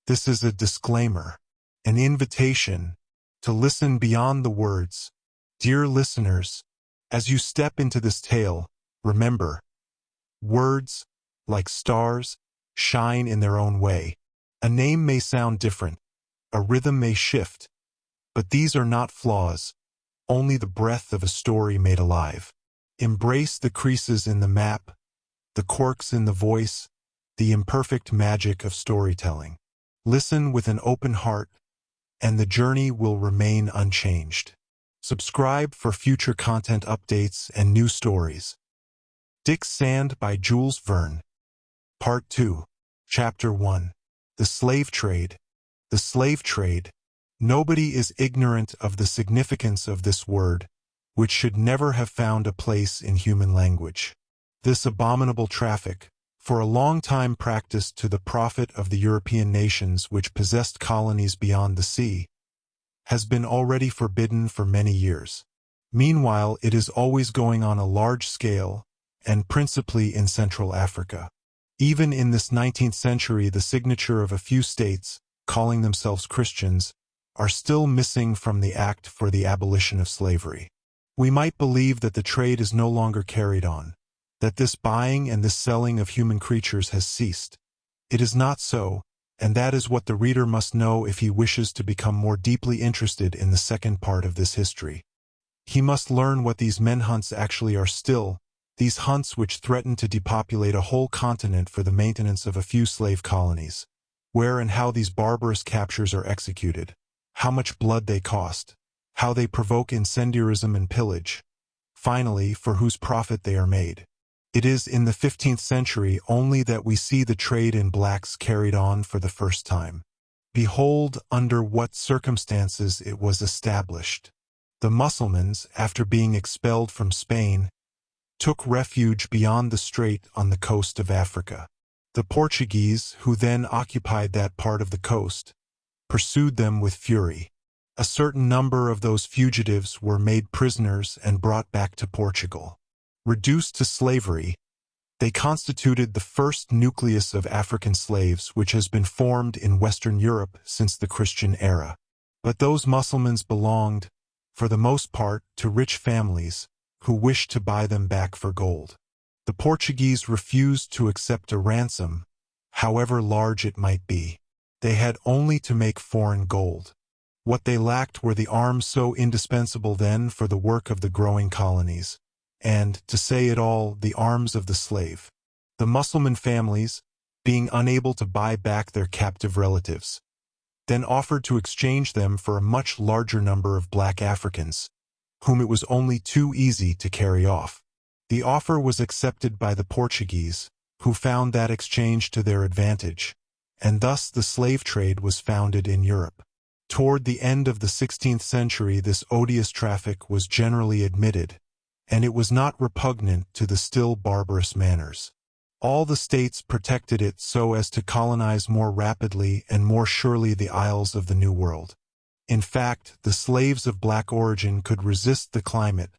This is a disclaimer, an invitation to listen beyond the words. Dear listeners, as you step into this tale, remember, words, like stars, shine in their own way. A name may sound different, a rhythm may shift, but these are not flaws, only the breath of a story made alive. Embrace the creases in the map, the quirks in the voice, the imperfect magic of storytelling. Listen with an open heart, and the journey will remain unchanged. Subscribe for future content updates and new stories. Dick's Sand by Jules Verne. Part 2. Chapter 1. The Slave Trade. The slave trade. Nobody is ignorant of the significance of this word, which should never have found a place in human language. This abominable traffic, for a long time practiced to the profit of the European nations which possessed colonies beyond the sea, has been already forbidden for many years. Meanwhile, it is always going on a large scale, and principally in Central Africa. Even in this 19th century, the signature of a few states, calling themselves Christians, are still missing from the Act for the Abolition of Slavery. We might believe that the trade is no longer carried on, that this buying and this selling of human creatures has ceased. It is not so, and that is what the reader must know if he wishes to become more deeply interested in the second part of this history. He must learn what these menhunts actually are still, these hunts which threaten to depopulate a whole continent for the maintenance of a few slave colonies, where and how these barbarous captures are executed, how much blood they cost, how they provoke incendiarism and pillage, finally, for whose profit they are made. It is in the 15th century only that we see the trade in blacks carried on for the first time. Behold under what circumstances it was established. The Mussulmans, after being expelled from Spain, took refuge beyond the strait on the coast of Africa. The Portuguese, who then occupied that part of the coast, pursued them with fury. A certain number of those fugitives were made prisoners and brought back to Portugal. Reduced to slavery, they constituted the first nucleus of African slaves which has been formed in Western Europe since the Christian era. But those Mussulmans belonged, for the most part, to rich families, who wished to buy them back for gold. The Portuguese refused to accept a ransom, however large it might be. They had only to make foreign gold. What they lacked were the arms so indispensable then for the work of the growing colonies, and, to say it all, the arms of the slave. The Mussulman families, being unable to buy back their captive relatives, then offered to exchange them for a much larger number of black Africans, whom it was only too easy to carry off. The offer was accepted by the Portuguese, who found that exchange to their advantage, and thus the slave trade was founded in Europe. Toward the end of the 16th century, this odious traffic was generally admitted, and it was not repugnant to the still barbarous manners. All the states protected it so as to colonize more rapidly and more surely the isles of the New World. In fact, the slaves of black origin could resist the climate,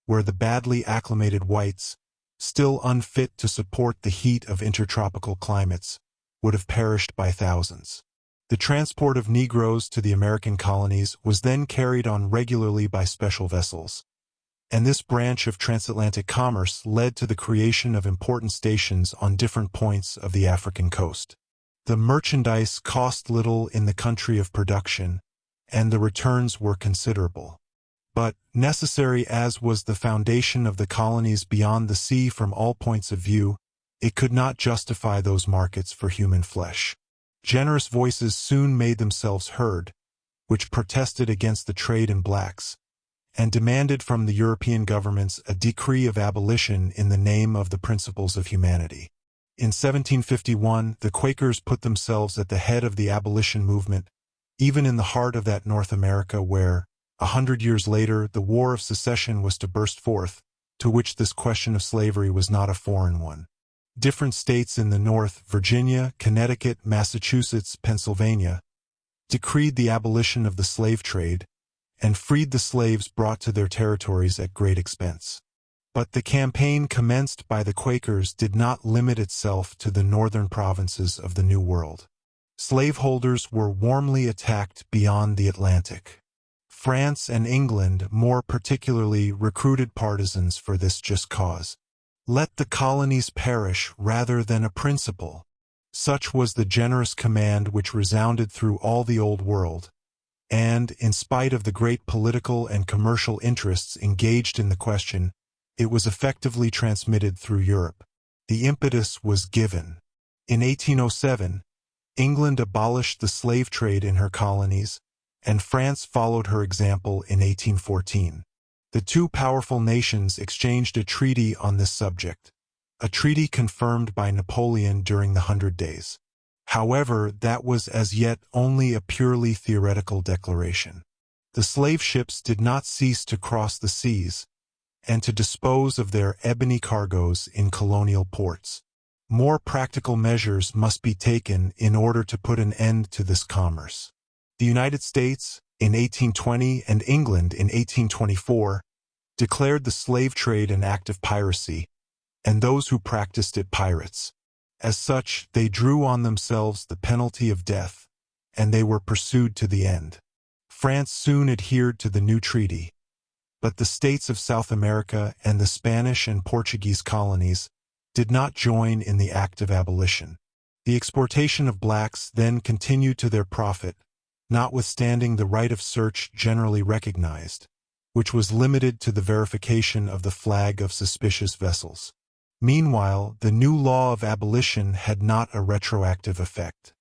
where the badly acclimated whites, still unfit to support the heat of intertropical climates, would have perished by thousands. The transport of Negroes to the American colonies was then carried on regularly by special vessels, and this branch of transatlantic commerce led to the creation of important stations on different points of the African coast. The merchandise cost little in the country of production, and the returns were considerable. But, necessary as was the foundation of the colonies beyond the sea from all points of view, it could not justify those markets for human flesh. Generous voices soon made themselves heard, which protested against the trade in blacks, and demanded from the European governments a decree of abolition in the name of the principles of humanity. In 1751, the Quakers put themselves at the head of the abolition movement, even in the heart of that North America where, 100 years later, the War of Secession was to burst forth, to which this question of slavery was not a foreign one. Different states in the North, Virginia, Connecticut, Massachusetts, Pennsylvania, decreed the abolition of the slave trade, and freed the slaves brought to their territories at great expense. But the campaign commenced by the Quakers did not limit itself to the northern provinces of the New World. Slaveholders were warmly attacked beyond the Atlantic. France and England more particularly recruited partisans for this just cause. Let the colonies perish rather than a principle. Such was the generous command which resounded through all the Old World, and, in spite of the great political and commercial interests engaged in the question, it was effectively transmitted through Europe. The impetus was given. In 1807, England abolished the slave trade in her colonies, and France followed her example in 1814. The two powerful nations exchanged a treaty on this subject, a treaty confirmed by Napoleon during the 100 Days. However, that was as yet only a purely theoretical declaration. The slave ships did not cease to cross the seas and to dispose of their ebony cargoes in colonial ports. More practical measures must be taken in order to put an end to this commerce. The United States, in 1820, and England in 1824, declared the slave trade an act of piracy, and those who practiced it pirates. As such, they drew on themselves the penalty of death, and they were pursued to the end. France soon adhered to the new treaty, but the states of South America and the Spanish and Portuguese colonies did not join in the act of abolition. The exportation of blacks then continued to their profit, notwithstanding the right of search generally recognized, which was limited to the verification of the flag of suspicious vessels. Meanwhile, the new law of abolition had not a retroactive effect.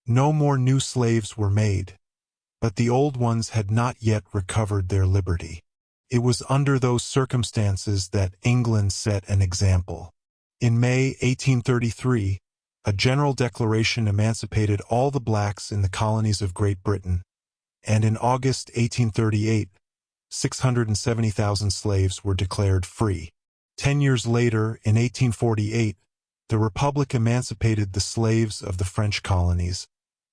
No more new slaves were made, but the old ones had not yet recovered their liberty. It was under those circumstances that England set an example. In May 1833, a general declaration emancipated all the blacks in the colonies of Great Britain, and in August 1838, 670,000 slaves were declared free. 10 years later, in 1848, the Republic emancipated the slaves of the French colonies,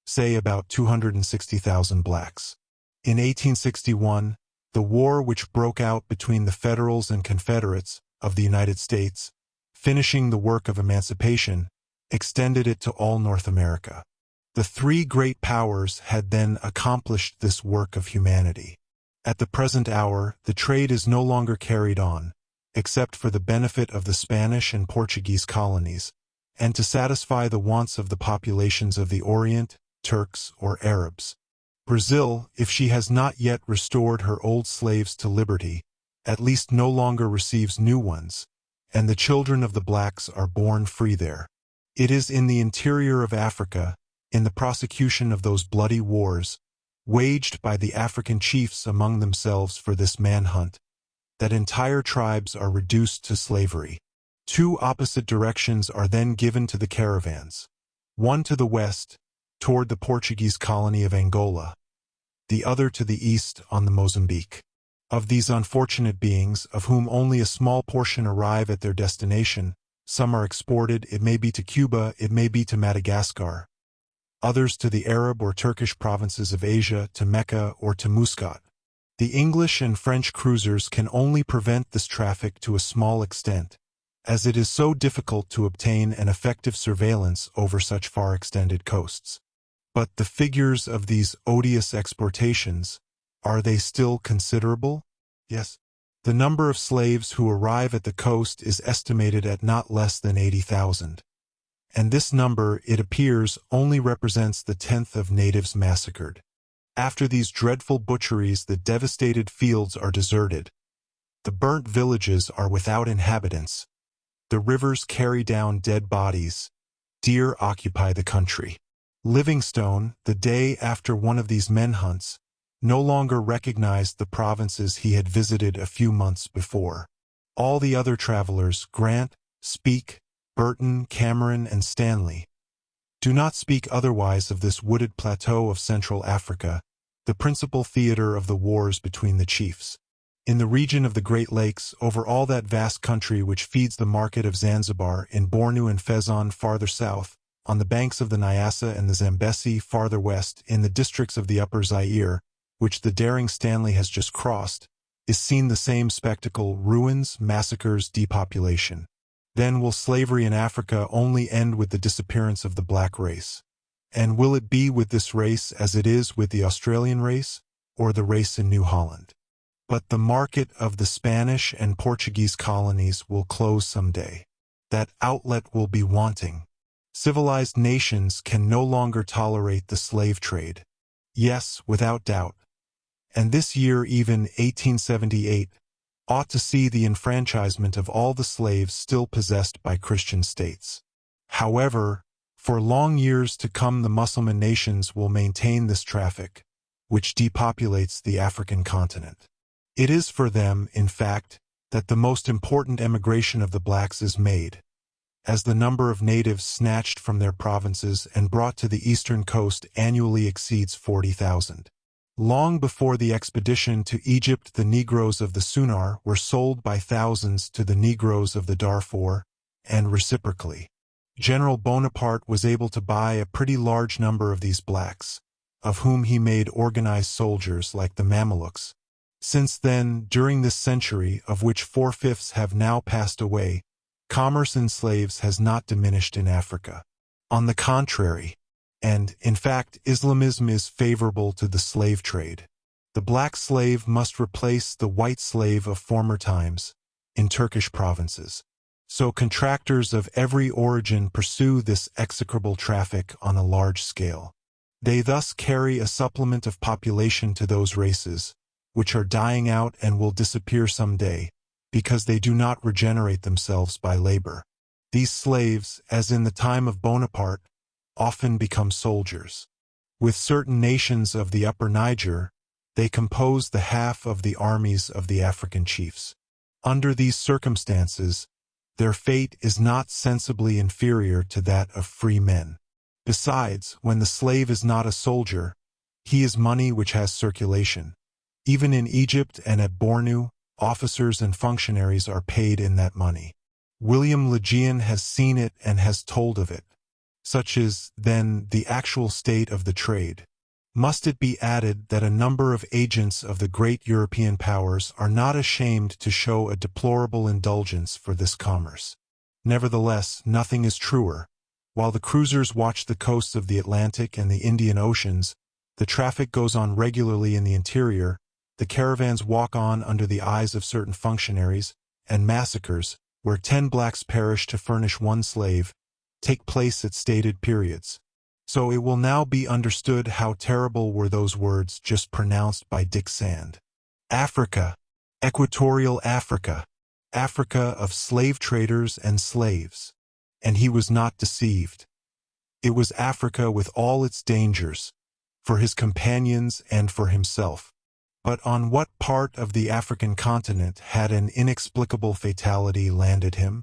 say about 260,000 blacks. In 1861, the war which broke out between the Federals and Confederates of the United States, finishing the work of emancipation, extended it to all North America. The three great powers had then accomplished this work of humanity. At the present hour, the trade is no longer carried on, except for the benefit of the Spanish and Portuguese colonies, and to satisfy the wants of the populations of the Orient, Turks, or Arabs. Brazil, if she has not yet restored her old slaves to liberty, at least no longer receives new ones, and the children of the blacks are born free there. It is in the interior of Africa, in the prosecution of those bloody wars, waged by the African chiefs among themselves for this manhunt, that entire tribes are reduced to slavery. Two opposite directions are then given to the caravans, one to the west, toward the Portuguese colony of Angola, the other to the east on the Mozambique. Of these unfortunate beings, of whom only a small portion arrive at their destination, some are exported, it may be to Cuba, it may be to Madagascar, others to the Arab or Turkish provinces of Asia, to Mecca, or to Muscat. The English and French cruisers can only prevent this traffic to a small extent, as it is so difficult to obtain an effective surveillance over such far-extended coasts. But the figures of these odious exportations, are they still considerable? Yes. The number of slaves who arrive at the coast is estimated at not less than 80,000. And this number, it appears, only represents the tenth of natives massacred. After these dreadful butcheries, the devastated fields are deserted. The burnt villages are without inhabitants. The rivers carry down dead bodies. Deer occupy the country. Livingstone, the day after one of these menhunts, no longer recognized the provinces he had visited a few months before. All the other travelers, Grant, Speke, Burton, Cameron, and Stanley, do not speak otherwise of this wooded plateau of Central Africa, the principal theater of the wars between the chiefs. In the region of the Great Lakes, over all that vast country which feeds the market of Zanzibar, in Bornu and Fezzan farther south, on the banks of the Nyassa and the Zambesi farther west, in the districts of the Upper Zaire, which the daring Stanley has just crossed, is seen the same spectacle: ruins, massacres, depopulation. Then will slavery in Africa only end with the disappearance of the black race. And will it be with this race as it is with the Australian race, or the race in New Holland? But the market of the Spanish and Portuguese colonies will close someday. That outlet will be wanting. Civilized nations can no longer tolerate the slave trade. Yes, without doubt. And this year, even 1878, ought to see the enfranchisement of all the slaves still possessed by Christian states. However, for long years to come the Muslim nations will maintain this traffic, which depopulates the African continent. It is for them, in fact, that the most important emigration of the blacks is made, as the number of natives snatched from their provinces and brought to the eastern coast annually exceeds 40,000. Long before the expedition to Egypt, the Negroes of the Sunar were sold by thousands to the Negroes of the Darfur, and reciprocally. General Bonaparte was able to buy a pretty large number of these blacks, of whom he made organized soldiers like the Mamelukes. Since then, during this century, of which 4/5 have now passed away, commerce in slaves has not diminished in Africa. On the contrary, and, in fact, Islamism is favorable to the slave trade. The black slave must replace the white slave of former times, in Turkish provinces. So contractors of every origin pursue this execrable traffic on a large scale. They thus carry a supplement of population to those races, which are dying out and will disappear someday, because they do not regenerate themselves by labor. These slaves, as in the time of Bonaparte, often become soldiers. With certain nations of the Upper Niger, they compose the half of the armies of the African chiefs. Under these circumstances, their fate is not sensibly inferior to that of free men. Besides, when the slave is not a soldier, he is money which has circulation. Even in Egypt and at Bornu, officers and functionaries are paid in that money. William Lejean has seen it and has told of it. Such is, then, the actual state of the trade. Must it be added that a number of agents of the great European powers are not ashamed to show a deplorable indulgence for this commerce? Nevertheless, nothing is truer. While the cruisers watch the coasts of the Atlantic and the Indian Oceans, the traffic goes on regularly in the interior, the caravans walk on under the eyes of certain functionaries, and massacres, where 10 blacks perish to furnish 1 slave, take place at stated periods. So it will now be understood how terrible were those words just pronounced by Dick Sand. Africa, equatorial Africa, Africa of slave traders and slaves. And he was not deceived. It was Africa with all its dangers, for his companions and for himself. But on what part of the African continent had an inexplicable fatality landed him?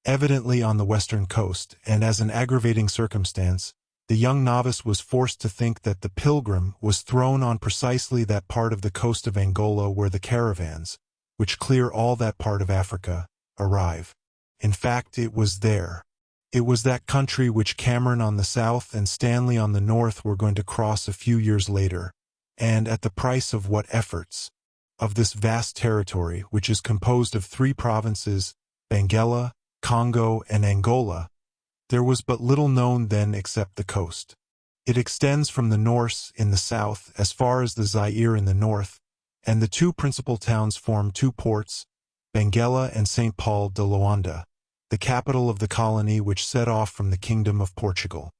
Evidently on the western coast, and as an aggravating circumstance, the young novice was forced to think that the Pilgrim was thrown on precisely that part of the coast of Angola where the caravans, which clear all that part of Africa, arrive. In fact, it was there. It was that country which Cameron on the south and Stanley on the north were going to cross a few years later, and at the price of what efforts? Of this vast territory, which is composed of 3 provinces, Benguela, Congo, and Angola, there was but little known then except the coast. It extends from the Norse in the south as far as the Zaire in the north, and the 2 principal towns form 2 ports, Benguela and St. Paul de Luanda, the capital of the colony which set off from the Kingdom of Portugal.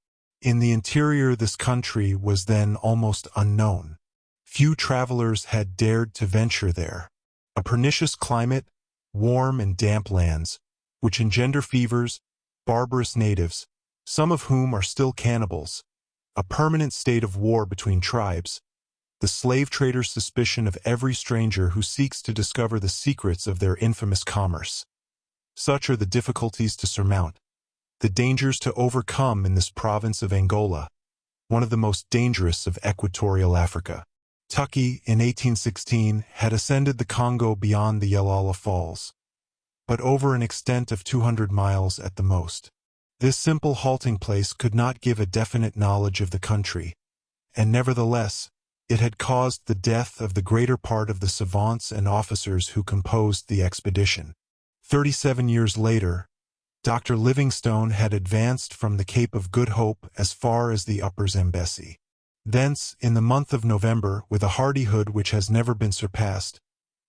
In the interior this country was then almost unknown. Few travelers had dared to venture there. A pernicious climate, warm and damp lands, which engender fevers, barbarous natives, some of whom are still cannibals, a permanent state of war between tribes, the slave trader's suspicion of every stranger who seeks to discover the secrets of their infamous commerce. Such are the difficulties to surmount, the dangers to overcome in this province of Angola, one of the most dangerous of equatorial Africa. Tucky, in 1816, had ascended the Congo beyond the Yelala Falls, but over an extent of 200 miles at the most. This simple halting place could not give a definite knowledge of the country, and nevertheless, it had caused the death of the greater part of the savants and officers who composed the expedition. 37 years later, Dr. Livingstone had advanced from the Cape of Good Hope as far as the Upper Zambesi. Thence, in the month of November, with a hardihood which has never been surpassed,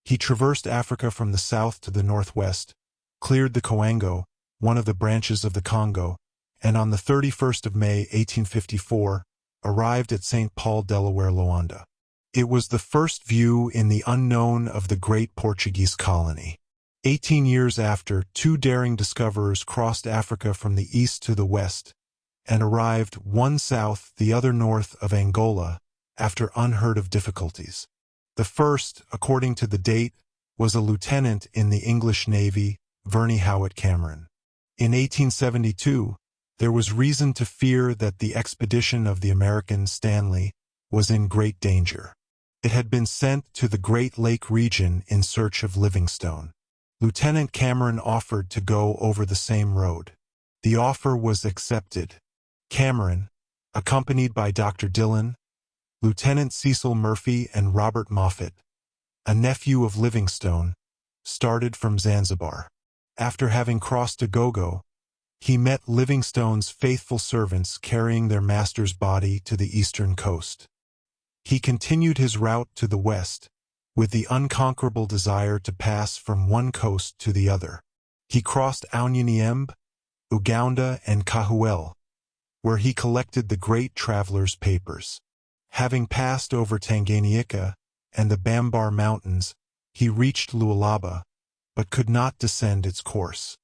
he traversed Africa from the south to the northwest, cleared the Coango, one of the branches of the Congo, and on the 31st of May, 1854, arrived at St. Paul, Delaware, Luanda. It was the first view in the unknown of the great Portuguese colony. 18 years after, two daring discoverers crossed Africa from the east to the west, and arrived, one south, the other north of Angola, after unheard of difficulties. The first, according to the date, was a lieutenant in the English Navy, Verne Howard Cameron. In 1872, there was reason to fear that the expedition of the American Stanley was in great danger. It had been sent to the Great Lake region in search of Livingstone. Lieutenant Cameron offered to go over the same road. The offer was accepted. Cameron, accompanied by Dr. Dillon, Lieutenant Cecil Murphy, and Robert Moffat, a nephew of Livingstone, started from Zanzibar. After having crossed Agogo, he met Livingstone's faithful servants carrying their master's body to the eastern coast. He continued his route to the west, with the unconquerable desire to pass from one coast to the other. He crossed Aunioniemb, Uganda, and Kahuel, where he collected the great traveler's papers. Having passed over Tanganyika and the Bambar Mountains, he reached Lualaba, but could not descend its course.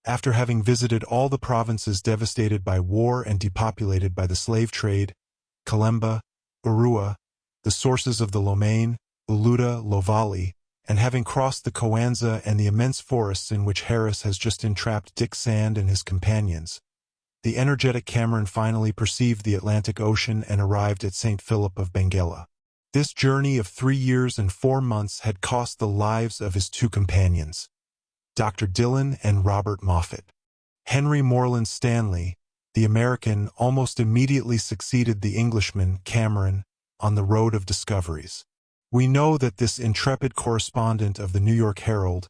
After having visited all the provinces devastated by war and depopulated by the slave trade, Kalemba, Urua, the sources of the Lomain, Uluda, Lovali, and having crossed the Coanza and the immense forests in which Harris has just entrapped Dick Sand and his companions, the energetic Cameron finally perceived the Atlantic Ocean and arrived at St. Philip of Benguela. This journey of 3 years and 4 months had cost the lives of his two companions, Dr. Dillon and Robert Moffat. Henry Moreland Stanley, the American, almost immediately succeeded the Englishman, Cameron, on the road of discoveries. We know that this intrepid correspondent of the New York Herald,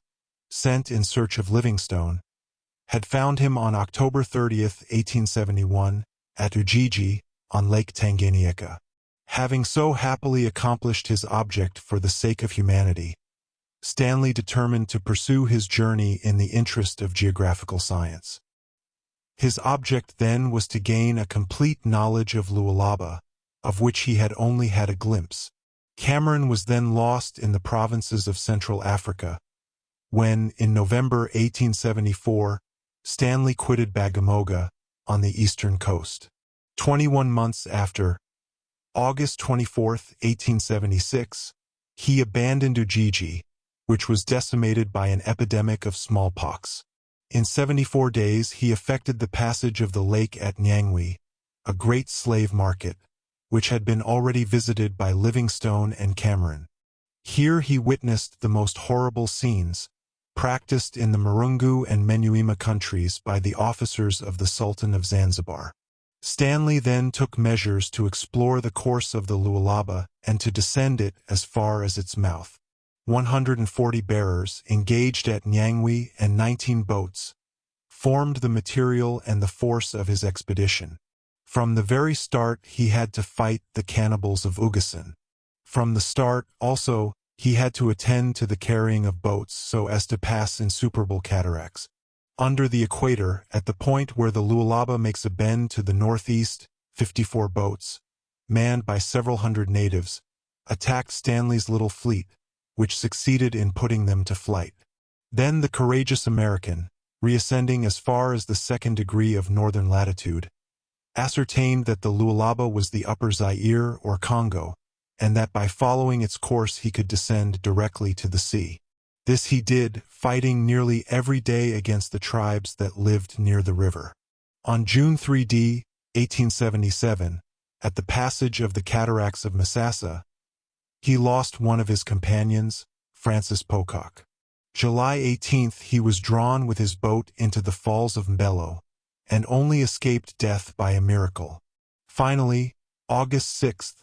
sent in search of Livingstone, had found him on October 30th, 1871, at Ujiji, on Lake Tanganyika. Having so happily accomplished his object for the sake of humanity, Stanley determined to pursue his journey in the interest of geographical science. His object then was to gain a complete knowledge of Lualaba, of which he had only had a glimpse. Cameron was then lost in the provinces of Central Africa, when, in November 1874, Stanley quitted Bagamoga on the eastern coast. 21 months after, August 24, 1876, he abandoned Ujiji, which was decimated by an epidemic of smallpox. In 74 days he effected the passage of the lake at Nyangwe, a great slave market, which had been already visited by Livingstone and Cameron. Here he witnessed the most horrible scenes, practiced in the Marungu and Menuima countries by the officers of the Sultan of Zanzibar. Stanley then took measures to explore the course of the Lualaba and to descend it as far as its mouth. 140 bearers, engaged at Nyangwe, and 19 boats, formed the material and the force of his expedition. From the very start he had to fight the cannibals of Ugasan. From the start, also, he had to attend to the carrying of boats so as to pass insuperable cataracts. Under the equator, at the point where the Lualaba makes a bend to the northeast, 54 boats, manned by several hundred natives, attacked Stanley's little fleet, which succeeded in putting them to flight. Then the courageous American, reascending as far as the 2nd degree of northern latitude, ascertained that the Lualaba was the Upper Zaire or Congo, and that by following its course he could descend directly to the sea. This he did, fighting nearly every day against the tribes that lived near the river. On June 3d, 1877, at the passage of the cataracts of Masasa, he lost one of his companions, Francis Pocock. July 18th he was drawn with his boat into the falls of Mbelo, and only escaped death by a miracle. Finally, August 6th,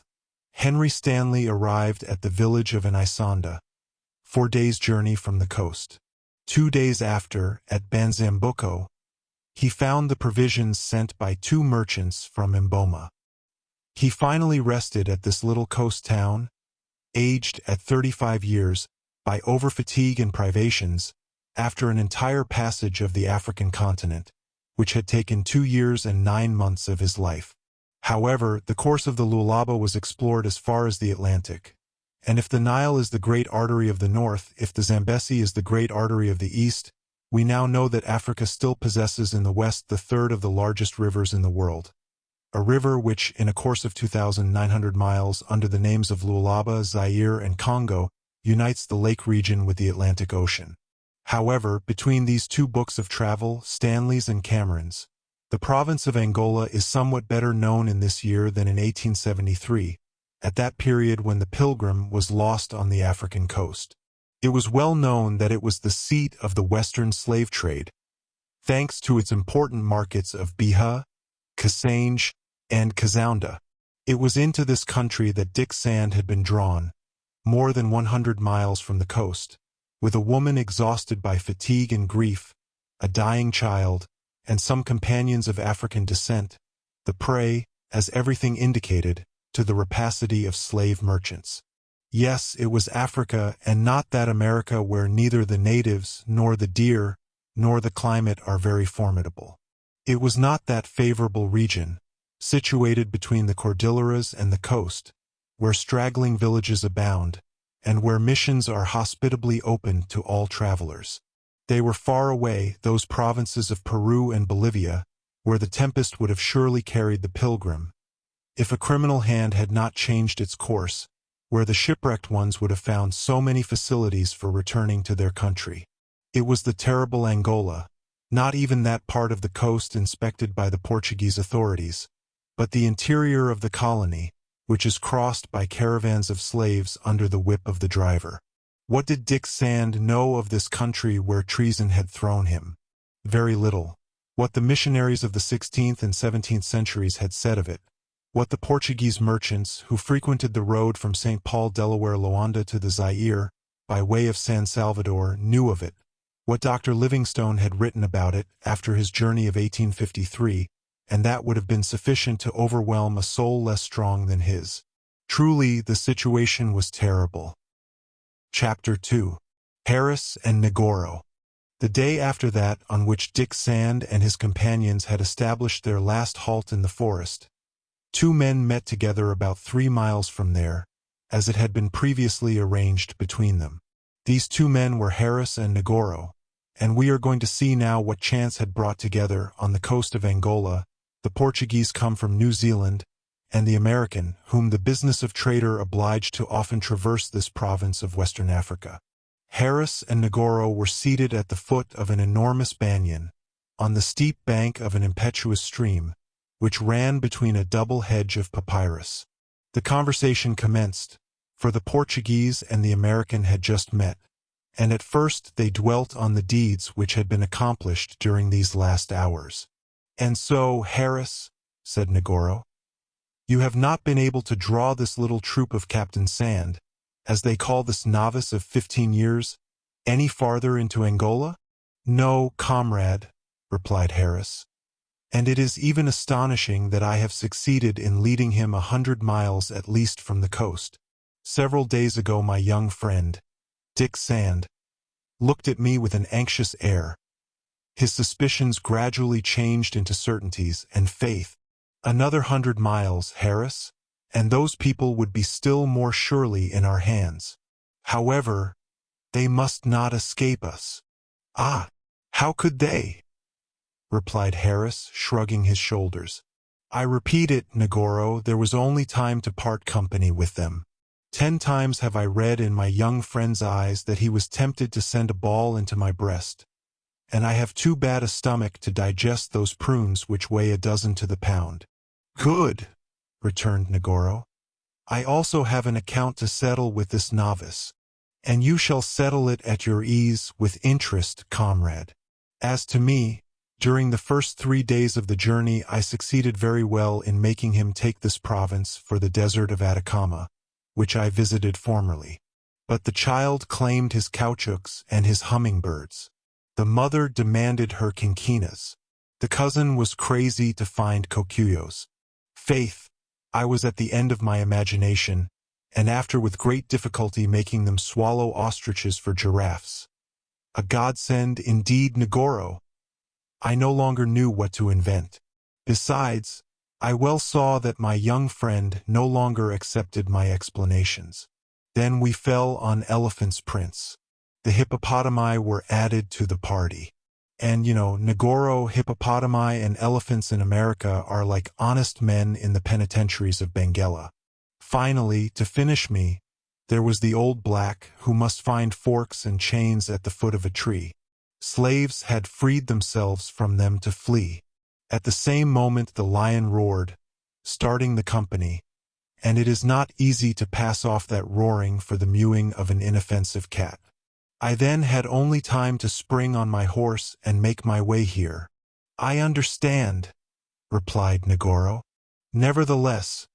Henry Stanley arrived at the village of Anisanda, 4 days' journey from the coast. 2 days after, at Banzambuco, he found the provisions sent by 2 merchants from Mboma. He finally rested at this little coast town, aged at 35 years, by overfatigue and privations, after an entire passage of the African continent, which had taken 2 years and 9 months of his life. However, the course of the Lualaba was explored as far as the Atlantic. And if the Nile is the great artery of the north, if the Zambezi is the great artery of the east, we now know that Africa still possesses in the west the third of the largest rivers in the world. A river which, in a course of 2,900 miles under the names of Lualaba, Zaire, and Congo, unites the lake region with the Atlantic Ocean. However, between these 2 books of travel, Stanley's and Cameron's, the province of Angola is somewhat better known in this year than in 1873, at that period when the Pilgrim was lost on the African coast. It was well known that it was the seat of the Western slave trade, thanks to its important markets of Beja, Kassange, and Kazounda. It was into this country that Dick Sand had been drawn, more than 100 miles from the coast, with a woman exhausted by fatigue and grief, a dying child, and some companions of African descent, the prey, as everything indicated, to the rapacity of slave merchants. Yes, it was Africa, and not that America where neither the natives, nor the deer, nor the climate are very formidable. It was not that favorable region, situated between the Cordilleras and the coast, where straggling villages abound, and where missions are hospitably open to all travelers. They were far away, those provinces of Peru and Bolivia, where the tempest would have surely carried the Pilgrim, if a criminal hand had not changed its course, where the shipwrecked ones would have found so many facilities for returning to their country. It was the terrible Angola, not even that part of the coast inspected by the Portuguese authorities, but the interior of the colony, which is crossed by caravans of slaves under the whip of the driver. What did Dick Sand know of this country where treason had thrown him? Very little. What the missionaries of the 16th and 17th centuries had said of it, what the Portuguese merchants who frequented the road from St. Paul, Delaware, Luanda to the Zaire, by way of San Salvador, knew of it, what Dr. Livingstone had written about it after his journey of 1853, and that would have been sufficient to overwhelm a soul less strong than his. Truly, the situation was terrible. Chapter 2. Harris and Negoro. The day after that on which Dick Sand and his companions had established their last halt in the forest, 2 men met together about 3 miles from there, as it had been previously arranged between them. These 2 men were Harris and Negoro, and we are going to see now what chance had brought together on the coast of Angola, the Portuguese come from New Zealand, and the American, whom the business of trader obliged to often traverse this province of Western Africa. Harris and Negoro were seated at the foot of an enormous banyan, on the steep bank of an impetuous stream, which ran between a double hedge of papyrus. The conversation commenced, for the Portuguese and the American had just met, and at first they dwelt on the deeds which had been accomplished during these last hours. "And so, Harris," said Negoro, "you have not been able to draw this little troop of Captain Sand, as they call this novice of 15 years, any farther into Angola?" "No, comrade," replied Harris, "and it is even astonishing that I have succeeded in leading him 100 miles at least from the coast. Several days ago my young friend, Dick Sand, looked at me with an anxious air. His suspicions gradually changed into certainties and faith. Another 100 miles, Harris, and those people would be still more surely in our hands. However, they must not escape us." "Ah, how could they?" replied Harris, shrugging his shoulders. "I repeat it, Negoro, there was only time to part company with them. 10 times have I read in my young friend's eyes that he was tempted to send a ball into my breast, and I have too bad a stomach to digest those prunes which weigh a dozen to the pound." "Good," returned Negoro. "I also have an account to settle with this novice, and you shall settle it at your ease with interest, comrade. As to me, during the first 3 days of the journey I succeeded very well in making him take this province for the desert of Atacama, which I visited formerly. But the child claimed his caoutchoucs and his hummingbirds. The mother demanded her quinquinas. The cousin was crazy to find Kokuyos. Faith, I was at the end of my imagination, and after with great difficulty making them swallow ostriches for giraffes. A godsend indeed, Negoro. I no longer knew what to invent. Besides, I well saw that my young friend no longer accepted my explanations. Then we fell on elephant's prince. The hippopotami were added to the party. And, Negoro, hippopotami, and elephants in America are like honest men in the penitentiaries of Benguela. Finally, to finish me, there was the old black who must find forks and chains at the foot of a tree. Slaves had freed themselves from them to flee. At the same moment the lion roared, starting the company, and it is not easy to pass off that roaring for the mewing of an inoffensive cat. I then had only time to spring on my horse and make my way here. I understand, replied Negoro. Nevertheless,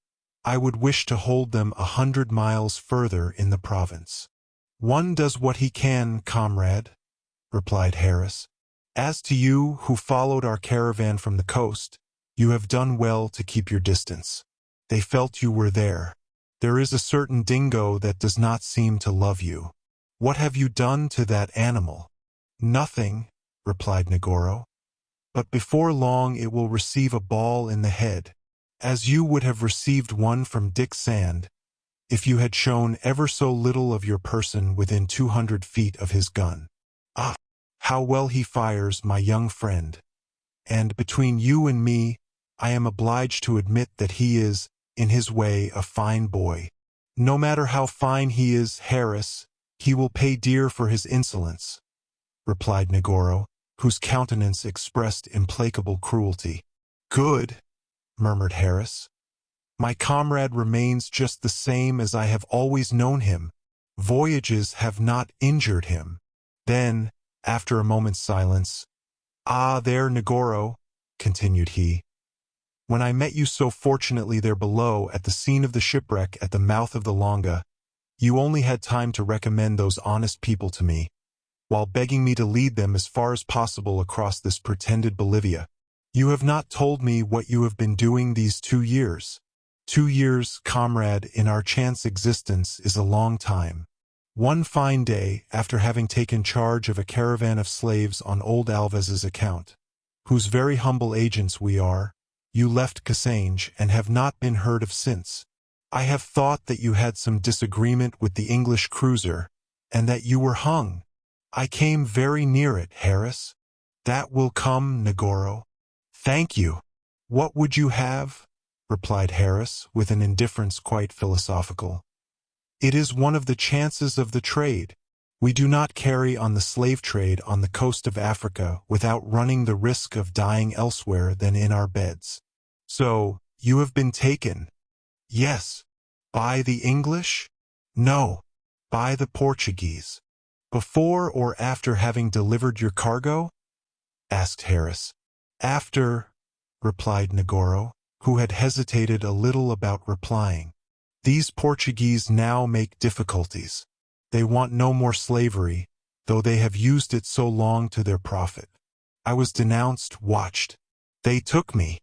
I would wish to hold them 100 miles further in the province. One does what he can, comrade, replied Harris. As to you, who followed our caravan from the coast, you have done well to keep your distance. They felt you were there. There is a certain dingo that does not seem to love you. What have you done to that animal? Nothing, replied Negoro. But before long it will receive a ball in the head, as you would have received one from Dick Sand, if you had shown ever so little of your person within 200 feet of his gun. Ah, how well he fires, my young friend. And between you and me, I am obliged to admit that he is, in his way, a fine boy. No matter how fine he is, Harris, he will pay dear for his insolence, replied Negoro, whose countenance expressed implacable cruelty. Good, murmured Harris. My comrade remains just the same as I have always known him. Voyages have not injured him. Then, after a moment's silence, Ah, there, Negoro, continued he. When I met you so fortunately there below at the scene of the shipwreck at the mouth of the Longa, you only had time to recommend those honest people to me, while begging me to lead them as far as possible across this pretended Bolivia. You have not told me what you have been doing these 2 years. 2 years, comrade, in our chance existence is a long time. One fine day, after having taken charge of a caravan of slaves on old Alves's account, whose very humble agents we are, you left Cassange and have not been heard of since. I have thought that you had some disagreement with the English cruiser, and that you were hung. I came very near it, Harris. That will come, Negoro. Thank you. What would you have? Replied Harris, with an indifference quite philosophical. It is one of the chances of the trade. We do not carry on the slave trade on the coast of Africa without running the risk of dying elsewhere than in our beds. So, you have been taken. Yes. By the English? No. By the Portuguese. Before or after having delivered your cargo? Asked Harris. After, replied Negoro, who had hesitated a little about replying. These Portuguese now make difficulties. They want no more slavery, though they have used it so long to their profit. I was denounced, watched. They took me,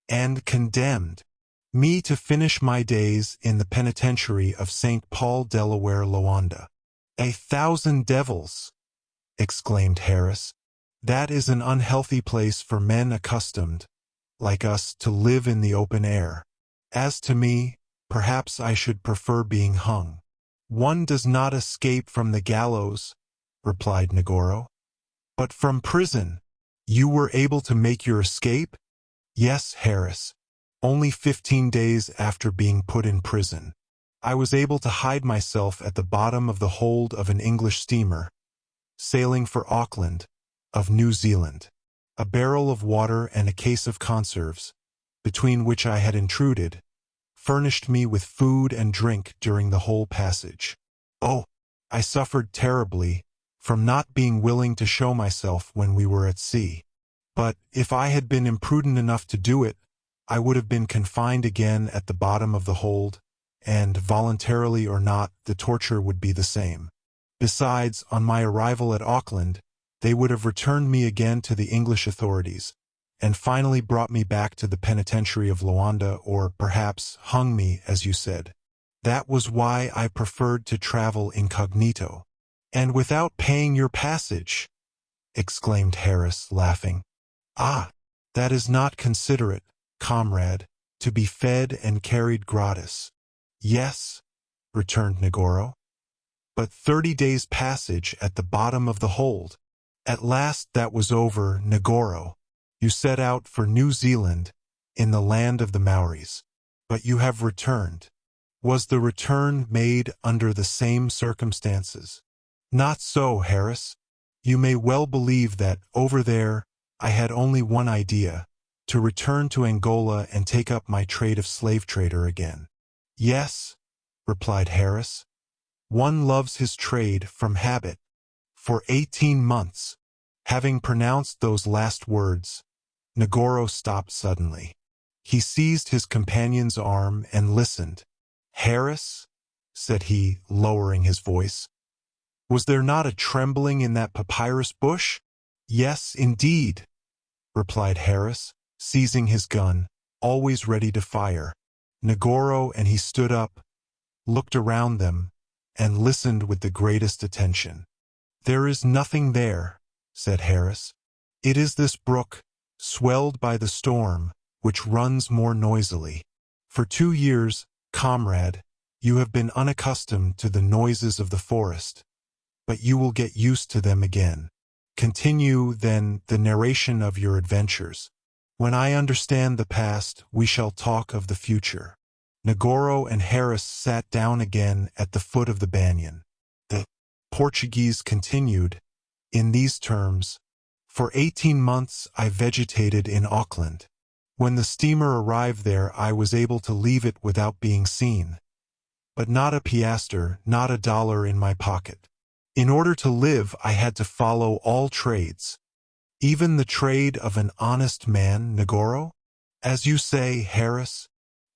and condemned me to finish my days in the penitentiary of St. Paul, Delaware, Loanda. 1,000 devils, exclaimed Harris. That is an unhealthy place for men accustomed, like us, to live in the open air. As to me, perhaps I should prefer being hung. One does not escape from the gallows, replied Negoro, but from prison. You were able to make your escape? Yes, Harris. Only 15 days after being put in prison. I was able to hide myself at the bottom of the hold of an English steamer, sailing for Auckland, of New Zealand. A barrel of water and a case of conserves, between which I had intruded, furnished me with food and drink during the whole passage. Oh, I suffered terribly from not being willing to show myself when we were at sea. But if I had been imprudent enough to do it, I would have been confined again at the bottom of the hold, and, voluntarily or not, the torture would be the same. Besides, on my arrival at Auckland, they would have returned me again to the English authorities, and finally brought me back to the penitentiary of Luanda, or perhaps hung me, as you said. That was why I preferred to travel incognito. And without paying your passage, exclaimed Harris, laughing. Ah, that is not considerate, comrade, to be fed and carried gratis. Yes, returned Negoro, but 30 days' passage at the bottom of the hold. At last that was over, Negoro. You set out for New Zealand, in the land of the Maoris. But you have returned. Was the return made under the same circumstances? Not so, Harris. You may well believe that, over there, I had only one idea, to return to Angola and take up my trade of slave trader again. Yes, replied Harris. One loves his trade from habit. For 18 months. Having pronounced those last words, Negoro stopped suddenly. He seized his companion's arm and listened. Harris, said he, lowering his voice, was there not a trembling in that papyrus bush? Yes, indeed, replied Harris, seizing his gun, always ready to fire. Negoro and he stood up, looked around them, and listened with the greatest attention. There is nothing there, said Harris. It is this brook, swelled by the storm, which runs more noisily. For 2 years, comrade, you have been unaccustomed to the noises of the forest, but you will get used to them again. Continue, then, the narration of your adventures. When I understand the past, we shall talk of the future. Negoro and Harris sat down again at the foot of the banyan. The Portuguese continued, in these terms, for 18 months I vegetated in Auckland. When the steamer arrived there, I was able to leave it without being seen. But not a piastre, not a dollar in my pocket. In order to live, I had to follow all trades. Even the trade of an honest man, Negoro? As you say, Harris.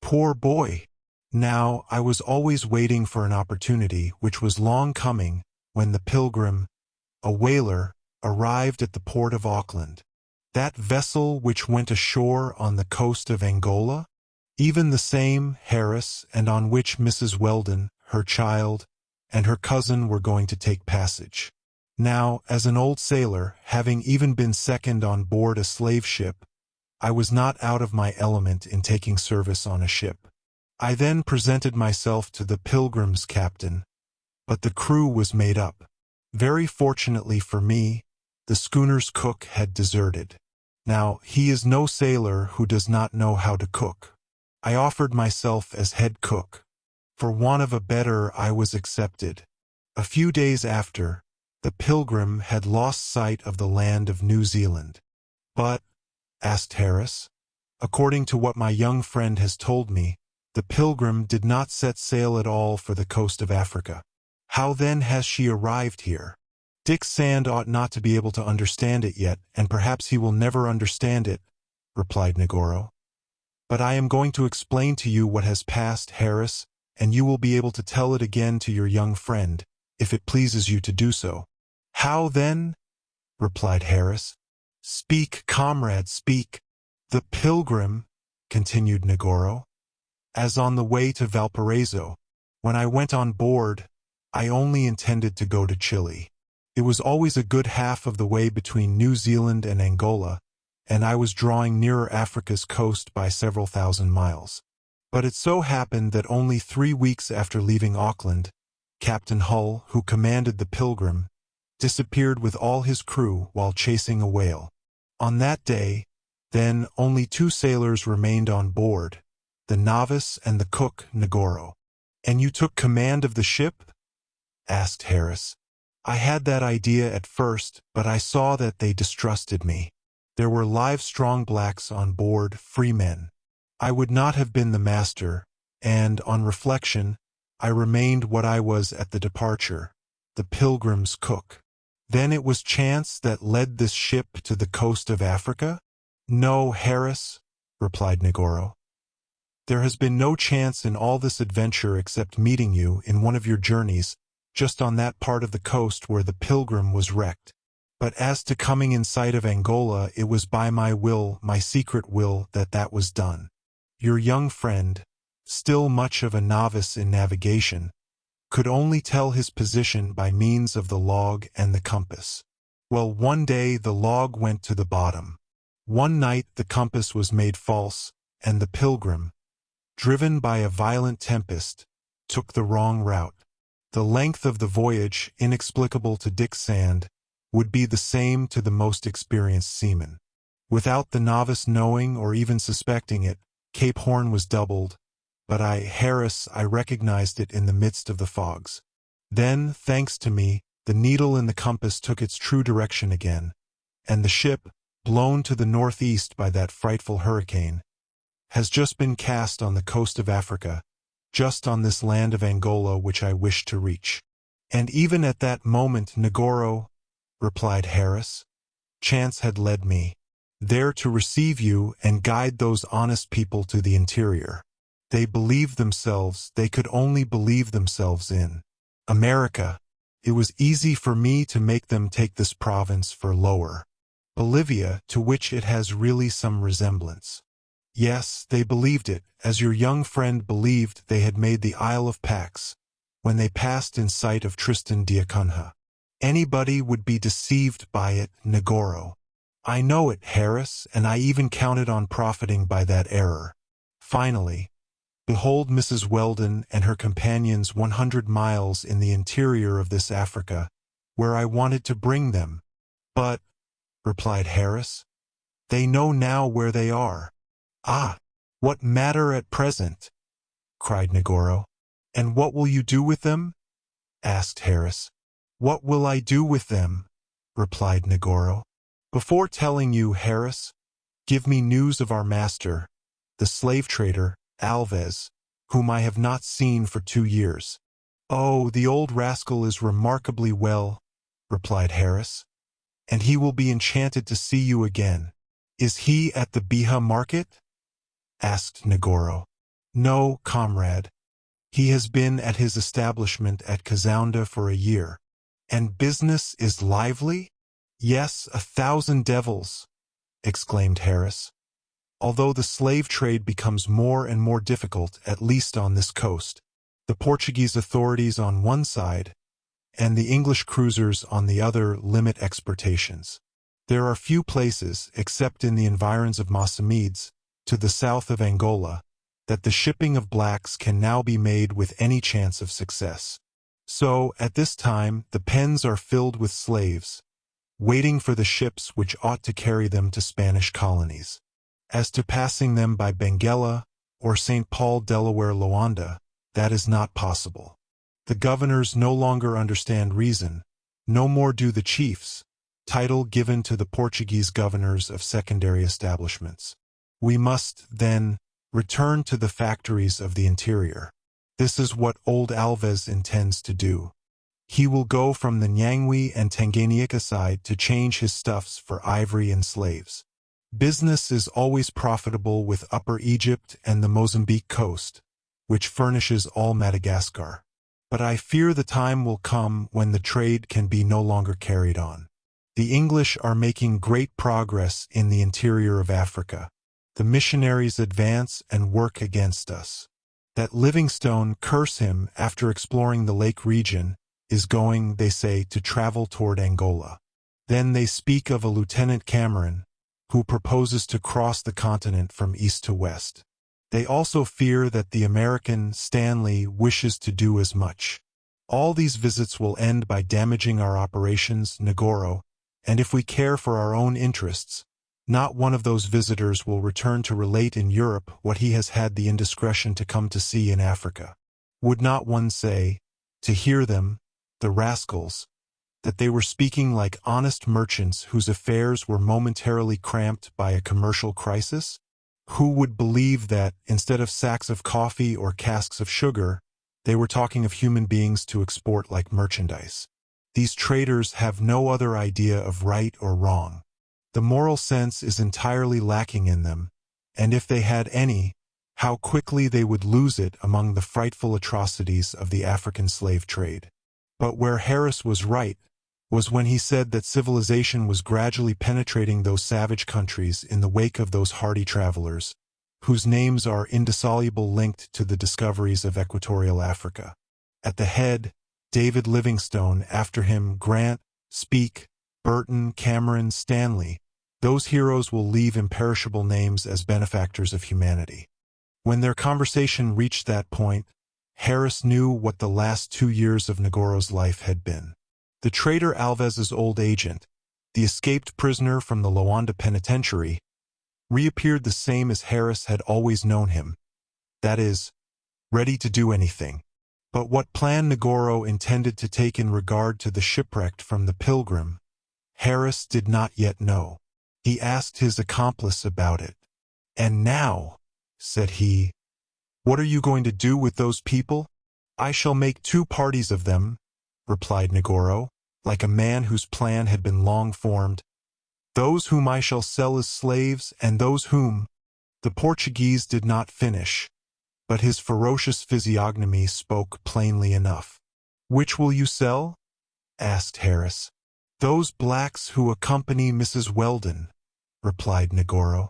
Poor boy. Now, I was always waiting for an opportunity, which was long coming, when the Pilgrim, a whaler, arrived at the port of Auckland. That vessel which went ashore on the coast of Angola? Even the same, Harris, and on which Mrs. Weldon, her child, and her cousin were going to take passage. Now, as an old sailor, having even been second on board a slave ship, I was not out of my element in taking service on a ship. I then presented myself to the Pilgrim's captain, but the crew was made up. Very fortunately for me, the schooner's cook had deserted. Now, he is no sailor who does not know how to cook. I offered myself as head cook. For want of a better, I was accepted. A few days after, the Pilgrim had lost sight of the land of New Zealand. But, asked Harris, according to what my young friend has told me, the Pilgrim did not set sail at all for the coast of Africa. How then has she arrived here? Dick Sand ought not to be able to understand it yet, and perhaps he will never understand it, replied Negoro. But I am going to explain to you what has passed, Harris, and you will be able to tell it again to your young friend, if it pleases you to do so. How then? Replied Harris. Speak, comrade, speak. The Pilgrim, continued Negoro, as on the way to Valparaiso. When I went on board, I only intended to go to Chile. It was always a good half of the way between New Zealand and Angola, and I was drawing nearer Africa's coast by several thousand miles. But it so happened that only 3 weeks after leaving Auckland, Captain Hull, who commanded the Pilgrim, disappeared with all his crew while chasing a whale. On that day, then, only 2 sailors remained on board, the novice and the cook, Negoro. And you took command of the ship? Asked Harris. I had that idea at first, but I saw that they distrusted me. There were live strong blacks on board, free men. I would not have been the master, and, on reflection, I remained what I was at the departure, the Pilgrim's cook. Then it was chance that led this ship to the coast of Africa? No, Harris, replied Negoro. There has been no chance in all this adventure except meeting you in one of your journeys, just on that part of the coast where the Pilgrim was wrecked. But as to coming in sight of Angola, it was by my will, my secret will, that was done. Your young friend, still much of a novice in navigation, could only tell his position by means of the log and the compass. Well, one day the log went to the bottom. One night the compass was made false, and the pilgrim, driven by a violent tempest, took the wrong route. The length of the voyage, inexplicable to Dick Sand, would be the same to the most experienced seaman. Without the novice knowing or even suspecting it, Cape Horn was doubled, but I recognized it in the midst of the fogs. Then, thanks to me, the needle in the compass took its true direction again, and the ship, blown to the northeast by that frightful hurricane, has just been cast on the coast of Africa, just on this land of Angola which I wish to reach. And even at that moment, Negoro, replied Harris, chance had led me there to receive you and guide those honest people to the interior. They believed themselves, they could only believe themselves in America. It was easy for me to make them take this province for Lower Bolivia, to which it has really some resemblance. Yes, they believed it, as your young friend believed they had made the Isle of Pax, when they passed in sight of Tristan d'Acunha. Anybody would be deceived by it, Negoro. I know it, Harris, and I even counted on profiting by that error. Finally, behold Mrs. Weldon and her companions 100 miles in the interior of this Africa, where I wanted to bring them. But, replied Harris, they know now where they are. Ah, what matter at present? Cried Negoro. And what will you do with them? Asked Harris. What will I do with them? Replied Negoro. Before telling you, Harris, give me news of our master, the slave trader, Alves, whom I have not seen for 2 years. Oh, the old rascal is remarkably well, replied Harris, and he will be enchanted to see you again. Is he at the Biha market? Asked Negoro. No, comrade. He has been at his establishment at Kazounda for a year. And business is lively? Yes, 1,000 devils, exclaimed Harris. Although the slave trade becomes more and more difficult, at least on this coast, the Portuguese authorities on one side and the English cruisers on the other limit exportations. There are few places, except in the environs of Mossamedes, to the south of Angola, that the shipping of blacks can now be made with any chance of success. So, at this time, the pens are filled with slaves, waiting for the ships which ought to carry them to Spanish colonies. As to passing them by Benguela or St. Paul, Delaware, Loanda, that is not possible. The governors no longer understand reason, no more do the chiefs, title given to the Portuguese governors of secondary establishments. We must, then, return to the factories of the interior. This is what old Alves intends to do. He will go from the Nyangwe and Tanganyika side to change his stuffs for ivory and slaves. Business is always profitable with Upper Egypt and the Mozambique coast, which furnishes all Madagascar. But I fear the time will come when the trade can be no longer carried on. The English are making great progress in the interior of Africa. The missionaries advance and work against us. That Livingstone, curse him, after exploring the lake region, is going, they say, to travel toward Angola. Then they speak of a Lieutenant Cameron, who proposes to cross the continent from east to west. They also fear that the American, Stanley, wishes to do as much. All these visits will end by damaging our operations, Negoro, and if we care for our own interests, not one of those visitors will return to relate in Europe what he has had the indiscretion to come to see in Africa. Would not one say, to hear them, the rascals, that they were speaking like honest merchants whose affairs were momentarily cramped by a commercial crisis? Who would believe that, instead of sacks of coffee or casks of sugar, they were talking of human beings to export like merchandise? These traders have no other idea of right or wrong. The moral sense is entirely lacking in them, and if they had any, how quickly they would lose it among the frightful atrocities of the African slave trade. But where Harris was right, was when he said that civilization was gradually penetrating those savage countries in the wake of those hardy travelers, whose names are indissolubly linked to the discoveries of equatorial Africa. At the head, David Livingstone, after him Grant, Speke, Burton, Cameron, Stanley. Those heroes will leave imperishable names as benefactors of humanity. When their conversation reached that point, Harris knew what the last 2 years of Negoro's life had been. The traitor Alves's old agent, the escaped prisoner from the Luanda penitentiary, reappeared the same as Harris had always known him, that is, ready to do anything. But what plan Negoro intended to take in regard to the shipwrecked from the Pilgrim, Harris did not yet know. He asked his accomplice about it. "And now," said he, "what are you going to do with those people?" "I shall make 2 parties of them," replied Negoro, like a man whose plan had been long formed. "Those whom I shall sell as slaves, and those whom—" The Portuguese did not finish, but his ferocious physiognomy spoke plainly enough. "Which will you sell?" asked Harris. "Those blacks who accompany Mrs. Weldon," replied Negoro.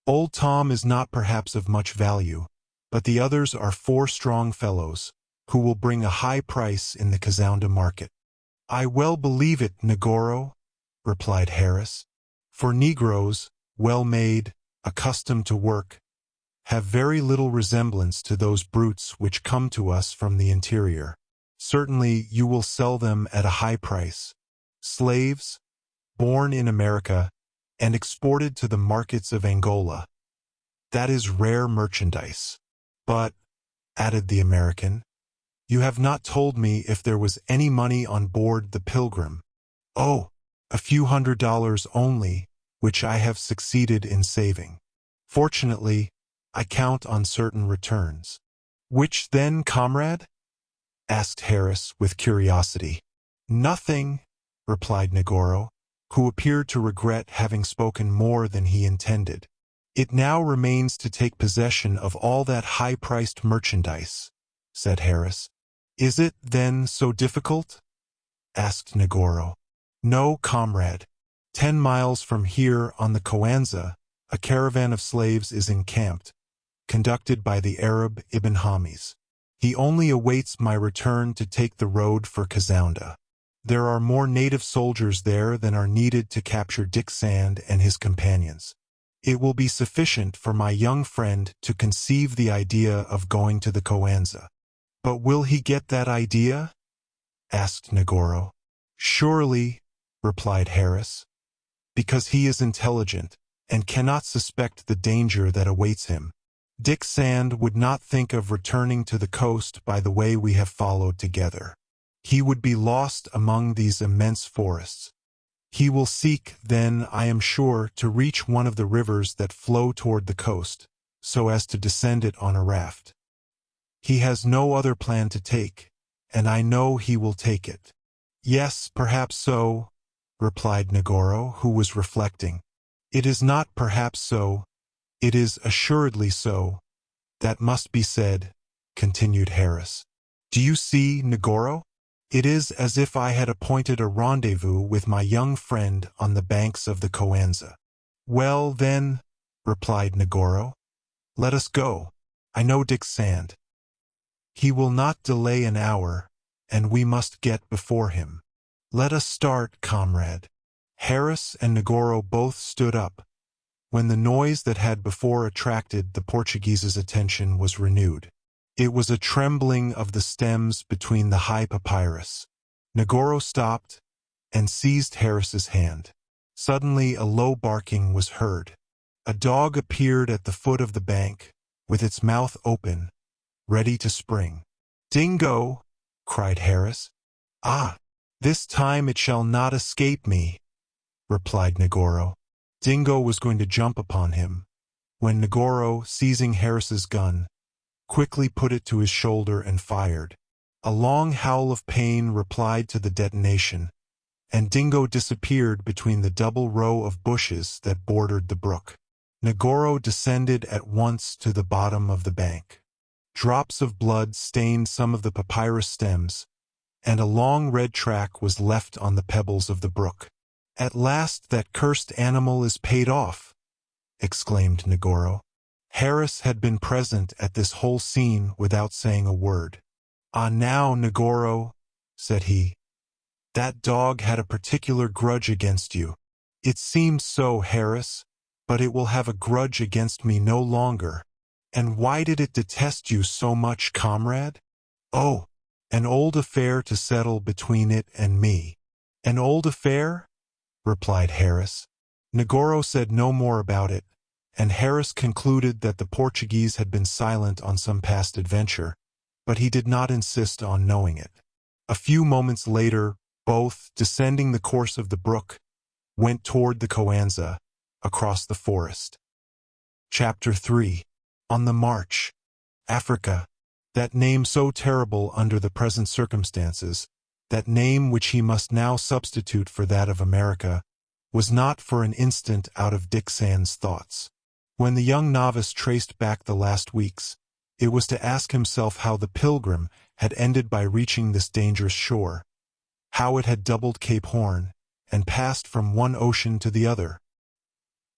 "Old Tom is not perhaps of much value, but the others are 4 strong fellows, who will bring a high price in the Kazounda market." "I well believe it, Negoro," replied Harris, "for Negroes, well-made, accustomed to work, have very little resemblance to those brutes which come to us from the interior. Certainly you will sell them at a high price. Slaves, born in America, and exported to the markets of Angola. That is rare merchandise. But," added the American, "you have not told me if there was any money on board the Pilgrim." "Oh, a few $100 only, which I have succeeded in saving. Fortunately, I count on certain returns." "Which then, comrade?" asked Harris with curiosity. "Nothing," replied Negoro, who appeared to regret having spoken more than he intended. "It now remains to take possession of all that high-priced merchandise," said Harris. "Is it, then, so difficult?" asked Negoro. "No, comrade. 10 miles from here on the Coanza, a caravan of slaves is encamped, conducted by the Arab Ibn Hamis. He only awaits my return to take the road for Kazounda. There are more native soldiers there than are needed to capture Dick Sand and his companions. It will be sufficient for my young friend to conceive the idea of going to the Coanza." "But will he get that idea?" asked Negoro. "Surely," replied Harris, "because he is intelligent, and cannot suspect the danger that awaits him. Dick Sand would not think of returning to the coast by the way we have followed together. He would be lost among these immense forests. He will seek, then, I am sure, to reach one of the rivers that flow toward the coast, so as to descend it on a raft. He has no other plan to take, and I know he will take it." "Yes, perhaps so," replied Negoro, who was reflecting. "It is not perhaps so, it is assuredly so. That must be said," continued Harris. "Do you see, Negoro? It is as if I had appointed a rendezvous with my young friend on the banks of the Coanza." "Well, then," replied Negoro, "let us go. I know Dick Sand. He will not delay an hour, and we must get before him. Let us start, comrade." Harris and Negoro both stood up, when the noise that had before attracted the Portuguese's attention was renewed. It was a trembling of the stems between the high papyrus. Negoro stopped and seized Harris's hand. Suddenly a low barking was heard. A dog appeared at the foot of the bank, with its mouth open, ready to spring. "Dingo!" cried Harris. "Ah, this time it shall not escape me," replied Negoro. Dingo was going to jump upon him, when Negoro, seizing Harris's gun, quickly put it to his shoulder and fired. A long howl of pain replied to the detonation, and Dingo disappeared between the double row of bushes that bordered the brook. Negoro descended at once to the bottom of the bank. Drops of blood stained some of the papyrus stems, and a long red track was left on the pebbles of the brook. "At last that cursed animal is paid off," exclaimed Negoro. Harris had been present at this whole scene without saying a word. "Ah, now, Negoro," said he, "that dog had a particular grudge against you." "It seemed so, Harris, but it will have a grudge against me no longer." "And why did it detest you so much, comrade?" "Oh, an old affair to settle between it and me." "An old affair?" replied Harris. Negoro said no more about it, and Harris concluded that the Portuguese had been silent on some past adventure, but he did not insist on knowing it. A few moments later, both, descending the course of the brook, went toward the Coanza, across the forest. Chapter 3. On the March. Africa. That name so terrible under the present circumstances, that name which he must now substitute for that of America, was not for an instant out of Dick Sand's thoughts. When the young novice traced back the last weeks, it was to ask himself how the Pilgrim had ended by reaching this dangerous shore, how it had doubled Cape Horn, and passed from one ocean to the other.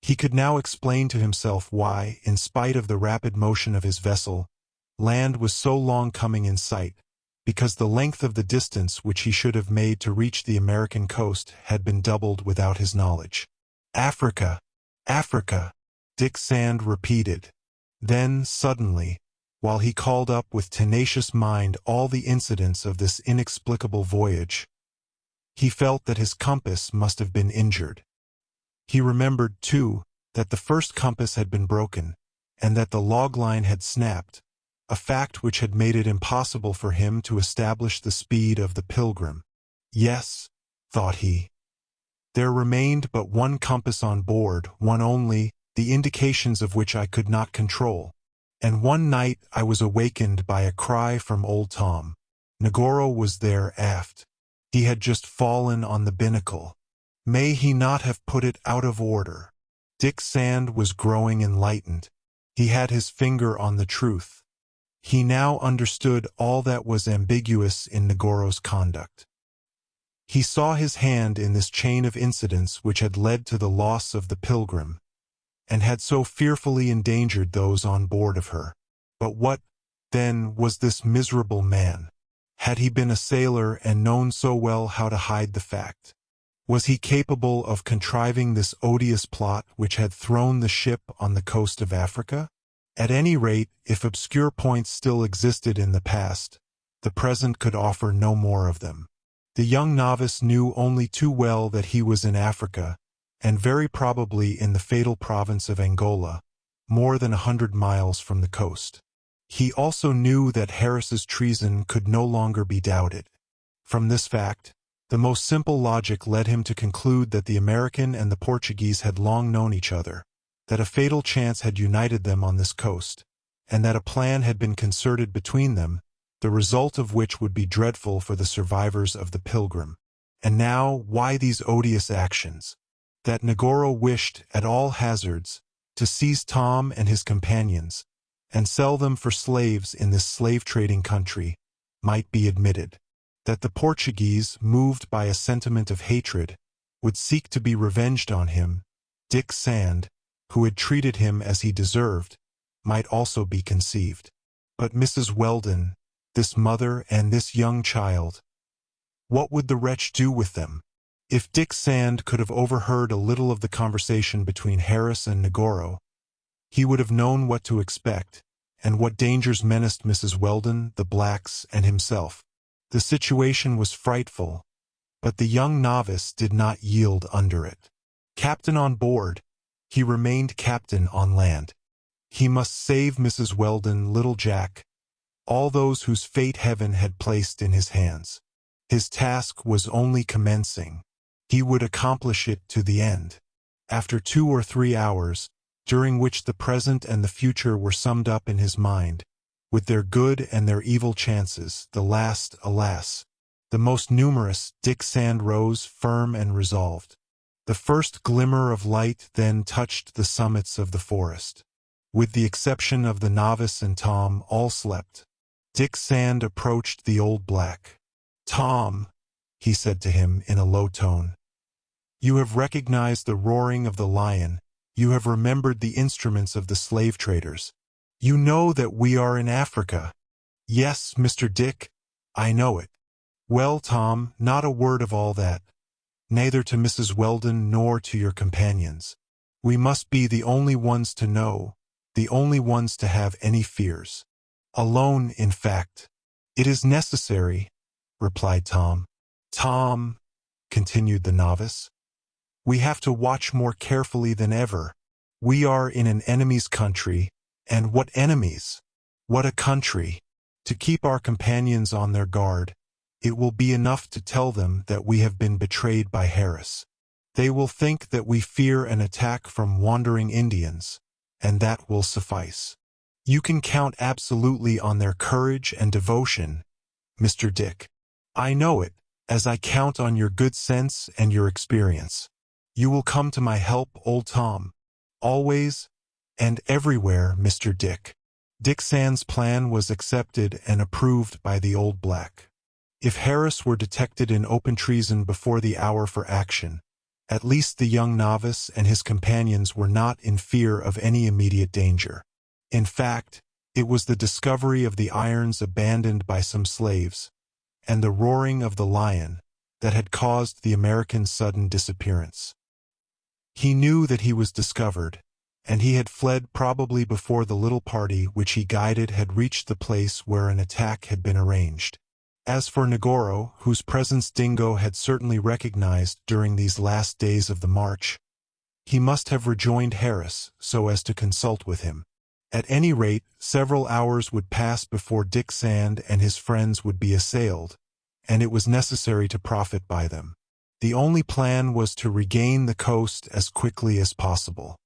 He could now explain to himself why, in spite of the rapid motion of his vessel, land was so long coming in sight, because the length of the distance which he should have made to reach the American coast had been doubled without his knowledge. "Africa! Africa!" Dick Sand repeated. Then, suddenly, while he called up with tenacious mind all the incidents of this inexplicable voyage, he felt that his compass must have been injured. He remembered, too, that the first compass had been broken, and that the log line had snapped, a fact which had made it impossible for him to establish the speed of the Pilgrim. "Yes," thought he, "there remained but one compass on board, one only, the indications of which I could not control. And one night I was awakened by a cry from old Tom. Negoro was there aft. He had just fallen on the binnacle. May he not have put it out of order?" Dick Sand was growing enlightened. He had his finger on the truth. He now understood all that was ambiguous in Negoro's conduct. He saw his hand in this chain of incidents which had led to the loss of the Pilgrim, and had so fearfully endangered those on board of her. But what, then, was this miserable man? Had he been a sailor and known so well how to hide the fact? Was he capable of contriving this odious plot which had thrown the ship on the coast of Africa? At any rate, if obscure points still existed in the past, the present could offer no more of them. The young novice knew only too well that he was in Africa, and very probably in the fatal province of Angola, more than 100 miles from the coast. He also knew that Harris's treason could no longer be doubted. From this fact, the most simple logic led him to conclude that the American and the Portuguese had long known each other, that a fatal chance had united them on this coast, and that a plan had been concerted between them, the result of which would be dreadful for the survivors of the Pilgrim. And now, why these odious actions? That Negoro wished, at all hazards, to seize Tom and his companions, and sell them for slaves in this slave-trading country, might be admitted. That the Portuguese, moved by a sentiment of hatred, would seek to be revenged on him, Dick Sand, who had treated him as he deserved, might also be conceived. But Mrs. Weldon, this mother and this young child, what would the wretch do with them? If Dick Sand could have overheard a little of the conversation between Harris and Negoro, he would have known what to expect, and what dangers menaced Mrs. Weldon, the blacks, and himself. The situation was frightful, but the young novice did not yield under it. Captain on board, he remained captain on land. He must save Mrs. Weldon, little Jack, all those whose fate heaven had placed in his hands. His task was only commencing. He would accomplish it to the end. After 2 or 3 hours, during which the present and the future were summed up in his mind, with their good and their evil chances, the last, alas, the most numerous, Dick Sand rose firm and resolved. The first glimmer of light then touched the summits of the forest. With the exception of the novice and Tom, all slept. Dick Sand approached the old black. "Tom," he said to him in a low tone, "you have recognized the roaring of the lion. You have remembered the instruments of the slave traders. You know that we are in Africa." "Yes, Mr. Dick, I know it." "Well, Tom, not a word of all that, neither to Mrs. Weldon nor to your companions. We must be the only ones to know, the only ones to have any fears. Alone, in fact." "It is necessary," replied Tom. "Tom," continued the novice, "we have to watch more carefully than ever. We are in an enemy's country, and what enemies! What a country! To keep our companions on their guard, it will be enough to tell them that we have been betrayed by Harris. They will think that we fear an attack from wandering Indians, and that will suffice. You can count absolutely on their courage and devotion, Mr. Dick. I know it, as I count on your good sense and your experience. You will come to my help, old Tom. Always and everywhere, Mr. Dick." Dick Sand's plan was accepted and approved by the old black. If Harris were detected in open treason before the hour for action, at least the young novice and his companions were not in fear of any immediate danger. In fact, it was the discovery of the irons abandoned by some slaves, and the roaring of the lion, that had caused the American's sudden disappearance. He knew that he was discovered, and he had fled probably before the little party which he guided had reached the place where an attack had been arranged. As for Negoro, whose presence Dingo had certainly recognized during these last days of the march, he must have rejoined Harris so as to consult with him. At any rate, several hours would pass before Dick Sand and his friends would be assailed, and it was necessary to profit by them. The only plan was to regain the coast as quickly as possible.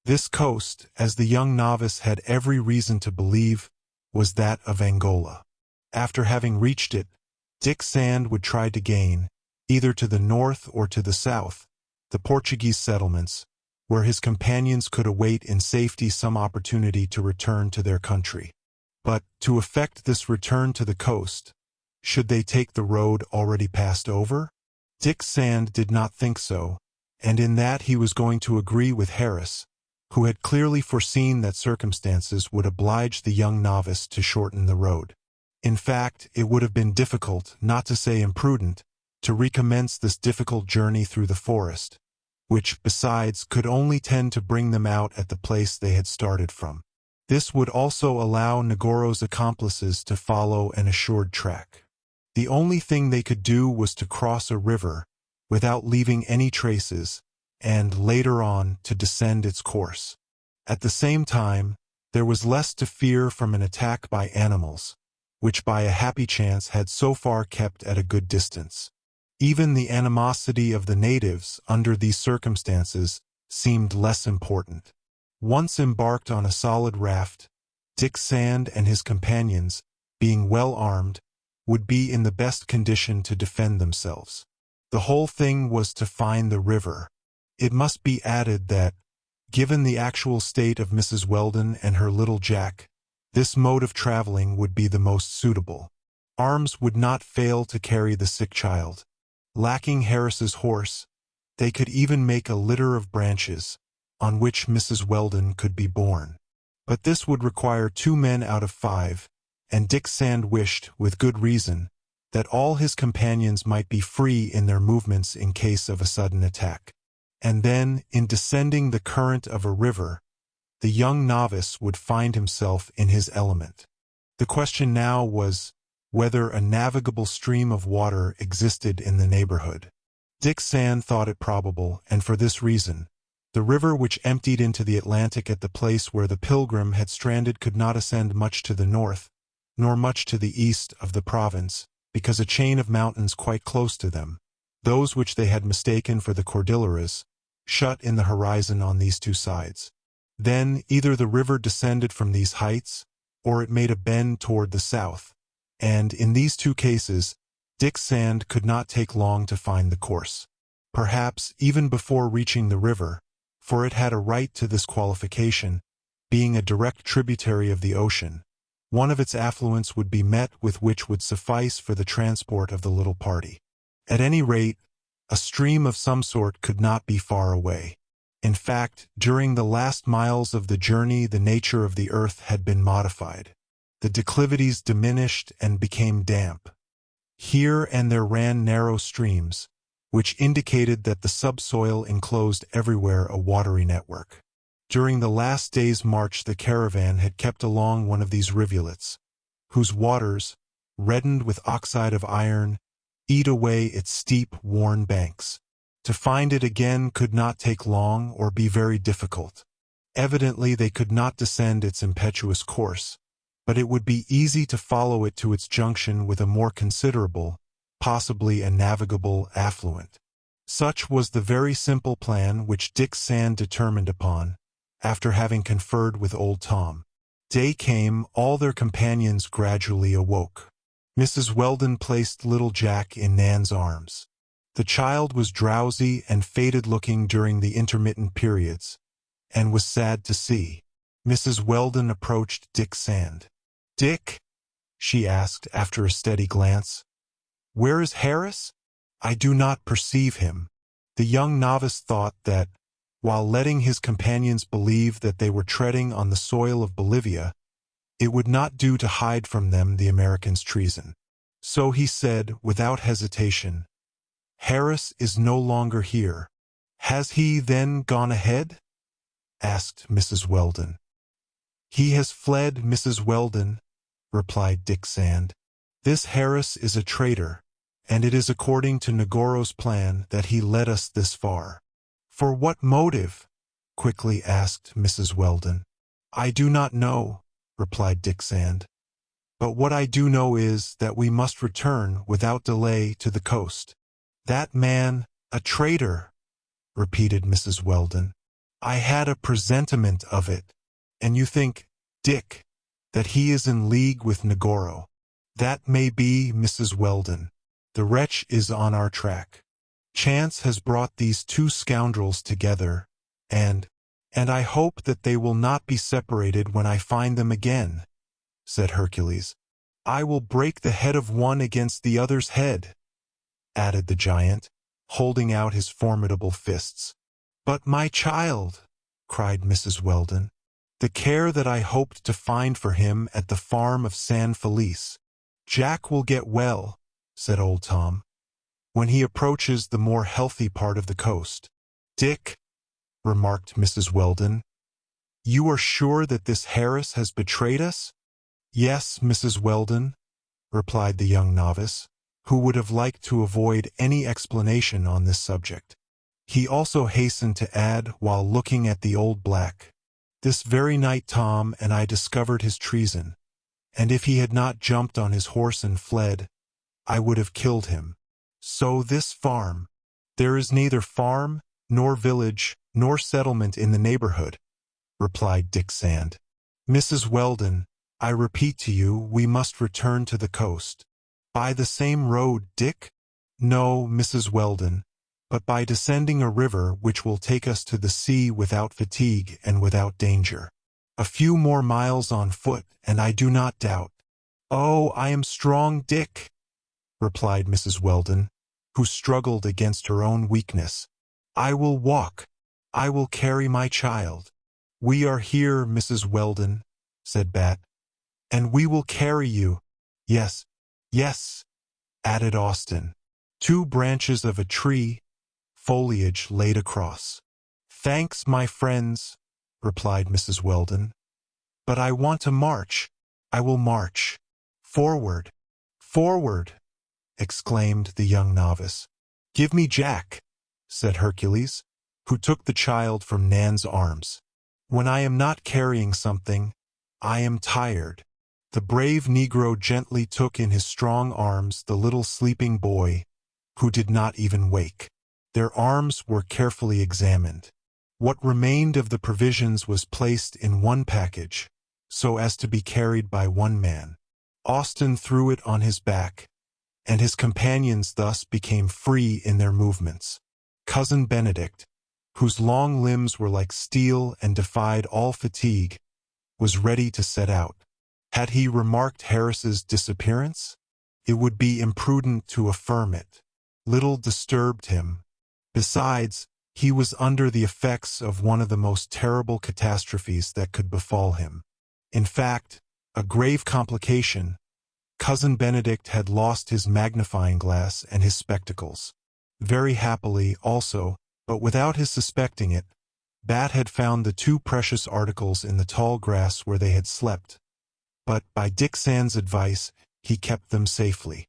This coast, as the young novice had every reason to believe, was that of Angola. After having reached it, Dick Sand would try to gain, either to the north or to the south, the Portuguese settlements, where his companions could await in safety some opportunity to return to their country. But, to effect this return to the coast, should they take the road already passed over? Dick Sand did not think so, and in that he was going to agree with Harris, who had clearly foreseen that circumstances would oblige the young novice to shorten the road. In fact, it would have been difficult, not to say imprudent, to recommence this difficult journey through the forest, which, besides, could only tend to bring them out at the place they had started from. This would also allow Negoro's accomplices to follow an assured track. The only thing they could do was to cross a river without leaving any traces, and, later on, to descend its course. At the same time, there was less to fear from an attack by animals, which by a happy chance had so far kept at a good distance. Even the animosity of the natives, under these circumstances, seemed less important. Once embarked on a solid raft, Dick Sand and his companions, being well armed, would be in the best condition to defend themselves. The whole thing was to find the river. It must be added that, given the actual state of Mrs. Weldon and her little Jack, this mode of traveling would be the most suitable. Arms would not fail to carry the sick child. Lacking Harris's horse, they could even make a litter of branches, on which Mrs. Weldon could be borne. But this would require 2 men out of 5, and Dick Sand wished, with good reason, that all his companions might be free in their movements in case of a sudden attack. And then, in descending the current of a river, the young novice would find himself in his element. The question now was whether a navigable stream of water existed in the neighborhood. Dick Sand thought it probable, and for this reason. The river which emptied into the Atlantic at the place where the Pilgrim had stranded could not ascend much to the north, nor much to the east of the province, because a chain of mountains quite close to them, those which they had mistaken for the Cordilleras, shut in the horizon on these 2 sides. Then either the river descended from these heights, or it made a bend toward the south, and in these 2 cases, Dick Sand could not take long to find the course. Perhaps even before reaching the river, for it had a right to this qualification, being a direct tributary of the ocean, one of its affluents would be met with which would suffice for the transport of the little party. At any rate, a stream of some sort could not be far away. In fact, during the last miles of the journey, the nature of the earth had been modified. The declivities diminished and became damp. Here and there ran narrow streams, which indicated that the subsoil enclosed everywhere a watery network. During the last day's march, the caravan had kept along one of these rivulets, whose waters, reddened with oxide of iron, eat away its steep, worn banks. To find it again could not take long or be very difficult. Evidently they could not descend its impetuous course, but it would be easy to follow it to its junction with a more considerable, possibly a navigable, affluent. Such was the very simple plan which Dick Sand determined upon, after having conferred with old Tom. Day came, all their companions gradually awoke. Mrs. Weldon placed little Jack in Nan's arms. The child was drowsy and faded-looking during the intermittent periods, and was sad to see. Mrs. Weldon approached Dick Sand. "Dick," she asked after a steady glance, "where is Harris? I do not perceive him." The young novice thought that, while letting his companions believe that they were treading on the soil of Bolivia, it would not do to hide from them the American's treason. So he said, without hesitation, "Harris is no longer here." "Has he, then, gone ahead?" asked Mrs. Weldon. "He has fled, Mrs. Weldon," replied Dick Sand. "This Harris is a traitor, and it is according to Negoro's plan that he led us this far." "For what motive?" quickly asked Mrs. Weldon. "I do not know," replied Dick Sand. "But what I do know is that we must return without delay to the coast." "That man, a traitor," repeated Mrs. Weldon. "I had a presentiment of it." "And you think, Dick, that he is in league with Negoro?" "That may be, Mrs. Weldon. The wretch is on our track. Chance has brought these two scoundrels together, and I hope that they will not be separated when I find them again," said Hercules. "I will break the head of one against the other's head," added the giant, holding out his formidable fists. "But my child," cried Mrs. Weldon. "The care that I hoped to find for him at the farm of San Felice." "Jack will get well," said old Tom, "when he approaches the more healthy part of the coast." "Dick," remarked Mrs. Weldon, "you are sure that this Harris has betrayed us?" "Yes, Mrs. Weldon," replied the young novice, who would have liked to avoid any explanation on this subject. He also hastened to add, while looking at the old black, "This very night Tom and I discovered his treason, and if he had not jumped on his horse and fled, I would have killed him. So this farm—" "There is neither farm, nor village, nor settlement in the neighborhood," replied Dick Sand. "Mrs. Weldon, I repeat to you, we must return to the coast." "By the same road, Dick?" "No, Mrs. Weldon, but by descending a river which will take us to the sea without fatigue and without danger. A few more miles on foot, and I do not doubt—" "Oh, I am strong, Dick," replied Mrs. Weldon, who struggled against her own weakness. "I will walk. I will carry my child." "We are here, Mrs. Weldon," said Bat, "and we will carry you." "Yes, yes," added Austin. "Two branches of a tree, foliage laid across." "Thanks, my friends," replied Mrs. Weldon. "But I want to march." "I will march." "Forward, forward," exclaimed the young novice. "Give me Jack," said Hercules, who took the child from Nan's arms. "When I am not carrying something, I am tired." The brave Negro gently took in his strong arms the little sleeping boy, who did not even wake. Their arms were carefully examined. What remained of the provisions was placed in one package, so as to be carried by one man. Austin threw it on his back, and his companions thus became free in their movements. Cousin Benedict, whose long limbs were like steel and defied all fatigue, was ready to set out. Had he remarked Harris's disappearance? It would be imprudent to affirm it. Little disturbed him. Besides, he was under the effects of one of the most terrible catastrophes that could befall him. In fact, a grave complication. Cousin Benedict had lost his magnifying glass and his spectacles. Very happily, also, but without his suspecting it, Bat had found the two precious articles in the tall grass where they had slept. But, by Dick Sand's advice, he kept them safely.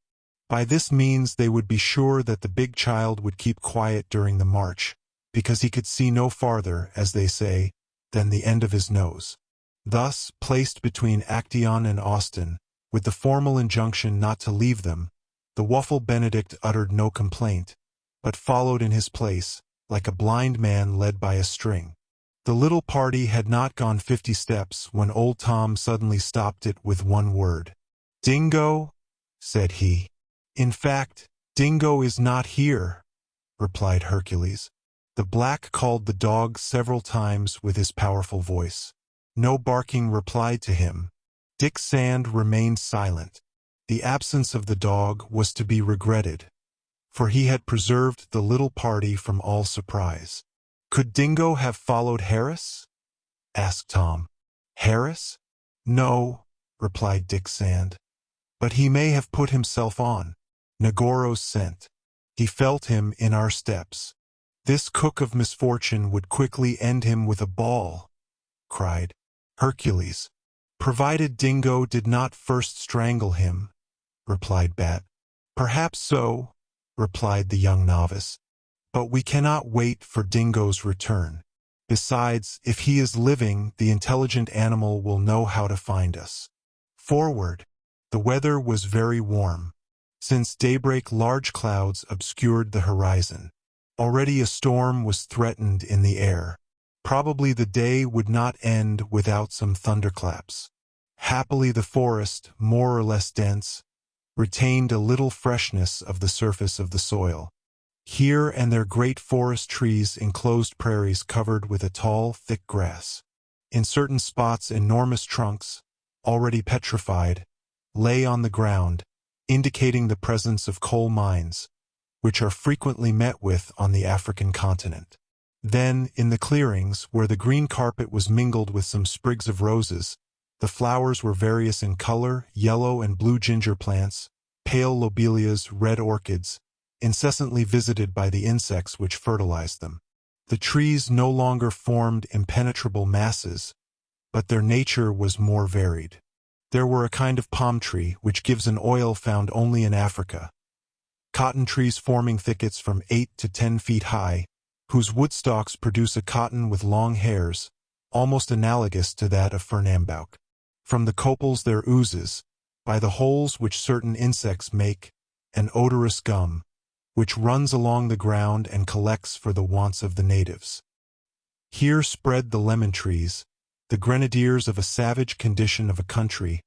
By this means they would be sure that the big child would keep quiet during the march, because he could see no farther, as they say, than the end of his nose. Thus, placed between Actaeon and Austin, with the formal injunction not to leave them, the Waffle Benedict uttered no complaint, but followed in his place, like a blind man led by a string. The little party had not gone 50 steps when old Tom suddenly stopped it with one word. "Dingo?" said he. "In fact, Dingo is not here," replied Hercules. The black called the dog several times with his powerful voice. No barking replied to him. Dick Sand remained silent. The absence of the dog was to be regretted, for he had preserved the little party from all surprise. "Could Dingo have followed Harris?" asked Tom. "Harris? No," replied Dick Sand. "But he may have put himself on Negoro's scent. He felt him in our steps. This cook of misfortune would quickly end him with a ball," cried Hercules. "Provided Dingo did not first strangle him," replied Bat. "Perhaps so," replied the young novice. "But we cannot wait for Dingo's return. Besides, if he is living, the intelligent animal will know how to find us." Forward. The weather was very warm. Since daybreak large clouds obscured the horizon. Already a storm was threatened in the air. Probably the day would not end without some thunderclaps. Happily the forest, more or less dense, retained a little freshness of the surface of the soil. Here and there great forest trees enclosed prairies covered with a tall, thick grass. In certain spots enormous trunks, already petrified, lay on the ground, indicating the presence of coal mines, which are frequently met with on the African continent. Then, in the clearings, where the green carpet was mingled with some sprigs of roses, the flowers were various in color, yellow and blue ginger plants, pale lobelias, red orchids, incessantly visited by the insects which fertilized them. The trees no longer formed impenetrable masses, but their nature was more varied. There were a kind of palm tree which gives an oil found only in Africa, cotton trees forming thickets from 8 to 10 feet high, whose wood-stalks produce a cotton with long hairs, almost analogous to that of Fernambuck. From the copals there oozes, by the holes which certain insects make, an odorous gum, which runs along the ground and collects for the wants of the natives. Here spread the lemon trees, the grenadiers of a savage condition of a country,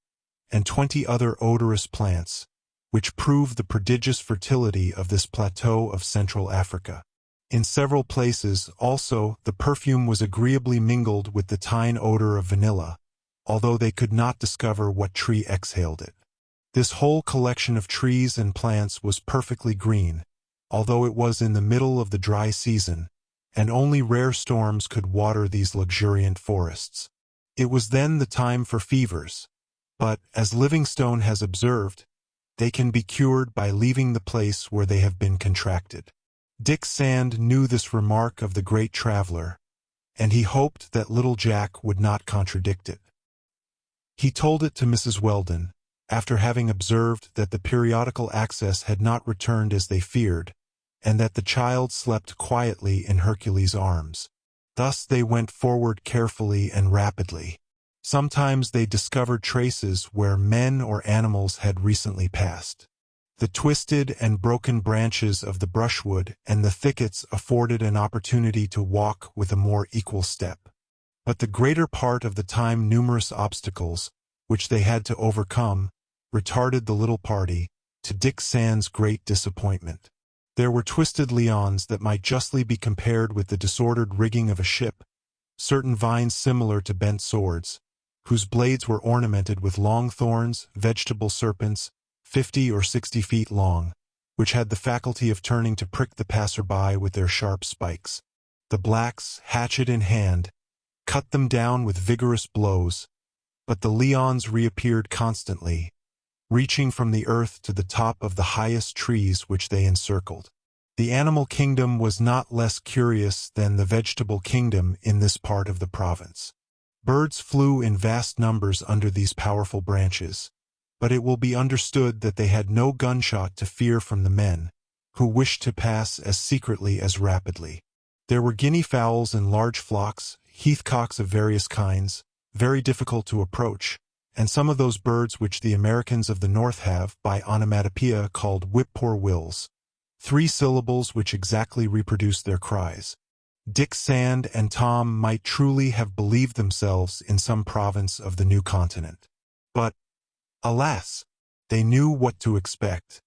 and 20 other odorous plants, which prove the prodigious fertility of this plateau of Central Africa. In several places, also, the perfume was agreeably mingled with the tine odor of vanilla, although they could not discover what tree exhaled it. This whole collection of trees and plants was perfectly green, although it was in the middle of the dry season, and only rare storms could water these luxuriant forests. It was then the time for fevers, but, as Livingstone has observed, they can be cured by leaving the place where they have been contracted. Dick Sand knew this remark of the great traveler, and he hoped that little Jack would not contradict it. He told it to Mrs. Weldon, after having observed that the periodical access had not returned as they feared, and that the child slept quietly in Hercules' arms. Thus they went forward carefully and rapidly. Sometimes they discovered traces where men or animals had recently passed. The twisted and broken branches of the brushwood and the thickets afforded an opportunity to walk with a more equal step. But the greater part of the time numerous obstacles, which they had to overcome, retarded the little party, to Dick Sand's great disappointment. There were twisted lianes that might justly be compared with the disordered rigging of a ship, certain vines similar to bent swords, whose blades were ornamented with long thorns, vegetable serpents, 50 or 60 feet long, which had the faculty of turning to prick the passerby with their sharp spikes. The blacks, hatchet in hand, cut them down with vigorous blows, but the lions reappeared constantly, reaching from the earth to the top of the highest trees which they encircled. The animal kingdom was not less curious than the vegetable kingdom in this part of the province. Birds flew in vast numbers under these powerful branches, but it will be understood that they had no gunshot to fear from the men, who wished to pass as secretly as rapidly. There were guinea fowls in large flocks, heathcocks of various kinds, very difficult to approach, and some of those birds which the Americans of the North have, by onomatopoeia, called whip-poor-wills, 3 syllables which exactly reproduce their cries. Dick Sand and Tom might truly have believed themselves in some province of the new continent. But, alas, they knew what to expect.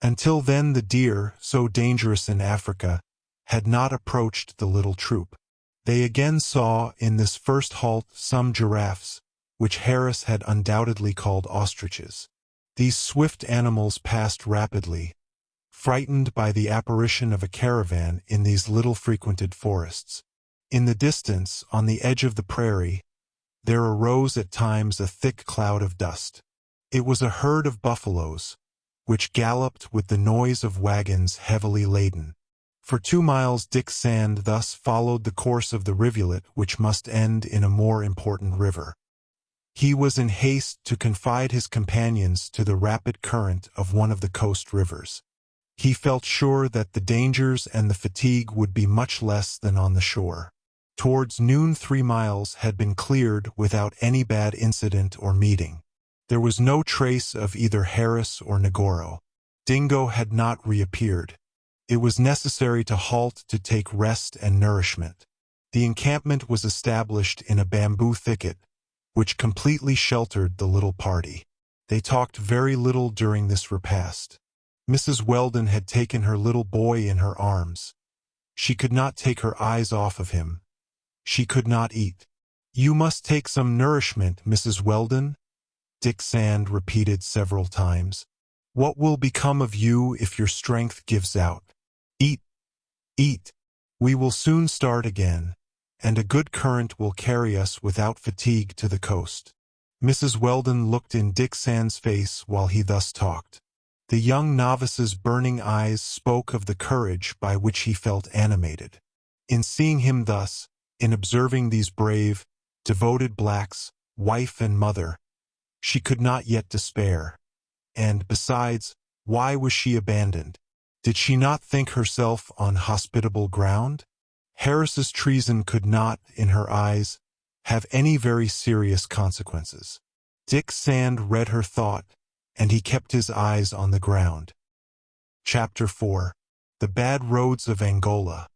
Until then the deer, so dangerous in Africa, had not approached the little troop. They again saw in this first halt some giraffes, which Harris had undoubtedly called ostriches. These swift animals passed rapidly, frightened by the apparition of a caravan in these little frequented forests. In the distance, on the edge of the prairie, there arose at times a thick cloud of dust. It was a herd of buffaloes, which galloped with the noise of wagons heavily laden. For 2 miles Dick Sand thus followed the course of the rivulet which must end in a more important river. He was in haste to confide his companions to the rapid current of one of the coast rivers. He felt sure that the dangers and the fatigue would be much less than on the shore. Towards noon 3 miles had been cleared without any bad incident or meeting. There was no trace of either Harris or Negoro. Dingo had not reappeared. It was necessary to halt to take rest and nourishment. The encampment was established in a bamboo thicket, which completely sheltered the little party. They talked very little during this repast. Mrs. Weldon had taken her little boy in her arms. She could not take her eyes off of him. She could not eat. "You must take some nourishment, Mrs. Weldon," Dick Sand repeated several times. "What will become of you if your strength gives out? Eat, eat. We will soon start again, and a good current will carry us without fatigue to the coast." Mrs. Weldon looked in Dick Sand's face while he thus talked. The young novice's burning eyes spoke of the courage by which he felt animated. In seeing him thus, in observing these brave, devoted blacks, wife and mother, she could not yet despair. And, besides, why was she abandoned? Did she not think herself on hospitable ground? Harris's treason could not, in her eyes, have any very serious consequences. Dick Sand read her thought, and he kept his eyes on the ground. Chapter 4. The Bad Roads of Angola.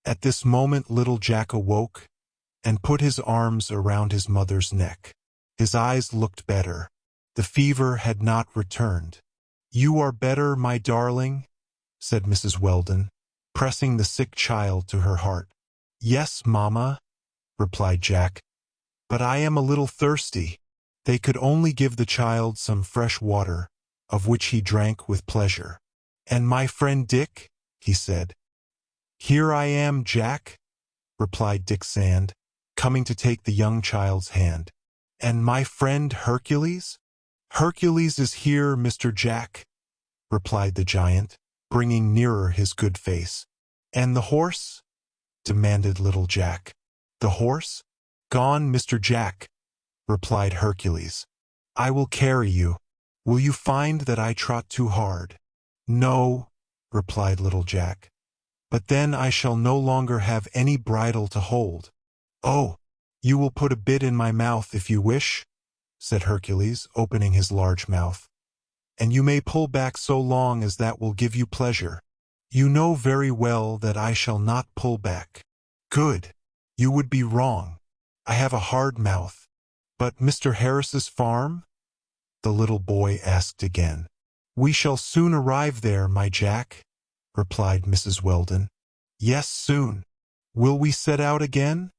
At this moment little Jack awoke, and put his arms around his mother's neck. His eyes looked better. The fever had not returned. "You are better, my darling?" said Mrs. Weldon, pressing the sick child to her heart. "Yes, mamma," replied Jack, "but I am a little thirsty." They could only give the child some fresh water, of which he drank with pleasure. "And my friend Dick?" he said. "Here I am, Jack," replied Dick Sand, coming to take the young child's hand. "And my friend Hercules?" "Hercules is here, Mr. Jack," replied the giant, bringing nearer his good face. "And the horse?" demanded little Jack. "The horse? Gone, Mr. Jack," replied Hercules. "I will carry you. Will you find that I trot too hard?" "No," replied little Jack. "But then I shall no longer have any bridle to hold." "Oh, you will put a bit in my mouth if you wish," said Hercules, opening his large mouth. "And you may pull back so long as that will give you pleasure." "You know very well that I shall not pull back." "Good. You would be wrong. I have a hard mouth." "But Mr. Harris's farm?" the little boy asked again. "We shall soon arrive there, my Jack," replied Mrs. Weldon. "Yes, soon." "Will we set out again?"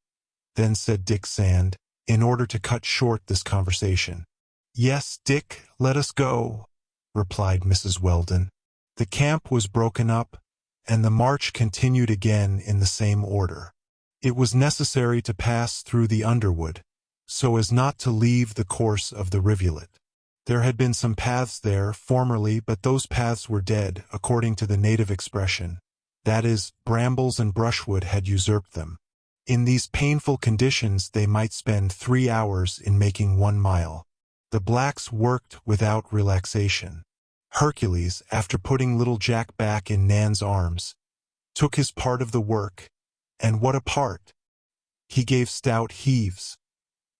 then said Dick Sand, in order to cut short this conversation. "Yes, Dick, let us go," replied Mrs. Weldon. The camp was broken up, and the march continued again in the same order. It was necessary to pass through the underwood, so as not to leave the course of the rivulet. There had been some paths there formerly, but those paths were dead, according to the native expression. That is, brambles and brushwood had usurped them. In these painful conditions they might spend 3 hours in making 1 mile. The blacks worked without relaxation. Hercules, after putting little Jack back in Nan's arms, took his part of the work, and what a part! He gave stout heaves,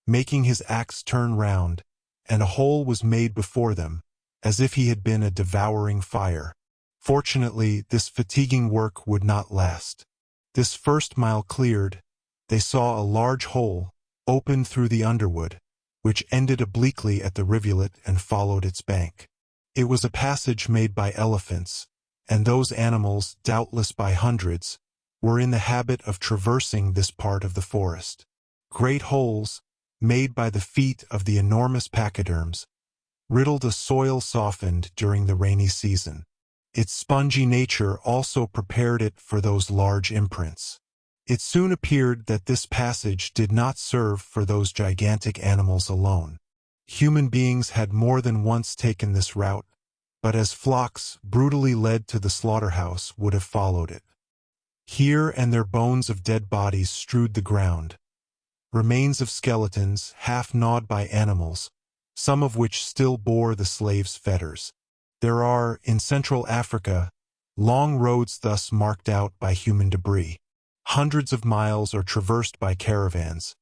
making his axe turn round, and a hole was made before them, as if he had been a devouring fire. Fortunately, this fatiguing work would not last. This first mile cleared, they saw a large hole, opened through the underwood, which ended obliquely at the rivulet and followed its bank. It was a passage made by elephants, and those animals, doubtless by hundreds, were in the habit of traversing this part of the forest. Great holes, made by the feet of the enormous pachyderms, riddled a soil softened during the rainy season. Its spongy nature also prepared it for those large imprints. It soon appeared that this passage did not serve for those gigantic animals alone. Human beings had more than once taken this route, but as flocks brutally led to the slaughterhouse would have followed it. Here and there bones of dead bodies strewed the ground, remains of skeletons half gnawed by animals, some of which still bore the slaves' fetters. There are, in Central Africa, long roads thus marked out by human debris. Hundreds of miles are traversed by caravans,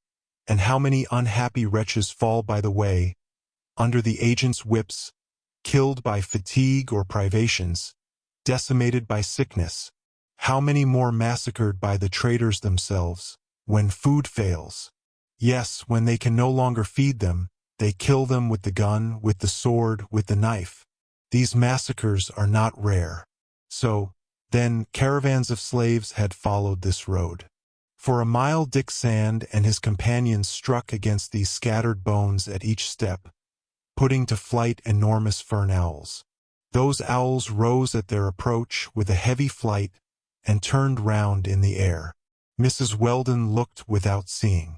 and how many unhappy wretches fall by the way, under the agents' whips, killed by fatigue or privations, decimated by sickness. How many more massacred by the traitors themselves, when food fails? Yes, when they can no longer feed them, they kill them with the gun, with the sword, with the knife. These massacres are not rare. So, then, caravans of slaves had followed this road. For a mile Dick Sand and his companions struck against these scattered bones at each step, putting to flight enormous fern owls. Those owls rose at their approach with a heavy flight and turned round in the air. Mrs. Weldon looked without seeing.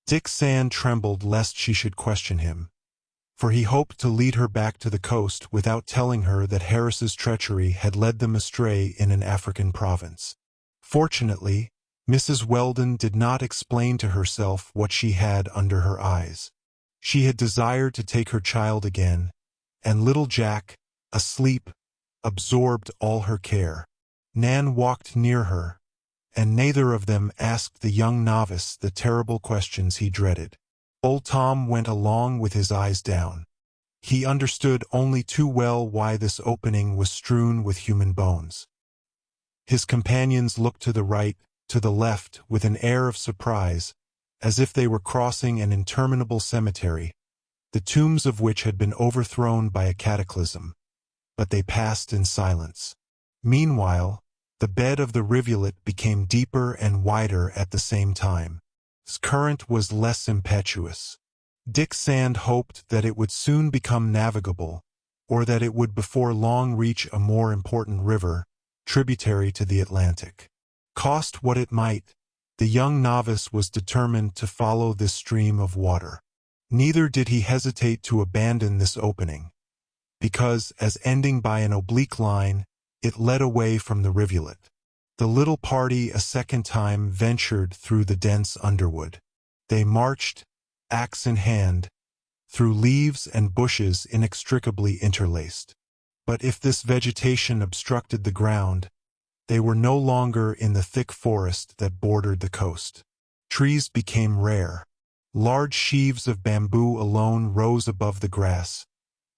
Dick Sand trembled lest she should question him, for he hoped to lead her back to the coast without telling her that Harris's treachery had led them astray in an African province. Fortunately, Mrs. Weldon did not explain to herself what she had under her eyes. She had desired to take her child again, and little Jack, asleep, absorbed all her care. Nan walked near her, and neither of them asked the young novice the terrible questions he dreaded. Old Tom went along with his eyes down. He understood only too well why this opening was strewn with human bones. His companions looked to the right, to the left, with an air of surprise, as if they were crossing an interminable cemetery, the tombs of which had been overthrown by a cataclysm, but they passed in silence. Meanwhile, the bed of the rivulet became deeper and wider at the same time. Its current was less impetuous. Dick Sand hoped that it would soon become navigable, or that it would before long reach a more important river, tributary to the Atlantic. Cost what it might, the young novice was determined to follow this stream of water. Neither did he hesitate to abandon this opening, because, as ending by an oblique line, it led away from the rivulet. The little party a second time ventured through the dense underwood. They marched, axe in hand, through leaves and bushes inextricably interlaced. But if this vegetation obstructed the ground, they were no longer in the thick forest that bordered the coast. Trees became rare. Large sheaves of bamboo alone rose above the grass,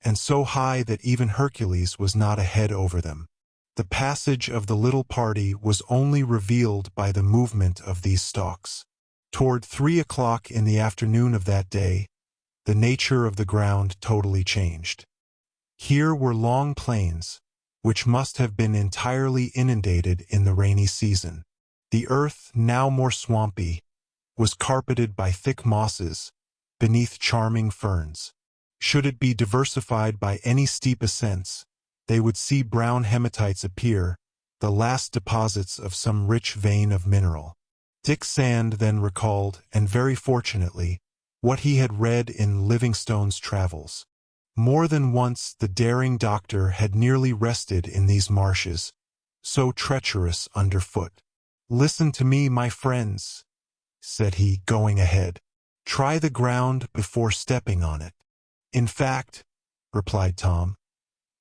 and so high that even Hercules was not a head over them. The passage of the little party was only revealed by the movement of these stalks. Toward 3 o'clock in the afternoon of that day, the nature of the ground totally changed. Here were long plains, which must have been entirely inundated in the rainy season. The earth, now more swampy, was carpeted by thick mosses, beneath charming ferns. Should it be diversified by any steep ascents, they would see brown hematites appear, the last deposits of some rich vein of mineral. Dick Sand then recalled, and very fortunately, what he had read in Livingstone's travels. More than once the daring doctor had nearly rested in these marshes, so treacherous underfoot. "Listen to me, my friends," said he, going ahead. "Try the ground before stepping on it." "In fact," replied Tom,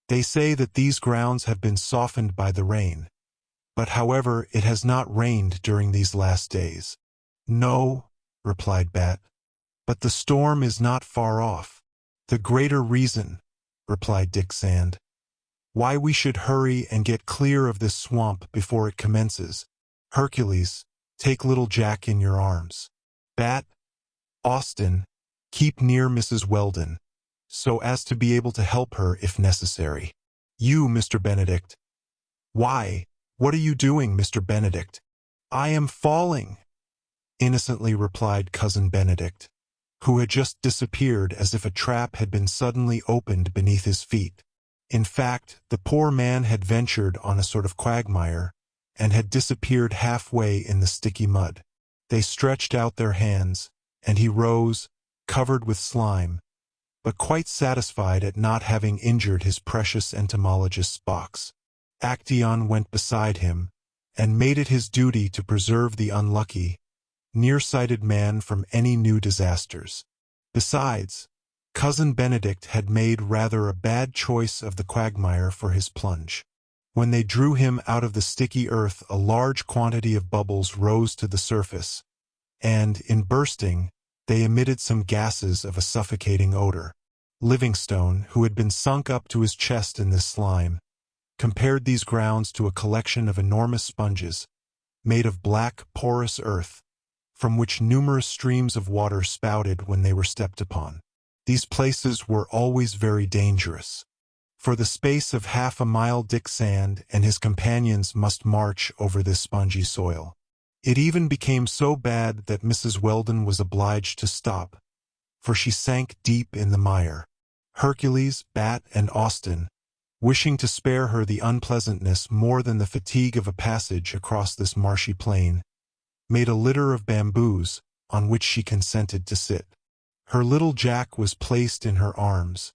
"they say that these grounds have been softened by the rain. But however, it has not rained during these last days." "No," replied Bat, "but the storm is not far off." "The greater reason," replied Dick Sand, "why we should hurry and get clear of this swamp before it commences. Hercules, take little Jack in your arms. Bat, Austin, keep near Mrs. Weldon, so as to be able to help her if necessary. You, Mr. Benedict." "Why, what are you doing, Mr. Benedict?" "I am falling," innocently replied Cousin Benedict, who had just disappeared as if a trap had been suddenly opened beneath his feet. In fact, the poor man had ventured on a sort of quagmire, and had disappeared halfway in the sticky mud. They stretched out their hands, and he rose, covered with slime, but quite satisfied at not having injured his precious entomologist's box. Actaeon went beside him, and made it his duty to preserve the unlucky, nearsighted man from any new disasters. Besides, Cousin Benedict had made rather a bad choice of the quagmire for his plunge. When they drew him out of the sticky earth, a large quantity of bubbles rose to the surface, and, in bursting, they emitted some gases of a suffocating odor. Livingstone, who had been sunk up to his chest in this slime, compared these grounds to a collection of enormous sponges, made of black, porous earth, from which numerous streams of water spouted when they were stepped upon. These places were always very dangerous. For the space of half a mile Dick Sand and his companions must march over this spongy soil. It even became so bad that Mrs. Weldon was obliged to stop, for she sank deep in the mire. Hercules, Bat, and Austin, wishing to spare her the unpleasantness more than the fatigue of a passage across this marshy plain, made a litter of bamboos, on which she consented to sit. Her little Jack was placed in her arms,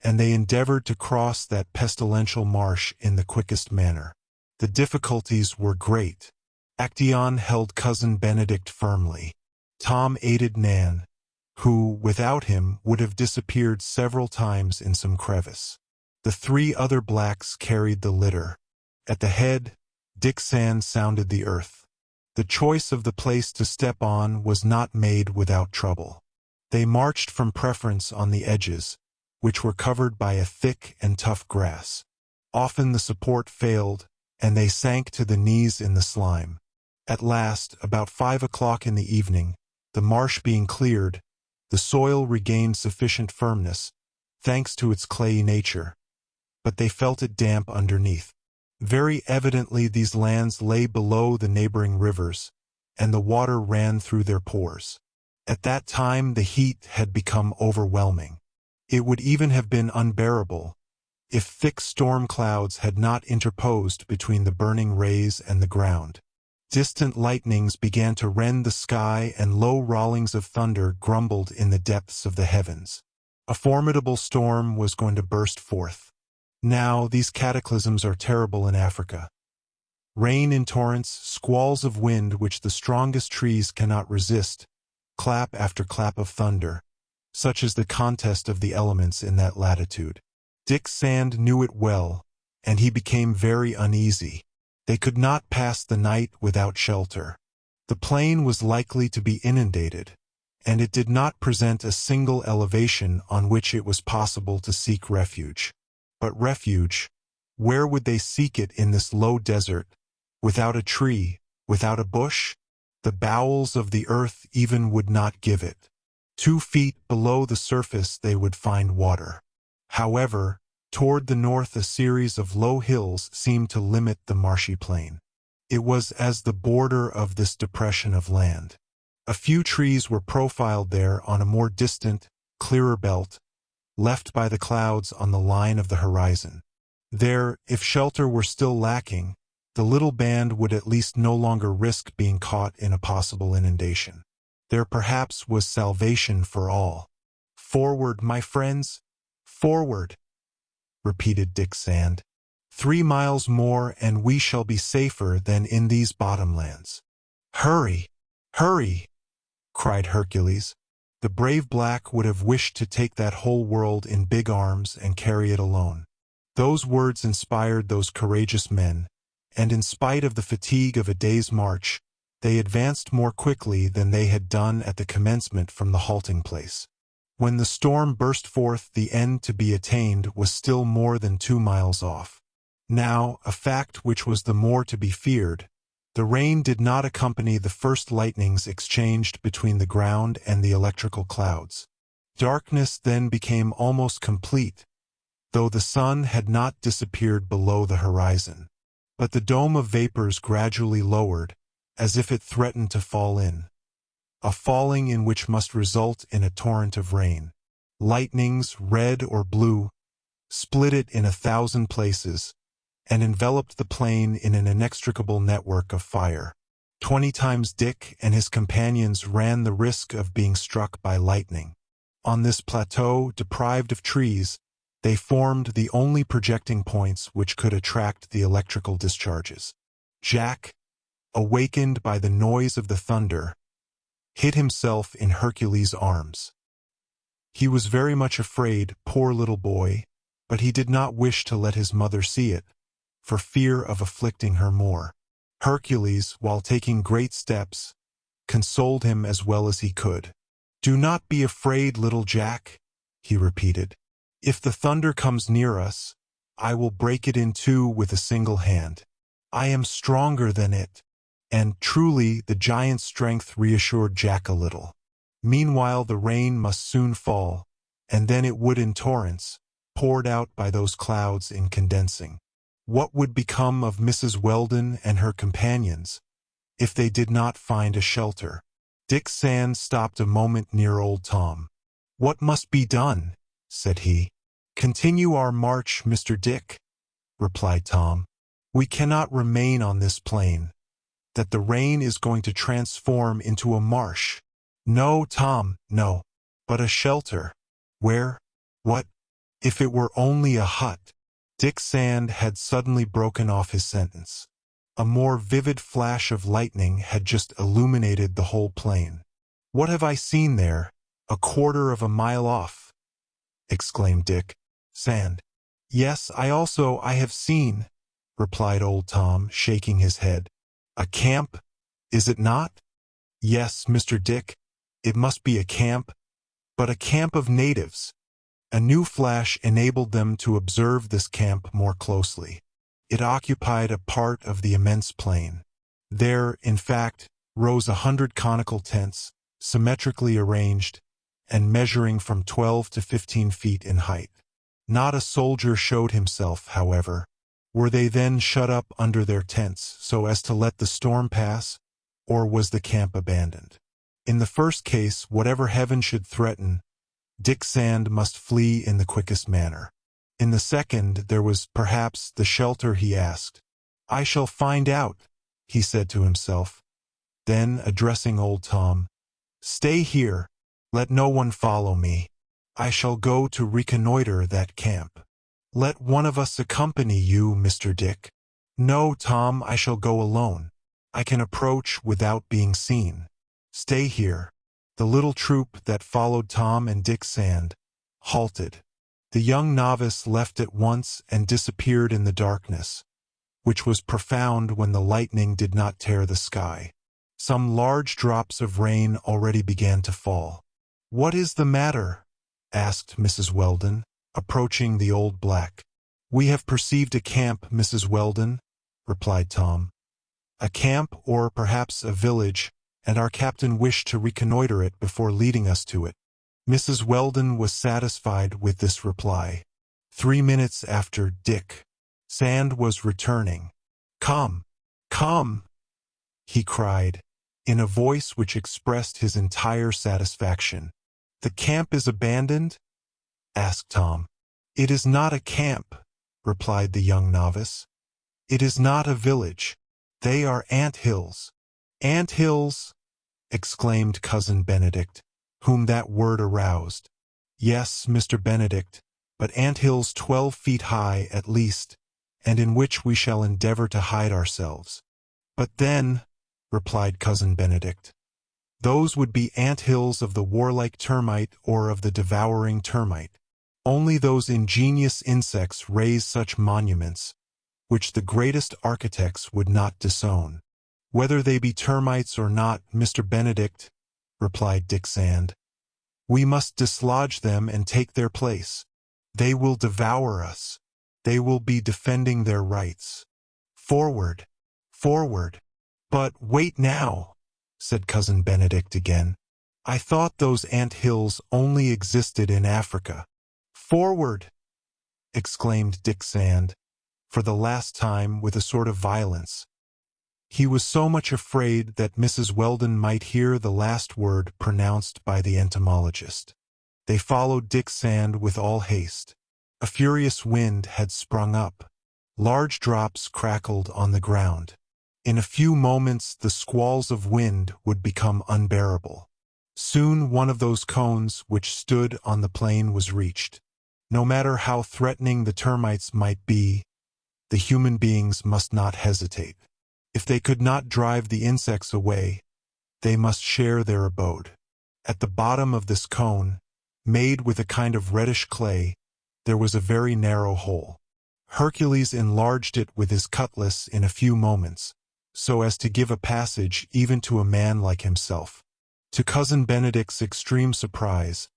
and they endeavored to cross that pestilential marsh in the quickest manner. The difficulties were great. Actaeon held Cousin Benedict firmly. Tom aided Nan, who, without him, would have disappeared several times in some crevice. The three other blacks carried the litter. At the head, Dick Sand sounded the earth. The choice of the place to step on was not made without trouble. They marched from preference on the edges, which were covered by a thick and tough grass. Often the support failed, and they sank to the knees in the slime. At last, about 5 o'clock in the evening, the marsh being cleared, the soil regained sufficient firmness, thanks to its clayey nature, but they felt it damp underneath. Very evidently these lands lay below the neighboring rivers, and the water ran through their pores. At that time the heat had become overwhelming. It would even have been unbearable, if thick storm clouds had not interposed between the burning rays and the ground. Distant lightnings began to rend the sky, and low rollings of thunder grumbled in the depths of the heavens. A formidable storm was going to burst forth. Now, these cataclysms are terrible in Africa. Rain in torrents, squalls of wind which the strongest trees cannot resist, clap after clap of thunder, such is the contest of the elements in that latitude. Dick Sand knew it well, and he became very uneasy. They could not pass the night without shelter. The plain was likely to be inundated, and it did not present a single elevation on which it was possible to seek refuge. But refuge, where would they seek it in this low desert, without a tree, without a bush? The bowels of the earth even would not give it. 2 feet below the surface they would find water. However, toward the north a series of low hills seemed to limit the marshy plain. It was as the border of this depression of land. A few trees were profiled there on a more distant, clearer belt, left by the clouds on the line of the horizon. There, if shelter were still lacking, the little band would at least no longer risk being caught in a possible inundation. There perhaps was salvation for all. "Forward, my friends, forward," repeated Dick Sand. 3 miles more and we shall be safer than in these bottomlands." "Hurry, hurry," cried Hercules. The brave black would have wished to take that whole world in big arms and carry it alone. Those words inspired those courageous men, and in spite of the fatigue of a day's march, they advanced more quickly than they had done at the commencement from the halting place. When the storm burst forth, the end to be attained was still more than 2 miles off. Now, a fact which was the more to be feared, the rain did not accompany the first lightnings exchanged between the ground and the electrical clouds. Darkness then became almost complete, though the sun had not disappeared below the horizon. But the dome of vapors gradually lowered, as if it threatened to fall in. A falling in which must result in a torrent of rain. Lightnings, red or blue, split it in 1,000 places, and enveloped the plain in an inextricable network of fire. 20 times Dick and his companions ran the risk of being struck by lightning. On this plateau, deprived of trees, they formed the only projecting points which could attract the electrical discharges. Jack, awakened by the noise of the thunder, hid himself in Hercules' arms. He was very much afraid, poor little boy, but he did not wish to let his mother see it, for fear of afflicting her more. Hercules, while taking great steps, consoled him as well as he could. "Do not be afraid, little Jack," he repeated. "If the thunder comes near us, I will break it in two with a single hand. I am stronger than it." And truly the giant's strength reassured Jack a little. Meanwhile the rain must soon fall, and then it would in torrents, poured out by those clouds in condensing. What would become of Mrs. Weldon and her companions if they did not find a shelter? Dick Sand stopped a moment near old Tom. "What must be done?" said he. "Continue our march, Mr. Dick," replied Tom. "We cannot remain on this plain. That the rain is going to transform into a marsh." "No, Tom, no. But a shelter. Where? What? If it were only a hut." Dick Sand had suddenly broken off his sentence. A more vivid flash of lightning had just illuminated the whole plain. "What have I seen there, a quarter of a mile off?" exclaimed Dick Sand. "Yes, I have seen," replied old Tom, shaking his head. "A camp, is it not?" "Yes, Mr. Dick, it must be a camp, but a camp of natives." A new flash enabled them to observe this camp more closely. It occupied a part of the immense plain. There, in fact, rose 100 conical tents, symmetrically arranged, and measuring from 12 to 15 feet in height. Not a soldier showed himself, however. Were they then shut up under their tents so as to let the storm pass, or was the camp abandoned? In the first case, whatever heaven should threaten, Dick Sand must flee in the quickest manner. In the second, there was, perhaps, the shelter he asked. "I shall find out," he said to himself. Then, addressing old Tom, "Stay here, let no one follow me. I shall go to reconnoiter that camp." "Let one of us accompany you, Mr. Dick." "No, Tom, I shall go alone. I can approach without being seen. Stay here." The little troop that followed Tom and Dick Sand halted. The young novice left at once and disappeared in the darkness, which was profound when the lightning did not tear the sky. Some large drops of rain already began to fall. "What is the matter?" asked Mrs. Weldon, approaching the old black. "We have perceived a camp, Mrs. Weldon," replied Tom. "A camp, or perhaps a village, and our captain wished to reconnoiter it before leading us to it." Mrs. Weldon was satisfied with this reply. 3 minutes after, Dick Sand was returning. "Come, come," he cried, in a voice which expressed his entire satisfaction. "The camp is abandoned?" asked Tom. "It is not a camp," replied the young novice. "It is not a village. They are ant hills." "Ant hills!" exclaimed Cousin Benedict, whom that word aroused. "Yes, Mr. Benedict, but ant hills 12 feet high at least, and in which we shall endeavor to hide ourselves." "But then," replied Cousin Benedict, "those would be ant hills of the warlike termite or of the devouring termite. Only those ingenious insects raise such monuments, which the greatest architects would not disown." "Whether they be termites or not, Mr. Benedict," replied Dick Sand, "we must dislodge them and take their place. They will devour us. They will be defending their rights. Forward! Forward!" "But wait now," said Cousin Benedict again. "I thought those ant hills only existed in Africa." "Forward!" exclaimed Dick Sand, for the last time with a sort of violence. He was so much afraid that Mrs. Weldon might hear the last word pronounced by the entomologist. They followed Dick Sand with all haste. A furious wind had sprung up. Large drops crackled on the ground. In a few moments the squalls of wind would become unbearable. Soon one of those cones which stood on the plain was reached. No matter how threatening the termites might be, the human beings must not hesitate. If they could not drive the insects away, they must share their abode. At the bottom of this cone, made with a kind of reddish clay, there was a very narrow hole. Hercules enlarged it with his cutlass in a few moments, so as to give a passage even to a man like himself. To Cousin Benedict's extreme surprise,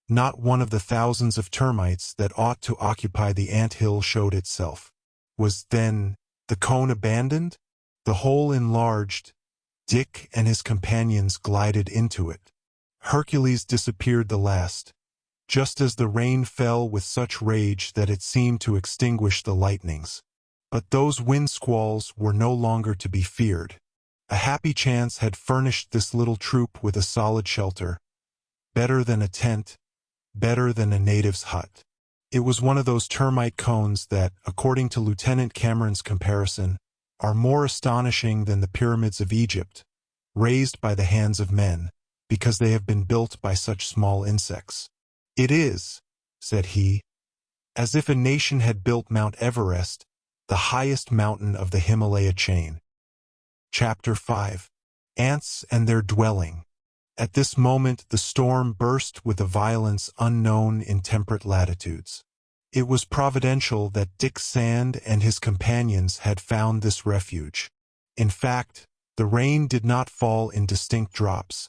not one of the thousands of termites that ought to occupy the ant-hill showed itself. Was, then, the cone abandoned? The hole enlarged. Dick and his companions glided into it. Hercules disappeared the last, just as the rain fell with such rage that it seemed to extinguish the lightnings. But those wind squalls were no longer to be feared. A happy chance had furnished this little troop with a solid shelter, better than a tent, better than a native's hut. It was one of those termite cones that, according to Lieutenant Cameron's comparison, are more astonishing than the pyramids of Egypt, raised by the hands of men, because they have been built by such small insects. "It is," said he, "as if a nation had built Mount Everest, the highest mountain of the Himalaya chain." Chapter 5. Ants and Their Dwelling. At this moment the storm burst with a violence unknown in temperate latitudes. It was providential that Dick Sand and his companions had found this refuge. In fact, the rain did not fall in distinct drops,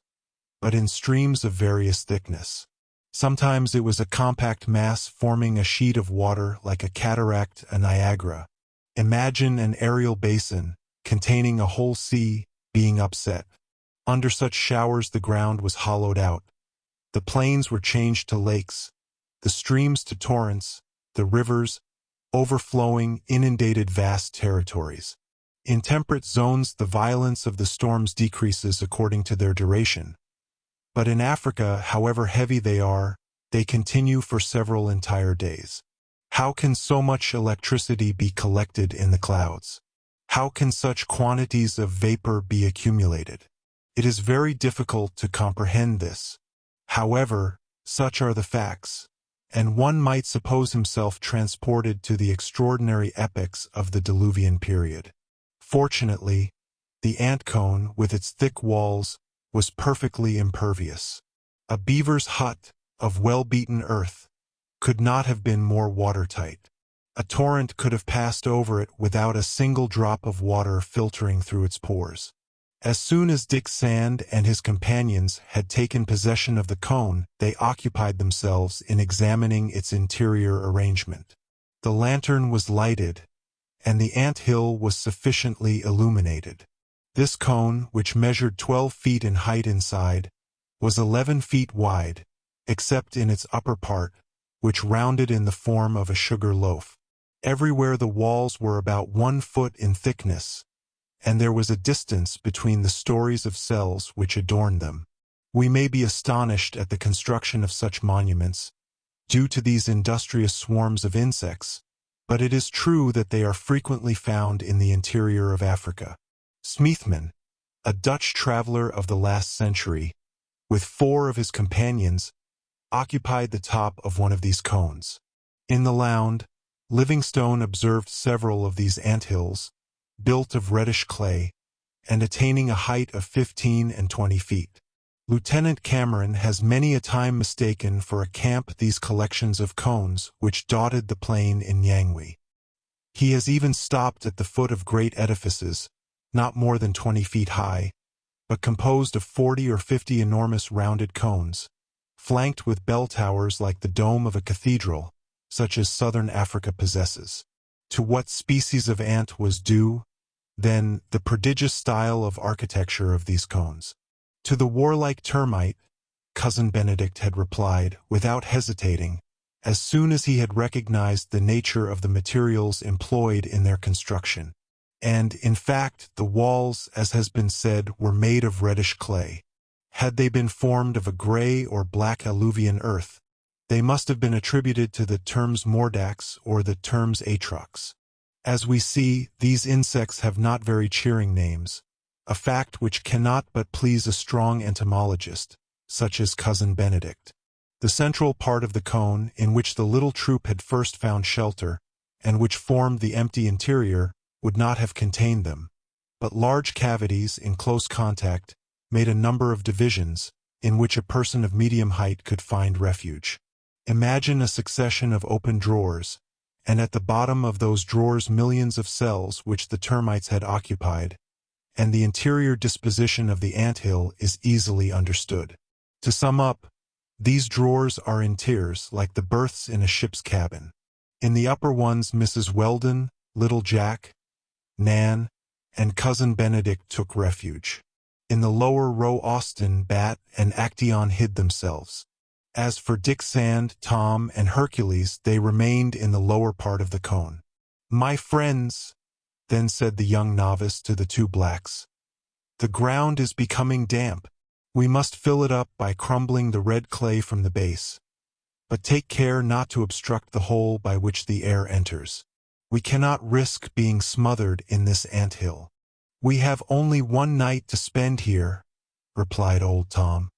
but in streams of various thickness. Sometimes it was a compact mass forming a sheet of water like a cataract, a Niagara. Imagine an aerial basin, containing a whole sea, being upset. Under such showers the ground was hollowed out. The plains were changed to lakes, the streams to torrents, the rivers, overflowing, inundated vast territories. In temperate zones the violence of the storms decreases according to their duration. But in Africa, however heavy they are, they continue for several entire days. How can so much electricity be collected in the clouds? How can such quantities of vapor be accumulated? It is very difficult to comprehend this. However, such are the facts, and one might suppose himself transported to the extraordinary epochs of the Diluvian period. Fortunately, the ant cone, with its thick walls, was perfectly impervious. A beaver's hut, of well-beaten earth, could not have been more watertight. A torrent could have passed over it without a single drop of water filtering through its pores. As soon as Dick Sand and his companions had taken possession of the cone, they occupied themselves in examining its interior arrangement. The lantern was lighted, and the ant-hill was sufficiently illuminated. This cone, which measured 12 feet in height inside, was 11 feet wide, except in its upper part, which rounded in the form of a sugar loaf. Everywhere the walls were about 1 foot in thickness, and there was a distance between the stories of cells which adorned them. We may be astonished at the construction of such monuments, due to these industrious swarms of insects, but it is true that they are frequently found in the interior of Africa. Smeathman, a Dutch traveler of the last century, with 4 of his companions, occupied the top of one of these cones. In the Lound, Livingstone observed several of these anthills, built of reddish clay, and attaining a height of 15 and 20 feet. Lieutenant Cameron has many a time mistaken for a camp these collections of cones which dotted the plain in Nyangwe. He has even stopped at the foot of great edifices, not more than 20 feet high, but composed of 40 or 50 enormous rounded cones, flanked with bell towers like the dome of a cathedral, such as southern Africa possesses. To what species of ant was due, then, the prodigious style of architecture of these cones? To the warlike termite, Cousin Benedict had replied, without hesitating, as soon as he had recognized the nature of the materials employed in their construction. And, in fact, the walls, as has been said, were made of reddish clay. Had they been formed of a gray or black alluvian earth, they must have been attributed to the terms mordax or the terms atrox. As we see, these insects have not very cheering names, a fact which cannot but please a strong entomologist, such as Cousin Benedict. The central part of the cone, in which the little troop had first found shelter, and which formed the empty interior, would not have contained them, but large cavities in close contact made a number of divisions in which a person of medium height could find refuge. Imagine a succession of open drawers, and at the bottom of those drawers millions of cells which the termites had occupied, and the interior disposition of the anthill is easily understood. To sum up, these drawers are in tiers like the berths in a ship's cabin. In the upper ones Mrs. Weldon, little Jack, Nan, and Cousin Benedict took refuge. In the lower row Austin, Bat, and Actaeon hid themselves. As for Dick Sand, Tom, and Hercules, they remained in the lower part of the cone. "My friends," then said the young novice to the 2 blacks, "the ground is becoming damp. We must fill it up by crumbling the red clay from the base. But take care not to obstruct the hole by which the air enters. We cannot risk being smothered in this anthill." "We have only 1 night to spend here," replied old Tom.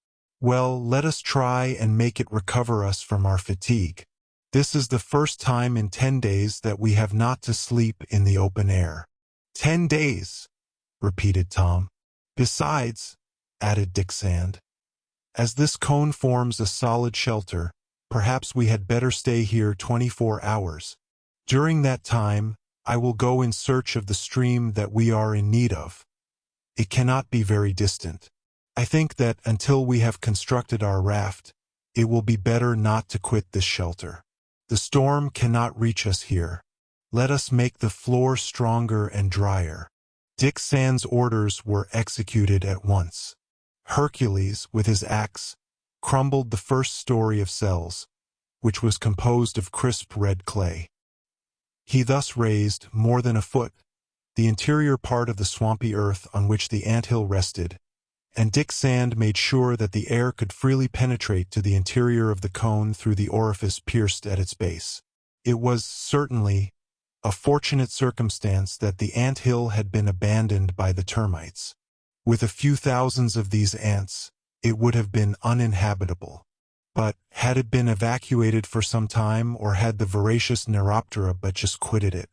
"Well, let us try and make it recover us from our fatigue. This is the first time in 10 days that we have not to sleep in the open air." "10 days," repeated Tom. "Besides," added Dick Sand, "as this cone forms a solid shelter, perhaps we had better stay here 24 hours. During that time, I will go in search of the stream that we are in need of. It cannot be very distant. I think that until we have constructed our raft, it will be better not to quit this shelter. The storm cannot reach us here. Let us make the floor stronger and drier." Dick Sand's orders were executed at once. Hercules, with his axe, crumbled the first story of cells, which was composed of crisp red clay. He thus raised, more than a foot, the interior part of the swampy earth on which the anthill rested, and Dick Sand made sure that the air could freely penetrate to the interior of the cone through the orifice pierced at its base. It was, certainly, a fortunate circumstance that the anthill had been abandoned by the termites. With a few thousands of these ants, it would have been uninhabitable. But had it been evacuated for some time, or had the voracious Neuroptera but just quitted it?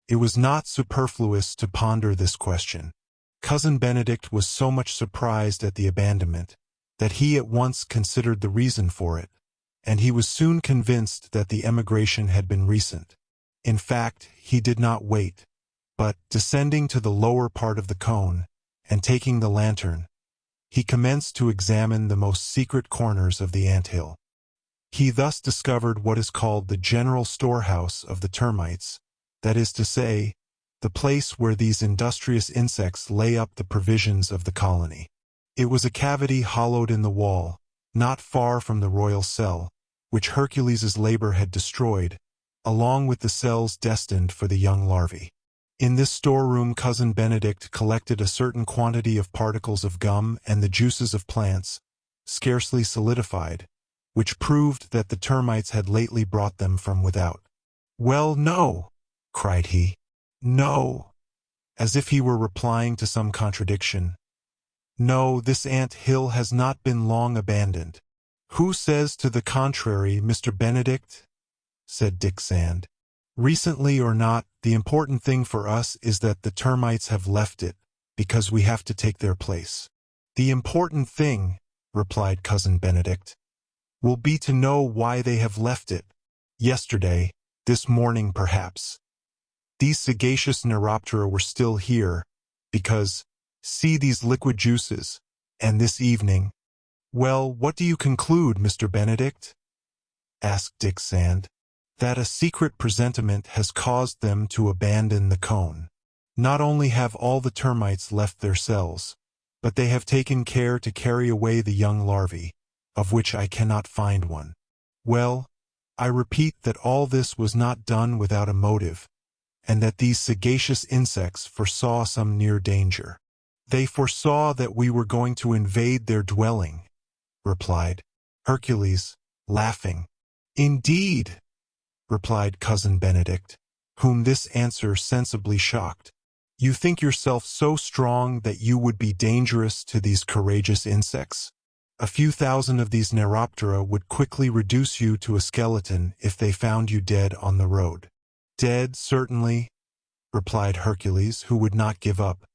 It was not superfluous to ponder this question. Cousin Benedict was so much surprised at the abandonment that he at once considered the reason for it, and he was soon convinced that the emigration had been recent. In fact, he did not wait, but, descending to the lower part of the cone, and taking the lantern, he commenced to examine the most secret corners of the anthill. He thus discovered what is called the general storehouse of the termites, that is to say, the place where these industrious insects lay up the provisions of the colony. It was a cavity hollowed in the wall, not far from the royal cell, which Hercules's labor had destroyed, along with the cells destined for the young larvae. In this storeroom, Cousin Benedict collected a certain quantity of particles of gum and the juices of plants, scarcely solidified, which proved that the termites had lately brought them from without. "Well, no," cried he. "No," as if he were replying to some contradiction. "No, this ant hill has not been long abandoned." "Who says to the contrary, Mr. Benedict?" said Dick Sand. "Recently or not, the important thing for us is that the termites have left it, because we have to take their place." "The important thing," replied Cousin Benedict, "will be to know why they have left it. Yesterday, this morning perhaps, these sagacious Neuroptera were still here, because, see these liquid juices, and this evening—" "Well, what do you conclude, Mr. Benedict?" asked Dick Sand. "That a secret presentiment has caused them to abandon the cone. Not only have all the termites left their cells, but they have taken care to carry away the young larvae, of which I cannot find one. Well, I repeat that all this was not done without a motive, and that these sagacious insects foresaw some near danger. They foresaw that we were going to invade their dwelling," replied Hercules, laughing. "Indeed," replied Cousin Benedict, whom this answer sensibly shocked. "You think yourself so strong that you would be dangerous to these courageous insects? A few thousand of these Neuroptera would quickly reduce you to a skeleton if they found you dead on the road." "Dead, certainly," replied Hercules, who would not give up.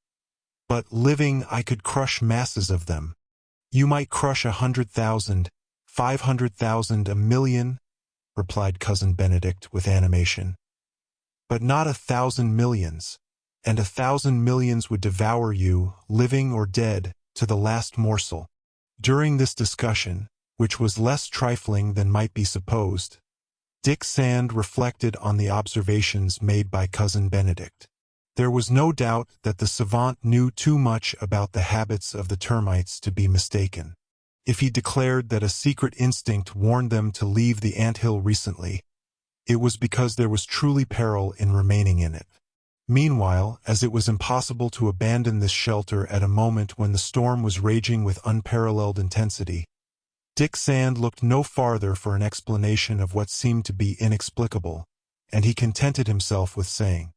"But living, I could crush masses of them." "You might crush 100,000, 500,000, a million," replied Cousin Benedict with animation. "But not 1,000 millions, and 1,000 millions would devour you, living or dead, to the last morsel." During this discussion, which was less trifling than might be supposed, Dick Sand reflected on the observations made by Cousin Benedict. There was no doubt that the savant knew too much about the habits of the termites to be mistaken. If he declared that a secret instinct warned them to leave the anthill recently, it was because there was truly peril in remaining in it. Meanwhile, as it was impossible to abandon this shelter at a moment when the storm was raging with unparalleled intensity, Dick Sand looked no farther for an explanation of what seemed to be inexplicable, and he contented himself with saying,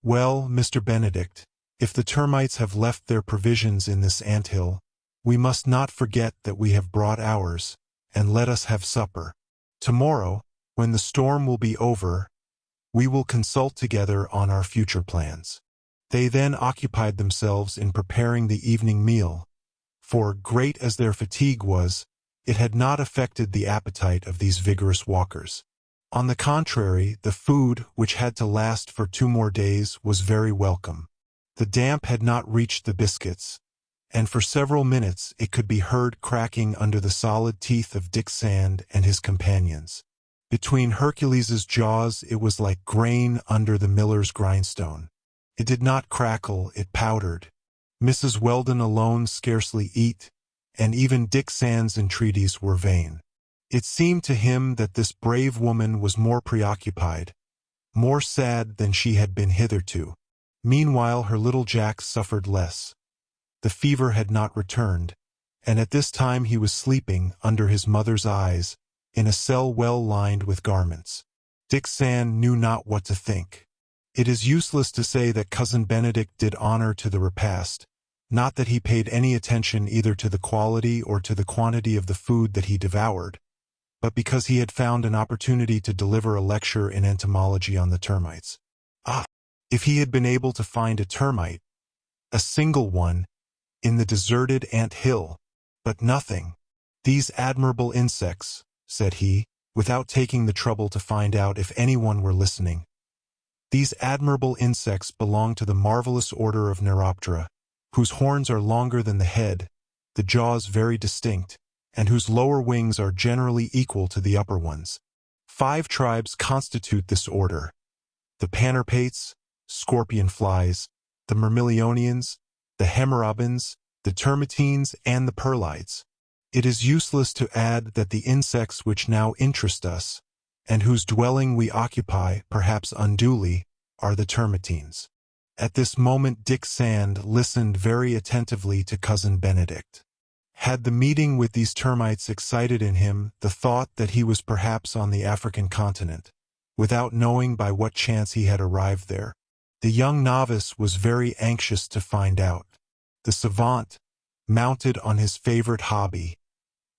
"Well, Mr. Benedict, if the termites have left their provisions in this anthill, we must not forget that we have brought ours, and let us have supper. Tomorrow, when the storm will be over, we will consult together on our future plans." They then occupied themselves in preparing the evening meal, for, great as their fatigue was, it had not affected the appetite of these vigorous walkers. On the contrary, the food, which had to last for 2 more days, was very welcome. The damp had not reached the biscuits, and for several minutes it could be heard cracking under the solid teeth of Dick Sand and his companions. Between Hercules's jaws it was like grain under the miller's grindstone. It did not crackle, it powdered. Mrs. Weldon alone scarcely eat, and even Dick Sand's entreaties were vain. It seemed to him that this brave woman was more preoccupied, more sad than she had been hitherto. Meanwhile her little Jack suffered less. The fever had not returned, and at this time he was sleeping under his mother's eyes, in a cell well lined with garments. Dick Sand knew not what to think. It is useless to say that Cousin Benedict did honor to the repast, not that he paid any attention either to the quality or to the quantity of the food that he devoured, but because he had found an opportunity to deliver a lecture in entomology on the termites. Ah! If he had been able to find a termite, a single one, in the deserted ant hill, but nothing. "These admirable insects," said he, without taking the trouble to find out if anyone were listening. "These admirable insects belong to the marvelous order of Neuroptera, whose horns are longer than the head, the jaws very distinct, and whose lower wings are generally equal to the upper ones. 5 tribes constitute this order: the Panerpates, scorpion flies, the Myrmilionians, the Hemorrhabins, the Termitines, and the Perlides. It is useless to add that the insects which now interest us, and whose dwelling we occupy, perhaps unduly, are the termitines. At this moment Dick Sand listened very attentively to Cousin Benedict. Had the meeting with these termites excited in him the thought that he was perhaps on the African continent, without knowing by what chance he had arrived there? The young novice was very anxious to find out. The savant, mounted on his favorite hobby,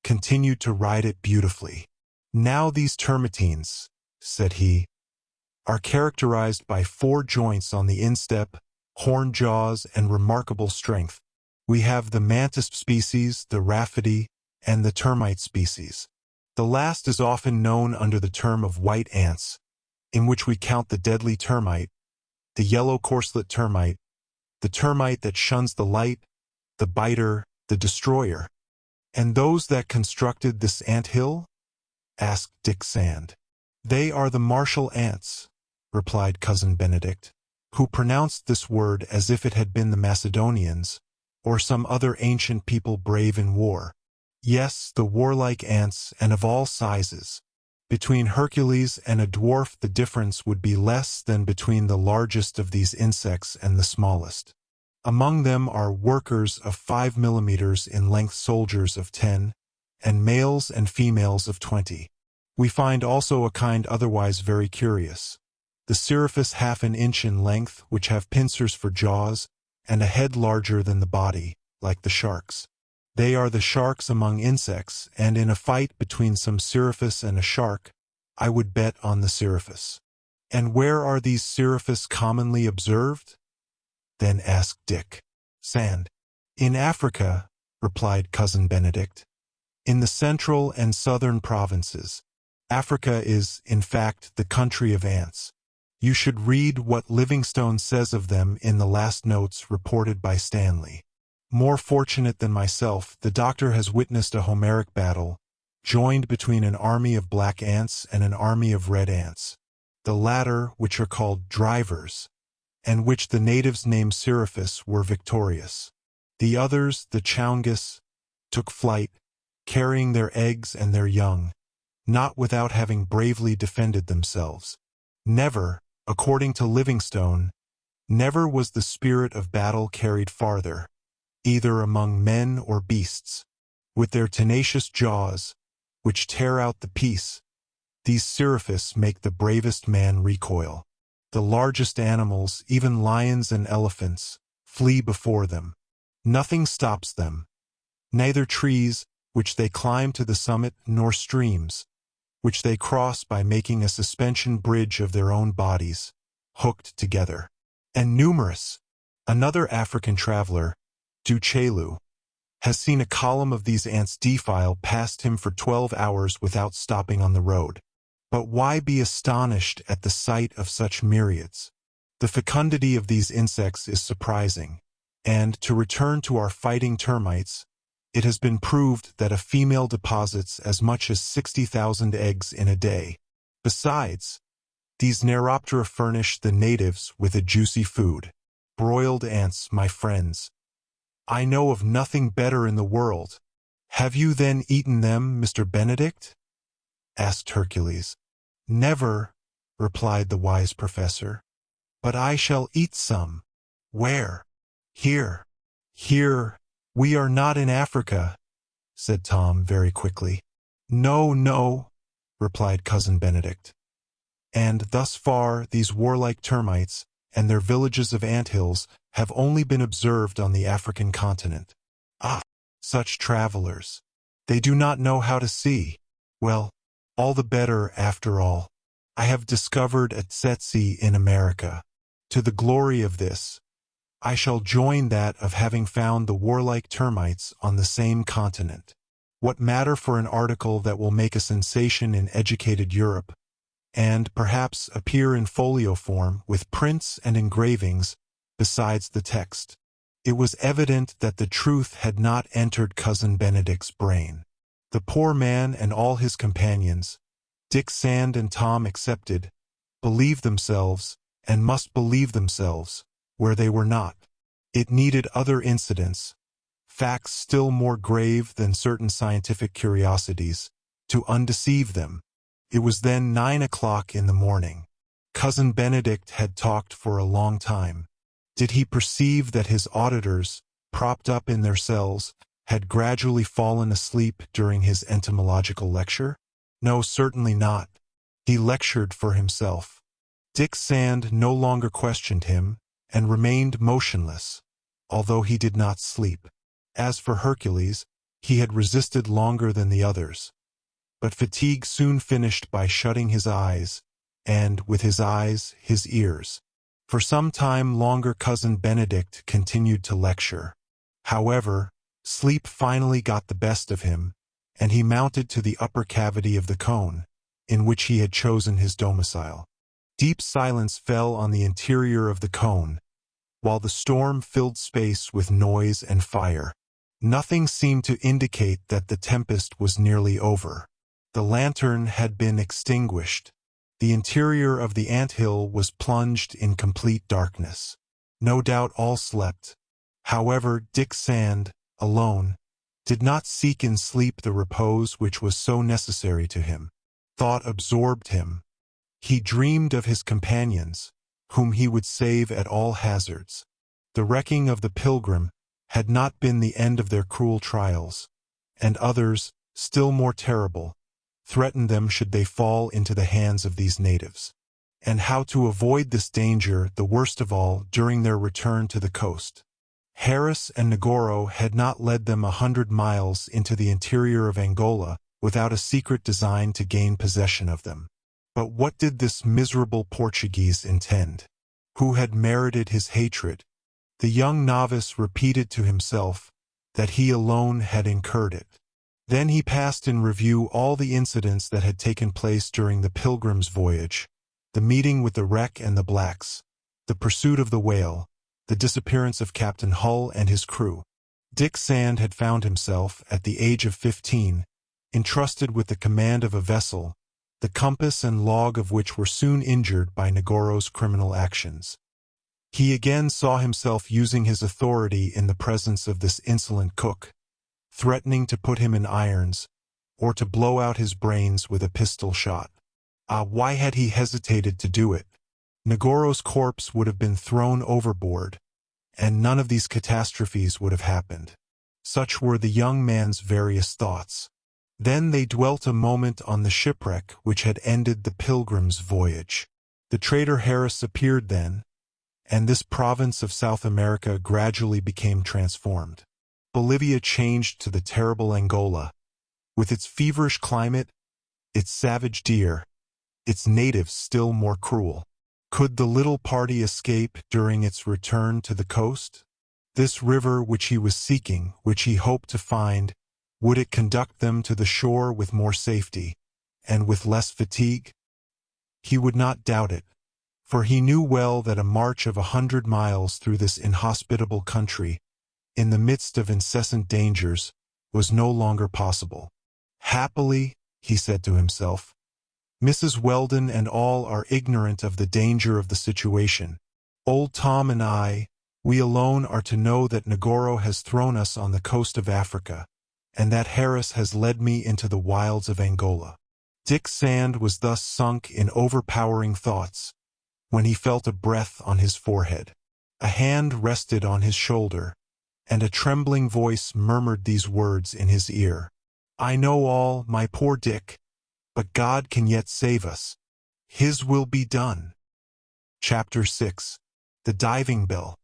continued to ride it beautifully. "Now these termitines," said he, "are characterized by 4 joints on the instep, horn jaws, and remarkable strength. We have the mantis species, the rhaphidy, and the termite species. The last is often known under the term of white ants, in which we count the deadly termite, the yellow corselet termite, the termite that shuns the light, the biter, the destroyer." "And those that constructed this ant hill?" asked Dick Sand. "They are the martial ants," replied Cousin Benedict, who pronounced this word as if it had been the Macedonians, or some other ancient people brave in war. "Yes, the warlike ants, and of all sizes. Between Hercules and a dwarf the difference would be less than between the largest of these insects and the smallest. Among them are workers of 5 millimeters in length, soldiers of 10, and males and females of 20. We find also a kind otherwise very curious, the Siraphis, half an inch in length, which have pincers for jaws, and a head larger than the body, like the sharks. They are the sharks among insects, and in a fight between some Siraphis and a shark, I would bet on the Siraphis." "And where are these Siraphis commonly observed?" then asked Dick Sand. "In Africa," replied Cousin Benedict. "In the central and southern provinces. Africa is, in fact, the country of ants. You should read what Livingstone says of them in the last notes reported by Stanley. More fortunate than myself, the doctor has witnessed a Homeric battle, joined between an army of black ants and an army of red ants. The latter, which are called drivers, and which the natives name Siraphis, were victorious. The others, the Choungus, took flight, carrying their eggs and their young, not without having bravely defended themselves. Never, according to Livingstone, never was the spirit of battle carried farther, either among men or beasts. With their tenacious jaws, which tear out the peace, these Siraphis make the bravest man recoil. The largest animals, even lions and elephants, flee before them. Nothing stops them, neither trees, which they climb to the summit, nor streams, which they cross by making a suspension bridge of their own bodies, hooked together. And numerous. Another African traveler, Duchelu, has seen a column of these ants defile past him for 12 hours without stopping on the road. But why be astonished at the sight of such myriads? The fecundity of these insects is surprising, and, to return to our fighting termites, it has been proved that a female deposits as much as 60,000 eggs in a day. Besides, these Neuroptera furnish the natives with a juicy food. Broiled ants, my friends. I know of nothing better in the world. Have you then eaten them, Mr. Benedict?" asked Hercules. "Never," replied the wise professor. "But I shall eat some." "Where?" "Here." "Here. We are not in Africa," said Tom very quickly. "No, no," replied Cousin Benedict. "And thus far these warlike termites and their villages of anthills have only been observed on the African continent. Ah, such travelers! They do not know how to see. Well, all the better after all. I have discovered a tsetse in America. To the glory of this, I shall join that of having found the warlike termites on the same continent. What matter for an article that will make a sensation in educated Europe, and perhaps appear in folio form with prints and engravings besides the text? It was evident that the truth had not entered Cousin Benedict's brain. The poor man and all his companions, Dick Sand and Tom excepted, believed themselves, and must believe themselves, where they were not. It needed other incidents, facts still more grave than certain scientific curiosities, to undeceive them. It was then 9 o'clock in the morning. Cousin Benedict had talked for a long time. Did he perceive that his auditors, propped up in their cells, had gradually fallen asleep during his entomological lecture? No, certainly not. He lectured for himself. Dick Sand no longer questioned him, and remained motionless, although he did not sleep. As for Hercules, he had resisted longer than the others. But fatigue soon finished by shutting his eyes, and, with his eyes, his ears. For some time longer Cousin Benedict continued to lecture. However, sleep finally got the best of him, and he mounted to the upper cavity of the cone, in which he had chosen his domicile. Deep silence fell on the interior of the cone, while the storm filled space with noise and fire. Nothing seemed to indicate that the tempest was nearly over. The lantern had been extinguished. The interior of the anthill was plunged in complete darkness. No doubt all slept. However, Dick Sand, alone, did not seek in sleep the repose which was so necessary to him. Thought absorbed him. He dreamed of his companions, whom he would save at all hazards. The wrecking of the Pilgrim had not been the end of their cruel trials, and others, still more terrible, threatened them should they fall into the hands of these natives. And how to avoid this danger, the worst of all, during their return to the coast. Harris and Negoro had not led them 100 miles into the interior of Angola without a secret design to gain possession of them. But what did this miserable Portuguese intend? Who had merited his hatred? The young novice repeated to himself that he alone had incurred it. Then he passed in review all the incidents that had taken place during the Pilgrim's voyage, the meeting with the wreck and the blacks, the pursuit of the whale, the disappearance of Captain Hull and his crew. Dick Sand had found himself, at the age of 15, entrusted with the command of a vessel, the compass and log of which were soon injured by Negoro's criminal actions. He again saw himself using his authority in the presence of this insolent cook, threatening to put him in irons, or to blow out his brains with a pistol shot. Why had he hesitated to do it? Negoro's corpse would have been thrown overboard, and none of these catastrophes would have happened. Such were the young man's various thoughts. Then they dwelt a moment on the shipwreck which had ended the Pilgrim's voyage. The traitor Harris appeared then, and this province of South America gradually became transformed. Bolivia changed to the terrible Angola, with its feverish climate, its savage deer, its natives still more cruel. Could the little party escape during its return to the coast? This river which he was seeking, which he hoped to find, would it conduct them to the shore with more safety, and with less fatigue? He would not doubt it, for he knew well that a march of 100 miles through this inhospitable country, in the midst of incessant dangers, was no longer possible. Happily, he said to himself, Mrs. Weldon and all are ignorant of the danger of the situation. Old Tom and I, we alone are to know that Negoro has thrown us on the coast of Africa, and that Harris has led me into the wilds of Angola. Dick Sand was thus sunk in overpowering thoughts, when he felt a breath on his forehead. A hand rested on his shoulder, and a trembling voice murmured these words in his ear. I know all, my poor Dick, but God can yet save us. His will be done. Chapter 6. The Diving Bell.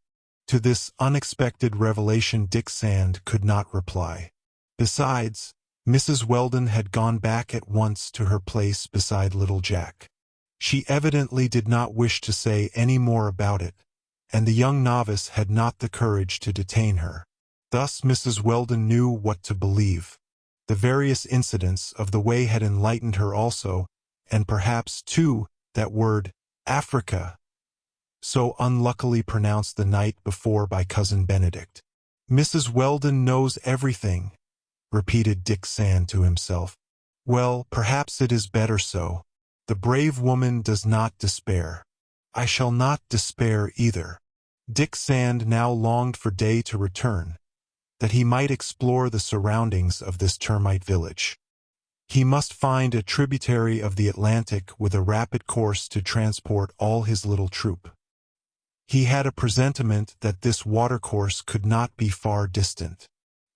To this unexpected revelation Dick Sand could not reply. Besides, Mrs. Weldon had gone back at once to her place beside little Jack. She evidently did not wish to say any more about it, and the young novice had not the courage to detain her. Thus Mrs. Weldon knew what to believe. The various incidents of the way had enlightened her also, and perhaps, too, that word, Africa, so unluckily pronounced the night before by Cousin Benedict. Mrs. Weldon knows everything, repeated Dick Sand to himself. Well, perhaps it is better so. The brave woman does not despair. I shall not despair either. Dick Sand now longed for day to return, that he might explore the surroundings of this termite village. He must find a tributary of the Atlantic with a rapid course to transport all his little troop. He had a presentiment that this watercourse could not be far distant.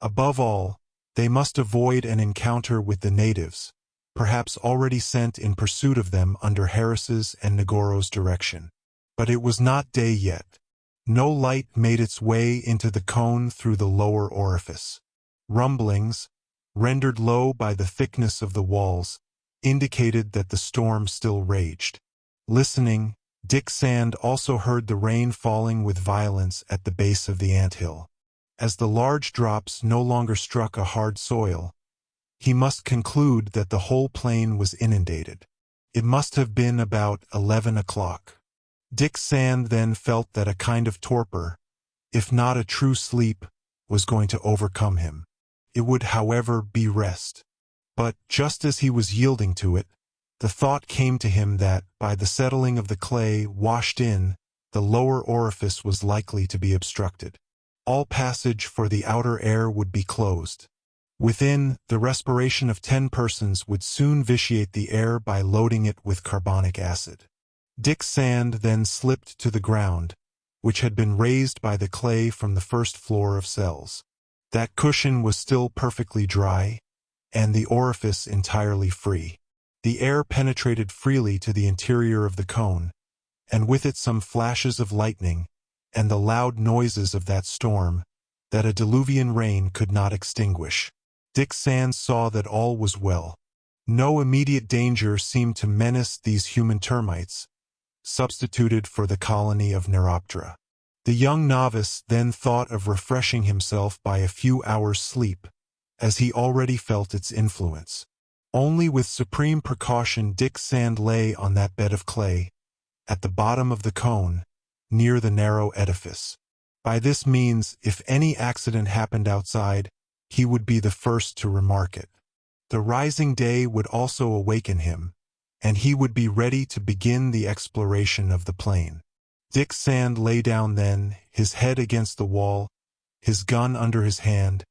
Above all, they must avoid an encounter with the natives, perhaps already sent in pursuit of them under Harris's and Negoro's direction. But it was not day yet. No light made its way into the cone through the lower orifice. Rumblings, rendered low by the thickness of the walls, indicated that the storm still raged. Listening, Dick Sand also heard the rain falling with violence at the base of the anthill. As the large drops no longer struck a hard soil, he must conclude that the whole plain was inundated. It must have been about 11 o'clock. Dick Sand then felt that a kind of torpor, if not a true sleep, was going to overcome him. It would, however, be rest. But just as he was yielding to it, the thought came to him that, by the settling of the clay washed in, the lower orifice was likely to be obstructed. All passage for the outer air would be closed. Within, the respiration of 10 persons would soon vitiate the air by loading it with carbonic acid. Dick Sand then slipped to the ground, which had been raised by the clay from the first floor of cells. That cushion was still perfectly dry, and the orifice entirely free. The air penetrated freely to the interior of the cone, and with it some flashes of lightning, and the loud noises of that storm, that a diluvian rain could not extinguish. Dick Sand saw that all was well. No immediate danger seemed to menace these human termites, substituted for the colony of Neuroptera. The young novice then thought of refreshing himself by a few hours' sleep, as he already felt its influence. Only with supreme precaution Dick Sand lay on that bed of clay, at the bottom of the cone, near the narrow edifice. By this means, if any accident happened outside, he would be the first to remark it. The rising day would also awaken him, and he would be ready to begin the exploration of the plain. Dick Sand lay down then, his head against the wall, his gun under his hand,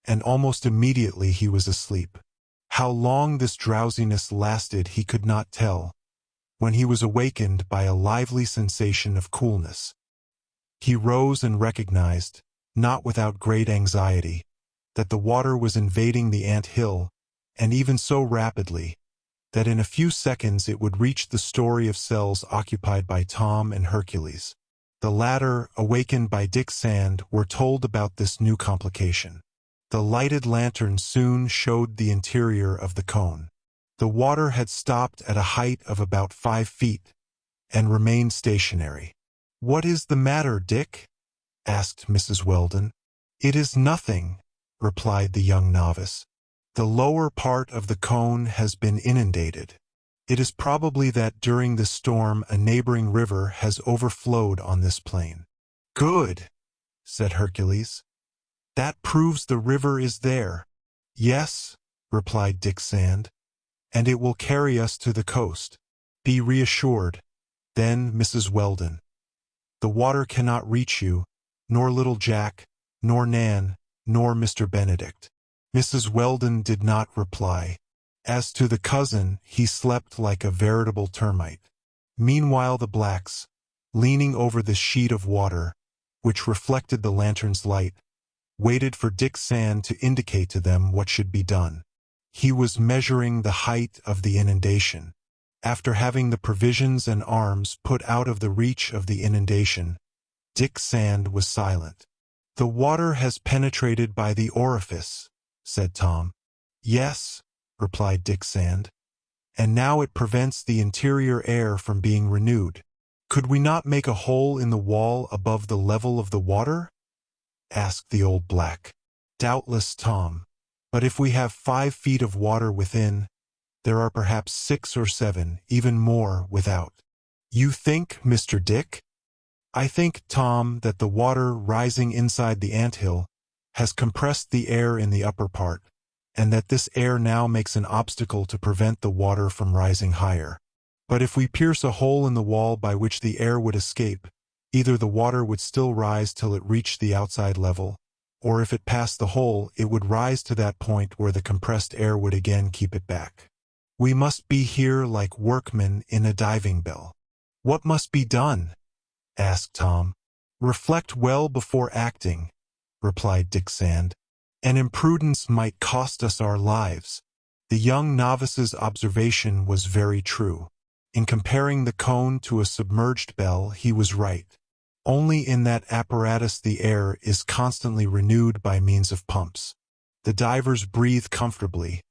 and almost immediately he was asleep. How long this drowsiness lasted he could not tell, when he was awakened by a lively sensation of coolness. He rose and recognized, not without great anxiety, that the water was invading the ant-hill, and even so rapidly, that in a few seconds it would reach the story of cells occupied by Tom and Hercules. The latter, awakened by Dick Sand, were told about this new complication. The lighted lantern soon showed the interior of the cone. The water had stopped at a height of about 5 feet, and remained stationary. "What is the matter, Dick?" asked Mrs. Weldon. "It is nothing," replied the young novice. "The lower part of the cone has been inundated. It is probably that during this storm a neighboring river has overflowed on this plain." "Good," said Hercules. "That proves the river is there." "Yes," replied Dick Sand, "and it will carry us to the coast. Be reassured." Then Mrs. Weldon, "The water cannot reach you, nor little Jack, nor Nan, nor Mr. Benedict." Mrs. Weldon did not reply. As to the cousin, he slept like a veritable termite. Meanwhile the blacks, leaning over the sheet of water, which reflected the lantern's light, waited for Dick Sand to indicate to them what should be done. He was measuring the height of the inundation. After having the provisions and arms put out of the reach of the inundation, Dick Sand was silent. "The water has penetrated by the orifice," said Tom. "Yes," replied Dick Sand, "and now it prevents the interior air from being renewed." "Could we not make a hole in the wall above the level of the water?" asked the old black. "Doubtless, Tom, but if we have 5 feet of water within, there are perhaps 6 or 7, even more, without." "You think, Mr. Dick?" "I think, Tom, that the water rising inside the anthill has compressed the air in the upper part, and that this air now makes an obstacle to prevent the water from rising higher. But if we pierce a hole in the wall by which the air would escape, either the water would still rise till it reached the outside level, or if it passed the hole, it would rise to that point where the compressed air would again keep it back. We must be here like workmen in a diving bell." "What must be done?" asked Tom. "Reflect well before acting," replied Dick Sand. "An imprudence might cost us our lives." The young novice's observation was very true. In comparing the cone to a submerged bell, he was right. Only in that apparatus the air is constantly renewed by means of pumps. The divers breathe comfortably,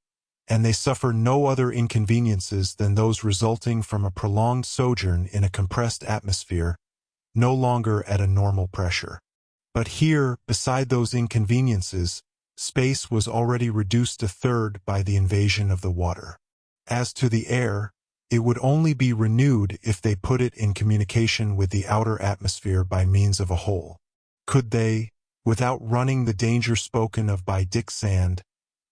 and they suffer no other inconveniences than those resulting from a prolonged sojourn in a compressed atmosphere, no longer at a normal pressure. But here, beside those inconveniences, space was already reduced a third by the invasion of the water. As to the air, it would only be renewed if they put it in communication with the outer atmosphere by means of a hole. Could they, without running the danger spoken of by Dick Sand,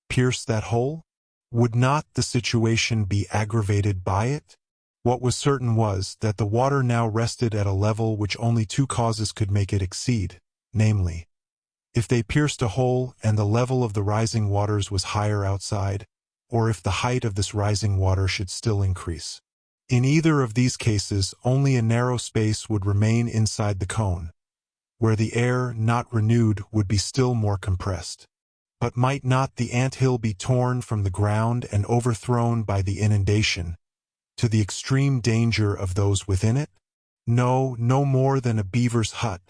pierce that hole? Would not the situation be aggravated by it? What was certain was that the water now rested at a level which only two causes could make it exceed, namely, if they pierced a hole and the level of the rising waters was higher outside, or if the height of this rising water should still increase. In either of these cases, only a narrow space would remain inside the cone, where the air, not renewed, would be still more compressed. But might not the ant-hill be torn from the ground and overthrown by the inundation, to the extreme danger of those within it? No, no more than a beaver's hut.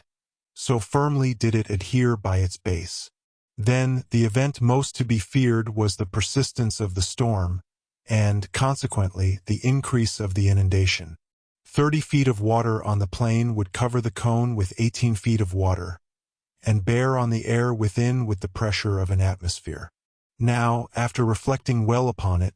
So firmly did it adhere by its base. Then, the event most to be feared was the persistence of the storm, and, consequently, the increase of the inundation. 30 feet of water on the plain would cover the cone with 18 feet of water, and bear on the air within with the pressure of an atmosphere. Now, after reflecting well upon it,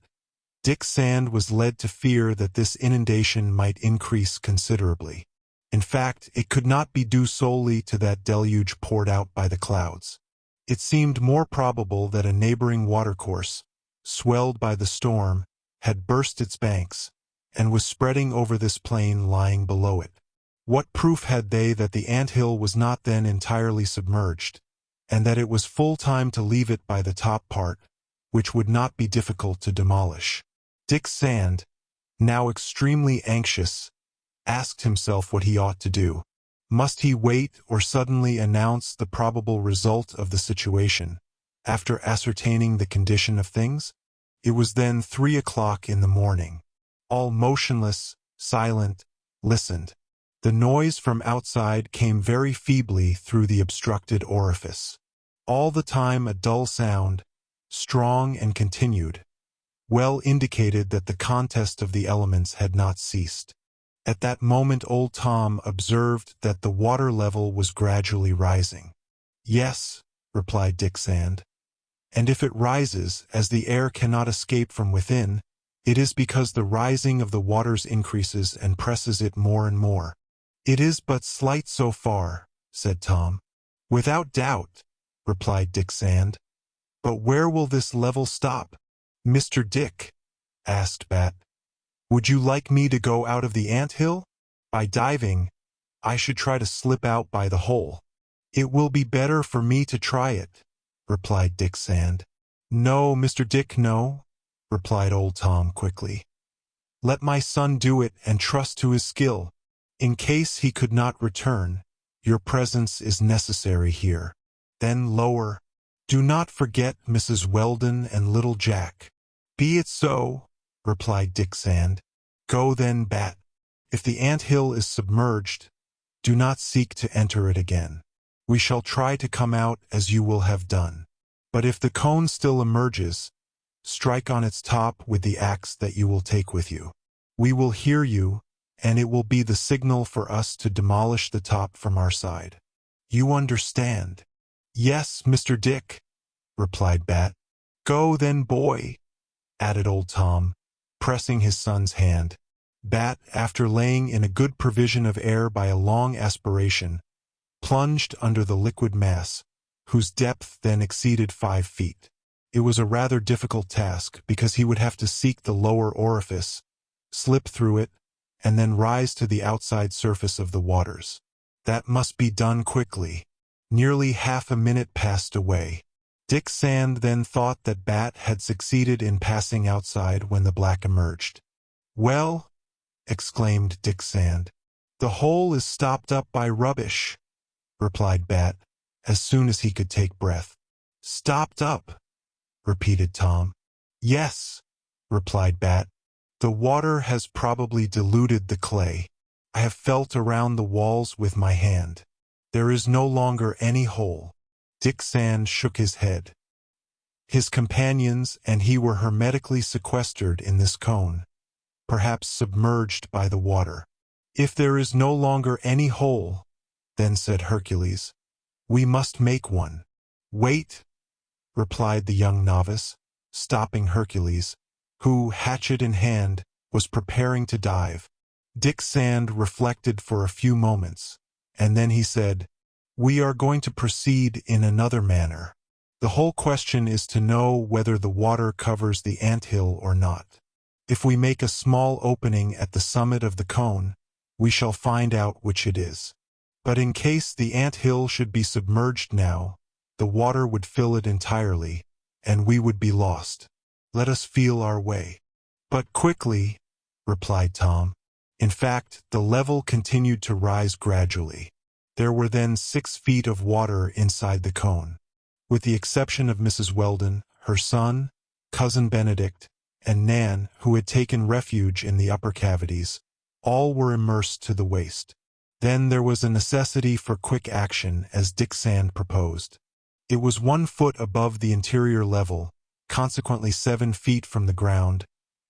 Dick Sand was led to fear that this inundation might increase considerably. In fact, it could not be due solely to that deluge poured out by the clouds. It seemed more probable that a neighboring watercourse, swelled by the storm, had burst its banks, and was spreading over this plain lying below it. What proof had they that the ant-hill was not then entirely submerged, and that it was full time to leave it by the top part, which would not be difficult to demolish? Dick Sand, now extremely anxious, asked himself what he ought to do. Must he wait or suddenly announce the probable result of the situation, after ascertaining the condition of things? It was then 3 o'clock in the morning. All motionless, silent, listened. The noise from outside came very feebly through the obstructed orifice. All the time a dull sound, strong and continued, well indicated that the contest of the elements had not ceased. At that moment old Tom observed that the water level was gradually rising. "Yes," replied Dick Sand, "and if it rises, as the air cannot escape from within, it is because the rising of the waters increases and presses it more and more." "It is but slight so far," said Tom. "Without doubt," replied Dick Sand. "But where will this level stop?" "Mr. Dick," asked Bat, "would you like me to go out of the ant-hill? By diving, I should try to slip out by the hole." "It will be better for me to try it," replied Dick Sand. "No, Mr. Dick, no," replied old Tom quickly. "Let my son do it and trust to his skill. In case he could not return, your presence is necessary here." Then lower, "Do not forget Mrs. Weldon and little Jack." "Be it so," replied Dick Sand. "Go then, Bat. If the ant-hill is submerged, do not seek to enter it again. We shall try to come out as you will have done. But if the cone still emerges, strike on its top with the axe that you will take with you. We will hear you, and it will be the signal for us to demolish the top from our side. You understand?" "Yes, Mr. Dick," replied Bat. "Go then, boy," added old Tom, pressing his son's hand. Bat, after laying in a good provision of air by a long aspiration, plunged under the liquid mass, whose depth then exceeded 5 feet. It was a rather difficult task, because he would have to seek the lower orifice, slip through it, and then rise to the outside surface of the waters. That must be done quickly. Nearly half a minute passed away. Dick Sand then thought that Bat had succeeded in passing outside when the black emerged. "Well," exclaimed Dick Sand, "The hole is stopped up by rubbish," replied Bat, as soon as he could take breath. "Stopped up," repeated Tom. "Yes," replied Bat. "The water has probably diluted the clay. I have felt around the walls with my hand. There is no longer any hole." Dick Sand shook his head. His companions and he were hermetically sequestered in this cone, perhaps submerged by the water. "If there is no longer any hole," then said Hercules, "we must make one." "Wait," replied the young novice, stopping Hercules, who, hatchet in hand, was preparing to dive. Dick Sand reflected for a few moments, and then he said, "We are going to proceed in another manner. The whole question is to know whether the water covers the anthill or not. If we make a small opening at the summit of the cone, we shall find out which it is. But in case the anthill should be submerged now, the water would fill it entirely, and we would be lost. Let us feel our way." "But quickly," replied Tom. In fact, the level continued to rise gradually. There were then 6 feet of water inside the cone. With the exception of Mrs. Weldon, her son, Cousin Benedict, and Nan, who had taken refuge in the upper cavities, all were immersed to the waist. Then there was a necessity for quick action, as Dick Sand proposed. It was 1 foot above the interior level, consequently 7 feet from the ground,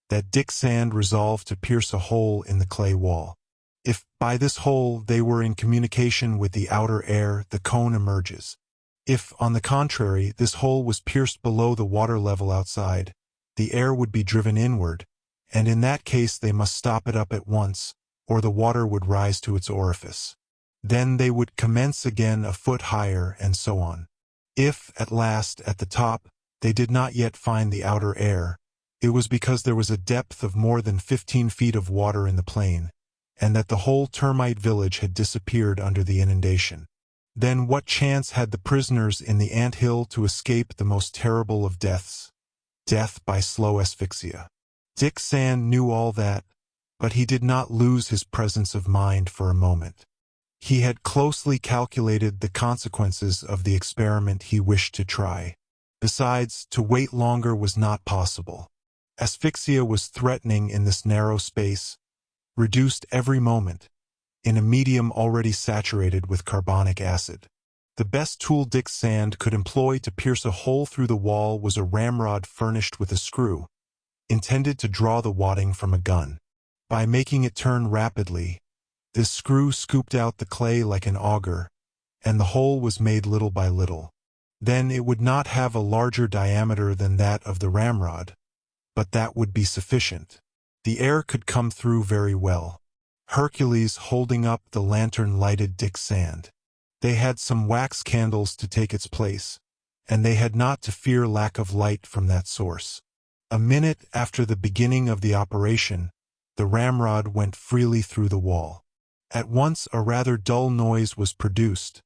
that Dick Sand resolved to pierce a hole in the clay wall. If, by this hole, they were in communication with the outer air, the cone emerges. If, on the contrary, this hole was pierced below the water level outside, the air would be driven inward, and in that case they must stop it up at once, or the water would rise to its orifice. Then they would commence again a foot higher, and so on. If, at last, at the top, they did not yet find the outer air, it was because there was a depth of more than 15 feet of water in the plain, and that the whole termite village had disappeared under the inundation. Then what chance had the prisoners in the ant-hill to escape the most terrible of deaths? Death by slow asphyxia. Dick Sand knew all that, but he did not lose his presence of mind for a moment. He had closely calculated the consequences of the experiment he wished to try. Besides, to wait longer was not possible. Asphyxia was threatening in this narrow space, reduced every moment, in a medium already saturated with carbonic acid. The best tool Dick Sand could employ to pierce a hole through the wall was a ramrod furnished with a screw, intended to draw the wadding from a gun. By making it turn rapidly, this screw scooped out the clay like an auger, and the hole was made little by little. Then it would not have a larger diameter than that of the ramrod, but that would be sufficient. The air could come through very well. Hercules, holding up the lantern, lighted Dick Sand. They had some wax candles to take its place, and they had not to fear lack of light from that source. A minute after the beginning of the operation, the ramrod went freely through the wall. At once a rather dull noise was produced,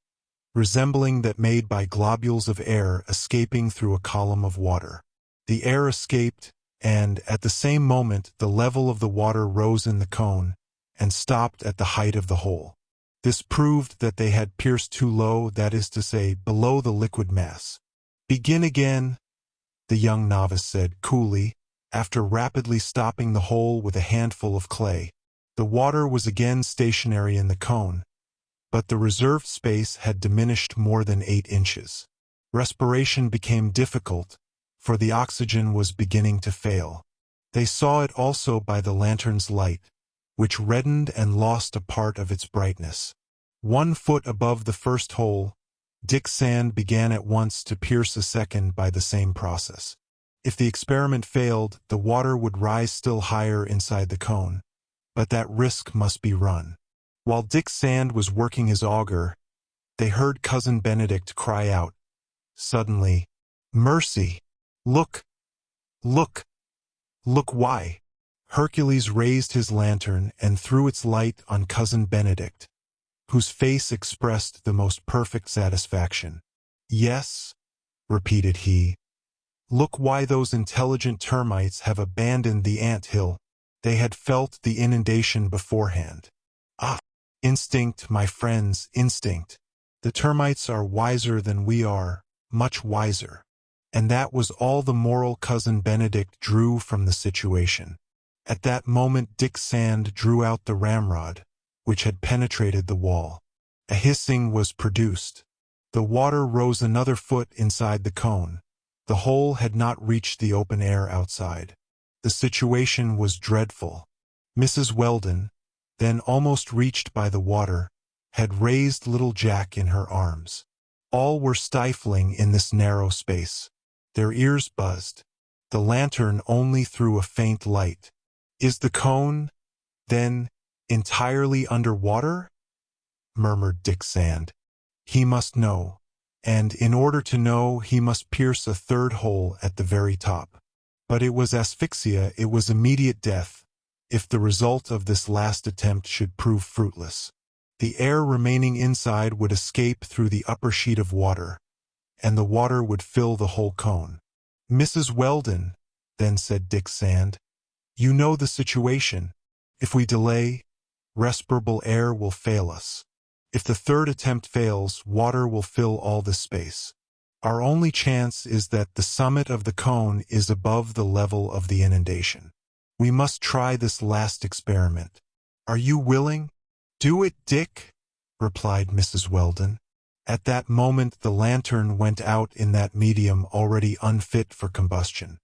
resembling that made by globules of air escaping through a column of water. The air escaped, and, at the same moment, the level of the water rose in the cone, and stopped at the height of the hole. This proved that they had pierced too low, that is to say, below the liquid mass. "Begin again," the young novice said coolly, after rapidly stopping the hole with a handful of clay. The water was again stationary in the cone, but the reserved space had diminished more than 8 inches. Respiration became difficult, for the oxygen was beginning to fail. They saw it also by the lantern's light, which reddened and lost a part of its brightness. 1 foot above the first hole, Dick Sand began at once to pierce a second by the same process. If the experiment failed, the water would rise still higher inside the cone, but that risk must be run. While Dick Sand was working his auger, they heard Cousin Benedict cry out, suddenly, "Mercy! Look! Look! Look!" Why? Hercules raised his lantern and threw its light on Cousin Benedict, whose face expressed the most perfect satisfaction. "Yes," repeated he, "look why those intelligent termites have abandoned the ant-hill. They had felt the inundation beforehand. Ah, Instinct, my friends, instinct. The termites are wiser than we are, much wiser. And that was all the moral Cousin Benedict drew from the situation. At that moment Dick Sand drew out the ramrod, which had penetrated the wall. A hissing was produced. The water rose another foot inside the cone. The hole had not reached the open air outside. The situation was dreadful. Mrs. Weldon, then almost reached by the water, had raised little Jack in her arms. All were stifling in this narrow space. Their ears buzzed. The lantern only threw a faint light. "Is the cone, then, entirely under water?" murmured Dick Sand. He must know, and in order to know he must pierce a third hole at the very top. But it was asphyxia, it was immediate death, if the result of this last attempt should prove fruitless. The air remaining inside would escape through the upper sheet of water, and the water would fill the whole cone. "Mrs. Weldon," then said Dick Sand, "you know the situation. If we delay, respirable air will fail us. If the third attempt fails, water will fill all this space. Our only chance is that the summit of the cone is above the level of the inundation. We must try this last experiment. Are you willing?" "Do it, Dick," replied Mrs. Weldon. At that moment the lantern went out in that medium already unfit for combustion.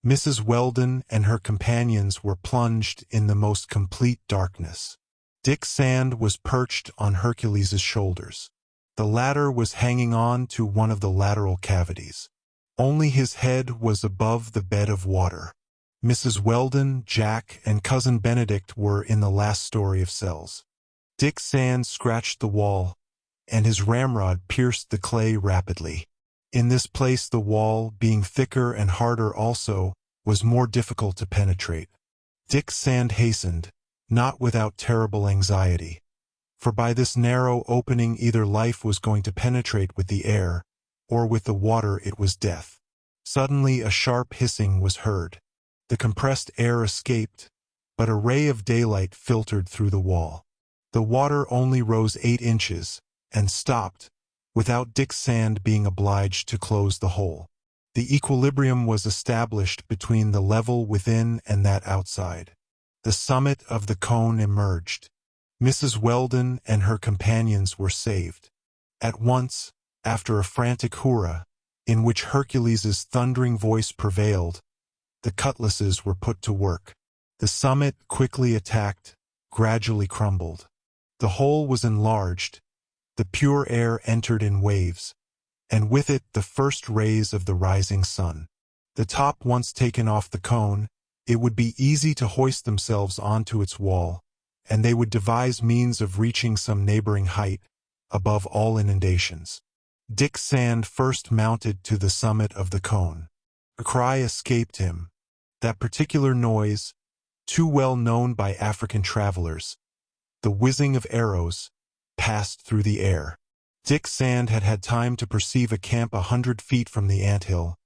Mrs. Weldon and her companions were plunged in the most complete darkness. Dick Sand was perched on Hercules's shoulders. The latter was hanging on to one of the lateral cavities. Only his head was above the bed of water. Mrs. Weldon, Jack, and Cousin Benedict were in the last story of cells. Dick Sand scratched the wall, and his ramrod pierced the clay rapidly. In this place the wall, being thicker and harder also, was more difficult to penetrate. Dick Sand hastened, not without terrible anxiety, for by this narrow opening either life was going to penetrate with the air, or with the water it was death. Suddenly a sharp hissing was heard. The compressed air escaped, but a ray of daylight filtered through the wall. The water only rose 8 inches, and stopped, without Dick Sand being obliged to close the hole. The equilibrium was established between the level within and that outside. The summit of the cone emerged. Mrs. Weldon and her companions were saved. At once, after a frantic hurrah, in which Hercules's thundering voice prevailed, the cutlasses were put to work. The summit, quickly attacked, gradually crumbled. The hole was enlarged. The pure air entered in waves, and with it the first rays of the rising sun. The top once taken off the cone, it would be easy to hoist themselves onto its wall, and they would devise means of reaching some neighboring height, above all inundations. Dick Sand first mounted to the summit of the cone. A cry escaped him. That particular noise, too well known by African travelers, the whizzing of arrows, passed through the air. Dick Sand had had time to perceive a camp 100 feet from the anthill,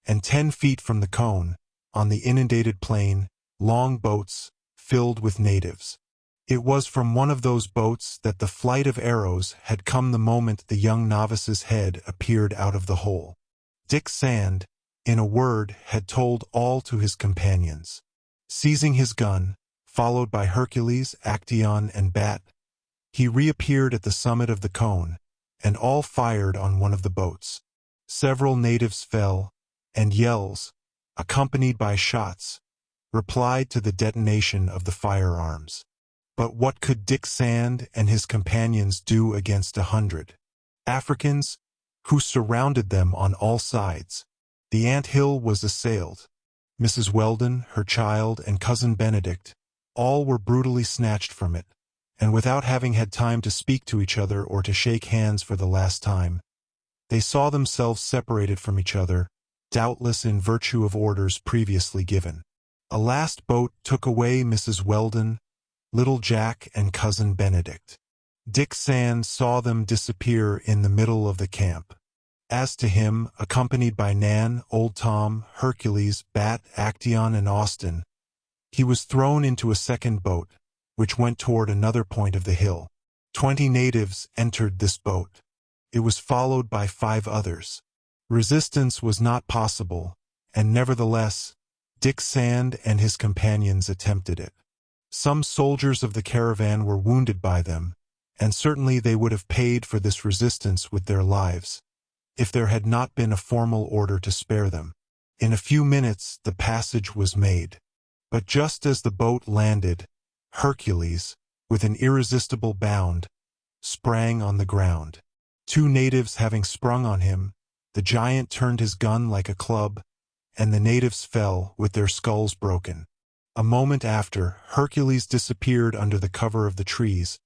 and 10 feet from the cone, on the inundated plain, long boats, filled with natives. It was from one of those boats that the flight of arrows had come the moment the young novice's head appeared out of the hole. Dick Sand, in a word, had told all to his companions. Seizing his gun, followed by Hercules, Actaeon, and Bat, he reappeared at the summit of the cone, and all fired on one of the boats. Several natives fell, and yells, accompanied by shots, replied to the detonation of the firearms. But what could Dick Sand and his companions do against 100 Africans, who surrounded them on all sides? The ant-hill was assailed. Mrs. Weldon, her child, and Cousin Benedict, all were brutally snatched from it, and without having had time to speak to each other or to shake hands for the last time, they saw themselves separated from each other, doubtless in virtue of orders previously given. A last boat took away Mrs. Weldon, little Jack, and Cousin Benedict. Dick Sand saw them disappear in the middle of the camp. As to him, accompanied by Nan, Old Tom, Hercules, Bat, Actaeon, and Austin, he was thrown into a second boat, which went toward another point of the hill. 20 natives entered this boat. It was followed by 5 others. Resistance was not possible, and nevertheless, Dick Sand and his companions attempted it. Some soldiers of the caravan were wounded by them, and certainly they would have paid for this resistance with their lives, if there had not been a formal order to spare them. In a few minutes the passage was made. But just as the boat landed, Hercules, with an irresistible bound, sprang on the ground. 2 natives having sprung on him, the giant turned his gun like a club, and the natives fell with their skulls broken. A moment after, Hercules disappeared under the cover of the trees,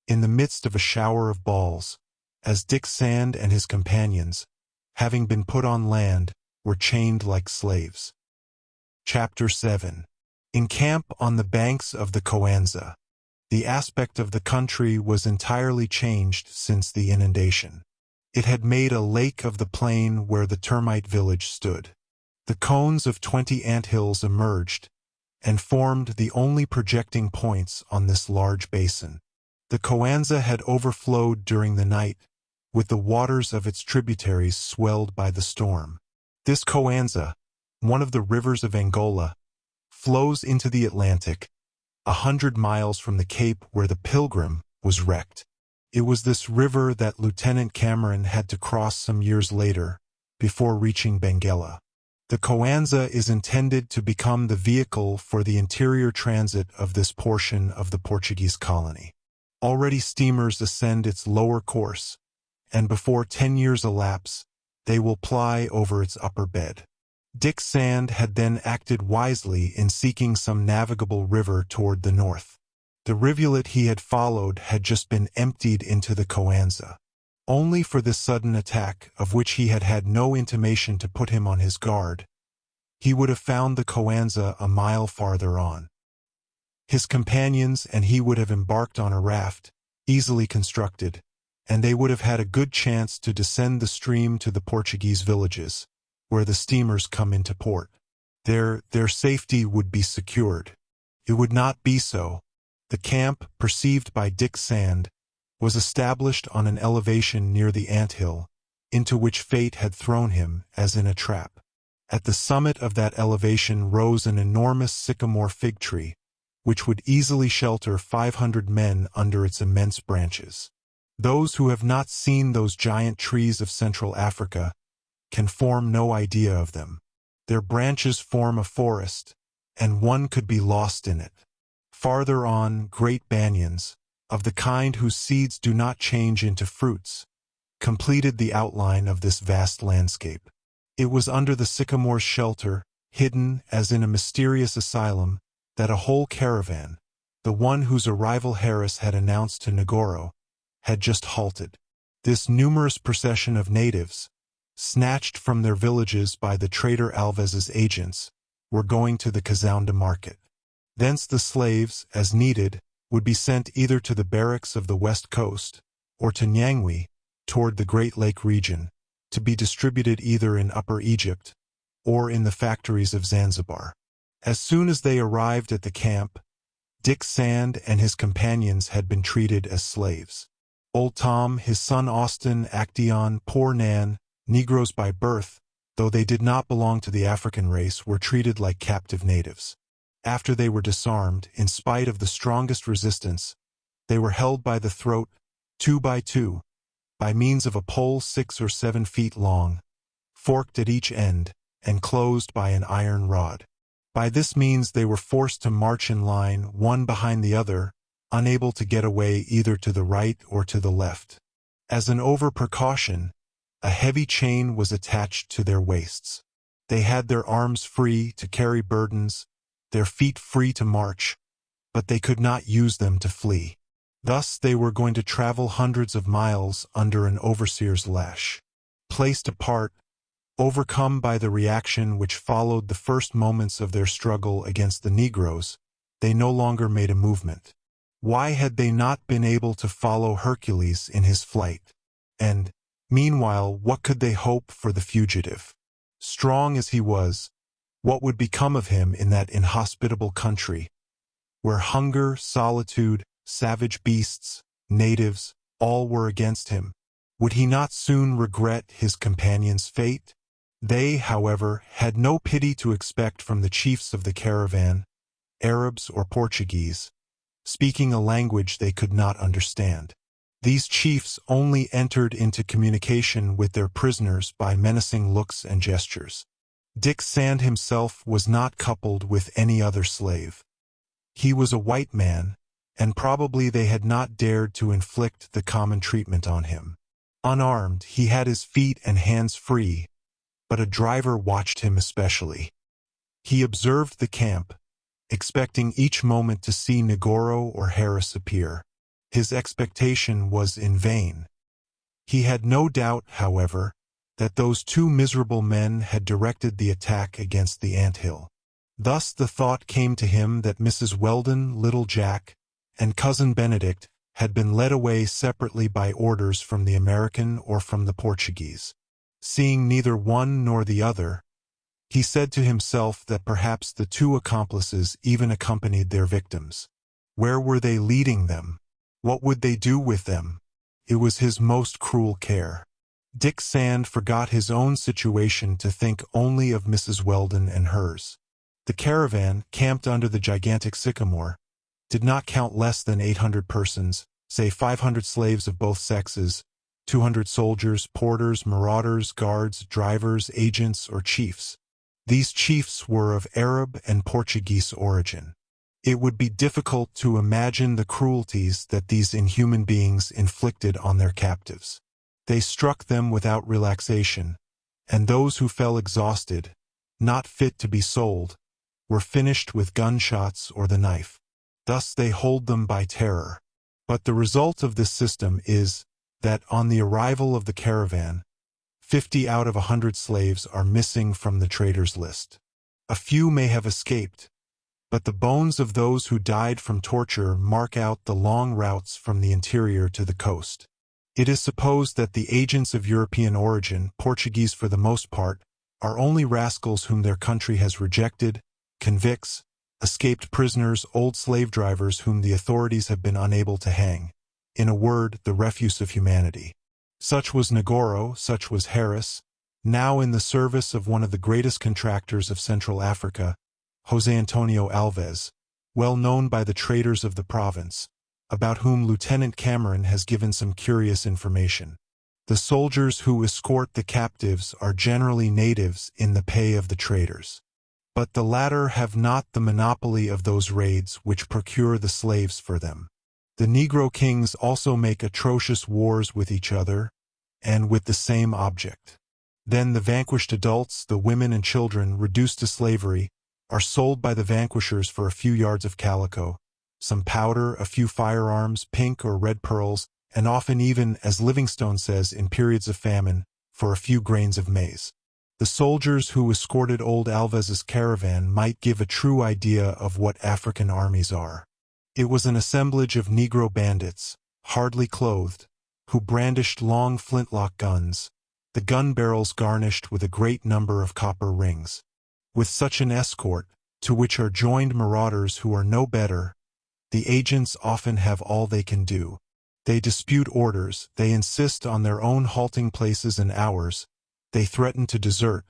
in the midst of a shower of balls, as Dick Sand and his companions, having been put on land, were chained like slaves. Chapter 7. In camp on the banks of the Coanza. The aspect of the country was entirely changed since the inundation. It had made a lake of the plain where the termite village stood. The cones of 20 anthills emerged, and formed the only projecting points on this large basin. The Coanza had overflowed during the night, with the waters of its tributaries swelled by the storm. This Coanza, one of the rivers of Angola, flows into the Atlantic, 100 miles from the cape where the Pilgrim was wrecked. It was this river that Lieutenant Cameron had to cross some years later, before reaching Benguela. The Coanza is intended to become the vehicle for the interior transit of this portion of the Portuguese colony. Already steamers ascend its lower course, and before 10 years elapse, they will ply over its upper bed. Dick Sand had then acted wisely in seeking some navigable river toward the north. The rivulet he had followed had just been emptied into the Coanza. Only for this sudden attack, of which he had had no intimation to put him on his guard, he would have found the Coanza a mile farther on. His companions and he would have embarked on a raft, easily constructed, and they would have had a good chance to descend the stream to the Portuguese villages, where the steamers come into port. Their safety would be secured. It would not be so. The camp, perceived by Dick Sand, was established on an elevation near the anthill, into which fate had thrown him as in a trap. At the summit of that elevation rose an enormous sycamore fig tree, which would easily shelter 500 men under its immense branches. Those who have not seen those giant trees of Central Africa can form no idea of them. Their branches form a forest, and one could be lost in it. Farther on, great banyans, of the kind whose seeds do not change into fruits, completed the outline of this vast landscape. It was under the sycamore's shelter, hidden as in a mysterious asylum, that a whole caravan, the one whose arrival Harris had announced to Negoro, had just halted. This numerous procession of natives, snatched from their villages by the traitor Alves's agents, were going to the Cazounda market. Thence the slaves, as needed, would be sent either to the barracks of the west coast, or to Nyangwe, toward the Great Lake region, to be distributed either in Upper Egypt, or in the factories of Zanzibar. As soon as they arrived at the camp, Dick Sand and his companions had been treated as slaves. Old Tom, his son Austin, Actaeon, poor Nan, Negroes by birth, though they did not belong to the African race, were treated like captive natives. After they were disarmed, in spite of the strongest resistance, they were held by the throat, 2 by 2, by means of a pole 6 or 7 feet long, forked at each end, and closed by an iron rod. By this means they were forced to march in line, one behind the other, unable to get away either to the right or to the left. As an over-precaution, a heavy chain was attached to their waists. They had their arms free to carry burdens, their feet free to march, but they could not use them to flee. Thus they were going to travel hundreds of miles under an overseer's lash. Placed apart, overcome by the reaction which followed the first moments of their struggle against the Negroes, they no longer made a movement. Why had they not been able to follow Hercules in his flight? And, meanwhile, what could they hope for the fugitive? Strong as he was, what would become of him in that inhospitable country, where hunger, solitude, savage beasts, natives, all were against him. Would he not soon regret his companion's fate? They, however, had no pity to expect from the chiefs of the caravan, Arabs or Portuguese, speaking a language they could not understand. These chiefs only entered into communication with their prisoners by menacing looks and gestures. Dick Sand himself was not coupled with any other slave. He was a white man, and probably they had not dared to inflict the common treatment on him. Unarmed, he had his feet and hands free, but a driver watched him especially. He observed the camp, expecting each moment to see Negoro or Harris appear. His expectation was in vain. He had no doubt, however, that those two miserable men had directed the attack against the anthill. Thus the thought came to him that Mrs. Weldon, little Jack, and Cousin Benedict had been led away separately by orders from the American or from the Portuguese. Seeing neither one nor the other, he said to himself that perhaps the two accomplices even accompanied their victims. Where were they leading them? What would they do with them? It was his most cruel care. Dick Sand forgot his own situation to think only of Mrs. Weldon and hers. The caravan, camped under the gigantic sycamore, did not count less than 800 persons, say 500 slaves of both sexes, 200 soldiers, porters, marauders, guards, drivers, agents, or chiefs. These chiefs were of Arab and Portuguese origin. It would be difficult to imagine the cruelties that these inhuman beings inflicted on their captives. They struck them without relaxation, and those who fell exhausted, not fit to be sold, were finished with gunshots or the knife. Thus they hold them by terror. But the result of this system is that on the arrival of the caravan, 50 out of 100 slaves are missing from the traitors' list. A few may have escaped, but the bones of those who died from torture mark out the long routes from the interior to the coast. It is supposed that the agents of European origin, Portuguese for the most part, are only rascals whom their country has rejected, convicts, escaped prisoners, old slave drivers whom the authorities have been unable to hang. In a word, the refuse of humanity. Such was Negoro, such was Harris, now in the service of one of the greatest contractors of Central Africa, José Antonio Alves, well known by the traders of the province, about whom Lieutenant Cameron has given some curious information. The soldiers who escort the captives are generally natives in the pay of the traders. But the latter have not the monopoly of those raids which procure the slaves for them. The Negro kings also make atrocious wars with each other, and with the same object. Then the vanquished adults, the women and children reduced to slavery, are sold by the vanquishers for a few yards of calico, some powder, a few firearms, pink or red pearls, and often even, as Livingstone says, in periods of famine, for a few grains of maize. The soldiers who escorted old Alves's caravan might give a true idea of what African armies are. It was an assemblage of Negro bandits, hardly clothed, who brandished long flintlock guns, the gun barrels garnished with a great number of copper rings. With such an escort, to which are joined marauders who are no better, the agents often have all they can do. They dispute orders, they insist on their own halting places and hours, they threaten to desert,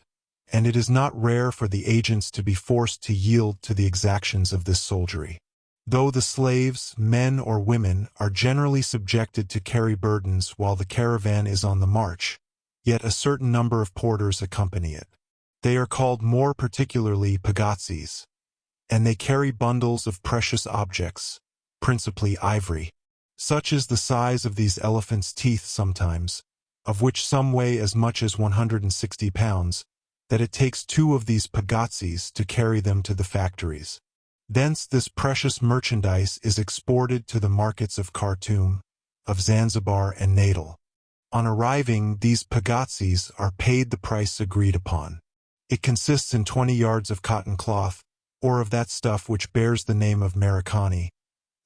and it is not rare for the agents to be forced to yield to the exactions of this soldiery. Though the slaves, men or women, are generally subjected to carry burdens while the caravan is on the march, yet a certain number of porters accompany it. They are called more particularly pagazzis, and they carry bundles of precious objects, principally ivory. Such is the size of these elephants' teeth sometimes, of which some weigh as much as 160 pounds, that it takes 2 of these pagazzis to carry them to the factories. Thence this precious merchandise is exported to the markets of Khartoum, of Zanzibar and Natal. On arriving, these pagazzis are paid the price agreed upon. It consists in 20 yards of cotton cloth, or of that stuff which bears the name of Maricani,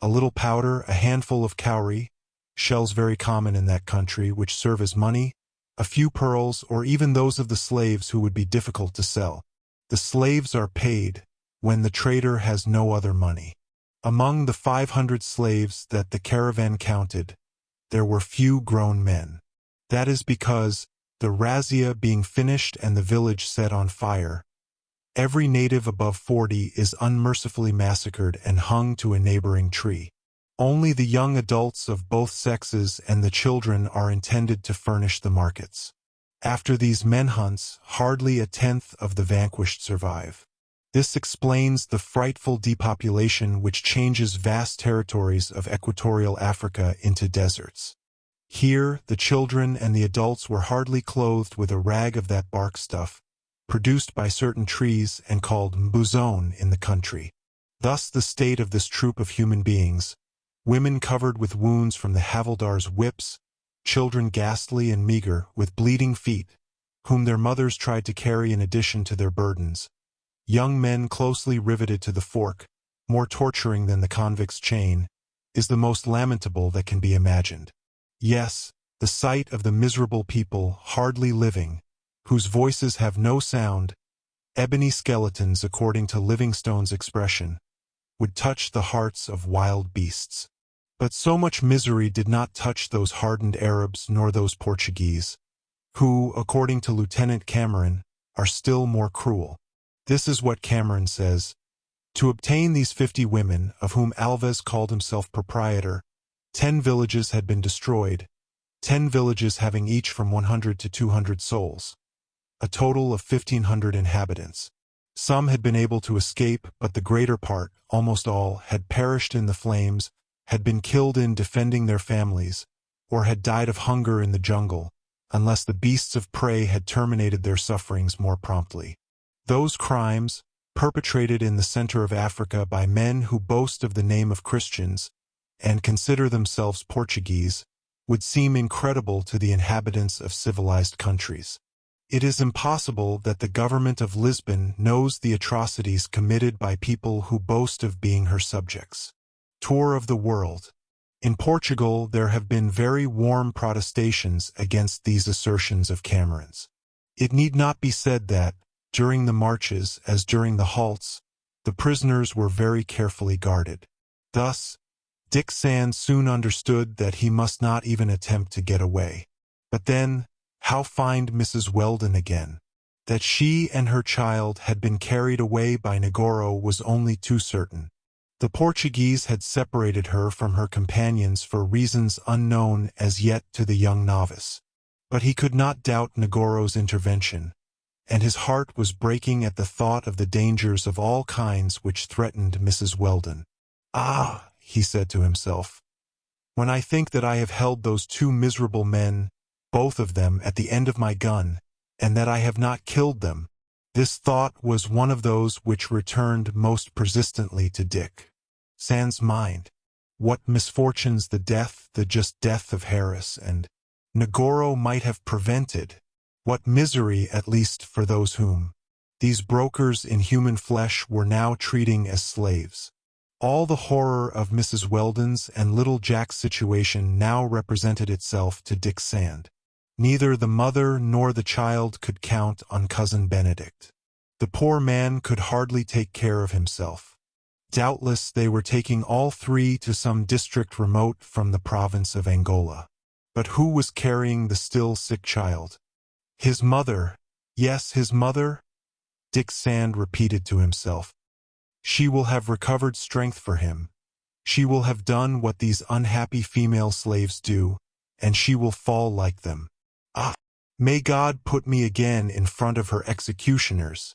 a little powder, a handful of cowrie, shells very common in that country, which serve as money, a few pearls, or even those of the slaves who would be difficult to sell. The slaves are paid when the trader has no other money. Among the 500 slaves that the caravan counted, there were few grown men. That is because, the razzia being finished and the village set on fire, every native above 40 is unmercifully massacred and hung to a neighboring tree. Only the young adults of both sexes and the children are intended to furnish the markets. After these menhunts, hardly a tenth of the vanquished survive. This explains the frightful depopulation which changes vast territories of equatorial Africa into deserts. Here, the children and the adults were hardly clothed with a rag of that bark stuff, produced by certain trees and called mbuzone in the country. Thus the state of this troop of human beings, women covered with wounds from the havildar's whips, children ghastly and meager, with bleeding feet, whom their mothers tried to carry in addition to their burdens, young men closely riveted to the fork, more torturing than the convict's chain, is the most lamentable that can be imagined. Yes, the sight of the miserable people hardly living, whose voices have no sound, ebony skeletons according to Livingstone's expression, would touch the hearts of wild beasts. But so much misery did not touch those hardened Arabs nor those Portuguese, who, according to Lieutenant Cameron, are still more cruel. This is what Cameron says: to obtain these 50 women, of whom Alves called himself proprietor, 10 villages had been destroyed, 10 villages having each from 100 to 200 souls, a total of 1,500 inhabitants. Some had been able to escape, but the greater part, almost all, had perished in the flames, had been killed in defending their families, or had died of hunger in the jungle, unless the beasts of prey had terminated their sufferings more promptly. Those crimes, perpetrated in the center of Africa by men who boast of the name of Christians, and consider themselves Portuguese, would seem incredible to the inhabitants of civilized countries. It is impossible that the government of Lisbon knows the atrocities committed by people who boast of being her subjects. Tour of the world. In Portugal there have been very warm protestations against these assertions of Cameron's. It need not be said that, during the marches as during the halts, the prisoners were very carefully guarded. Thus, Dick Sand soon understood that he must not even attempt to get away. But then, how find Mrs. Weldon again? That she and her child had been carried away by Negoro was only too certain. The Portuguese had separated her from her companions for reasons unknown as yet to the young novice. But he could not doubt Negoro's intervention, and his heart was breaking at the thought of the dangers of all kinds which threatened Mrs. Weldon. "Ah," he said to himself, "when I think that I have held those 2 miserable men, both of them at the end of my gun, and that I have not killed them." This thought was one of those which returned most persistently to Dick Sand's mind. What misfortunes the just death of Harris and Negoro might have prevented! What misery, at least, for those whom these brokers in human flesh were now treating as slaves! All the horror of Mrs. Weldon's and little Jack's situation now represented itself to Dick Sand. Neither the mother nor the child could count on Cousin Benedict. The poor man could hardly take care of himself. Doubtless they were taking all 3 to some district remote from the province of Angola. But who was carrying the still sick child? His mother. Yes, his mother? Dick Sand repeated to himself. She will have recovered strength for him. She will have done what these unhappy female slaves do, and she will fall like them. Ah, may God put me again in front of her executioners.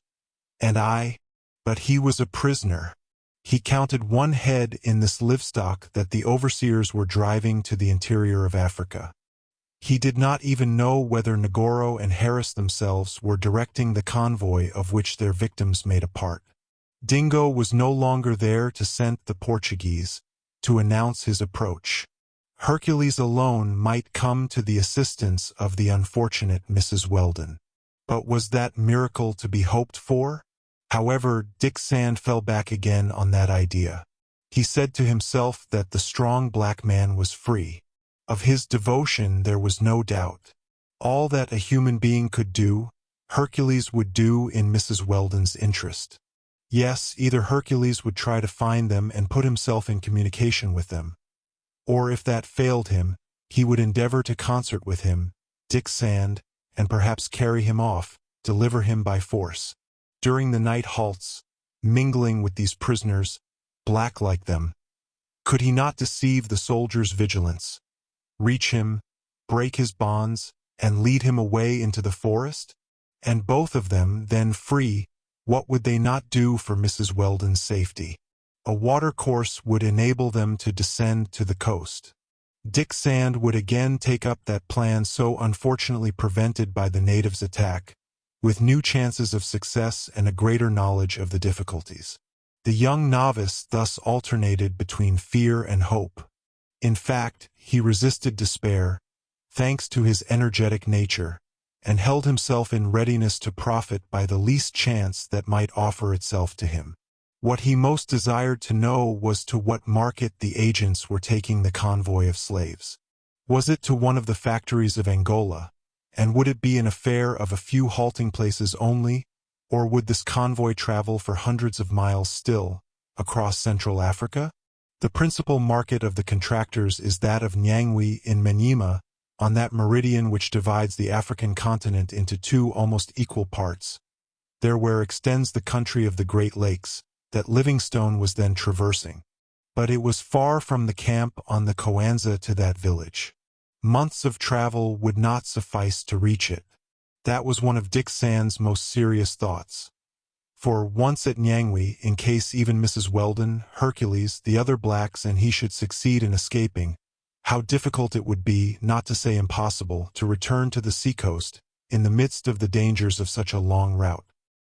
And I? But he was a prisoner. He counted 1 head in this livestock that the overseers were driving to the interior of Africa. He did not even know whether Negoro and Harris themselves were directing the convoy of which their victims made a part. Dingo was no longer there to scent the Portuguese, to announce his approach. Hercules alone might come to the assistance of the unfortunate Mrs. Weldon. But was that miracle to be hoped for? However, Dick Sand fell back again on that idea. He said to himself that the strong black man was free. Of his devotion there was no doubt. All that a human being could do, Hercules would do in Mrs. Weldon's interest. Yes, either Hercules would try to find them and put himself in communication with them, or if that failed him, he would endeavor to concert with him, Dick Sand, and perhaps carry him off, deliver him by force. During the night halts, mingling with these prisoners, black like them, could he not deceive the soldier's vigilance, reach him, break his bonds, and lead him away into the forest? And both of them, then free, what would they not do for Mrs. Weldon's safety? A watercourse would enable them to descend to the coast. Dick Sand would again take up that plan so unfortunately prevented by the natives' attack, with new chances of success and a greater knowledge of the difficulties. The young novice thus alternated between fear and hope. In fact, he resisted despair, thanks to his energetic nature, and held himself in readiness to profit by the least chance that might offer itself to him. What he most desired to know was to what market the agents were taking the convoy of slaves. Was it to one of the factories of Angola, and would it be an affair of a few halting places only, or would this convoy travel for hundreds of miles still, across Central Africa? The principal market of the contractors is that of Nyangwe in Manyema, on that meridian which divides the African continent into two almost equal parts. There where extends the country of the Great Lakes, that Livingstone was then traversing. But it was far from the camp on the Coanza to that village. Months of travel would not suffice to reach it. That was one of Dick Sand's most serious thoughts. For once at Nyangwe, in case even Mrs. Weldon, Hercules, the other blacks, and he should succeed in escaping, how difficult it would be, not to say impossible, to return to the seacoast, in the midst of the dangers of such a long route.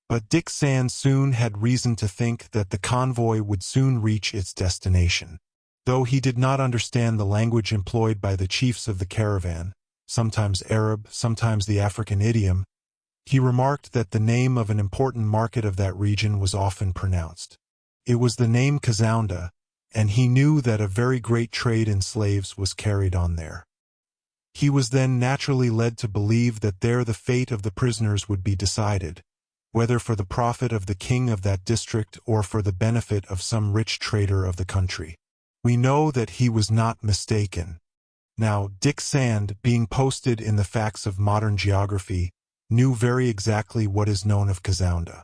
But Dick Sand soon had reason to think that the convoy would soon reach its destination. Though he did not understand the language employed by the chiefs of the caravan, sometimes Arab, sometimes the African idiom, he remarked that the name of an important market of that region was often pronounced. It was the name Kazounda, and he knew that a very great trade in slaves was carried on there. He was then naturally led to believe that there the fate of the prisoners would be decided, whether for the profit of the king of that district or for the benefit of some rich trader of the country. We know that he was not mistaken. Now, Dick Sand, being posted in the facts of modern geography, knew very exactly what is known of Kazounda.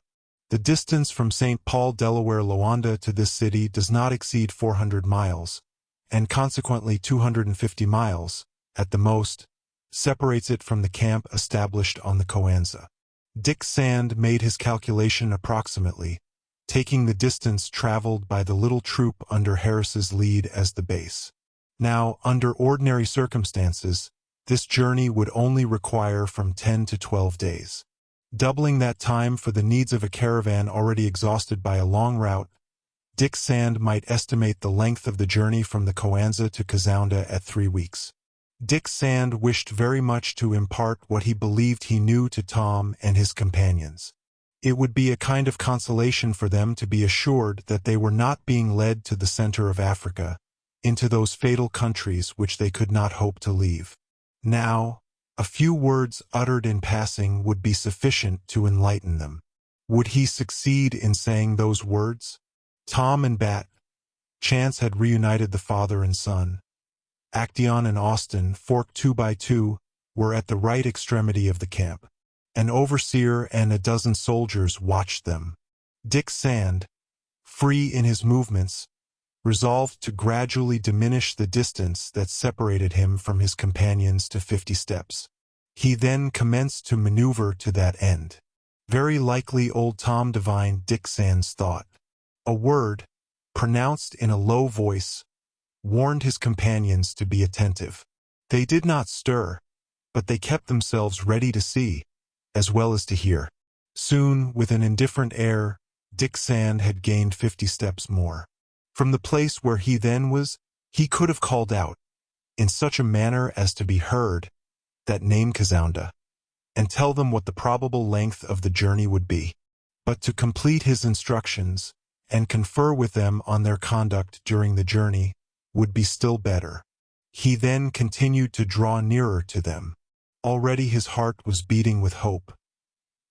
The distance from St. Paul, Delaware, Luanda to this city does not exceed 400 miles, and consequently 250 miles, at the most, separates it from the camp established on the Coanza. Dick Sand made his calculation approximately, taking the distance traveled by the little troop under Harris's lead as the base. Now, under ordinary circumstances, this journey would only require from 10 to 12 days. Doubling that time for the needs of a caravan already exhausted by a long route, Dick Sand might estimate the length of the journey from the Coanza to Kazounda at 3 weeks. Dick Sand wished very much to impart what he believed he knew to Tom and his companions. It would be a kind of consolation for them to be assured that they were not being led to the center of Africa, into those fatal countries which they could not hope to leave. Now, a few words uttered in passing would be sufficient to enlighten them. Would he succeed in saying those words? Tom and Bat, chance had reunited the father and son. Actaeon and Austin, forked 2 by 2, were at the right extremity of the camp. An overseer and a dozen soldiers watched them. Dick Sand, free in his movements, resolved to gradually diminish the distance that separated him from his companions to 50 steps. He then commenced to maneuver to that end. Very likely old Tom divined Dick Sand's thought. A word, pronounced in a low voice, warned his companions to be attentive. They did not stir, but they kept themselves ready to see, as well as to hear. Soon, with an indifferent air, Dick Sand had gained 50 steps more. From the place where he then was, he could have called out, in such a manner as to be heard, that name Kazounda, and tell them what the probable length of the journey would be. But to complete his instructions, and confer with them on their conduct during the journey, would be still better. He then continued to draw nearer to them. Already his heart was beating with hope.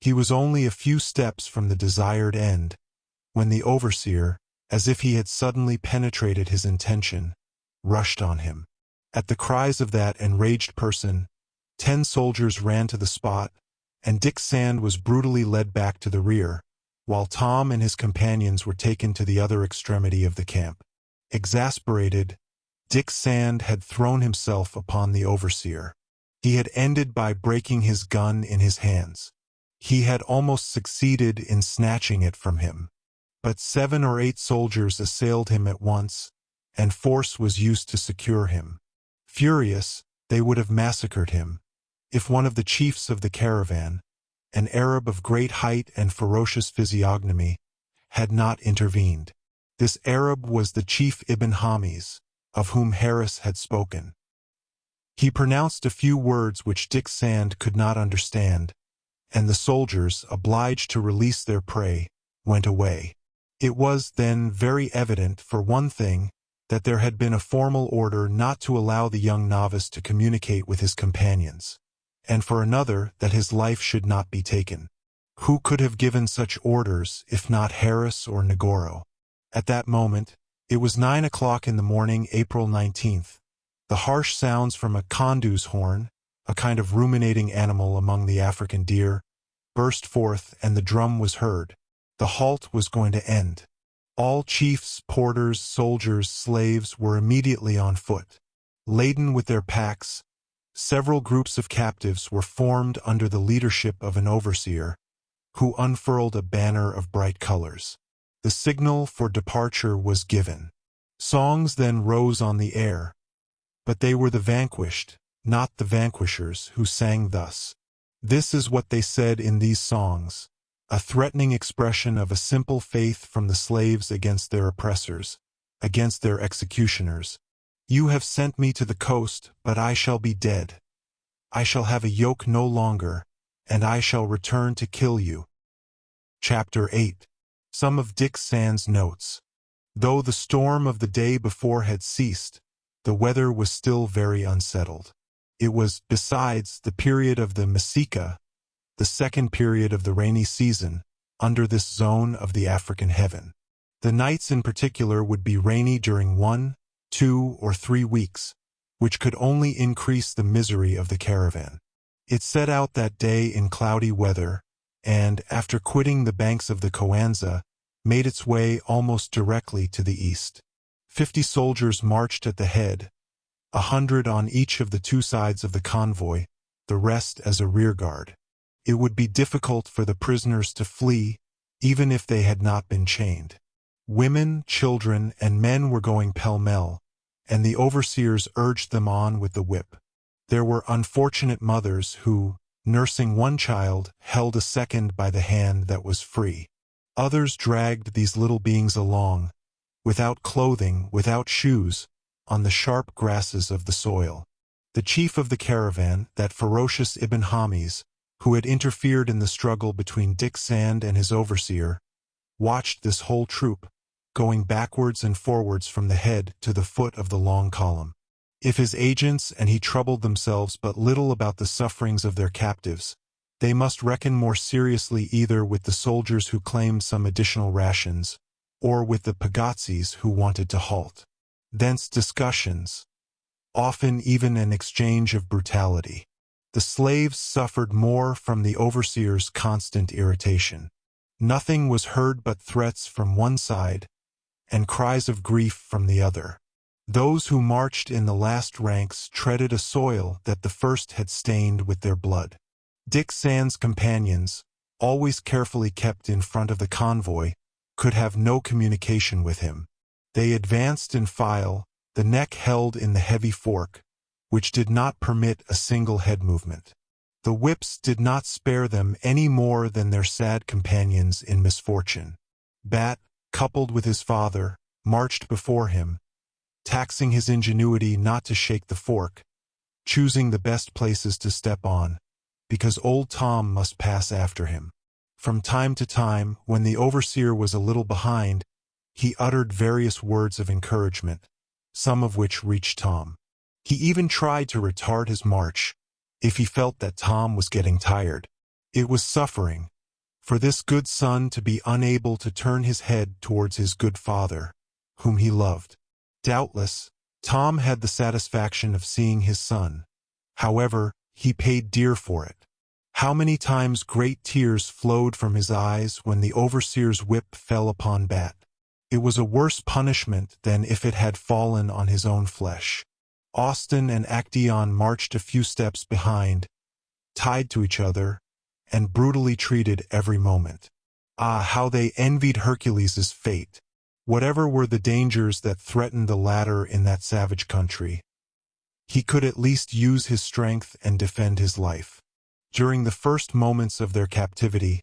He was only a few steps from the desired end, when the overseer, as if he had suddenly penetrated his intention, rushed on him. At the cries of that enraged person, 10 soldiers ran to the spot, and Dick Sand was brutally led back to the rear, while Tom and his companions were taken to the other extremity of the camp. Exasperated, Dick Sand had thrown himself upon the overseer. He had ended by breaking his gun in his hands. He had almost succeeded in snatching it from him. But 7 or 8 soldiers assailed him at once, and force was used to secure him. Furious, they would have massacred him, if one of the chiefs of the caravan, an Arab of great height and ferocious physiognomy, had not intervened. This Arab was the chief Ibn Hamis, of whom Harris had spoken. He pronounced a few words which Dick Sand could not understand, and the soldiers, obliged to release their prey, went away. It was, then, very evident, for one thing, that there had been a formal order not to allow the young novice to communicate with his companions, and for another, that his life should not be taken. Who could have given such orders, if not Harris or Negoro? At that moment, it was 9 o'clock in the morning, April 19th. The harsh sounds from a kondu's horn, a kind of ruminating animal among the African deer, burst forth, and the drum was heard. The halt was going to end. All chiefs, porters, soldiers, slaves were immediately on foot. Laden with their packs, several groups of captives were formed under the leadership of an overseer, who unfurled a banner of bright colors. The signal for departure was given. Songs then rose on the air, but they were the vanquished, not the vanquishers, who sang thus. This is what they said in these songs, a threatening expression of a simple faith from the slaves against their oppressors, against their executioners. You have sent me to the coast, but I shall be dead. I shall have a yoke no longer, and I shall return to kill you. Chapter 8. Some of Dick Sand's notes. Though the storm of the day before had ceased, the weather was still very unsettled. It was, besides, the period of the Masika, the second period of the rainy season, under this zone of the African heaven. The nights in particular would be rainy during 1, 2, or 3 weeks, which could only increase the misery of the caravan. It set out that day in cloudy weather, and, after quitting the banks of the Coanza, made its way almost directly to the east. 50 soldiers marched at the head, 100 on each of the 2 sides of the convoy, the rest as a rearguard. It would be difficult for the prisoners to flee, even if they had not been chained. Women, children, and men were going pell-mell, and the overseers urged them on with the whip. There were unfortunate mothers who, nursing one child, held a second by the hand that was free. Others dragged these little beings along, without clothing, without shoes, on the sharp grasses of the soil. The chief of the caravan, that ferocious Ibn Hamis, who had interfered in the struggle between Dick Sand and his overseer, watched this whole troop, going backwards and forwards from the head to the foot of the long column. If his agents and he troubled themselves but little about the sufferings of their captives, they must reckon more seriously either with the soldiers who claimed some additional rations, or with the pagazzis who wanted to halt. Thence discussions, often even an exchange of brutality. The slaves suffered more from the overseer's constant irritation. Nothing was heard but threats from one side, and cries of grief from the other. Those who marched in the last ranks treaded a soil that the first had stained with their blood. Dick Sand's companions, always carefully kept in front of the convoy, could have no communication with him. They advanced in file, the neck held in the heavy fork, which did not permit a single head movement. The whips did not spare them any more than their sad companions in misfortune. Bat, coupled with his father, marched before him, taxing his ingenuity not to shake the fork, choosing the best places to step on, because old Tom must pass after him. From time to time, when the overseer was a little behind, he uttered various words of encouragement, some of which reached Tom. He even tried to retard his march, if he felt that Tom was getting tired. It was suffering, for this good son to be unable to turn his head towards his good father, whom he loved. Doubtless, Tom had the satisfaction of seeing his son. However, he paid dear for it. How many times great tears flowed from his eyes when the overseer's whip fell upon Bat. It was a worse punishment than if it had fallen on his own flesh. Austin and Actaeon marched a few steps behind, tied to each other, and brutally treated every moment. Ah, how they envied Hercules's fate! Whatever were the dangers that threatened the latter in that savage country, he could at least use his strength and defend his life. During the first moments of their captivity,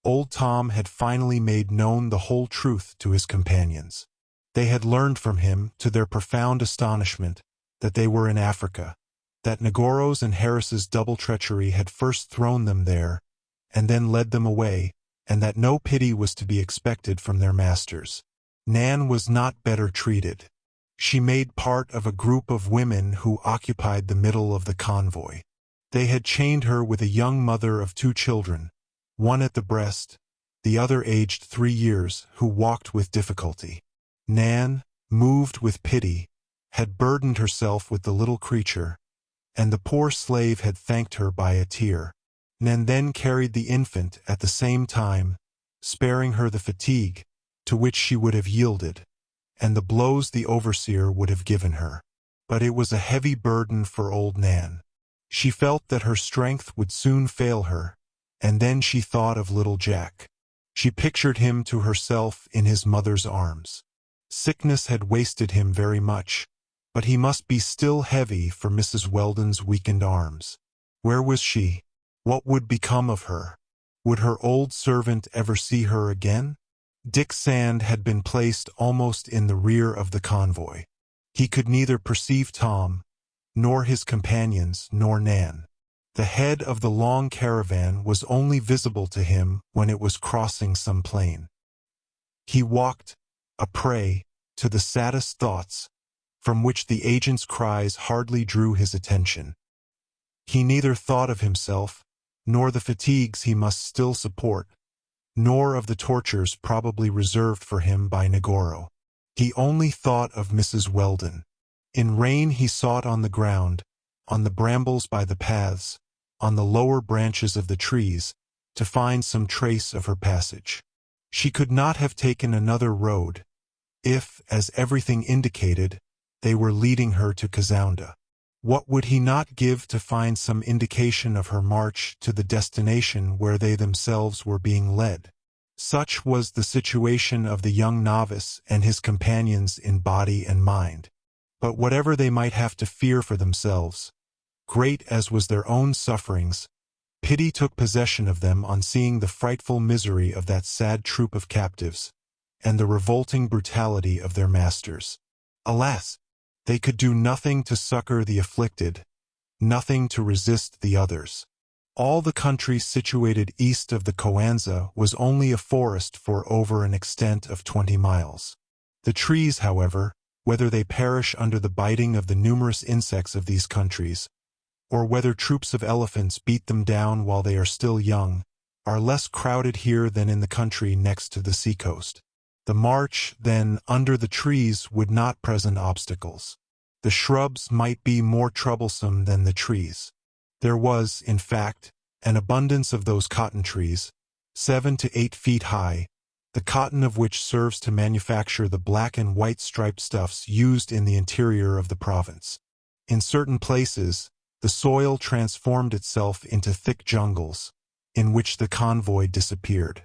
old Tom had finally made known the whole truth to his companions. They had learned from him, to their profound astonishment, that they were in Africa, that Negoro's and Harris's double treachery had first thrown them there, and then led them away, and that no pity was to be expected from their masters. Nan was not better treated. She made part of a group of women who occupied the middle of the convoy. They had chained her with a young mother of 2 children, one at the breast, the other aged 3 years, who walked with difficulty. Nan, moved with pity, had burdened herself with the little creature, and the poor slave had thanked her by a tear. Nan then carried the infant at the same time, sparing her the fatigue to which she would have yielded, and the blows the overseer would have given her. But it was a heavy burden for old Nan. She felt that her strength would soon fail her, and then she thought of little Jack. She pictured him to herself in his mother's arms. Sickness had wasted him very much, but he must be still heavy for Mrs. Weldon's weakened arms. Where was she? What would become of her? Would her old servant ever see her again? Dick Sand had been placed almost in the rear of the convoy. He could neither perceive Tom, nor his companions, nor Nan. The head of the long caravan was only visible to him when it was crossing some plain. He walked, a prey to the saddest thoughts, from which the agent's cries hardly drew his attention. He neither thought of himself, nor the fatigues he must still support, nor of the tortures probably reserved for him by Negoro. He only thought of Mrs. Weldon. In rain he sought on the ground, on the brambles by the paths, on the lower branches of the trees, to find some trace of her passage. She could not have taken another road, if, as everything indicated, they were leading her to Kazounda. What would he not give to find some indication of her march to the destination where they themselves were being led? Such was the situation of the young novice and his companions in body and mind. But whatever they might have to fear for themselves, great as was their own sufferings, pity took possession of them on seeing the frightful misery of that sad troop of captives, and the revolting brutality of their masters. Alas! They could do nothing to succor the afflicted, nothing to resist the others. All the country situated east of the Coanza was only a forest for over an extent of 20 miles. The trees, however, whether they perish under the biting of the numerous insects of these countries, or whether troops of elephants beat them down while they are still young, are less crowded here than in the country next to the seacoast. The march, then, under the trees would not present obstacles. The shrubs might be more troublesome than the trees. There was, in fact, an abundance of those cotton trees, 7 to 8 feet high, the cotton of which serves to manufacture the black and white striped stuffs used in the interior of the province. In certain places, the soil transformed itself into thick jungles, in which the convoy disappeared.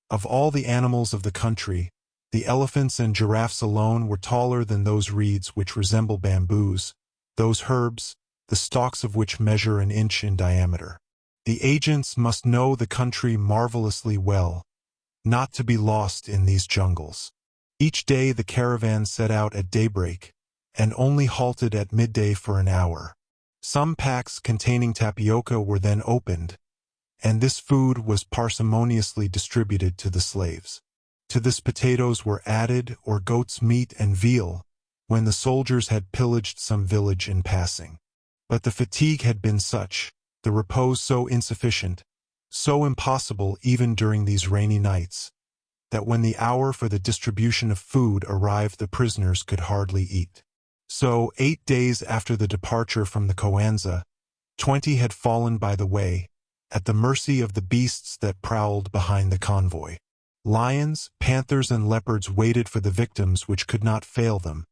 Of all the animals of the country, the elephants and giraffes alone were taller than those reeds which resemble bamboos, those herbs, the stalks of which measure an inch in diameter. The agents must know the country marvelously well, not to be lost in these jungles. Each day the caravan set out at daybreak, and only halted at midday for an hour. Some packs containing tapioca were then opened, and this food was parsimoniously distributed to the slaves. To this potatoes were added, or goat's meat and veal, when the soldiers had pillaged some village in passing. But the fatigue had been such, the repose so insufficient, so impossible even during these rainy nights, that when the hour for the distribution of food arrived the prisoners could hardly eat. So, 8 days after the departure from the Coanza, 20 had fallen by the way, at the mercy of the beasts that prowled behind the convoy. Lions, panthers, and leopards waited for the victims which could not fail them,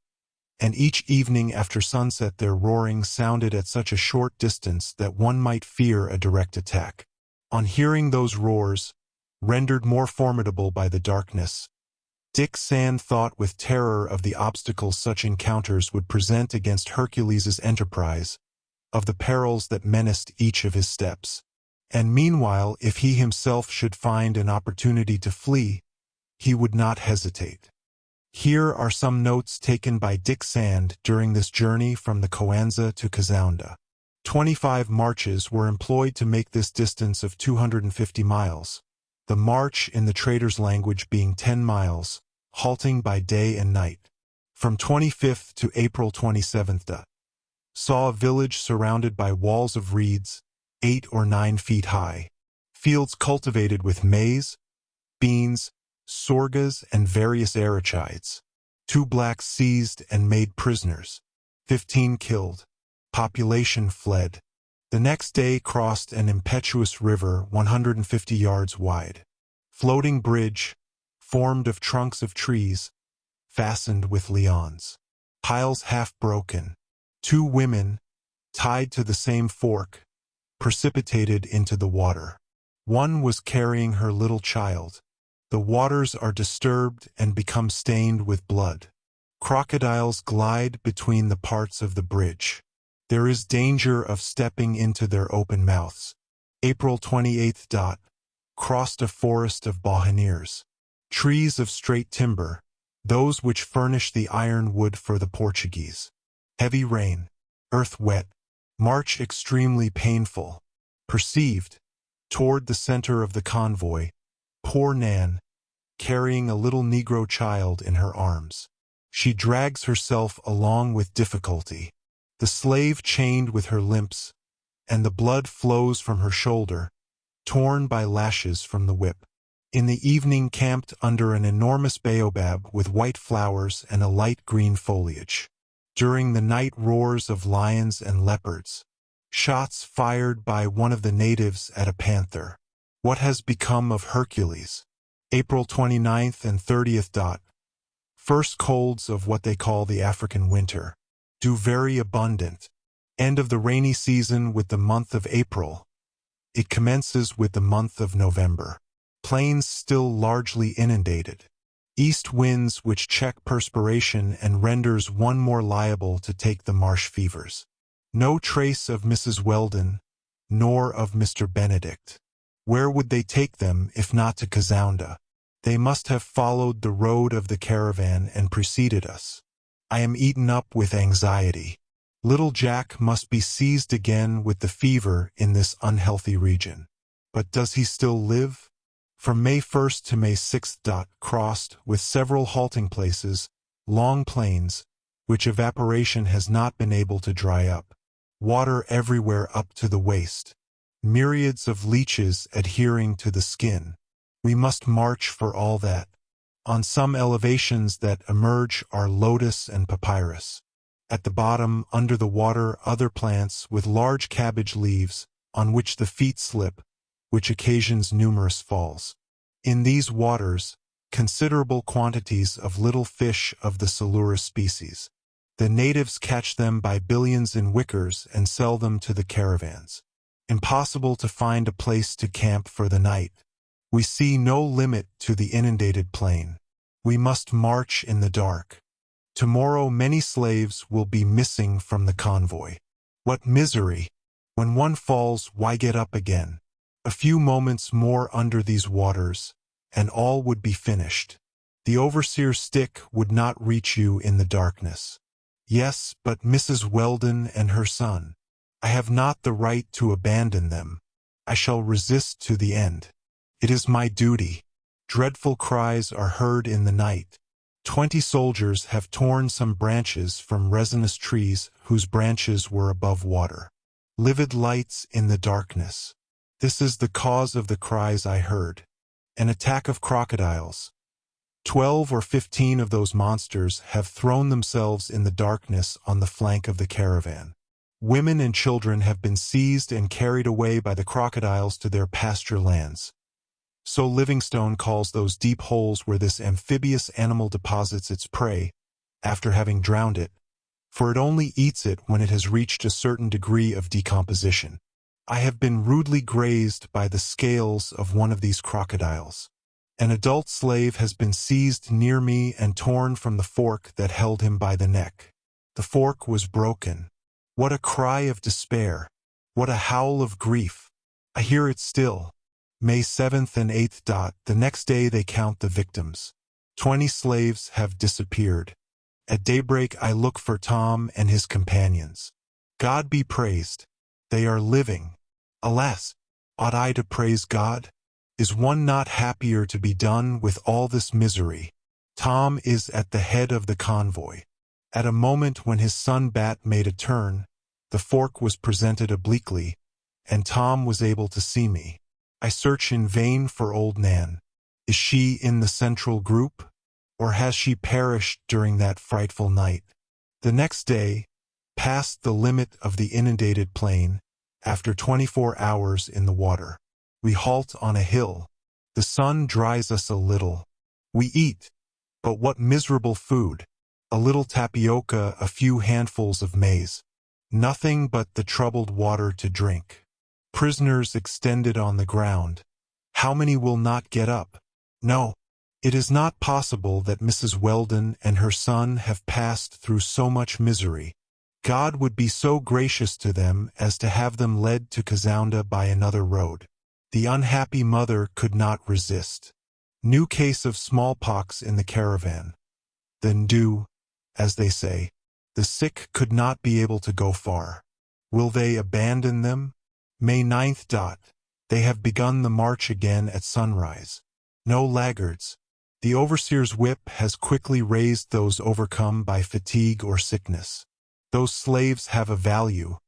and each evening after sunset their roaring sounded at such a short distance that one might fear a direct attack. On hearing those roars, rendered more formidable by the darkness, Dick Sand thought with terror of the obstacles such encounters would present against Hercules's enterprise, of the perils that menaced each of his steps. And meanwhile, if he himself should find an opportunity to flee, he would not hesitate. Here are some notes taken by Dick Sand during this journey from the Coanza to Kazounda. 25 marches were employed to make this distance of 250 miles, the march in the trader's language being 10 miles, halting by day and night. From 25th to April 27th, saw a village surrounded by walls of reeds, 8 or 9 feet high, fields cultivated with maize, beans, sorghas, and various arachides. 2 blacks seized and made prisoners. 15 killed. Population fled. The next day crossed an impetuous river 150 yards wide. Floating bridge, formed of trunks of trees, fastened with lianes. Piles half broken. 2 women, tied to the same fork, precipitated into the water. One was carrying her little child. The waters are disturbed and become stained with blood. Crocodiles glide between the parts of the bridge. There is danger of stepping into their open mouths. April 28th. Crossed a forest of bauhineers. Trees of straight timber, those which furnish the iron wood for the Portuguese. Heavy rain. Earth wet. March extremely painful. Perceived, toward the center of the convoy, poor Nan, carrying a little Negro child in her arms. She drags herself along with difficulty. The slave chained with her limps, and the blood flows from her shoulder, torn by lashes from the whip. In the evening camped under an enormous baobab with white flowers and a light green foliage. During the night roars of lions and leopards. Shots fired by one of the natives at a panther. What has become of Hercules? April 29th and 30th. First colds of what they call the African winter. Do very abundant. End of the rainy season with the month of April. It commences with the month of November. Plains still largely inundated. East winds which check perspiration and renders one more liable to take the marsh fevers. No trace of Mrs. Weldon, nor of Mr. Benedict. Where would they take them if not to Kazounda? They must have followed the road of the caravan and preceded us. I am eaten up with anxiety. Little Jack must be seized again with the fever in this unhealthy region. But does he still live? From May 1st to May 6th. Crossed, with several halting places, long plains, which evaporation has not been able to dry up. Water everywhere up to the waist. Myriads of leeches adhering to the skin. We must march for all that. On some elevations that emerge are lotus and papyrus. At the bottom, under the water, other plants with large cabbage leaves, on which the feet slip, which occasions numerous falls. In these waters, considerable quantities of little fish of the silurus species. The natives catch them by billions in wickers and sell them to the caravans. Impossible to find a place to camp for the night. We see no limit to the inundated plain. We must march in the dark. Tomorrow many slaves will be missing from the convoy. What misery! When one falls, why get up again? A few moments more under these waters, and all would be finished. The overseer's stick would not reach you in the darkness. Yes, but Mrs. Weldon and her son. I have not the right to abandon them. I shall resist to the end. It is my duty. Dreadful cries are heard in the night. 20 soldiers have torn some branches from resinous trees whose branches were above water. Livid lights in the darkness. This is the cause of the cries I heard. An attack of crocodiles. 12 or 15 of those monsters have thrown themselves in the darkness on the flank of the caravan. Women and children have been seized and carried away by the crocodiles to their pasture lands. So Livingstone calls those deep holes where this amphibious animal deposits its prey, after having drowned it, for it only eats it when it has reached a certain degree of decomposition. I have been rudely grazed by the scales of one of these crocodiles. An adult slave has been seized near me and torn from the fork that held him by the neck. The fork was broken. What a cry of despair! What a howl of grief! I hear it still. May 7th and 8th. The next day they count the victims. 20 slaves have disappeared. At daybreak I look for Tom and his companions. God be praised. They are living. Alas, ought I to praise God? Is one not happier to be done with all this misery? Tom is at the head of the convoy. At a moment when his son Bat made a turn, the fork was presented obliquely, and Tom was able to see me. I search in vain for old Nan. Is she in the central group? Or has she perished during that frightful night? The next day, past the limit of the inundated plain, after 24 hours in the water, we halt on a hill. The sun dries us a little. We eat, but what miserable food! A little tapioca, a few handfuls of maize. Nothing but the troubled water to drink. Prisoners extended on the ground. How many will not get up? No, it is not possible that Mrs. Weldon and her son have passed through so much misery. God would be so gracious to them as to have them led to Kazounda by another road. The unhappy mother could not resist. New case of smallpox in the caravan. Then do, as they say. The sick could not be able to go far. Will they abandon them? May 9th. They have begun the march again at sunrise. No laggards. The overseer's whip has quickly raised those overcome by fatigue or sickness. Those slaves have a value.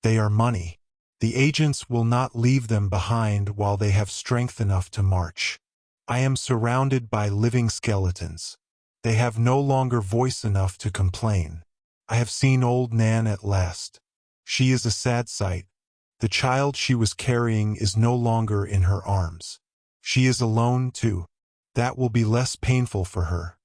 They are money. The agents will not leave them behind while they have strength enough to march. I am surrounded by living skeletons. They have no longer voice enough to complain. I have seen old Nan at last. She is a sad sight. The child she was carrying is no longer in her arms. She is alone, too. That will be less painful for her.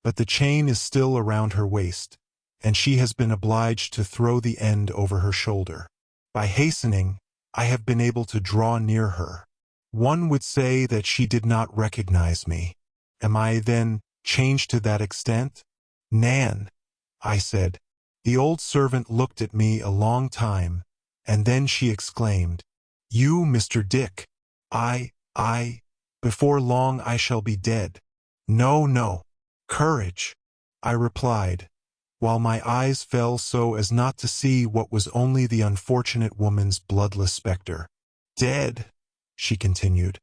But the chain is still around her waist, and she has been obliged to throw the end over her shoulder. By hastening, I have been able to draw near her. One would say that she did not recognize me. Am I, then, changed to that extent? Nan, I said. The old servant looked at me a long time, and then she exclaimed, "You, Mr. Dick! Before long I shall be dead." "No, no. Courage," I replied, while my eyes fell so as not to see what was only the unfortunate woman's bloodless spectre. "Dead," she continued,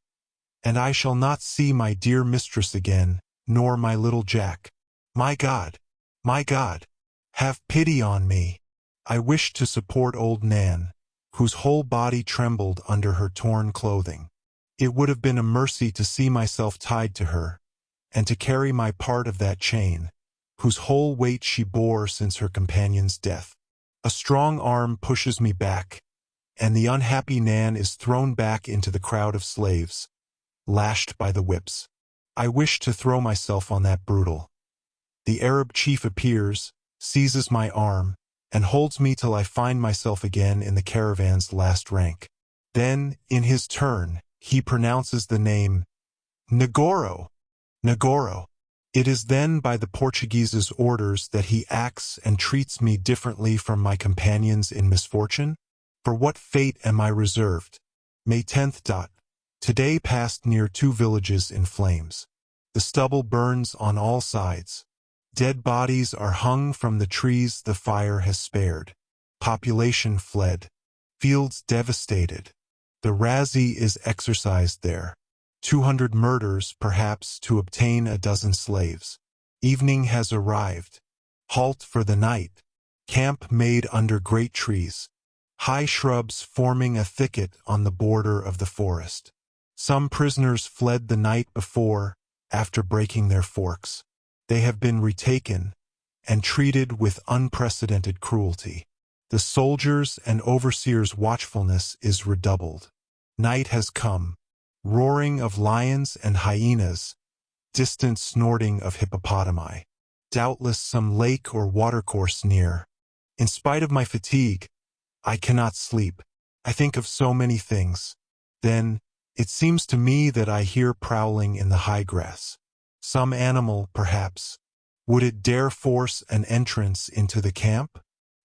"and I shall not see my dear mistress again, nor my little Jack. My God! My God! Have pity on me." I wished to support old Nan, whose whole body trembled under her torn clothing. It would have been a mercy to see myself tied to her, and to carry my part of that chain, whose whole weight she bore since her companion's death. A strong arm pushes me back, and the unhappy Nan is thrown back into the crowd of slaves, lashed by the whips. I wish to throw myself on that brutal. The Arab chief appears, seizes my arm, and holds me till I find myself again in the caravan's last rank. Then, in his turn, he pronounces the name, Negoro. Negoro. It is then by the Portuguese's orders that he acts and treats me differently from my companions in misfortune? For what fate am I reserved? May 10th. Today passed near 2 villages in flames. The stubble burns on all sides. Dead bodies are hung from the trees the fire has spared. Population fled. Fields devastated. The razzie is exercised there. 200 murders, perhaps, to obtain a dozen slaves. Evening has arrived. Halt for the night. Camp made under great trees. High shrubs forming a thicket on the border of the forest. Some prisoners fled the night before, after breaking their forks. They have been retaken and treated with unprecedented cruelty. The soldiers' and overseers' watchfulness is redoubled. Night has come, roaring of lions and hyenas, distant snorting of hippopotami. Doubtless some lake or watercourse near. In spite of my fatigue, I cannot sleep. I think of so many things. Then, it seems to me that I hear prowling in the high grass. Some animal, perhaps. Would it dare force an entrance into the camp?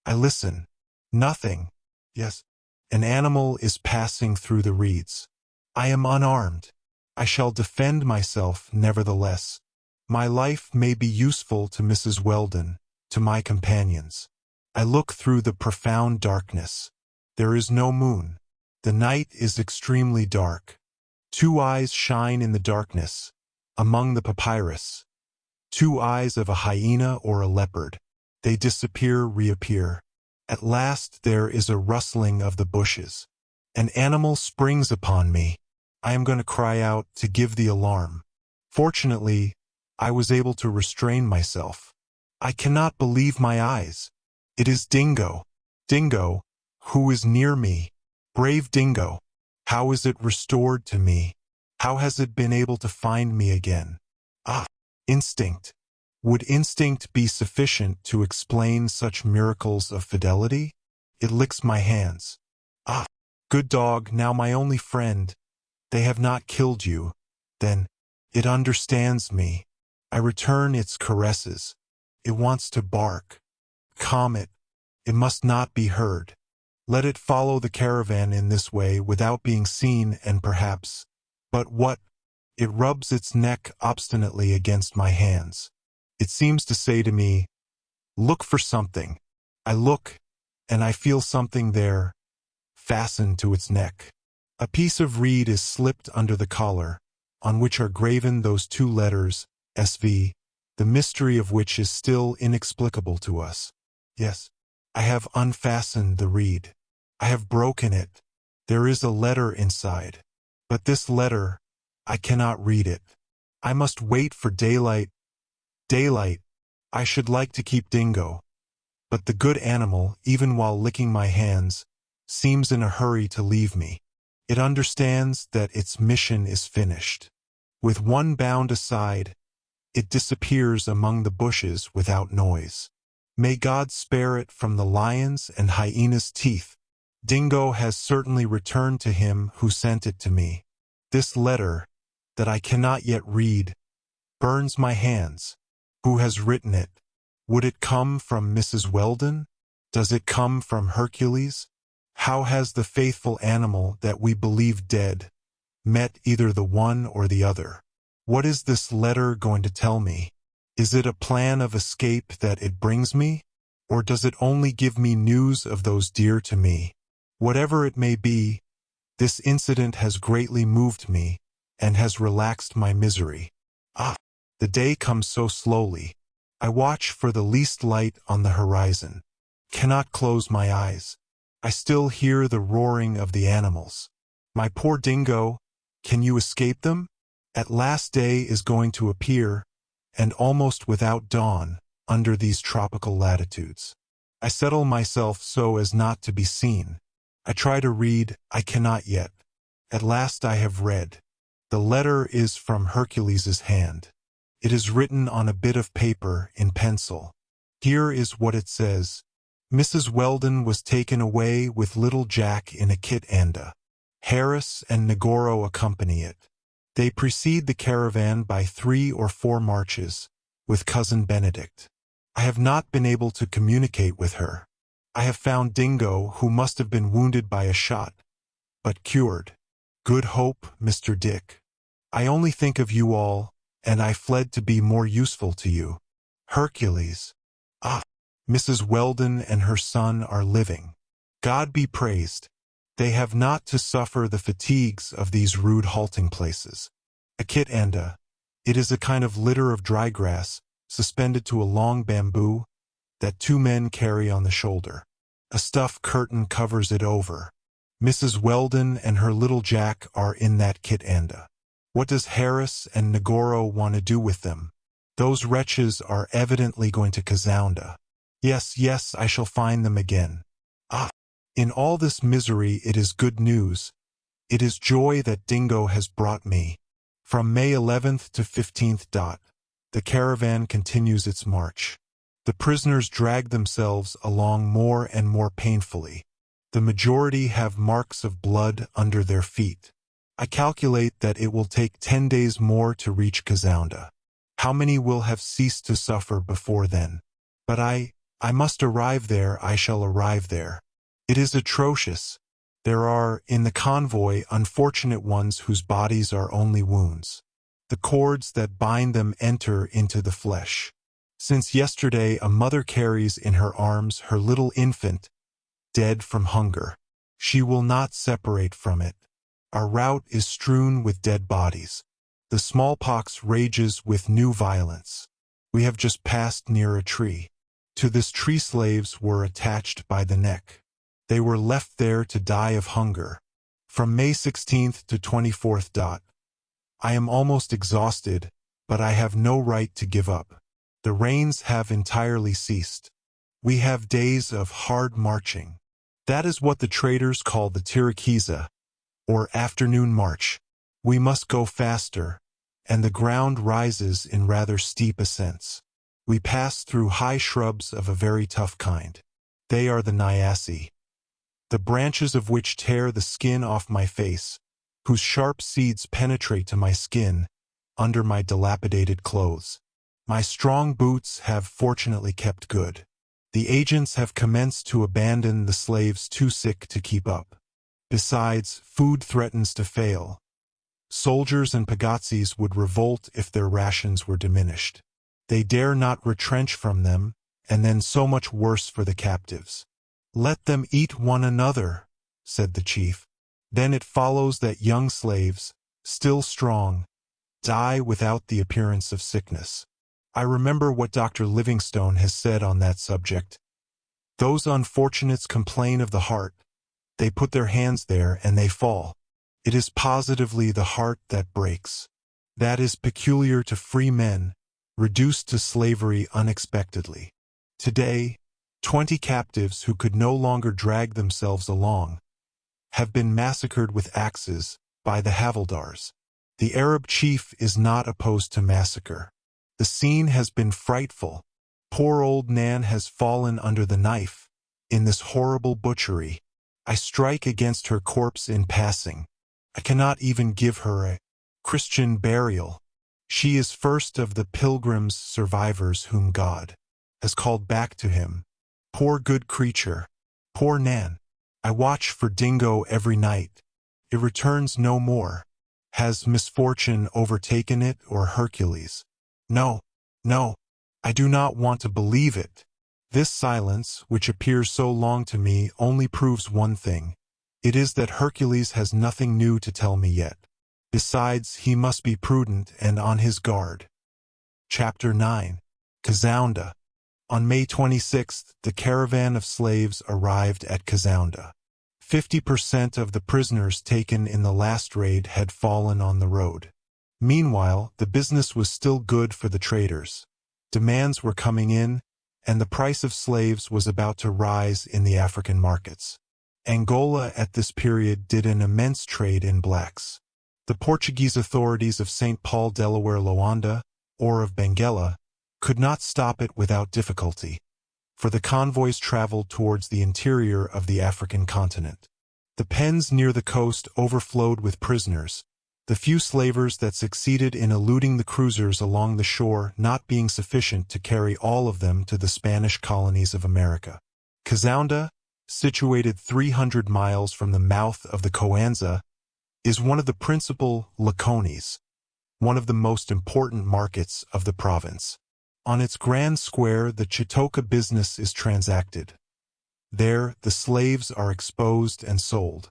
I listen. Nothing. Yes, an animal is passing through the reeds. I am unarmed. I shall defend myself nevertheless. My life may be useful to Mrs. Weldon, to my companions. I look through the profound darkness. There is no moon. The night is extremely dark. Two eyes shine in the darkness, among the papyrus. Two eyes of a hyena or a leopard. They disappear, reappear. At last there is a rustling of the bushes. An animal springs upon me. I am going to cry out to give the alarm. Fortunately, I was able to restrain myself. I cannot believe my eyes. It is Dingo. Dingo, who is near me. Brave Dingo. How is it restored to me? How has it been able to find me again? Ah, instinct. Would instinct be sufficient to explain such miracles of fidelity? It licks my hands. Ah, good dog, now my only friend. They have not killed you. Then, it understands me. I return its caresses. It wants to bark. Calm it. It must not be heard. Let it follow the caravan in this way without being seen and perhaps. But what? It rubs its neck obstinately against my hands. It seems to say to me, look for something. I look, and I feel something there, fastened to its neck. A piece of reed is slipped under the collar, on which are graven those two letters, SV, the mystery of which is still inexplicable to us. Yes, I have unfastened the reed. I have broken it. There is a letter inside. But this letter, I cannot read it. I must wait for daylight. Daylight. I should like to keep Dingo. But the good animal, even while licking my hands, seems in a hurry to leave me. It understands that its mission is finished. With one bound aside, it disappears among the bushes without noise. May God spare it from the lion's and hyena's teeth. Dingo has certainly returned to him who sent it to me. This letter, that I cannot yet read, burns my hands. Who has written it? Would it come from Mrs. Weldon? Does it come from Hercules? How has the faithful animal that we believe dead met either the one or the other? What is this letter going to tell me? Is it a plan of escape that it brings me? Or does it only give me news of those dear to me? Whatever it may be, this incident has greatly moved me and has relaxed my misery. Ah, the day comes so slowly. I watch for the least light on the horizon. Cannot close my eyes. I still hear the roaring of the animals. My poor Dingo, can you escape them? At last day is going to appear, and almost without dawn, under these tropical latitudes. I settle myself so as not to be seen. I try to read, I cannot yet. At last I have read. The letter is from Hercules's hand. It is written on a bit of paper in pencil. Here is what it says. Mrs. Weldon was taken away with little Jack in a kit-anda. Harris and Negoro accompany it. They precede the caravan by 3 or 4 marches, with Cousin Benedict. I have not been able to communicate with her. I have found Dingo, who must have been wounded by a shot, but cured. Good hope, Mr. Dick. I only think of you all, and I fled to be more useful to you. Hercules. Ah, Mrs. Weldon and her son are living. God be praised. They have not to suffer the fatigues of these rude halting places. A kit-anda. It is a kind of litter of dry grass, suspended to a long bamboo, that 2 men carry on the shoulder. A stuff curtain covers it over. Mrs. Weldon and her little Jack are in that kit-anda. What does Harris and Negoro want to do with them? Those wretches are evidently going to Kazounda. Yes, yes, I shall find them again. Ah, in all this misery it is good news. It is joy that Dingo has brought me. From May 11th to 15th. The caravan continues its march. The prisoners drag themselves along more and more painfully. The majority have marks of blood under their feet. I calculate that it will take 10 days more to reach Kazounda. How many will have ceased to suffer before then? But I must arrive there, I shall arrive there. It is atrocious. There are, in the convoy, unfortunate ones whose bodies are only wounds. The cords that bind them enter into the flesh. Since yesterday a mother carries in her arms her little infant, dead from hunger. She will not separate from it. Our route is strewn with dead bodies. The smallpox rages with new violence. We have just passed near a tree. To this tree slaves were attached by the neck. They were left there to die of hunger. From May 16th to 24th. I am almost exhausted, but I have no right to give up. The rains have entirely ceased. We have days of hard marching. That is what the traders call the Tirakiza, or afternoon march. We must go faster, and the ground rises in rather steep ascents. We pass through high shrubs of a very tough kind. They are the Nyasi, the branches of which tear the skin off my face, whose sharp seeds penetrate to my skin, under my dilapidated clothes. My strong boots have fortunately kept good. The agents have commenced to abandon the slaves too sick to keep up. Besides, food threatens to fail. Soldiers and pagazis would revolt if their rations were diminished. They dare not retrench from them, and then so much worse for the captives. Let them eat one another, said the chief. Then it follows that young slaves, still strong, die without the appearance of sickness. I remember what Dr. Livingstone has said on that subject. Those unfortunates complain of the heart. They put their hands there and they fall. It is positively the heart that breaks. That is peculiar to free men, reduced to slavery unexpectedly. Today, 20 captives who could no longer drag themselves along have been massacred with axes by the havildars. The Arab chief is not opposed to massacre. The scene has been frightful. Poor old Nan has fallen under the knife. In this horrible butchery, I strike against her corpse in passing. I cannot even give her a Christian burial. She is first of the pilgrims' survivors whom God has called back to him. Poor good creature. Poor Nan. I watch for Dingo every night. It returns no more. Has misfortune overtaken it, or Hercules? No, no, I do not want to believe it. This silence, which appears so long to me, only proves one thing. It is that Hercules has nothing new to tell me yet. Besides, he must be prudent and on his guard. Chapter 9. Kazounda. On May 26th, the caravan of slaves arrived at Kazounda. 50% of the prisoners taken in the last raid had fallen on the road. Meanwhile, the business was still good for the traders. Demands were coming in, and the price of slaves was about to rise in the African markets. Angola at this period did an immense trade in blacks. The Portuguese authorities of St. Paul, Delaware, Luanda, or of Benguela, could not stop it without difficulty, for the convoys traveled towards the interior of the African continent. The pens near the coast overflowed with prisoners, the few slavers that succeeded in eluding the cruisers along the shore not being sufficient to carry all of them to the Spanish colonies of America. Kazounda, situated 300 miles from the mouth of the Coanza, is one of the principal laconis, one of the most important markets of the province. On its grand square, the Chitoka business is transacted. There, the slaves are exposed and sold.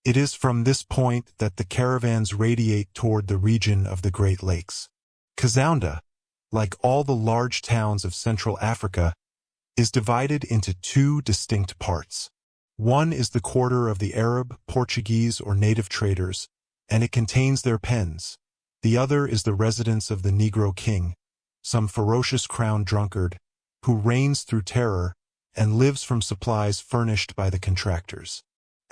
It is from this point that the caravans radiate toward the region of the Great Lakes. Kazounda, like all the large towns of Central Africa, is divided into two distinct parts. One is the quarter of the Arab, Portuguese, or native traders, and it contains their pens. The other is the residence of the Negro king, some ferocious crown drunkard, who reigns through terror and lives from supplies furnished by the contractors.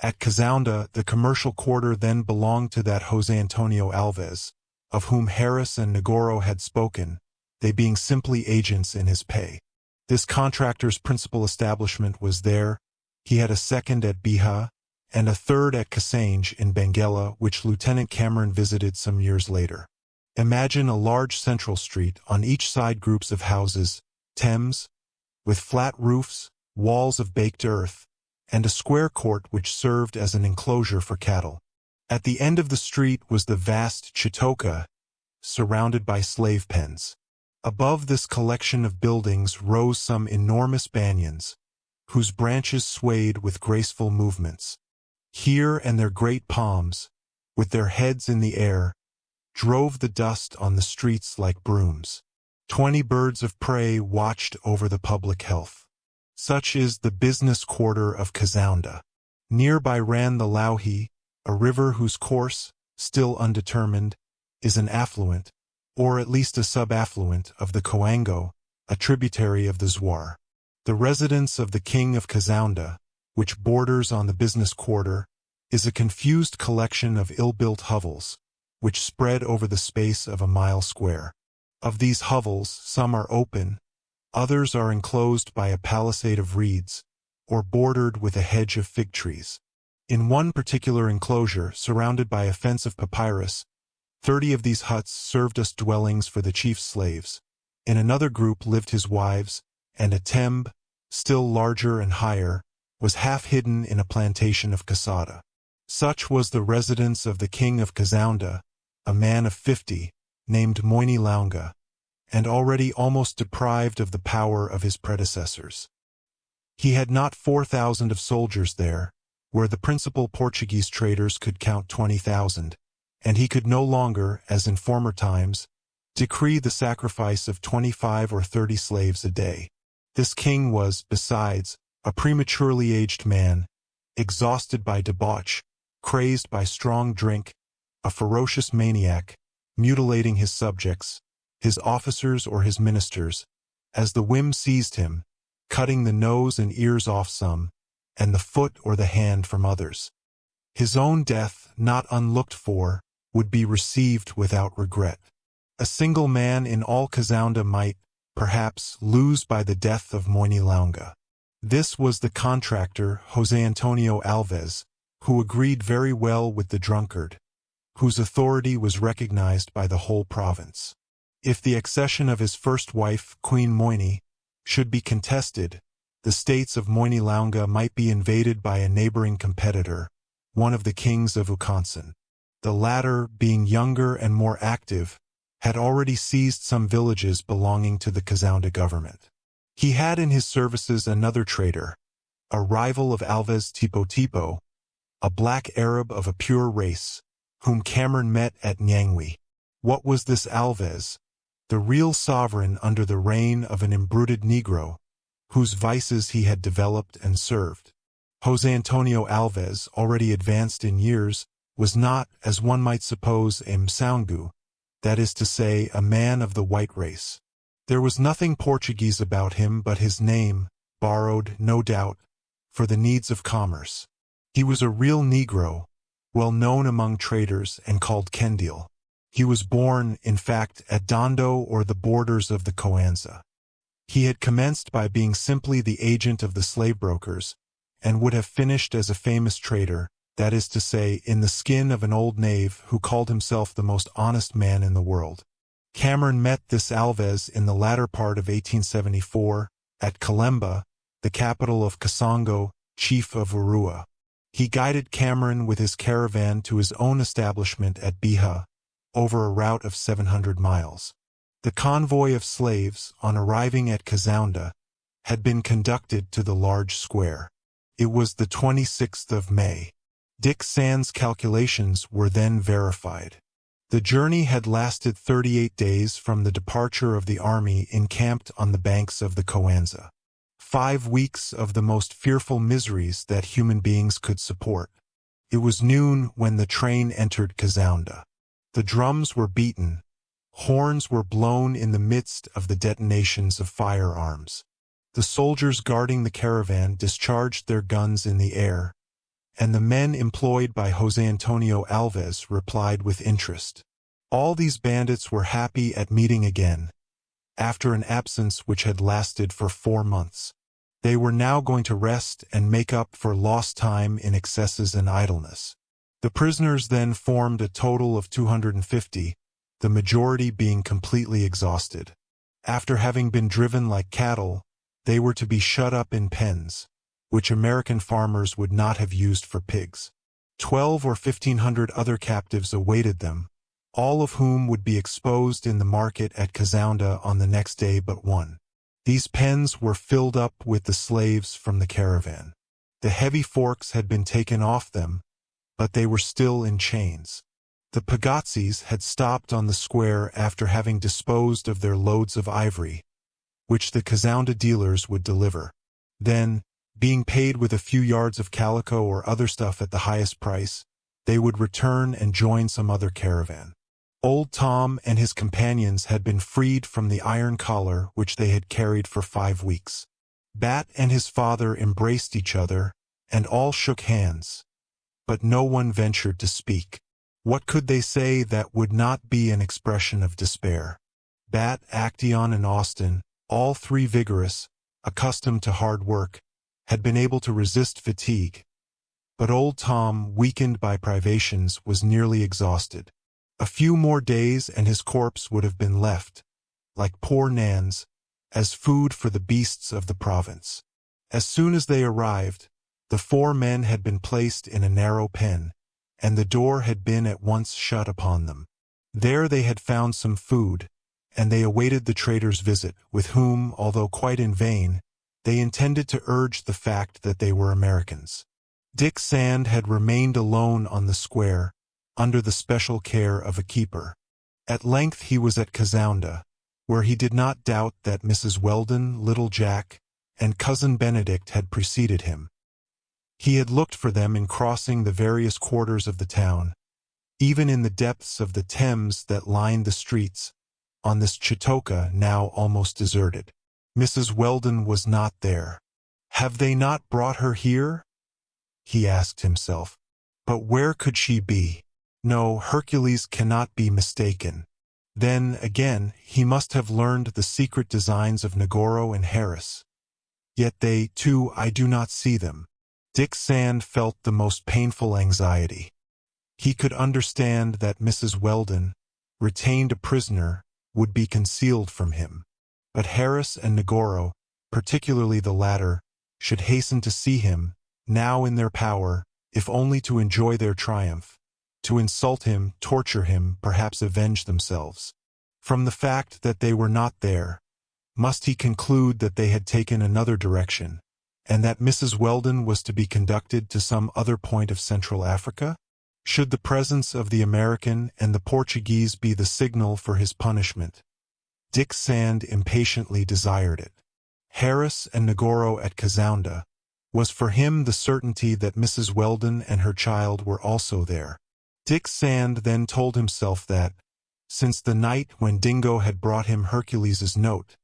At Cazaunda, the commercial quarter then belonged to that José Antonio Alves, of whom Harris and Negoro had spoken, they being simply agents in his pay. This contractor's principal establishment was there. He had a second at Biha, and a third at Kasange in Benguela, which Lieutenant Cameron visited some years later. Imagine a large central street, on each side groups of houses, Thames, with flat roofs, walls of baked earth, and a square court which served as an enclosure for cattle. At the end of the street was the vast Chitoka, surrounded by slave pens. Above this collection of buildings rose some enormous banyans, whose branches swayed with graceful movements. Here and their great palms, with their heads in the air, drove the dust on the streets like brooms. 20 birds of prey watched over the public health. Such is the business quarter of Cazaunda. Nearby ran the Lauhi, a river whose course, still undetermined, is an affluent, or at least a sub-affluent, of the Coango, a tributary of the Zwar. The residence of the king of Cazaunda, which borders on the business quarter, is a confused collection of ill-built hovels, which spread over the space of a mile square. Of these hovels, some are open, others are enclosed by a palisade of reeds, or bordered with a hedge of fig trees. In one particular enclosure, surrounded by a fence of papyrus, 30 of these huts served as dwellings for the chief's slaves. In another group lived his wives, and a tembe, still larger and higher, was half hidden in a plantation of casada. Such was the residence of the king of Cazaunda, a man of 50, named Moini Launga, and already almost deprived of the power of his predecessors. He had not 4,000 of soldiers there, where the principal Portuguese traders could count 20,000, and he could no longer, as in former times, decree the sacrifice of 25 or 30 slaves a day. This king was, besides, a prematurely aged man, exhausted by debauch, crazed by strong drink, a ferocious maniac, mutilating his subjects, his officers or his ministers, as the whim seized him, cutting the nose and ears off some, and the foot or the hand from others. His own death, not unlooked for, would be received without regret. A single man in all Cazaunda might, perhaps, lose by the death of Moini Launga. This was the contractor, José Antonio Alves, who agreed very well with the drunkard, whose authority was recognized by the whole province. If the accession of his first wife, Queen Moini, should be contested, the states of Moini Launga might be invaded by a neighboring competitor, one of the kings of Ukansan. The latter, being younger and more active, had already seized some villages belonging to the Cazaunda government. He had in his services another traitor, a rival of Alves Tipo Tipo, a black Arab of a pure race, whom Cameron met at Nyangwe. What was this Alves? The real sovereign under the reign of an imbruted Negro, whose vices he had developed and served. José Antonio Alves, already advanced in years, was not, as one might suppose, a Msangu, that is to say, a man of the white race. There was nothing Portuguese about him but his name, borrowed, no doubt, for the needs of commerce. He was a real Negro, well known among traders and called Kendil. He was born, in fact, at Dondo or the borders of the Coanza. He had commenced by being simply the agent of the slave brokers, and would have finished as a famous trader, that is to say, in the skin of an old knave who called himself the most honest man in the world. Cameron met this Alves in the latter part of 1874, at Kalemba, the capital of Kasongo, chief of Urua. He guided Cameron with his caravan to his own establishment at Biha, over a route of 700 miles. The convoy of slaves, on arriving at Cazaunda, had been conducted to the large square. It was the 26th of May. Dick Sand's calculations were then verified. The journey had lasted 38 days from the departure of the army encamped on the banks of the Coanza. 5 weeks of the most fearful miseries that human beings could support. It was noon when the train entered Cazaunda. The drums were beaten, horns were blown in the midst of the detonations of firearms. The soldiers guarding the caravan discharged their guns in the air, and the men employed by José Antonio Alves replied with interest. All these bandits were happy at meeting again, after an absence which had lasted for 4 months. They were now going to rest and make up for lost time in excesses and idleness. The prisoners then formed a total of 250, the majority being completely exhausted. After having been driven like cattle, they were to be shut up in pens, which American farmers would not have used for pigs. 12 or 1,500 other captives awaited them, all of whom would be exposed in the market at Cazaunda on the next day but one. These pens were filled up with the slaves from the caravan. The heavy forks had been taken off them, but they were still in chains. The pagazzis had stopped on the square after having disposed of their loads of ivory, which the Cazaunda dealers would deliver. Then, being paid with a few yards of calico or other stuff at the highest price, they would return and join some other caravan. Old Tom and his companions had been freed from the iron collar which they had carried for 5 weeks. Bat and his father embraced each other, and all shook hands, but no one ventured to speak. What could they say that would not be an expression of despair? Bat, Actaeon, and Austin, all 3 vigorous, accustomed to hard work, had been able to resist fatigue, but old Tom, weakened by privations, was nearly exhausted. A few more days and his corpse would have been left, like poor Nan's, as food for the beasts of the province. As soon as they arrived, the 4 men had been placed in a narrow pen, and the door had been at once shut upon them. There they had found some food, and they awaited the trader's visit, with whom, although quite in vain, they intended to urge the fact that they were Americans. Dick Sand had remained alone on the square, under the special care of a keeper. At length he was at Cazaunda, where he did not doubt that Mrs. Weldon, little Jack, and Cousin Benedict had preceded him. He had looked for them in crossing the various quarters of the town, even in the depths of the Thames that lined the streets, on this Chitoka now almost deserted. Mrs. Weldon was not there. "Have they not brought her here?" he asked himself. But where could she be? No, Hercules cannot be mistaken. Then, again, he must have learned the secret designs of Negoro and Harris. Yet they, too, I do not see them. Dick Sand felt the most painful anxiety. He could understand that Mrs. Weldon, retained a prisoner, would be concealed from him. But Harris and Negoro, particularly the latter, should hasten to see him, now in their power, if only to enjoy their triumph, to insult him, torture him, perhaps avenge themselves. From the fact that they were not there, must he conclude that they had taken another direction, and that Mrs. Weldon was to be conducted to some other point of Central Africa? Should the presence of the American and the Portuguese be the signal for his punishment? Dick Sand impatiently desired it. Harris and Negoro at Cazaunda was for him the certainty that Mrs. Weldon and her child were also there. Dick Sand then told himself that, since the night when Dingo had brought him Hercules's note,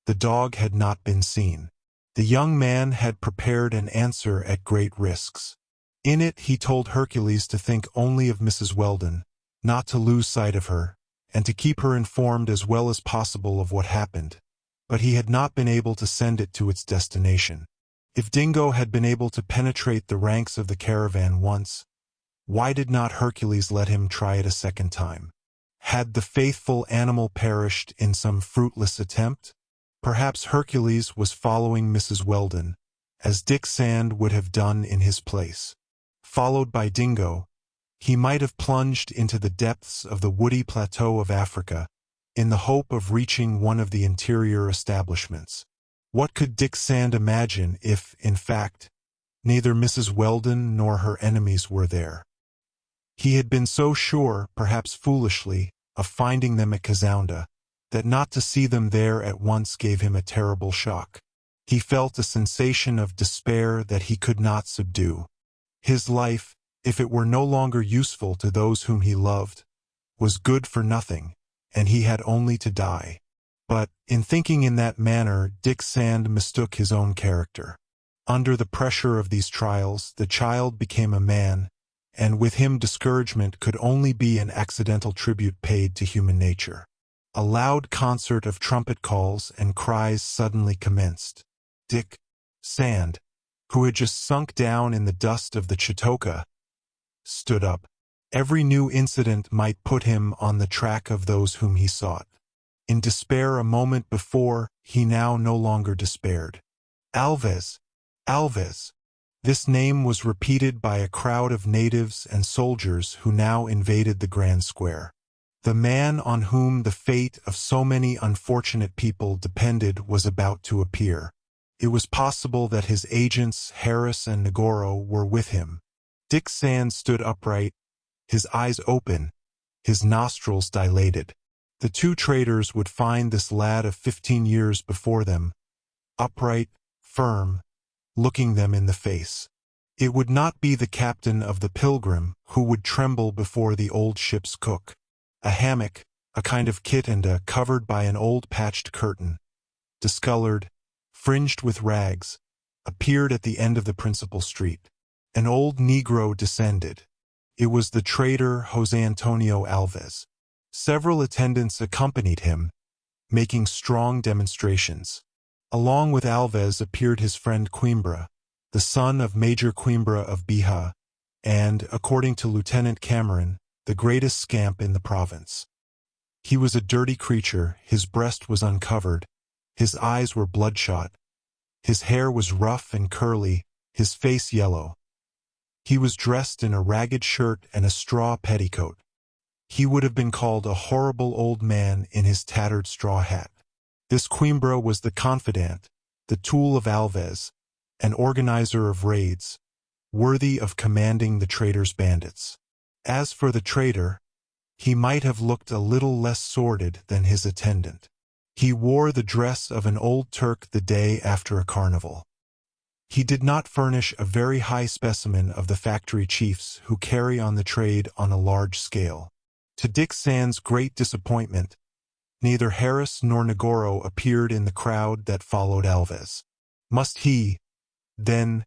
the dog had not been seen. The young man had prepared an answer at great risks. In it he told Hercules to think only of Mrs. Weldon, not to lose sight of her, and to keep her informed as well as possible of what happened, but he had not been able to send it to its destination. If Dingo had been able to penetrate the ranks of the caravan once, why did not Hercules let him try it a second time? Had the faithful animal perished in some fruitless attempt? Perhaps Hercules was following Mrs. Weldon, as Dick Sand would have done in his place. Followed by Dingo, he might have plunged into the depths of the woody plateau of Africa, in the hope of reaching one of the interior establishments. What could Dick Sand imagine if, in fact, neither Mrs. Weldon nor her enemies were there? He had been so sure, perhaps foolishly, of finding them at Cazaunda, that not to see them there at once gave him a terrible shock. He felt a sensation of despair that he could not subdue. His life, if it were no longer useful to those whom he loved, was good for nothing, and he had only to die. But, in thinking in that manner, Dick Sand mistook his own character. Under the pressure of these trials, the child became a man, and with him discouragement could only be an accidental tribute paid to human nature. A loud concert of trumpet calls and cries suddenly commenced. Dick Sand, who had just sunk down in the dust of the Chitoka, stood up. Every new incident might put him on the track of those whom he sought. In despair a moment before, he now no longer despaired. Alves! Alves! This name was repeated by a crowd of natives and soldiers who now invaded the grand square. The man on whom the fate of so many unfortunate people depended was about to appear. It was possible that his agents, Harris and Negoro, were with him. Dick Sand stood upright, his eyes open, his nostrils dilated. The two traitors would find this lad of 15 years before them, upright, firm, looking them in the face. It would not be the captain of the Pilgrim who would tremble before the old ship's cook. A hammock, a kind of kitanda covered by an old patched curtain, discolored, fringed with rags, appeared at the end of the principal street. An old Negro descended. It was the traitor José Antonio Alves. Several attendants accompanied him, making strong demonstrations. Along with Alves appeared his friend Coimbra, the son of Major Coimbra of Beja, and, according to Lieutenant Cameron, the greatest scamp in the province. He was a dirty creature, his breast was uncovered, his eyes were bloodshot, his hair was rough and curly, his face yellow. He was dressed in a ragged shirt and a straw petticoat. He would have been called a horrible old man in his tattered straw hat. This Coimbra was the confidant, the tool of Alves, an organizer of raids, worthy of commanding the traitor's bandits. As for the traitor, he might have looked a little less sordid than his attendant. He wore the dress of an old Turk the day after a carnival. He did not furnish a very high specimen of the factory chiefs who carry on the trade on a large scale. To Dick Sand's great disappointment, neither Harris nor Negoro appeared in the crowd that followed Alves. Must he, then,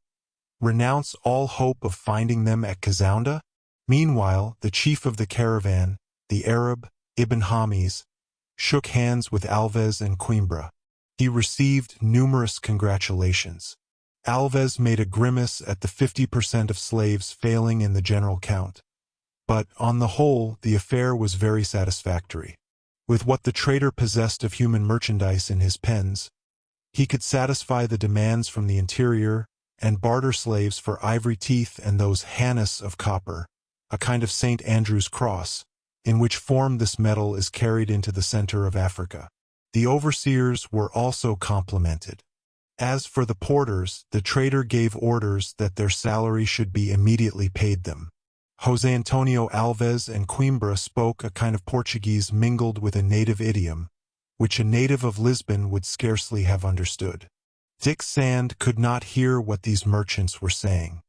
renounce all hope of finding them at Kazounda? Meanwhile, the chief of the caravan, the Arab, Ibn Hamis, shook hands with Alves and Coimbra. He received numerous congratulations. Alves made a grimace at the 50% of slaves failing in the general count. But, on the whole, the affair was very satisfactory. With what the traitor possessed of human merchandise in his pens, he could satisfy the demands from the interior and barter slaves for ivory teeth and those hannas of copper, a kind of St. Andrew's cross, in which form this metal is carried into the center of Africa. The overseers were also complimented. As for the porters, the traitor gave orders that their salary should be immediately paid them. José Antonio Alves and Coimbra spoke a kind of Portuguese mingled with a native idiom, which a native of Lisbon would scarcely have understood. Dick Sand could not hear what these merchants were saying.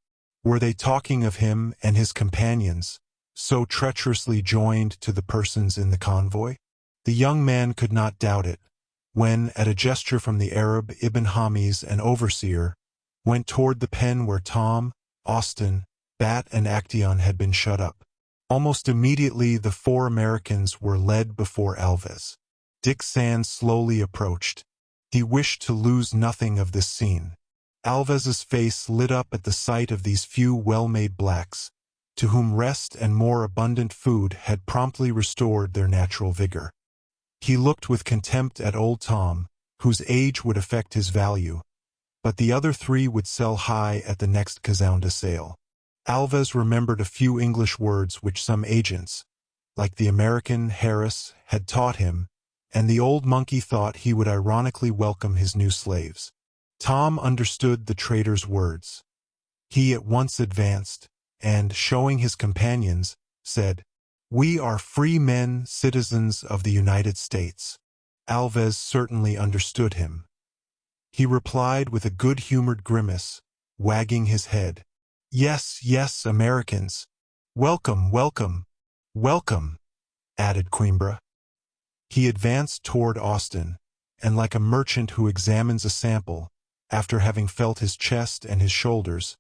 Were they talking of him and his companions, so treacherously joined to the persons in the convoy? The young man could not doubt it, when, at a gesture from the Arab, Ibn Hamis, an overseer, went toward the pen where Tom, Austin, Bat and Actaeon had been shut up. Almost immediately the four Americans were led before Alves. Dick Sand slowly approached. He wished to lose nothing of this scene. Alves's face lit up at the sight of these few well-made blacks, to whom rest and more abundant food had promptly restored their natural vigor. He looked with contempt at old Tom, whose age would affect his value, but the other three would sell high at the next Kazounda sale. Alves remembered a few English words which some agents, like the American Harris, had taught him, and the old monkey thought he would ironically welcome his new slaves. Tom understood the traitor's words. He at once advanced, and, showing his companions, said, "We are free men, citizens of the United States." Alves certainly understood him. He replied with a good-humored grimace, wagging his head, "Yes, yes, Americans. Welcome, welcome, welcome." added Coimbra. He advanced toward Austin, and like a merchant who examines a sample, after having felt his chest and his shoulders,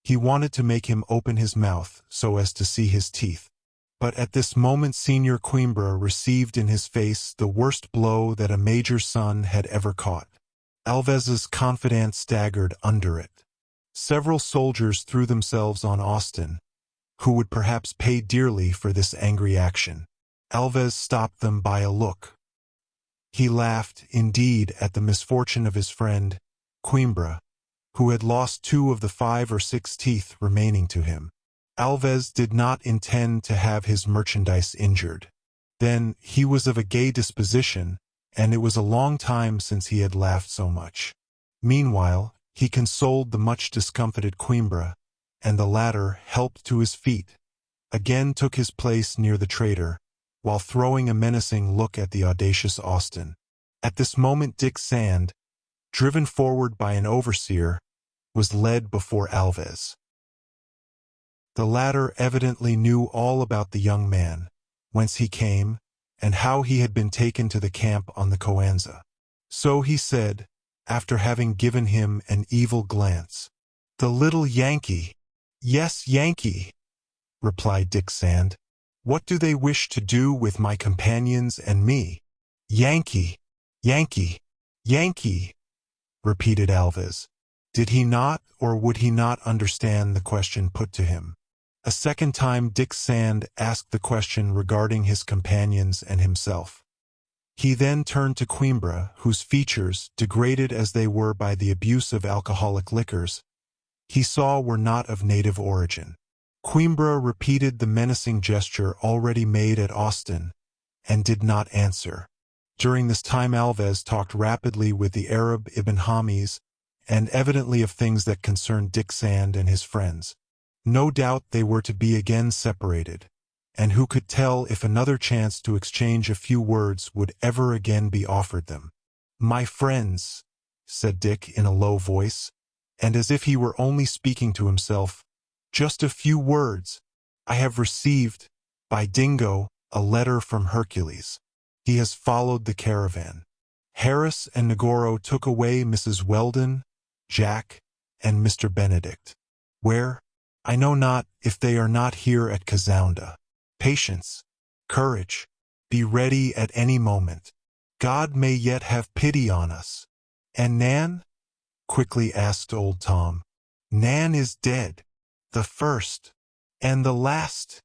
he wanted to make him open his mouth so as to see his teeth. But at this moment Señor Coimbra received in his face the worst blow that a major's son had ever caught. Alves's confidant staggered under it. Several soldiers threw themselves on Austin, who would perhaps pay dearly for this angry action. Alves stopped them by a look. He laughed, indeed, at the misfortune of his friend, Coimbra, who had lost 2 of the 5 or 6 teeth remaining to him. Alves did not intend to have his merchandise injured. Then, he was of a gay disposition, and it was a long time since he had laughed so much. Meanwhile, he consoled the much discomfited Coimbra, and the latter, helped to his feet, again took his place near the traitor, while throwing a menacing look at the audacious Austin. At this moment Dick Sand, driven forward by an overseer, was led before Alves. The latter evidently knew all about the young man, whence he came, and how he had been taken to the camp on the Coanza. So he said, after having given him an evil glance, "The little Yankee." "Yes, Yankee," replied Dick Sand. "What do they wish to do with my companions and me?" "Yankee, Yankee, Yankee," repeated Alves. Did he not, or would he not understand the question put to him? A second time Dick Sand asked the question regarding his companions and himself. He then turned to Coimbra, whose features, degraded as they were by the abuse of alcoholic liquors, he saw were not of native origin. Coimbra repeated the menacing gesture already made at Austin, and did not answer. During this time Alves talked rapidly with the Arab Ibn Hamis, and evidently of things that concerned Dick Sand and his friends. No doubt they were to be again separated, and who could tell if another chance to exchange a few words would ever again be offered them. "My friends," said Dick in a low voice, and as if he were only speaking to himself, "just a few words. I have received, by Dingo, a letter from Hercules. He has followed the caravan. Harris and Negoro took away Mrs. Weldon, Jack, and Mr. Benedict. Where? I know not. If they are not here at Kazounda. Patience, courage, be ready at any moment. God may yet have pity on us." "And Nan?" quickly asked old Tom. "Nan is dead. The first, and the last,"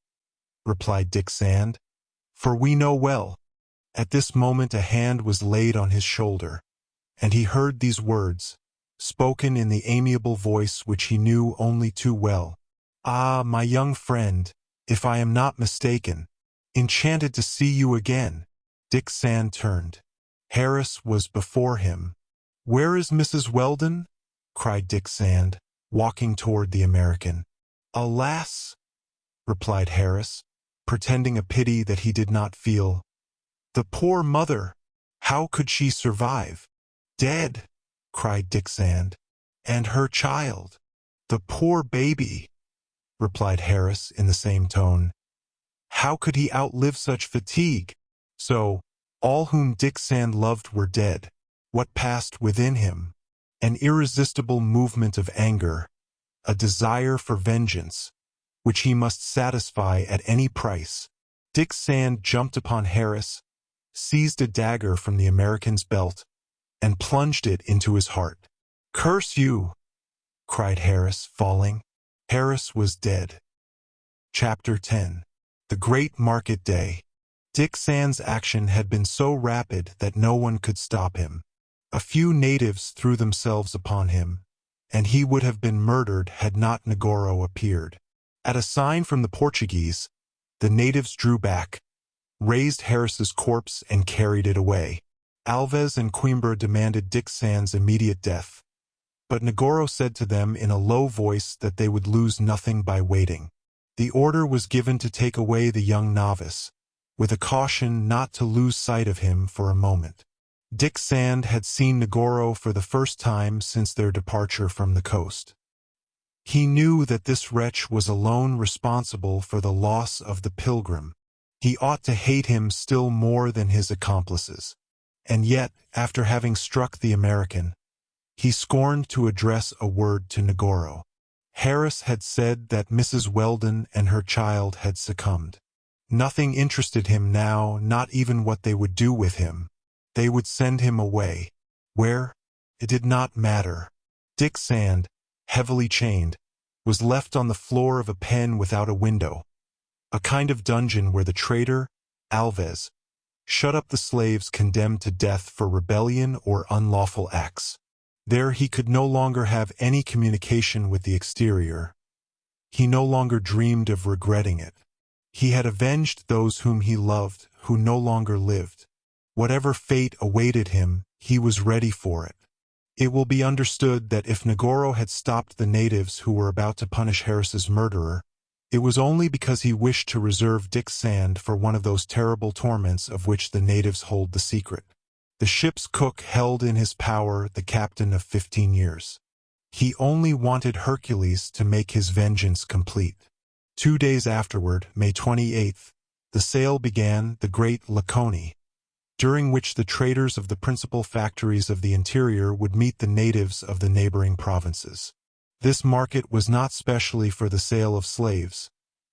replied Dick Sand, "for we know well." At this moment a hand was laid on his shoulder, and he heard these words, spoken in the amiable voice which he knew only too well. "Ah, my young friend, if I am not mistaken, enchanted to see you again." Dick Sand turned. Harris was before him. "Where is Mrs. Weldon?" cried Dick Sand, walking toward the American. "Alas," replied Harris, pretending a pity that he did not feel. "The poor mother! How could she survive?" "Dead," cried Dick Sand. "And her child." "The poor baby," replied Harris in the same tone. How could he outlive such fatigue? So, all whom Dick Sand loved were dead. What passed within him? An irresistible movement of anger, a desire for vengeance, which he must satisfy at any price. Dick Sand jumped upon Harris, seized a dagger from the American's belt, and plunged it into his heart. "Curse you!" cried Harris, falling. Harris was dead. Chapter 10. The Great Market Day. Dick Sand's action had been so rapid that no one could stop him. A few natives threw themselves upon him, and he would have been murdered had not Negoro appeared. At a sign from the Portuguese, the natives drew back, raised Harris's corpse, and carried it away. Alves and Coimbra demanded Dick Sand's immediate death, but Negoro said to them in a low voice that they would lose nothing by waiting. The order was given to take away the young novice, with a caution not to lose sight of him for a moment. Dick Sand had seen Negoro for the first time since their departure from the coast. He knew that this wretch was alone responsible for the loss of the Pilgrim. He ought to hate him still more than his accomplices. And yet, after having struck the American, he scorned to address a word to Negoro. Harris had said that Mrs. Weldon and her child had succumbed. Nothing interested him now, not even what they would do with him. They would send him away. Where? It did not matter. Dick Sand, heavily chained, was left on the floor of a pen without a window, a kind of dungeon where the traitor, Alves, shut up the slaves condemned to death for rebellion or unlawful acts. There he could no longer have any communication with the exterior. He no longer dreamed of regretting it. He had avenged those whom he loved, who no longer lived. Whatever fate awaited him, he was ready for it. It will be understood that if Negoro had stopped the natives who were about to punish Harris's murderer, it was only because he wished to reserve Dick Sand for one of those terrible torments of which the natives hold the secret. The ship's cook held in his power the captain of 15 years. He only wanted Hercules to make his vengeance complete. 2 days afterward, May 28th, the sale began, the Great Laconie, during which the traders of the principal factories of the interior would meet the natives of the neighboring provinces. This market was not specially for the sale of slaves,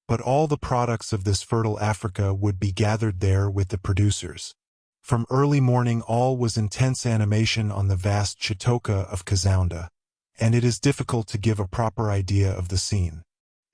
but all the products of this fertile Africa would be gathered there with the producers. From early morning all was intense animation on the vast chitoka of Kazounda, and it is difficult to give a proper idea of the scene.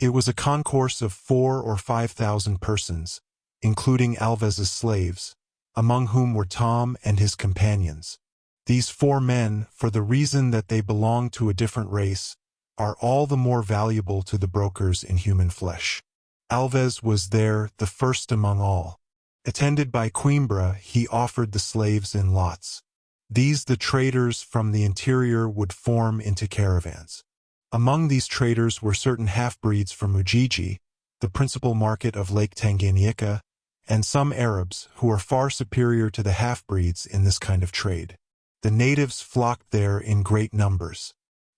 It was a concourse of 4,000 or 5,000 persons, including Alves's slaves, among whom were Tom and his companions. These 4 men, for the reason that they belong to a different race, are all the more valuable to the brokers in human flesh. Alves was there, the first among all. Attended by Coimbra, he offered the slaves in lots. These the traders from the interior would form into caravans. Among these traders were certain half-breeds from Ujiji, the principal market of Lake Tanganyika, and some Arabs who are far superior to the half-breeds in this kind of trade. The natives flocked there in great numbers.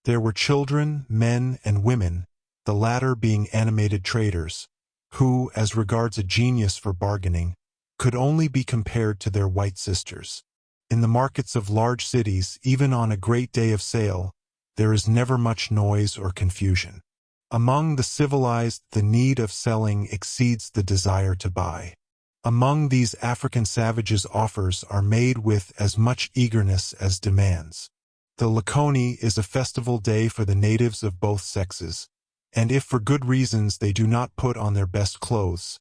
There were children, men, and women, the latter being animated traders, who, as regards a genius for bargaining, could only be compared to their white sisters. In the markets of large cities, even on a great day of sale, there is never much noise or confusion. Among the civilized, the need of selling exceeds the desire to buy. Among these African savages offers are made with as much eagerness as demands. The Laconie is a festival day for the natives of both sexes, and if for good reasons they do not put on their best clothes,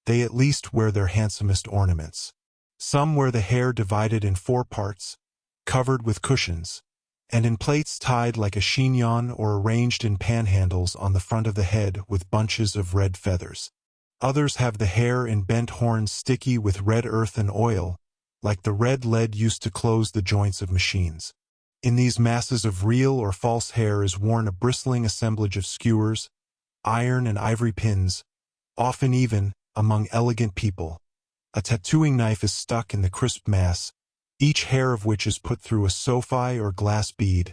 they at least wear their handsomest ornaments. Some wear the hair divided in 4 parts, covered with cushions, and in plaits tied like a chignon or arranged in panhandles on the front of the head with bunches of red feathers. Others have the hair in bent horns sticky with red earth and oil, like the red lead used to close the joints of machines. In these masses of real or false hair is worn a bristling assemblage of skewers, iron and ivory pins, often even, among elegant people, a tattooing knife is stuck in the crisp mass, each hair of which is put through a sapphire or glass bead,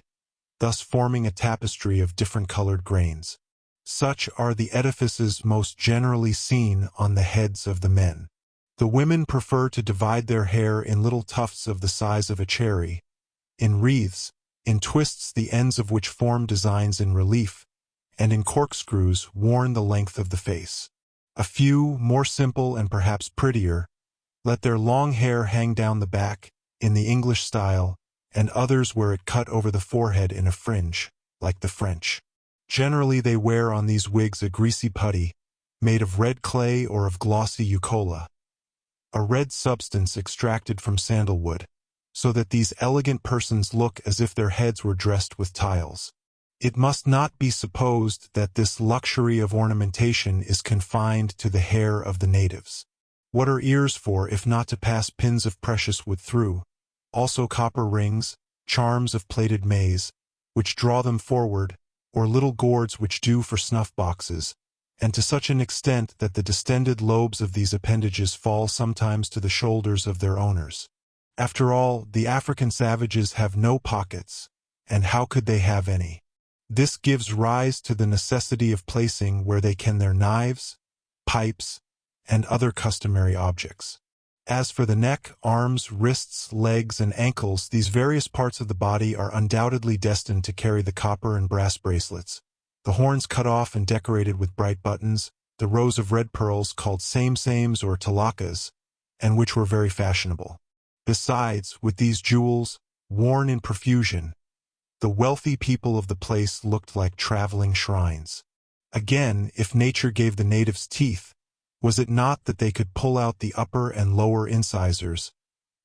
thus forming a tapestry of different colored grains. Such are the edifices most generally seen on the heads of the men. The women prefer to divide their hair in little tufts of the size of a cherry, in wreaths, in twists the ends of which form designs in relief, and in corkscrews worn the length of the face. A few, more simple and perhaps prettier, let their long hair hang down the back, in the English style, and others wear it cut over the forehead in a fringe, like the French. Generally they wear on these wigs a greasy putty, made of red clay or of glossy eucola, a red substance extracted from sandalwood, so that these elegant persons look as if their heads were dressed with tiles. It must not be supposed that this luxury of ornamentation is confined to the hair of the natives. What are ears for if not to pass pins of precious wood through? Also copper rings, charms of plaited maize, which draw them forward, or little gourds which do for snuff boxes, and to such an extent that the distended lobes of these appendages fall sometimes to the shoulders of their owners. After all, the African savages have no pockets, and how could they have any? This gives rise to the necessity of placing where they can their knives, pipes, and other customary objects. As for the neck, arms, wrists, legs, and ankles, these various parts of the body are undoubtedly destined to carry the copper and brass bracelets, the horns cut off and decorated with bright buttons, the rows of red pearls called same-sames or talakas, and which were very fashionable. Besides, with these jewels, worn in profusion, the wealthy people of the place looked like traveling shrines. Again, if nature gave the natives teeth, was it not that they could pull out the upper and lower incisors,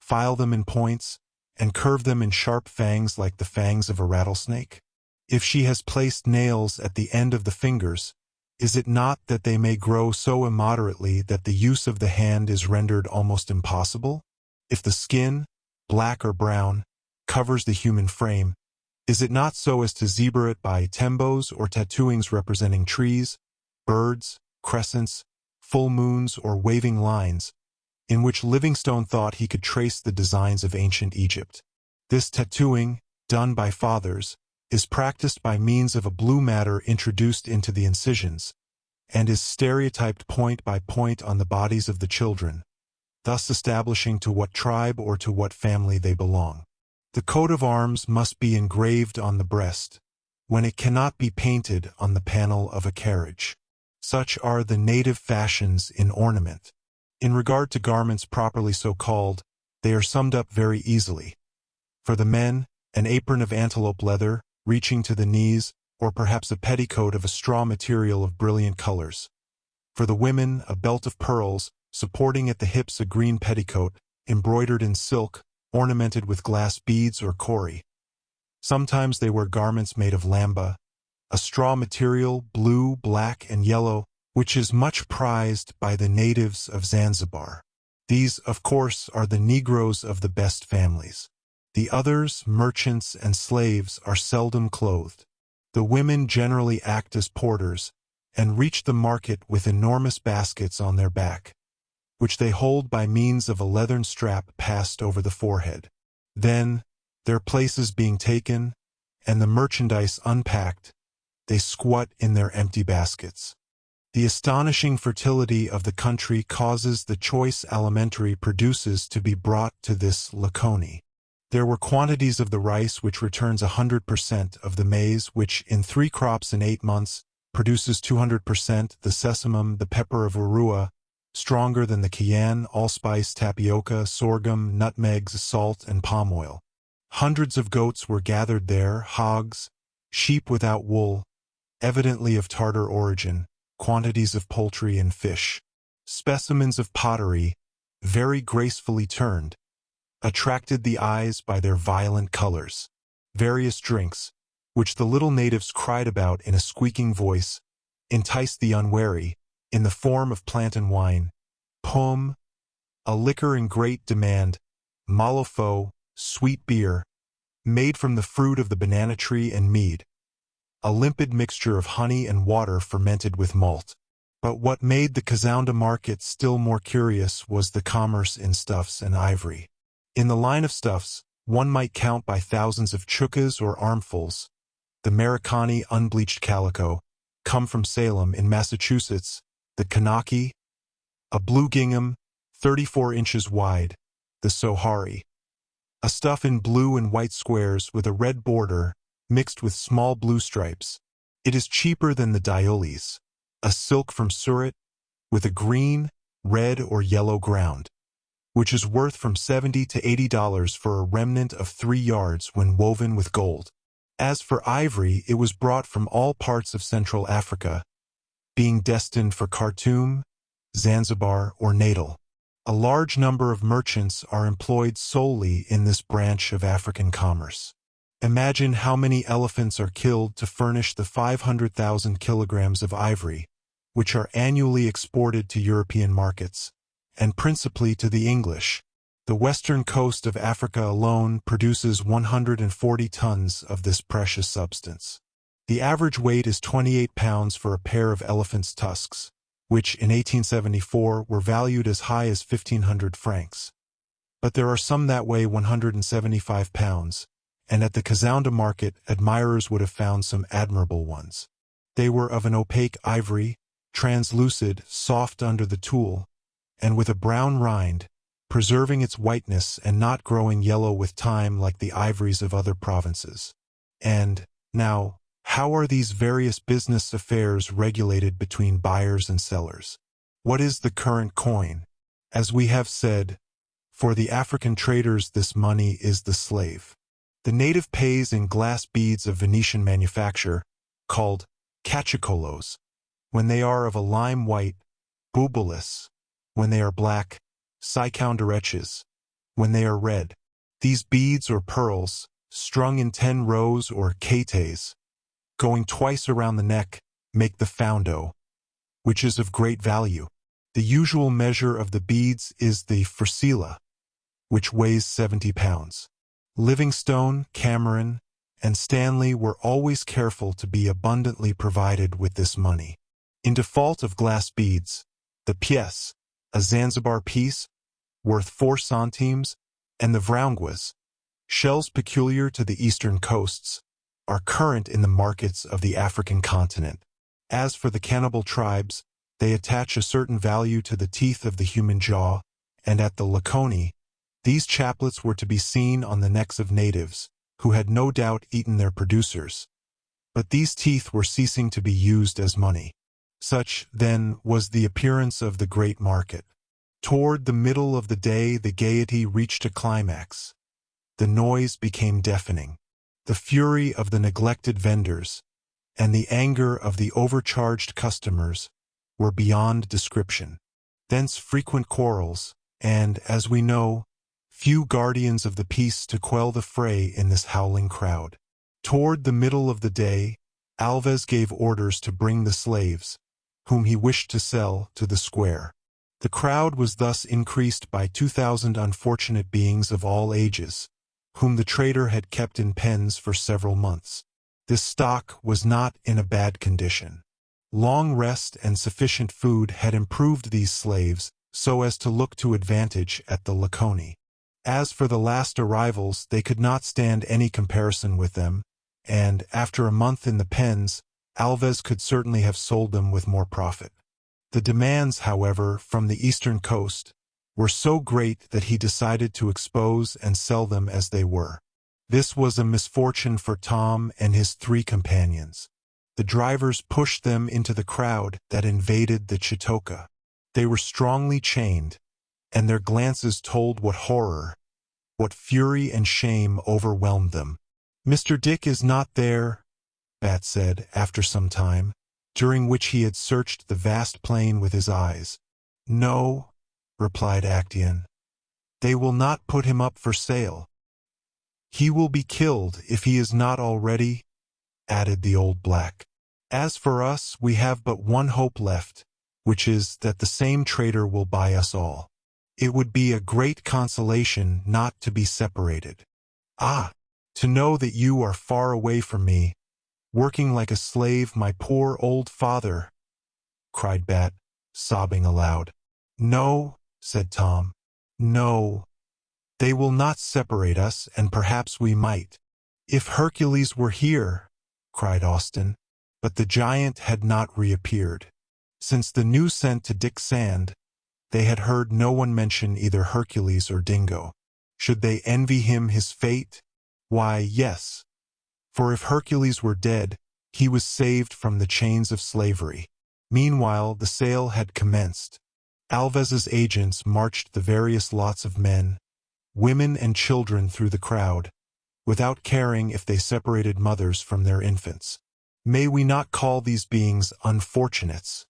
file them in points, and curve them in sharp fangs like the fangs of a rattlesnake? If she has placed nails at the end of the fingers, is it not that they may grow so immoderately that the use of the hand is rendered almost impossible? If the skin, black or brown, covers the human frame, is it not so as to zebra it by tembos or tattooings representing trees, birds, crescents, full moons, or waving lines, in which Livingstone thought he could trace the designs of ancient Egypt? This tattooing, done by fathers, is practiced by means of a blue matter introduced into the incisions, and is stereotyped point by point on the bodies of the children, thus establishing to what tribe or to what family they belong. The coat of arms must be engraved on the breast, when it cannot be painted on the panel of a carriage. Such are the native fashions in ornament. In regard to garments properly so called, they are summed up very easily. For the men, an apron of antelope leather, reaching to the knees, or perhaps a petticoat of a straw material of brilliant colors. For the women, a belt of pearls, supporting at the hips a green petticoat, embroidered in silk, ornamented with glass beads or cori. Sometimes they wear garments made of lamba, a straw material, blue, black, and yellow, which is much prized by the natives of Zanzibar. These, of course, are the Negroes of the best families. The others, merchants and slaves, are seldom clothed. The women generally act as porters, and reach the market with enormous baskets on their back, which they hold by means of a leathern strap passed over the forehead. Then, their places being taken, and the merchandise unpacked, they squat in their empty baskets. The astonishing fertility of the country causes the choice alimentary produces to be brought to this Laconie. There were quantities of the rice which returns 100% of the maize, which, in 3 crops in 8 months, produces 200%, the sesamum, the pepper of Urua, stronger than the cayenne, allspice, tapioca, sorghum, nutmegs, salt, and palm oil. Hundreds of goats were gathered there, hogs, sheep without wool, evidently of Tartar origin, quantities of poultry and fish. Specimens of pottery, very gracefully turned, attracted the eyes by their violent colors. Various drinks, which the little natives cried about in a squeaking voice, enticed the unwary, in the form of plantain wine, pomme, a liquor in great demand, malofo, sweet beer, made from the fruit of the banana tree, and mead, a limpid mixture of honey and water fermented with malt. But what made the Kazounda market still more curious was the commerce in stuffs and ivory. In the line of stuffs, one might count by thousands of chukas or armfuls, the Maricani unbleached calico, come from Salem in Massachusetts, the Kanaki, a blue gingham, 34 inches wide, the Sohari, a stuff in blue and white squares with a red border, mixed with small blue stripes. It is cheaper than the Dioles, a silk from Surat, with a green, red, or yellow ground, which is worth from $70 to $80 for a remnant of 3 yards when woven with gold. As for ivory, it was brought from all parts of Central Africa, being destined for Khartoum, Zanzibar, or Natal. A large number of merchants are employed solely in this branch of African commerce. Imagine how many elephants are killed to furnish the 500,000 kilograms of ivory, which are annually exported to European markets, and principally to the English. The western coast of Africa alone produces 140 tons of this precious substance. The average weight is 28 pounds for a pair of elephant's tusks, which in 1874 were valued as high as 1,500 francs. But there are some that weigh 175 pounds, and at the Kazounda market admirers would have found some admirable ones. They were of an opaque ivory, translucid, soft under the tool, and with a brown rind, preserving its whiteness and not growing yellow with time like the ivories of other provinces. And, now, how are these various business affairs regulated between buyers and sellers? What is the current coin? As we have said, for the African traders this money is the slave. The native pays in glass beads of Venetian manufacture, called cacicolos, when they are of a lime white, bubulis, when they are black, sicoundereches, when they are red. These beads or pearls, strung in 10 rows or cates, going twice around the neck, make the foundo, which is of great value. The usual measure of the beads is the fursila, which weighs 70 pounds. Livingstone, Cameron, and Stanley were always careful to be abundantly provided with this money. In default of glass beads, the pièce, a Zanzibar piece, worth 4 centimes, and the vraungwas, shells peculiar to the eastern coasts, are current in the markets of the African continent. As for the cannibal tribes, they attach a certain value to the teeth of the human jaw, and at the Laconie, these chaplets were to be seen on the necks of natives, who had no doubt eaten their producers. But these teeth were ceasing to be used as money. Such, then, was the appearance of the great market. Toward the middle of the day the gaiety reached a climax. The noise became deafening. The fury of the neglected vendors, and the anger of the overcharged customers, were beyond description. Thence frequent quarrels, and, as we know, few guardians of the peace to quell the fray in this howling crowd. Toward the middle of the day, Alves gave orders to bring the slaves, whom he wished to sell, to the square. The crowd was thus increased by 2,000 unfortunate beings of all ages, whom the trader had kept in pens for several months. This stock was not in a bad condition. Long rest and sufficient food had improved these slaves so as to look to advantage at the Laconie. As for the last arrivals, they could not stand any comparison with them, and, after a month in the pens, Alves could certainly have sold them with more profit. The demands, however, from the eastern coast, were so great that he decided to expose and sell them as they were. This was a misfortune for Tom and his 3 companions. The drivers pushed them into the crowd that invaded the chitoka. They were strongly chained, and their glances told what horror, what fury and shame overwhelmed them. "Mr. Dick is not there," Bat said after some time, during which he had searched the vast plain with his eyes. "No," replied Actaeon. "They will not put him up for sale." "He will be killed if he is not already," added the old black. "As for us, we have but one hope left, which is that the same trader will buy us all. It would be a great consolation not to be separated. Ah, to know that you are far away from me, working like a slave, my poor old father," cried Bat, sobbing aloud. "No," said Tom. "No. They will not separate us, and perhaps we might." "If Hercules were here," cried Austin. But the giant had not reappeared. Since the news sent to Dick Sand, they had heard no one mention either Hercules or Dingo. Should they envy him his fate? Why, yes. For if Hercules were dead, he was saved from the chains of slavery. Meanwhile, the sale had commenced. Alves's agents marched the various lots of men, women and children through the crowd, without caring if they separated mothers from their infants. May we not call these beings unfortunates,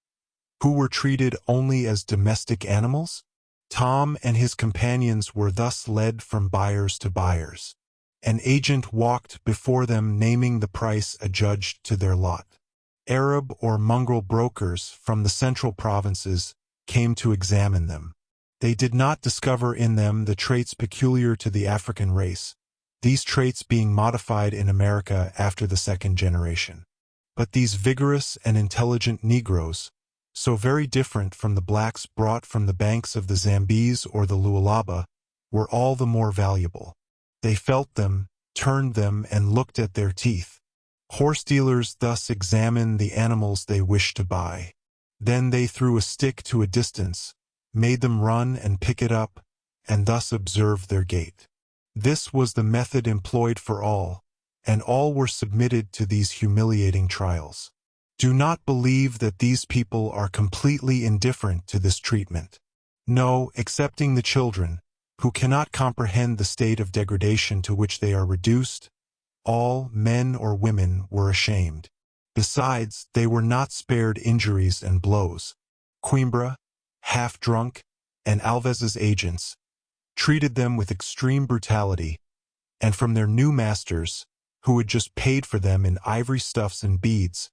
who were treated only as domestic animals? Tom and his companions were thus led from buyers to buyers. An agent walked before them naming the price adjudged to their lot. Arab or mongrel brokers from the central provinces came to examine them. They did not discover in them the traits peculiar to the African race, these traits being modified in America after the 2nd generation. But these vigorous and intelligent Negroes, so very different from the blacks brought from the banks of the Zambeze or the Lualaba, were all the more valuable. They felt them, turned them, and looked at their teeth. Horse dealers thus examined the animals they wished to buy. Then they threw a stick to a distance, made them run and pick it up, and thus observed their gait. This was the method employed for all, and all were submitted to these humiliating trials. Do not believe that these people are completely indifferent to this treatment. No, excepting the children, who cannot comprehend the state of degradation to which they are reduced, all, men or women, were ashamed. Besides, they were not spared injuries and blows. Coimbra, half-drunk, and Alves's agents treated them with extreme brutality, and from their new masters, who had just paid for them in ivory stuffs and beads,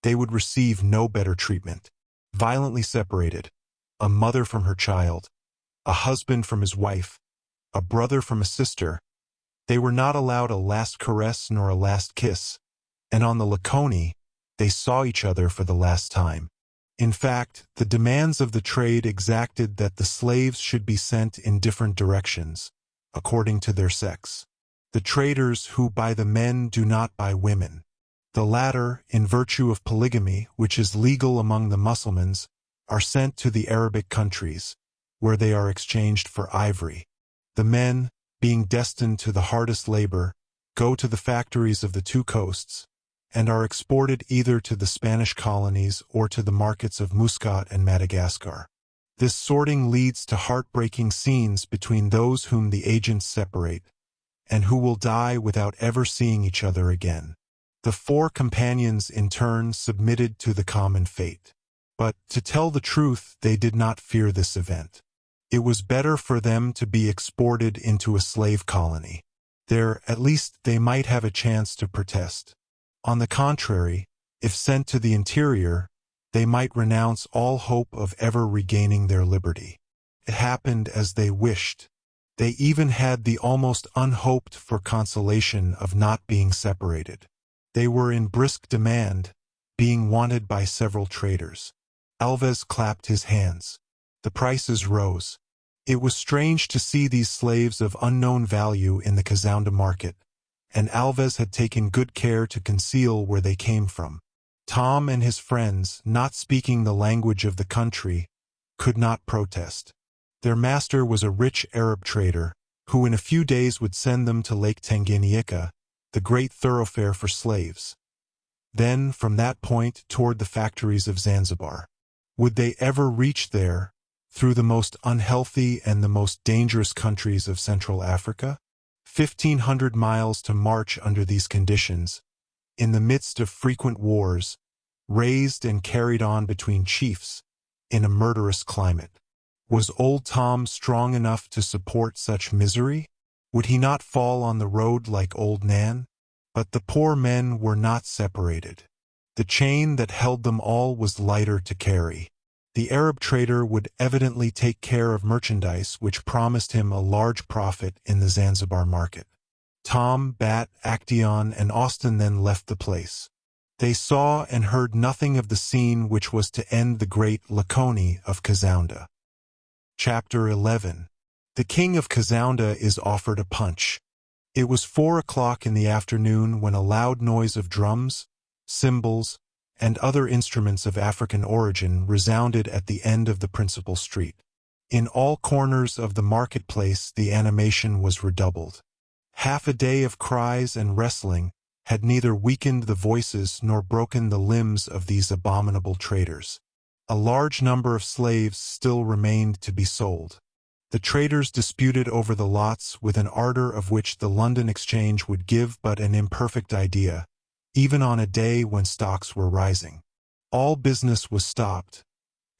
they would receive no better treatment. Violently separated, a mother from her child, a husband from his wife, a brother from a sister, they were not allowed a last caress nor a last kiss, and on the Laconie, they saw each other for the last time. In fact, the demands of the trade exacted that the slaves should be sent in different directions, according to their sex. The traders who buy the men do not buy women. The latter, in virtue of polygamy, which is legal among the Mussulmans, are sent to the Arabic countries, where they are exchanged for ivory. The men, being destined to the hardest labor, go to the factories of the two coasts, and are exported either to the Spanish colonies or to the markets of Muscat and Madagascar. This sorting leads to heartbreaking scenes between those whom the agents separate, and who will die without ever seeing each other again. The four companions in turn submitted to the common fate. But, to tell the truth, they did not fear this event. It was better for them to be exported into a slave colony. There, at least, they might have a chance to protest. On the contrary, if sent to the interior, they might renounce all hope of ever regaining their liberty. It happened as they wished. They even had the almost unhoped-for consolation of not being separated. They were in brisk demand, being wanted by several traders. Alves clapped his hands. The prices rose. It was strange to see these slaves of unknown value in the Kazounda market, and Alves had taken good care to conceal where they came from. Tom and his friends, not speaking the language of the country, could not protest. Their master was a rich Arab trader, who in a few days would send them to Lake Tanganyika, the great thoroughfare for slaves. Then, from that point, toward the factories of Zanzibar. Would they ever reach there, through the most unhealthy and the most dangerous countries of Central Africa? 1,500 miles to march under these conditions, in the midst of frequent wars, raised and carried on between chiefs, in a murderous climate. Was old Tom strong enough to support such misery? Would he not fall on the road like old Nan? But the poor men were not separated. The chain that held them all was lighter to carry. The Arab trader would evidently take care of merchandise which promised him a large profit in the Zanzibar market. Tom, Bat, Actaeon, and Austin then left the place. They saw and heard nothing of the scene which was to end the great Laconie of Kazounda. Chapter 11. The king of Kazounda is offered a punch. It was 4 o'clock in the afternoon when a loud noise of drums, cymbals, and other instruments of African origin resounded at the end of the principal street. In all corners of the marketplace the animation was redoubled. Half a day of cries and wrestling had neither weakened the voices nor broken the limbs of these abominable traders. A large number of slaves still remained to be sold. The traders disputed over the lots with an ardor of which the London Exchange would give but an imperfect idea, even on a day when stocks were rising. All business was stopped,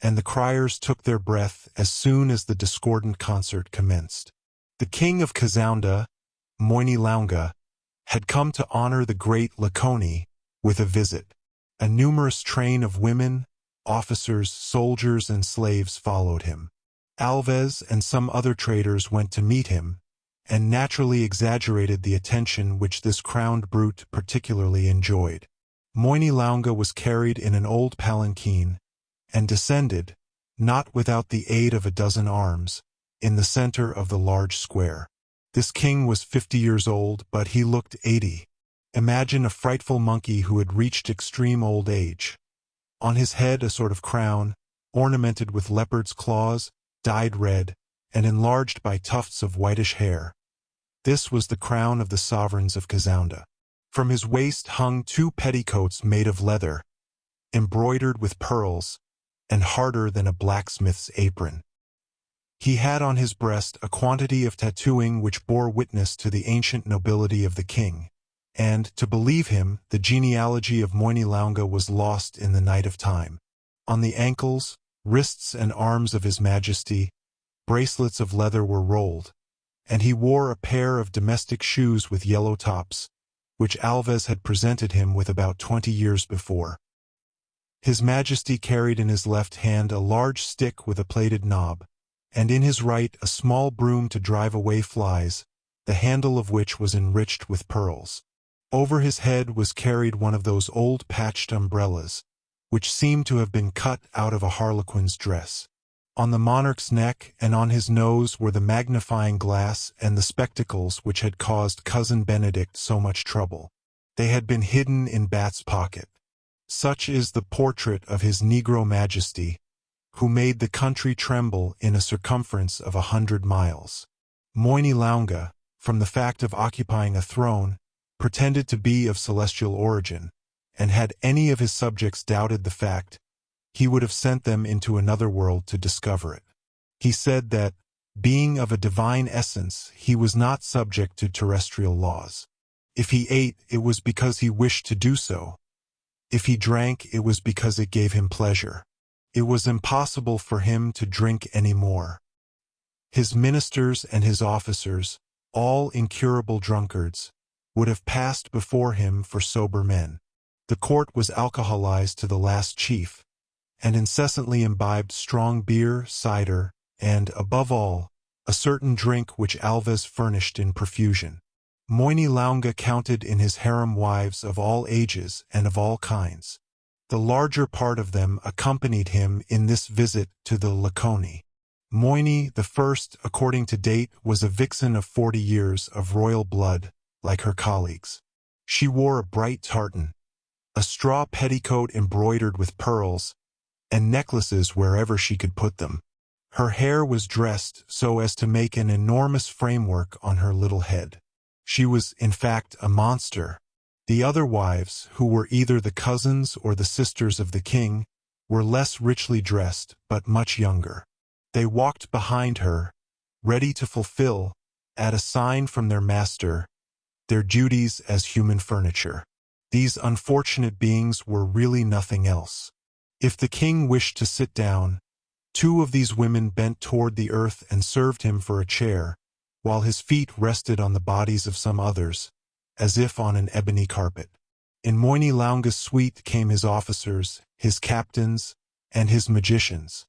and the criers took their breath as soon as the discordant concert commenced. The king of Kazounda, Moini Launga, had come to honor the great Laconie with a visit. A numerous train of women, officers, soldiers, and slaves followed him. Alves and some other traders went to meet him, and naturally exaggerated the attention which this crowned brute particularly enjoyed. Moini Launga was carried in an old palanquin, and descended, not without the aid of a dozen arms, in the center of the large square. This king was 50 years old, but he looked 80. Imagine a frightful monkey who had reached extreme old age. On his head a sort of crown, ornamented with leopard's claws, dyed red, and enlarged by tufts of whitish hair. This was the crown of the sovereigns of Kazaunda. From his waist hung 2 petticoats made of leather, embroidered with pearls, and harder than a blacksmith's apron. He had on his breast a quantity of tattooing which bore witness to the ancient nobility of the king, and, to believe him, the genealogy of Moinilaunga was lost in the night of time. On the ankles, wrists, and arms of his majesty, bracelets of leather were rolled, and he wore a pair of domestic shoes with yellow tops, which Alves had presented him with about 20 years before. His majesty carried in his left hand a large stick with a plated knob, and in his right a small broom to drive away flies, the handle of which was enriched with pearls. Over his head was carried one of those old patched umbrellas, which seemed to have been cut out of a harlequin's dress. On the monarch's neck and on his nose were the magnifying glass and the spectacles which had caused Cousin Benedict so much trouble. They had been hidden in Bat's pocket. Such is the portrait of his Negro Majesty, who made the country tremble in a circumference of 100 miles. Moinilaunga, from the fact of occupying a throne, pretended to be of celestial origin, and had any of his subjects doubted the fact, he would have sent them into another world to discover it. He said that, being of a divine essence, he was not subject to terrestrial laws. If he ate, it was because he wished to do so. If he drank, it was because it gave him pleasure. It was impossible for him to drink any more. His ministers and his officers, all incurable drunkards, would have passed before him for sober men. The court was alcoholized to the last chief, and incessantly imbibed strong beer, cider, and, above all, a certain drink which Alves furnished in profusion. Moinilaunga counted in his harem wives of all ages and of all kinds. The larger part of them accompanied him in this visit to the Lakoni. Moini the first, according to date, was a vixen of 40 years of royal blood, like her colleagues. She wore a bright tartan, a straw petticoat embroidered with pearls, and necklaces wherever she could put them. Her hair was dressed so as to make an enormous framework on her little head. She was, in fact, a monster. The other wives, who were either the cousins or the sisters of the king, were less richly dressed, but much younger. They walked behind her, ready to fulfill, at a sign from their master, their duties as human furniture. These unfortunate beings were really nothing else. If the king wished to sit down, 2 of these women bent toward the earth and served him for a chair, while his feet rested on the bodies of some others, as if on an ebony carpet. In Moinilaunga's suite came his officers, his captains, and his magicians.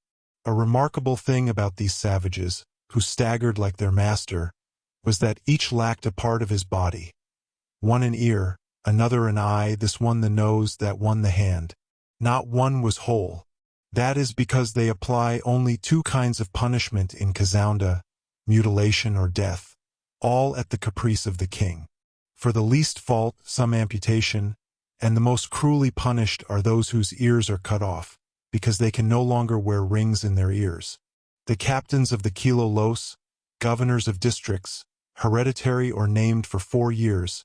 A remarkable thing about these savages, who staggered like their master, was that each lacked a part of his body. One an ear, another an eye, this one the nose, that one the hand. Not one was whole. That is because they apply only 2 kinds of punishment in Kazaunda, mutilation or death, all at the caprice of the king. For the least fault, some amputation, and the most cruelly punished are those whose ears are cut off, because they can no longer wear rings in their ears. The captains of the Kilolos, governors of districts, hereditary or named for 4 years,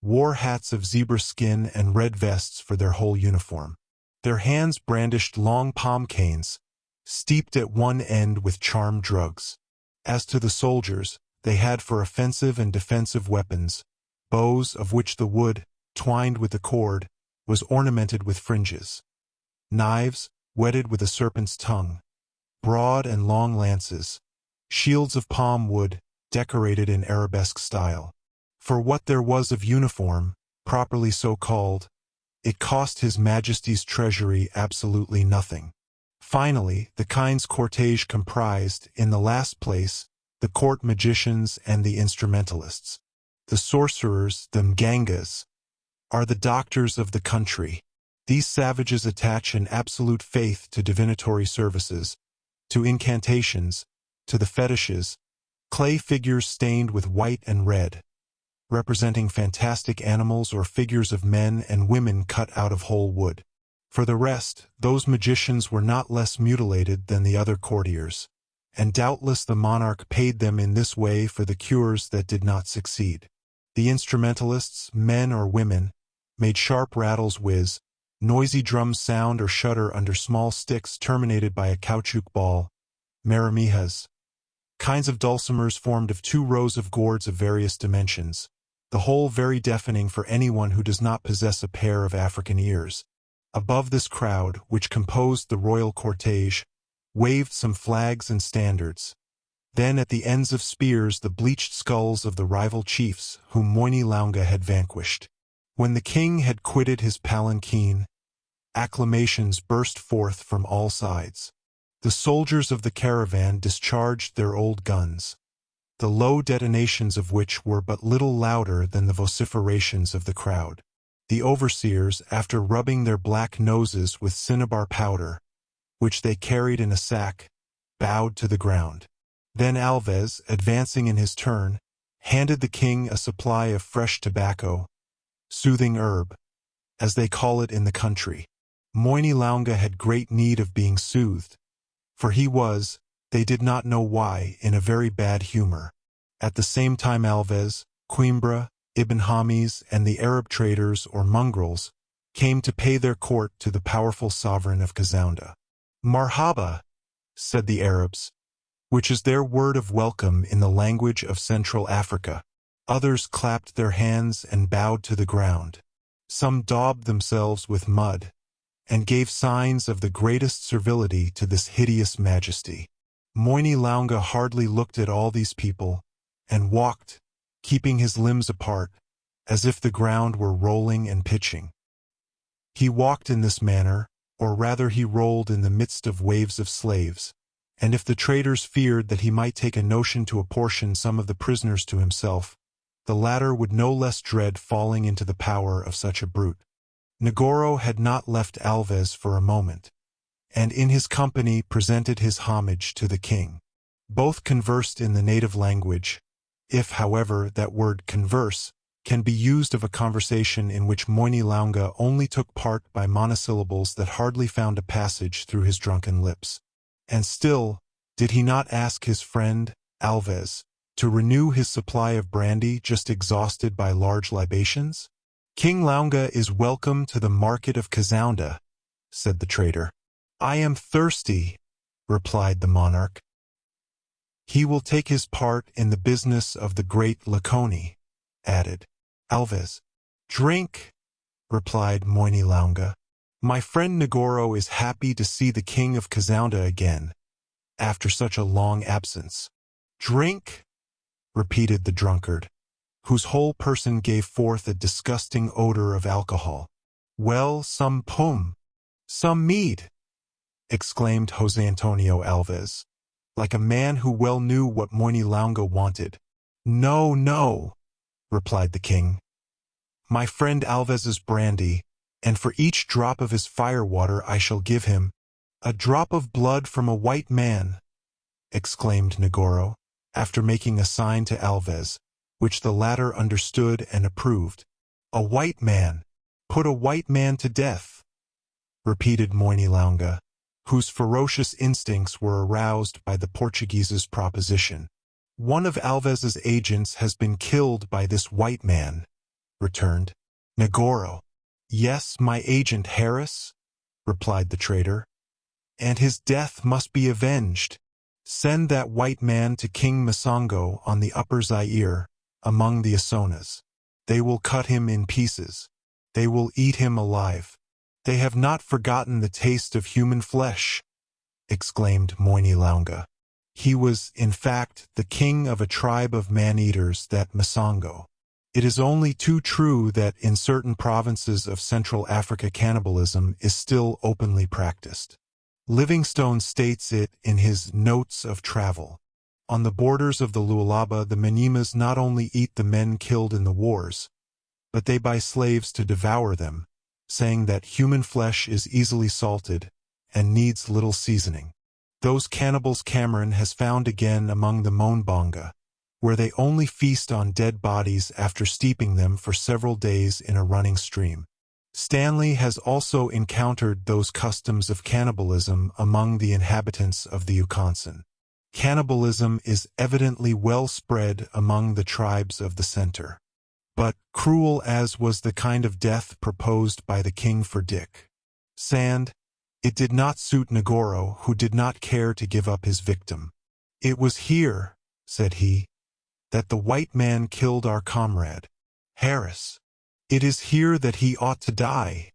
wore hats of zebra skin and red vests for their whole uniform. Their hands brandished long palm canes, steeped at one end with charmed drugs. As to the soldiers, they had for offensive and defensive weapons, bows of which the wood, twined with the cord, was ornamented with fringes, knives, whetted with a serpent's tongue, broad and long lances, shields of palm wood, decorated in arabesque style. For what there was of uniform, properly so called, it cost His Majesty's treasury absolutely nothing. Finally, the kind's cortege comprised, in the last place, the court magicians and the instrumentalists. The sorcerers, the mgangas, are the doctors of the country. These savages attach an absolute faith to divinatory services, to incantations, to the fetishes, clay figures stained with white and red, representing fantastic animals or figures of men and women cut out of whole wood. For the rest, those magicians were not less mutilated than the other courtiers. and doubtless the monarch paid them in this way for the cures that did not succeed. The instrumentalists, men or women, made sharp rattles whiz, noisy drums sound or shudder under small sticks terminated by a caoutchouc ball, marimijas, kinds of dulcimers formed of 2 rows of gourds of various dimensions, the whole very deafening for anyone who does not possess a pair of African ears. Above this crowd, which composed the royal cortege, waved some flags and standards. Then at the ends of spears the bleached skulls of the rival chiefs whom Moini Launga had vanquished. When the king had quitted his palanquin, acclamations burst forth from all sides. The soldiers of the caravan discharged their old guns, the low detonations of which were but little louder than the vociferations of the crowd. The overseers, after rubbing their black noses with cinnabar powder, which they carried in a sack, bowed to the ground. Then Alves, advancing in his turn, handed the king a supply of fresh tobacco, soothing herb, as they call it in the country. Moini Launga had great need of being soothed, for he was, they did not know why, in a very bad humor. At the same time Alves, Coimbra, Ibn Hamis, and the Arab traders or mongrels came to pay their court to the powerful sovereign of Kazaunda. Marhaba, said the Arabs, which is their word of welcome in the language of Central Africa. Others clapped their hands and bowed to the ground. Some daubed themselves with mud, and gave signs of the greatest servility to this hideous majesty. Moini Launga hardly looked at all these people, and walked, keeping his limbs apart, as if the ground were rolling and pitching. He walked in this manner, or rather he rolled in the midst of waves of slaves, and if the traders feared that he might take a notion to apportion some of the prisoners to himself, the latter would no less dread falling into the power of such a brute. Negoro had not left Alves for a moment, and in his company presented his homage to the king. Both conversed in the native language, if, however, that word converse can be used of a conversation in which Moini Launga only took part by monosyllables that hardly found a passage through his drunken lips. And still, did he not ask his friend, Alves, to renew his supply of brandy just exhausted by large libations? King Launga is welcome to the market of Kazaunda, said the trader. I am thirsty, replied the monarch. He will take his part in the business of the great Laconi, added Alves. Drink, replied Moini Launga. My friend Negoro is happy to see the king of Kazaunda again, after such a long absence. Drink, repeated the drunkard, whose whole person gave forth a disgusting odor of alcohol. Well, some pum, some mead, exclaimed José Antonio Alves, like a man who well knew what Moini Launga wanted. No, no, replied the king. My friend Alves's brandy, and for each drop of his firewater I shall give him a drop of blood from a white man, exclaimed Negoro, after making a sign to Alves, which the latter understood and approved. A white man, put a white man to death, repeated Moini Launga, whose ferocious instincts were aroused by the Portuguese's proposition. One of Alves's agents has been killed by this white man, returned Negoro. Yes, my agent Harris, replied the trader, and his death must be avenged. Send that white man to King Masongo on the Upper Zaire, among the Asonas. They will cut him in pieces. They will eat him alive. They have not forgotten the taste of human flesh, exclaimed Moini Launga. He was, in fact, the king of a tribe of man-eaters, that Masongo. It is only too true that in certain provinces of Central Africa cannibalism is still openly practiced. Livingstone states it in his Notes of Travel. On the borders of the Lualaba, the Manimas not only eat the men killed in the wars, but they buy slaves to devour them, saying that human flesh is easily salted and needs little seasoning. Those cannibals Cameron has found again among the Monbonga, where they only feast on dead bodies after steeping them for several days in a running stream. Stanley has also encountered those customs of cannibalism among the inhabitants of the Ukansan. Cannibalism is evidently well spread among the tribes of the center. But, cruel as was the kind of death proposed by the king for Dick Sand, it did not suit Negoro, who did not care to give up his victim. "It was here," said he, "that the white man killed our comrade, Harris. It is here that he ought to die,"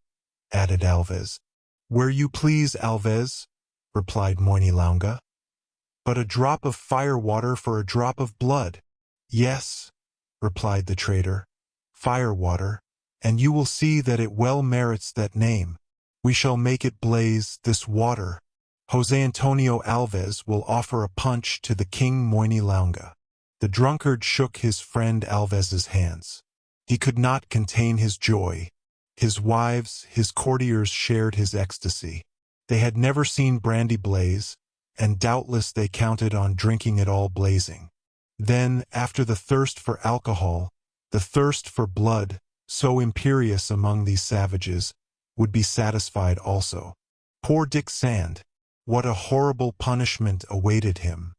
added Alves. "Where you please, Alves," replied Moinilonga. "But a drop of fire-water for a drop of blood." "Yes," replied the traitor, "fire-water, and you will see that it well merits that name. We shall make it blaze, this water. José Antonio Alves will offer a punch to the King Moinilonga." The drunkard shook his friend Alves's hands. He could not contain his joy. His wives, his courtiers shared his ecstasy. They had never seen brandy blaze, and doubtless they counted on drinking it all blazing. Then, after the thirst for alcohol, the thirst for blood, so imperious among these savages, would be satisfied also. Poor Dick Sand! What a horrible punishment awaited him!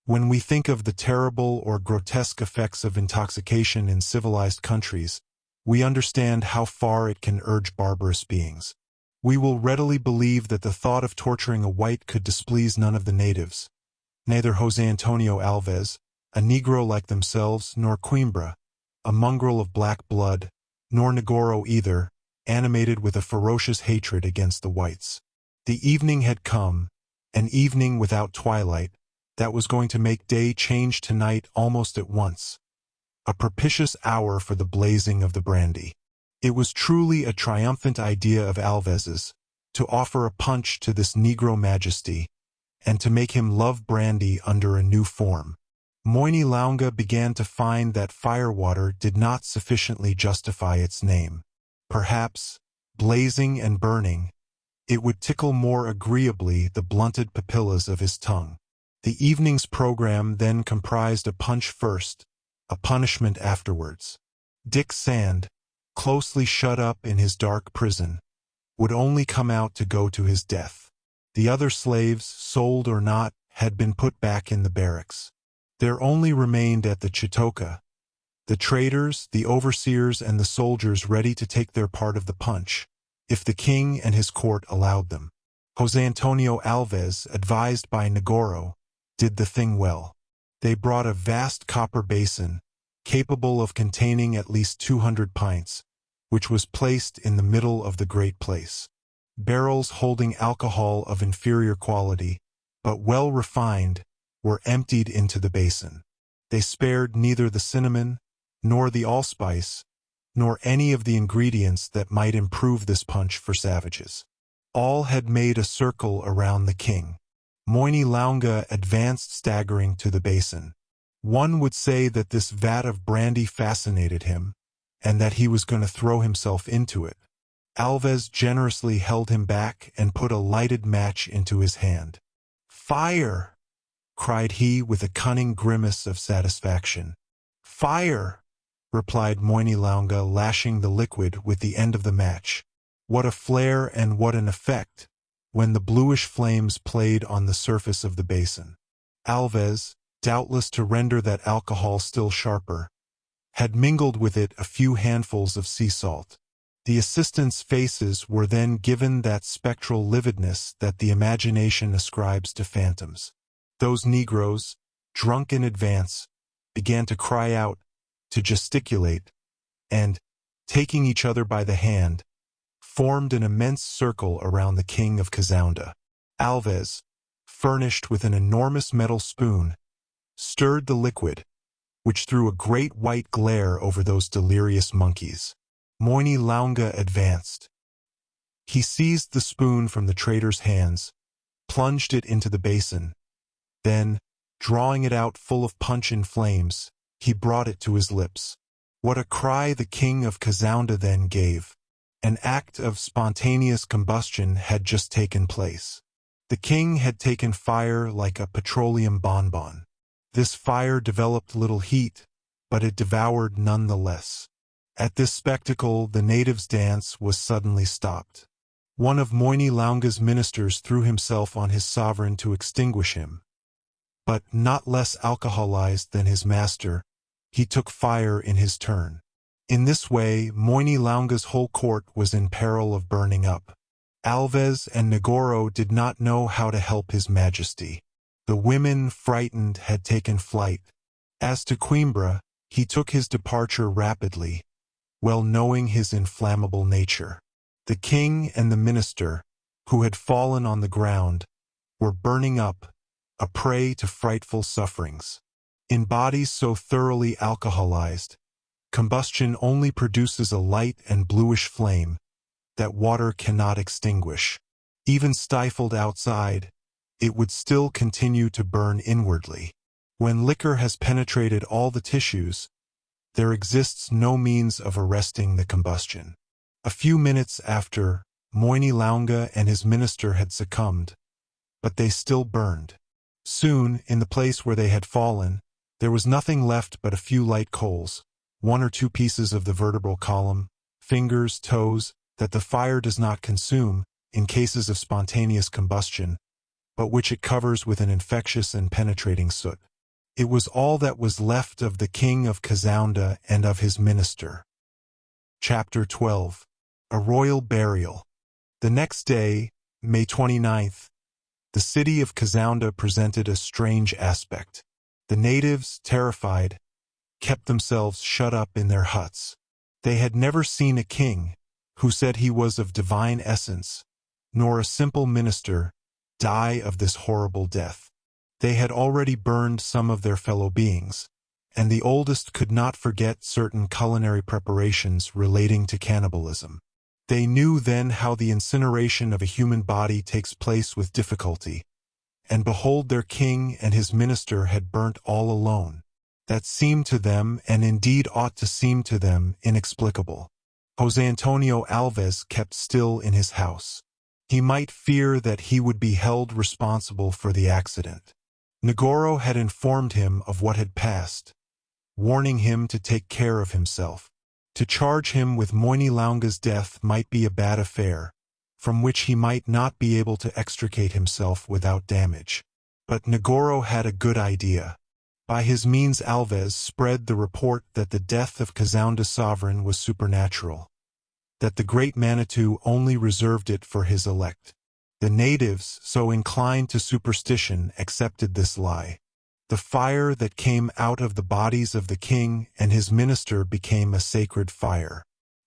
When we think of the terrible or grotesque effects of intoxication in civilized countries, we understand how far it can urge barbarous beings. We will readily believe that the thought of torturing a white could displease none of the natives. Neither José Antonio Alves, a Negro like themselves, nor Coimbra, a mongrel of black blood, nor Negoro either, animated with a ferocious hatred against the whites. The evening had come, an evening without twilight, that was going to make day change to night almost at once. A propitious hour for the blazing of the brandy. It was truly a triumphant idea of Alves's, to offer a punch to this Negro majesty, and to make him love brandy under a new form. Moinilonga began to find that firewater did not sufficiently justify its name. Perhaps, blazing and burning, it would tickle more agreeably the blunted papillas of his tongue. The evening's program then comprised a punch first, a punishment afterwards. Dick Sand, closely shut up in his dark prison, would only come out to go to his death. The other slaves, sold or not, had been put back in the barracks. There only remained at the Chitoka the traders, the overseers, and the soldiers ready to take their part of the punch, if the king and his court allowed them. José Antonio Alves, advised by Negoro, did the thing well. They brought a vast copper basin, capable of containing at least 200 pints, which was placed in the middle of the great place. Barrels holding alcohol of inferior quality, but well refined, were emptied into the basin. They spared neither the cinnamon, nor the allspice, nor any of the ingredients that might improve this punch for savages. All had made a circle around the king. Moinilonga advanced staggering to the basin. One would say that this vat of brandy fascinated him, and that he was going to throw himself into it. Alves generously held him back and put a lighted match into his hand. "Fire!" cried he with a cunning grimace of satisfaction. "Fire!" replied Moinilonga, lashing the liquid with the end of the match. What a flare and what an effect, when the bluish flames played on the surface of the basin. Alves, doubtless to render that alcohol still sharper, had mingled with it a few handfuls of sea salt. The assistants' faces were then given that spectral lividness that the imagination ascribes to phantoms. Those Negroes, drunk in advance, began to cry out, to gesticulate, and, taking each other by the hand, formed an immense circle around the king of Kazounda. Alves, furnished with an enormous metal spoon, stirred the liquid, which threw a great white glare over those delirious monkeys. Moinilonga advanced. He seized the spoon from the traitor's hands, plunged it into the basin, then, drawing it out full of punch in flames, he brought it to his lips. What a cry the king of Kazounda then gave! An act of spontaneous combustion had just taken place. The king had taken fire like a petroleum bonbon. This fire developed little heat, but it devoured none the less. At this spectacle, the natives' dance was suddenly stopped. One of Moinilonga's ministers threw himself on his sovereign to extinguish him. but not less alcoholized than his master, he took fire in his turn. In this way, Moini Launga's whole court was in peril of burning up. Alves and Negoro did not know how to help his majesty. The women, frightened, had taken flight. As to Coimbra, he took his departure rapidly, well knowing his inflammable nature. The king and the minister, who had fallen on the ground, were burning up, a prey to frightful sufferings. In bodies so thoroughly alcoholized, combustion only produces a light and bluish flame that water cannot extinguish. Even stifled outside, it would still continue to burn inwardly. When liquor has penetrated all the tissues, there exists no means of arresting the combustion. A few minutes after, Moini Launga and his minister had succumbed, but they still burned. Soon, in the place where they had fallen, there was nothing left but a few light coals, 1 or 2 pieces of the vertebral column, fingers, toes, that the fire does not consume in cases of spontaneous combustion, but which it covers with an infectious and penetrating soot. It was all that was left of the king of Kazaunda and of his minister. Chapter 12. A Royal Burial. The next day, May 29th, the city of Kazaunda presented a strange aspect. The natives, terrified, kept themselves shut up in their huts. They had never seen a king, who said he was of divine essence, nor a simple minister, die of this horrible death. They had already burned some of their fellow beings, and the oldest could not forget certain culinary preparations relating to cannibalism. They knew then how the incineration of a human body takes place with difficulty, and behold, their king and his minister had burnt all alone. That seemed to them, and indeed ought to seem to them, inexplicable. José Antonio Alves kept still in his house. He might fear that he would be held responsible for the accident. Negoro had informed him of what had passed, warning him to take care of himself. To charge him with Moini Launga's death might be a bad affair, from which he might not be able to extricate himself without damage. But Negoro had a good idea. By his means Alves spread the report that the death of Kazaunda's sovereign was supernatural, that the great Manitou only reserved it for his elect. The natives, so inclined to superstition, accepted this lie. The fire that came out of the bodies of the king and his minister became a sacred fire.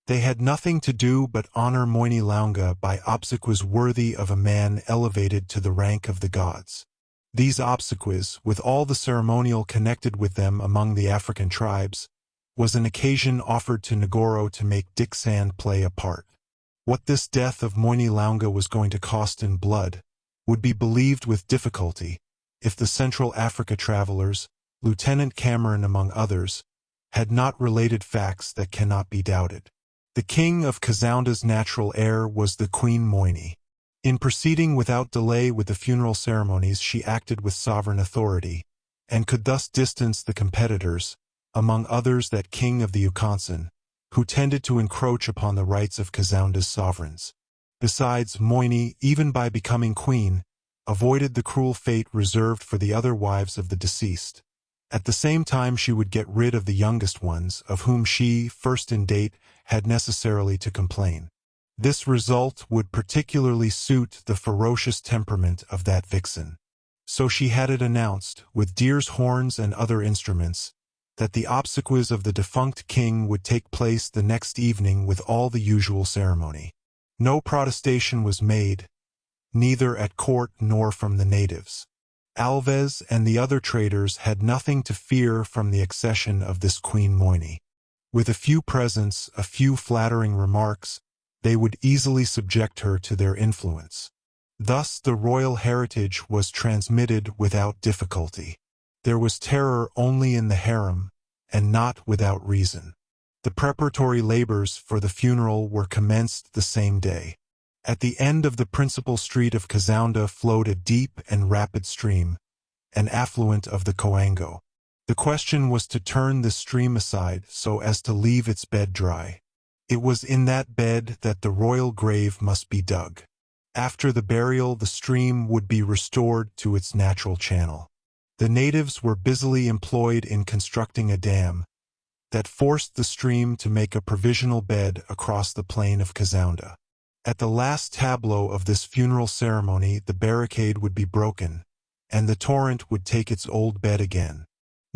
They had nothing to do but honor Moini Launga by obsequies worthy of a man elevated to the rank of the gods. These obsequies, with all the ceremonial connected with them among the African tribes, was an occasion offered to Negoro to make Dick Sand play a part. What this death of Moini Launga was going to cost in blood would be believed with difficulty if the Central Africa travelers, Lieutenant Cameron among others, had not related facts that cannot be doubted. The king of Kazaunda's natural heir was the Queen Moini. In proceeding without delay with the funeral ceremonies, she acted with sovereign authority, and could thus distance the competitors, among others that king of the Ukonsin, who tended to encroach upon the rights of Kazaunda's sovereigns. Besides, Moini, even by becoming queen, avoided the cruel fate reserved for the other wives of the deceased. At the same time she would get rid of the youngest ones, of whom she, first in date, had necessarily to complain. This result would particularly suit the ferocious temperament of that vixen. So she had it announced, with deer's horns and other instruments, that the obsequies of the defunct king would take place the next evening with all the usual ceremony. No protestation was made, neither at court nor from the natives. Alves and the other traders had nothing to fear from the accession of this Queen Moini. With a few presents, a few flattering remarks, they would easily subject her to their influence. Thus the royal heritage was transmitted without difficulty. There was terror only in the harem, and not without reason. The preparatory labors for the funeral were commenced the same day. At the end of the principal street of Kazaunda flowed a deep and rapid stream, an affluent of the Coango. The question was to turn this stream aside so as to leave its bed dry. It was in that bed that the royal grave must be dug. After the burial, the stream would be restored to its natural channel. The natives were busily employed in constructing a dam that forced the stream to make a provisional bed across the plain of Kazounda. At the last tableau of this funeral ceremony, the barricade would be broken, and the torrent would take its old bed again.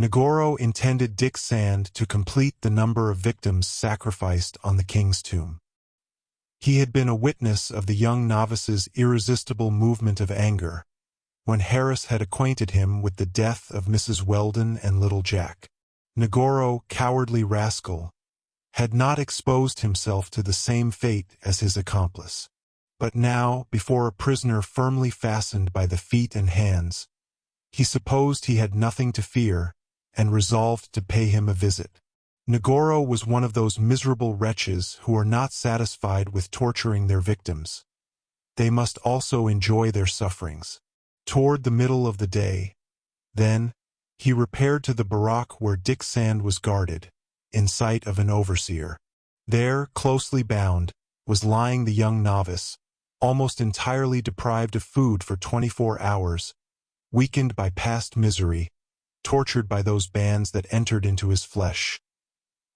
Negoro intended Dick Sand to complete the number of victims sacrificed on the king's tomb. He had been a witness of the young novice's irresistible movement of anger, when Harris had acquainted him with the death of Mrs. Weldon and little Jack. Negoro, cowardly rascal, had not exposed himself to the same fate as his accomplice. But now, before a prisoner firmly fastened by the feet and hands, he supposed he had nothing to fear, and resolved to pay him a visit. Negoro was one of those miserable wretches who are not satisfied with torturing their victims. They must also enjoy their sufferings. Toward the middle of the day, then, he repaired to the barrack where Dick Sand was guarded, in sight of an overseer. There, closely bound, was lying the young novice, almost entirely deprived of food for 24 hours, weakened by past misery, tortured by those bands that entered into his flesh.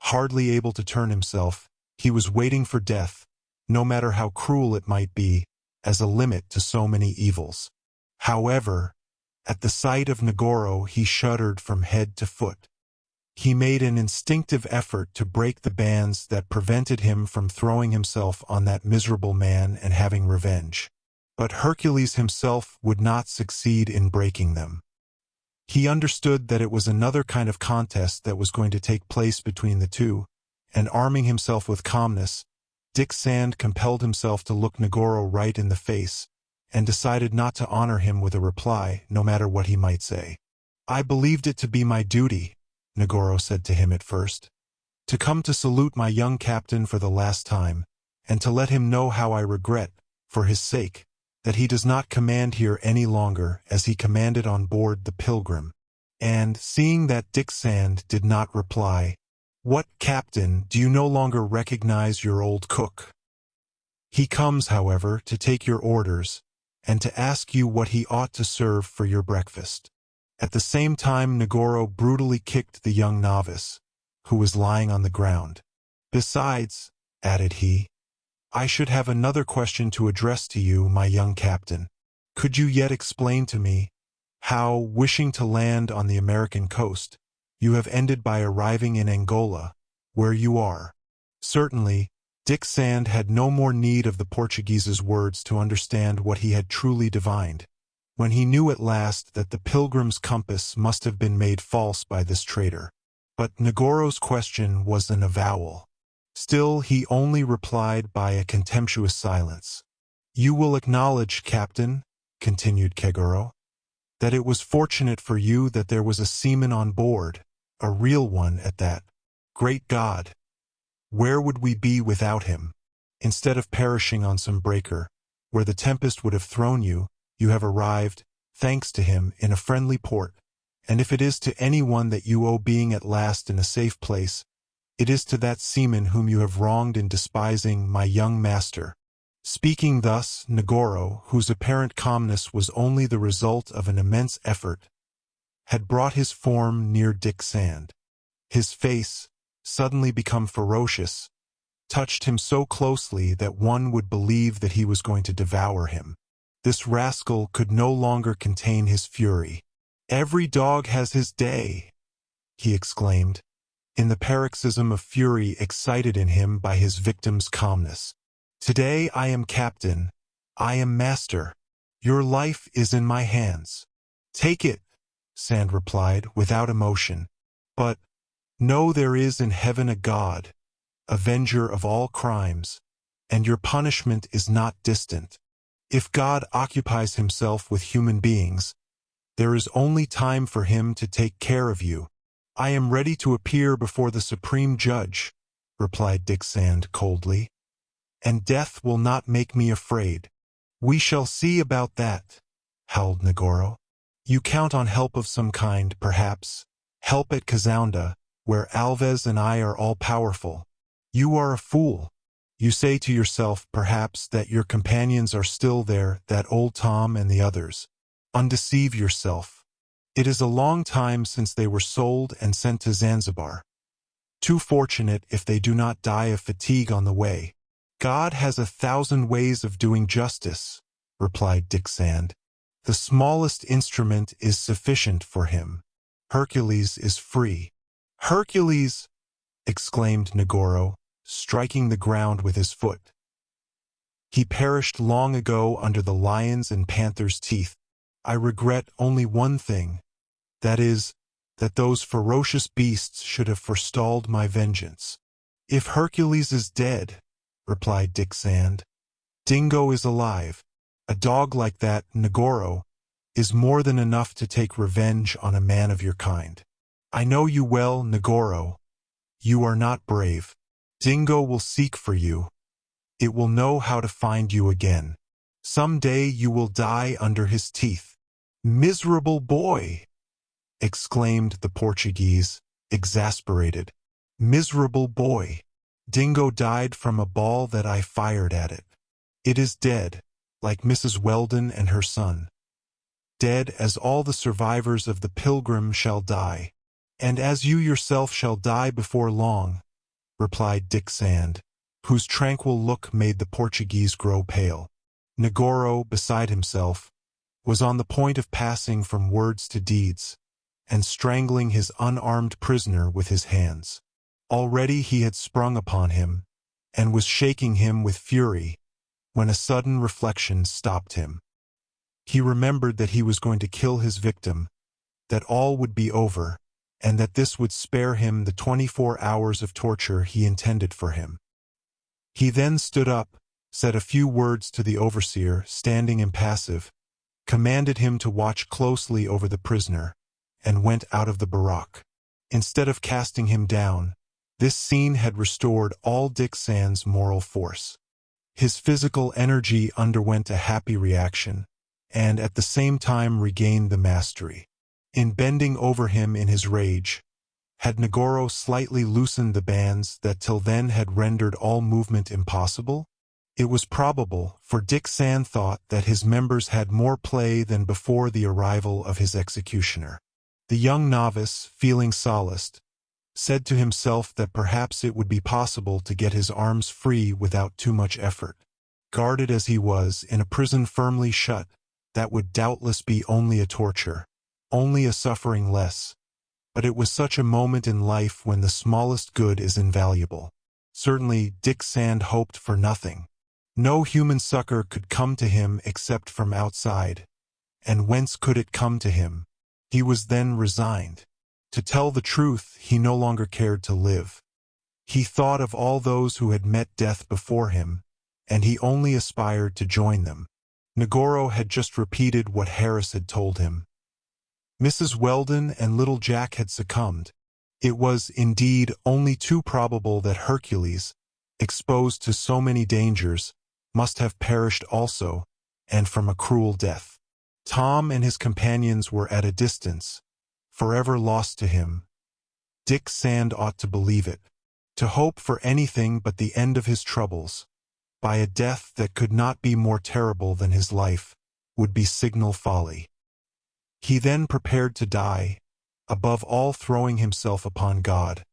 Hardly able to turn himself, he was waiting for death, no matter how cruel it might be, as a limit to so many evils. However, at the sight of Negoro he shuddered from head to foot. He made an instinctive effort to break the bands that prevented him from throwing himself on that miserable man and having revenge. But Hercules himself would not succeed in breaking them. He understood that it was another kind of contest that was going to take place between the two, and arming himself with calmness, Dick Sand compelled himself to look Negoro right in the face, and decided not to honor him with a reply, no matter what he might say. "I believed it to be my duty," Negoro said to him at first, "to come to salute my young captain for the last time, and to let him know how I regret, for his sake, that he does not command here any longer as he commanded on board the Pilgrim." And, seeing that Dick Sand did not reply, "What, captain, do you no longer recognize your old cook? He comes, however, to take your orders, and to ask you what he ought to serve for your breakfast." At the same time Negoro brutally kicked the young novice, who was lying on the ground. "Besides," added he, "I should have another question to address to you, my young captain. Could you yet explain to me how, wishing to land on the American coast, you have ended by arriving in Angola, where you are?" Certainly, Dick Sand had no more need of the Portuguese's words to understand what he had truly divined, when he knew at last that the Pilgrim's compass must have been made false by this traitor. But Negoro's question was an avowal. Still, he only replied by a contemptuous silence. "You will acknowledge, captain," continued Negoro, "that it was fortunate for you that there was a seaman on board, a real one at that. Great God! Where would we be without him? Instead of perishing on some breaker, where the tempest would have thrown you, you have arrived, thanks to him, in a friendly port, and if it is to anyone that you owe being at last in a safe place, it is to that seaman whom you have wronged in despising, my young master." Speaking thus, Negoro, whose apparent calmness was only the result of an immense effort, had brought his form near Dick Sand. His face, suddenly become ferocious, touched him so closely that one would believe that he was going to devour him. This rascal could no longer contain his fury. "Every dog has his day," he exclaimed, in the paroxysm of fury excited in him by his victim's calmness. "Today I am captain, I am master. Your life is in my hands. Take it," Sand replied, without emotion. "But know there is in heaven a God, avenger of all crimes, and your punishment is not distant. If God occupies himself with human beings, there is only time for him to take care of you." "I am ready to appear before the Supreme Judge," replied Dick Sand coldly, "and death will not make me afraid." "We shall see about that," howled Negoro. "You count on help of some kind, perhaps, help at Kazounda, where Alves and I are all-powerful. You are a fool. You say to yourself, perhaps, that your companions are still there, that old Tom and the others. Undeceive yourself. It is a long time since they were sold and sent to Zanzibar. Too fortunate if they do not die of fatigue on the way. God has 1,000 ways of doing justice, replied Dick Sand. The smallest instrument is sufficient for him. Hercules is free. Hercules! Exclaimed Negoro, striking the ground with his foot. He perished long ago under the lion's and panther's teeth. I regret only one thing, that is, that those ferocious beasts should have forestalled my vengeance. If Hercules is dead, replied Dick Sand, Dingo is alive. A dog like that, Negoro, is more than enough to take revenge on a man of your kind. I know you well, Negoro. You are not brave. Dingo will seek for you. It will know how to find you again. Some day you will die under his teeth. Miserable boy! Exclaimed the Portuguese, exasperated. Miserable boy! Dingo died from a ball that I fired at it. It is dead, like Mrs. Weldon and her son. Dead as all the survivors of the Pilgrim shall die. And as you yourself shall die before long, replied Dick Sand, whose tranquil look made the Portuguese grow pale. Negoro, beside himself, was on the point of passing from words to deeds, and strangling his unarmed prisoner with his hands. Already he had sprung upon him, and was shaking him with fury, when a sudden reflection stopped him. He remembered that he was going to kill his victim, that all would be over, and that this would spare him the 24 hours of torture he intended for him. He then stood up, said a few words to the overseer, standing impassive, commanded him to watch closely over the prisoner, and went out of the barack. Instead of casting him down, this scene had restored all Dick Sand's moral force. His physical energy underwent a happy reaction, and at the same time regained the mastery. In bending over him in his rage, had Negoro slightly loosened the bands that till then had rendered all movement impossible? It was probable, for Dick Sand thought that his members had more play than before the arrival of his executioner. The young novice, feeling solaced, said to himself that perhaps it would be possible to get his arms free without too much effort. Guarded as he was in a prison firmly shut, that would doubtless be only a torture, only a suffering less. But it was such a moment in life when the smallest good is invaluable. Certainly Dick Sand hoped for nothing. No human succor could come to him except from outside. And whence could it come to him? He was then resigned. To tell the truth, he no longer cared to live. He thought of all those who had met death before him, and he only aspired to join them. Negoro had just repeated what Harris had told him. Mrs. Weldon and little Jack had succumbed. It was, indeed, only too probable that Hercules, exposed to so many dangers, must have perished also, and from a cruel death. Tom and his companions were at a distance, forever lost to him. Dick Sand ought to believe it. To hope for anything but the end of his troubles, by a death that could not be more terrible than his life, would be signal folly. He then prepared to die, above all throwing himself upon God,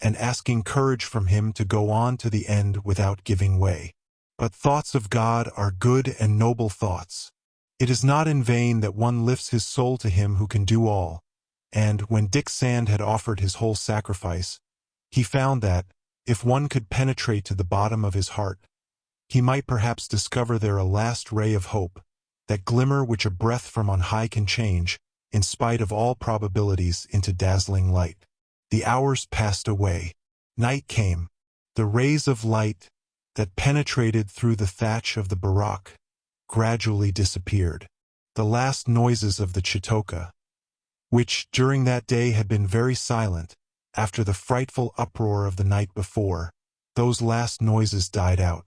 and asking courage from him to go on to the end without giving way. But thoughts of God are good and noble thoughts. It is not in vain that one lifts his soul to him who can do all, and when Dick Sand had offered his whole sacrifice, he found that, if one could penetrate to the bottom of his heart, he might perhaps discover there a last ray of hope, that glimmer which a breath from on high can change, in spite of all probabilities, into dazzling light. The hours passed away. Night came. The rays of light that penetrated through the thatch of the barack gradually disappeared. The last noises of the chitoka, which during that day had been very silent, after the frightful uproar of the night before, those last noises died out.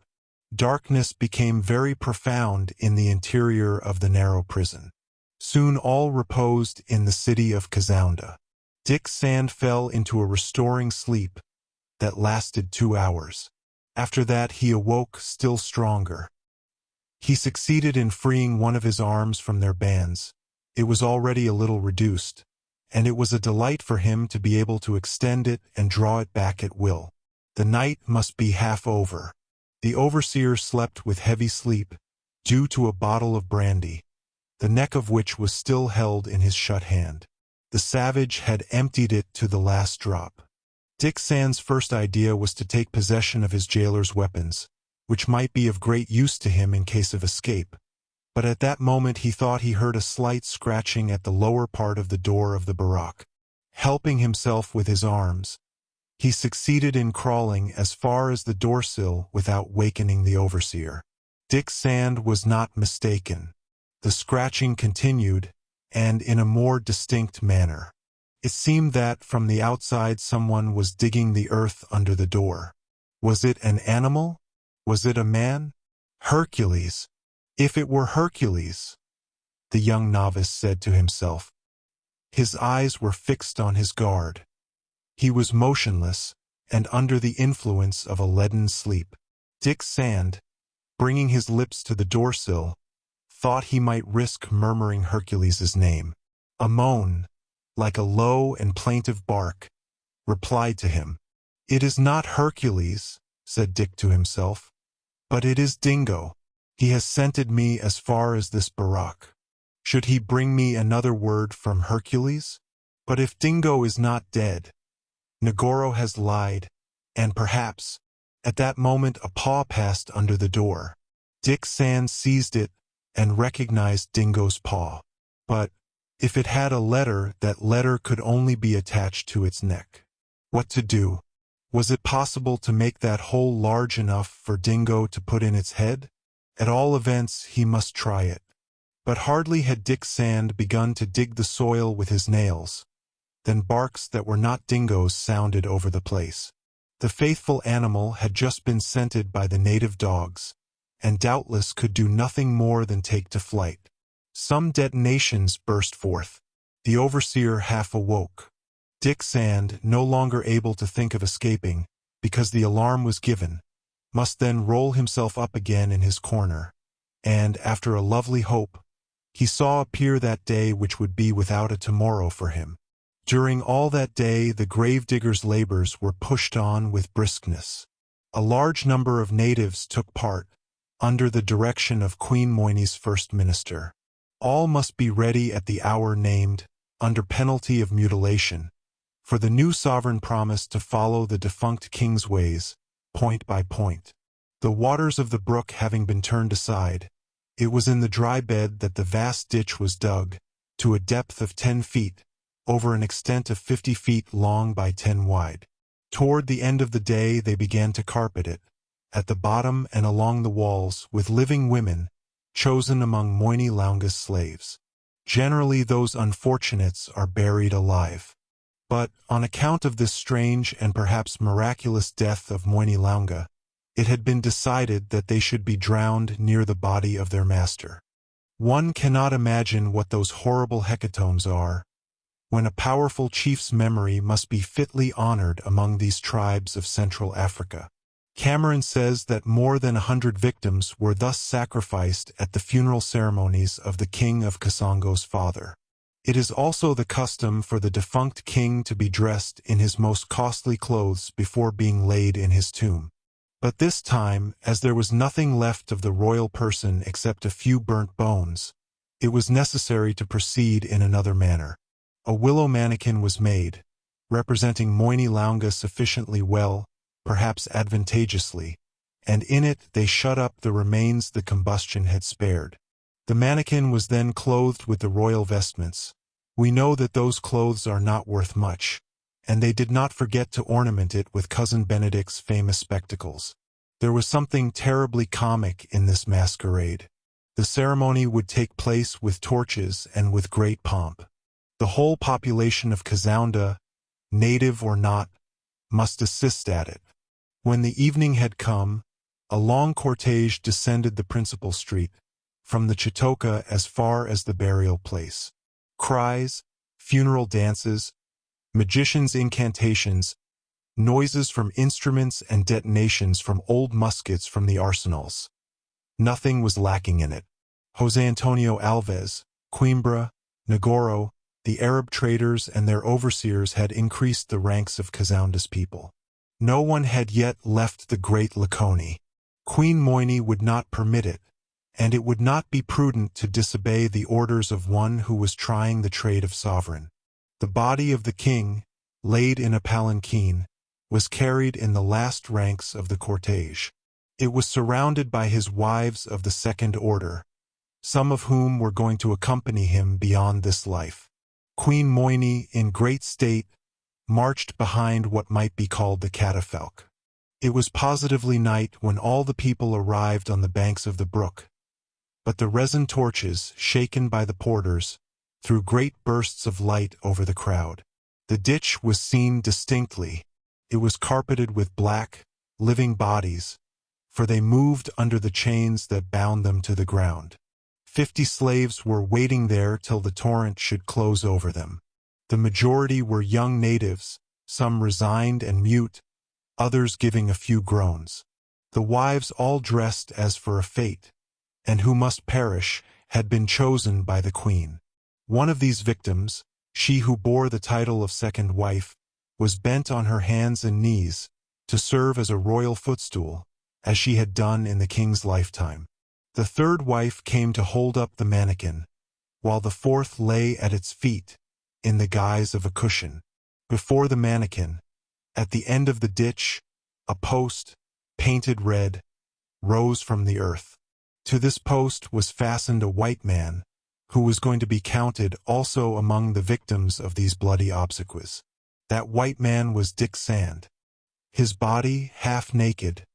Darkness became very profound in the interior of the narrow prison. Soon all reposed in the city of Kazounda. Dick Sand fell into a restoring sleep that lasted 2 hours. After that he awoke still stronger. He succeeded in freeing one of his arms from their bands, It was already a little reduced, and it was a delight for him to be able to extend it and draw it back at will. The night must be half over. The overseer slept with heavy sleep, due to a bottle of brandy, the neck of which was still held in his shut hand. The savage had emptied it to the last drop. Dick Sand's first idea was to take possession of his jailer's weapons, which might be of great use to him in case of escape. But at that moment he thought he heard a slight scratching at the lower part of the door of the barack. Helping himself with his arms, he succeeded in crawling as far as the doorsill without wakening the overseer. Dick Sand was not mistaken. The scratching continued, and in a more distinct manner. It seemed that from the outside someone was digging the earth under the door. Was it an animal? Was it a man? Hercules! If it were Hercules, the young novice said to himself. His eyes were fixed on his guard. He was motionless and under the influence of a leaden sleep. Dick Sand, bringing his lips to the doorsill, thought he might risk murmuring Hercules's name. A moan, like a low and plaintive bark, replied to him. "It is not Hercules," said Dick to himself, "but it is Dingo. He has scented me as far as this barack. Should he bring me another word from Hercules? But if Dingo is not dead, Negoro has lied, and perhaps, at that moment a paw passed under the door. Dick Sand seized it and recognized Dingo's paw. But if it had a letter, that letter could only be attached to its neck. What to do? Was it possible to make that hole large enough for Dingo to put in its head? At all events, he must try it. But hardly had Dick Sand begun to dig the soil with his nails, than barks that were not Dingo's sounded over the place. The faithful animal had just been scented by the native dogs, and doubtless could do nothing more than take to flight. Some detonations burst forth. The overseer half awoke. Dick Sand, no longer able to think of escaping, because the alarm was given, must then roll himself up again in his corner, and, after a lovely hope, he saw appear that day which would be without a tomorrow for him. During all that day the gravedigger's labors were pushed on with briskness. A large number of natives took part, under the direction of Queen Moini's first minister. All must be ready at the hour named, under penalty of mutilation, for the new sovereign promised to follow the defunct king's ways, point by point. The waters of the brook having been turned aside, it was in the dry bed that the vast ditch was dug, to a depth of 10 feet, over an extent of 50 feet long by 10 wide. Toward the end of the day they began to carpet it, at the bottom and along the walls, with living women, chosen among Moini Launga's slaves. Generally those unfortunates are buried alive. But, on account of this strange and perhaps miraculous death of Moini Launga, it had been decided that they should be drowned near the body of their master. One cannot imagine what those horrible hecatombs are, when a powerful chief's memory must be fitly honored among these tribes of Central Africa. Cameron says that more than 100 victims were thus sacrificed at the funeral ceremonies of the king of Kasongo's father. It is also the custom for the defunct king to be dressed in his most costly clothes before being laid in his tomb. But this time, as there was nothing left of the royal person except a few burnt bones, it was necessary to proceed in another manner. A willow mannequin was made, representing Moini Launga sufficiently well, perhaps advantageously, and in it they shut up the remains the combustion had spared. The mannequin was then clothed with the royal vestments. We know that those clothes are not worth much, and they did not forget to ornament it with Cousin Benedict's famous spectacles. There was something terribly comic in this masquerade. The ceremony would take place with torches and with great pomp. The whole population of Kazounda, native or not, must assist at it. When the evening had come, a long cortege descended the principal street, from the Chitoka as far as the burial place. Cries, funeral dances, magicians' incantations, noises from instruments and detonations from old muskets from the arsenals. Nothing was lacking in it. José Antonio Alves, Coimbra, Negoro, the Arab traders and their overseers had increased the ranks of Kazanda's people. No one had yet left the great Laconia. Queen Moini would not permit it, and it would not be prudent to disobey the orders of one who was trying the trade of sovereign. The body of the king, laid in a palanquin, was carried in the last ranks of the cortege. It was surrounded by his wives of the second order, some of whom were going to accompany him beyond this life. Queen Moini, in great state, marched behind what might be called the catafalque. It was positively night when all the people arrived on the banks of the brook, but the resin torches, shaken by the porters, threw great bursts of light over the crowd. The ditch was seen distinctly. It was carpeted with black, living bodies, for they moved under the chains that bound them to the ground. 50 slaves were waiting there till the torrent should close over them. The majority were young natives, some resigned and mute, others giving a few groans. The wives, all dressed as for a fate, and who must perish, had been chosen by the queen. One of these victims, she who bore the title of second wife, was bent on her hands and knees to serve as a royal footstool, as she had done in the king's lifetime. The third wife came to hold up the mannequin, while the fourth lay at its feet, in the guise of a cushion. Before the mannequin, at the end of the ditch, a post, painted red, rose from the earth. To this post was fastened a white man, who was going to be counted also among the victims of these bloody obsequies. That white man was Dick Sand. His body, half naked,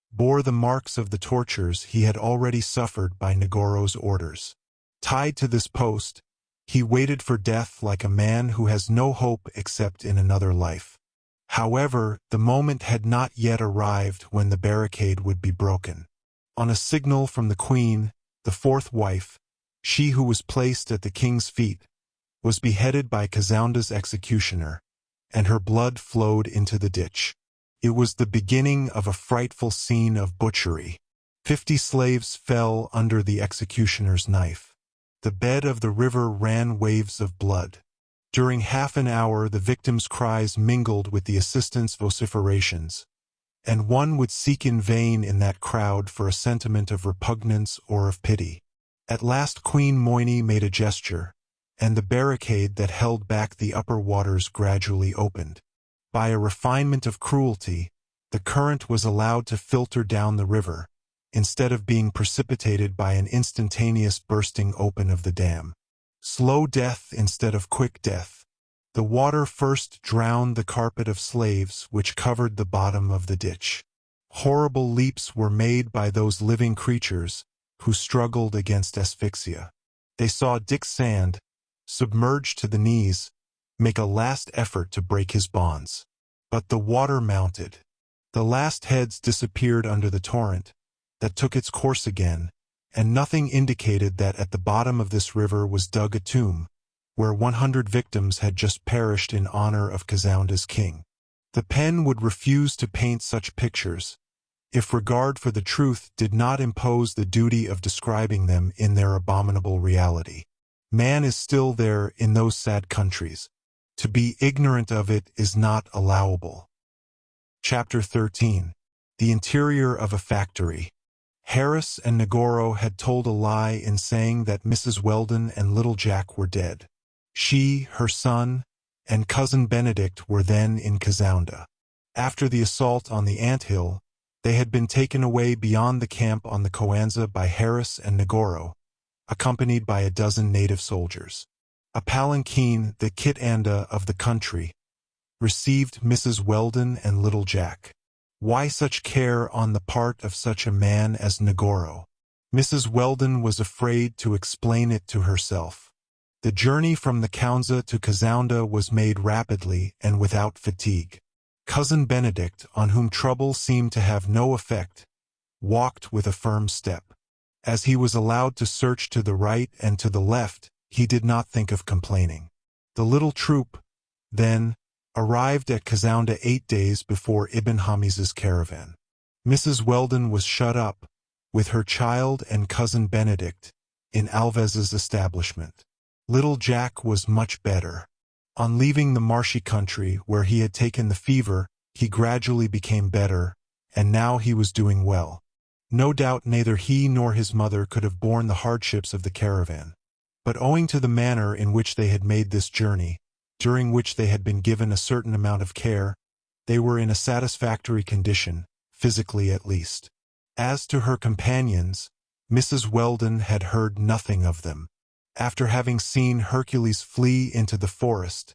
bore the marks of the tortures he had already suffered by Negoro's orders. Tied to this post, he waited for death like a man who has no hope except in another life. However, the moment had not yet arrived when the barricade would be broken. On a signal from the queen, the fourth wife, she who was placed at the king's feet, was beheaded by Kazanda's executioner, and her blood flowed into the ditch. It was the beginning of a frightful scene of butchery. 50 slaves fell under the executioner's knife. The bed of the river ran waves of blood. During half an hour the victims' cries mingled with the assistants' vociferations, and one would seek in vain in that crowd for a sentiment of repugnance or of pity. At last Queen Moini made a gesture, and the barricade that held back the upper waters gradually opened. By a refinement of cruelty, the current was allowed to filter down the river, instead of being precipitated by an instantaneous bursting open of the dam. Slow death instead of quick death. The water first drowned the carpet of slaves which covered the bottom of the ditch. Horrible leaps were made by those living creatures who struggled against asphyxia. They saw Dick Sand, submerged to the knees, make a last effort to break his bonds. But the water mounted. The last heads disappeared under the torrent, that took its course again, and nothing indicated that at the bottom of this river was dug a tomb, where 100 victims had just perished in honor of Kazanda's king. The pen would refuse to paint such pictures, if regard for the truth did not impose the duty of describing them in their abominable reality. Man is still there in those sad countries. To be ignorant of it is not allowable. Chapter 13. The Interior of a Factory. Harris and Negoro had told a lie in saying that Mrs. Weldon and little Jack were dead. She, her son, and cousin Benedict were then in Kazanda. After the assault on the anthill, they had been taken away beyond the camp on the Coanza by Harris and Negoro, accompanied by a dozen native soldiers. A palanquin, the kitanda of the country, received Mrs. Weldon and little Jack. Why such care on the part of such a man as Negoro? Mrs. Weldon was afraid to explain it to herself. The journey from the Coanza to Kazanda was made rapidly and without fatigue. Cousin Benedict, on whom trouble seemed to have no effect, walked with a firm step. As he was allowed to search to the right and to the left, he did not think of complaining. The little troop, then, arrived at Kazanda 8 days before Ibn Hamiz's caravan. Mrs. Weldon was shut up, with her child and cousin Benedict, in Alves's establishment. Little Jack was much better. On leaving the marshy country where he had taken the fever, he gradually became better, and now he was doing well. No doubt neither he nor his mother could have borne the hardships of the caravan. But owing to the manner in which they had made this journey, during which they had been given a certain amount of care, they were in a satisfactory condition, physically at least. As to her companions, Mrs. Weldon had heard nothing of them. After having seen Hercules flee into the forest,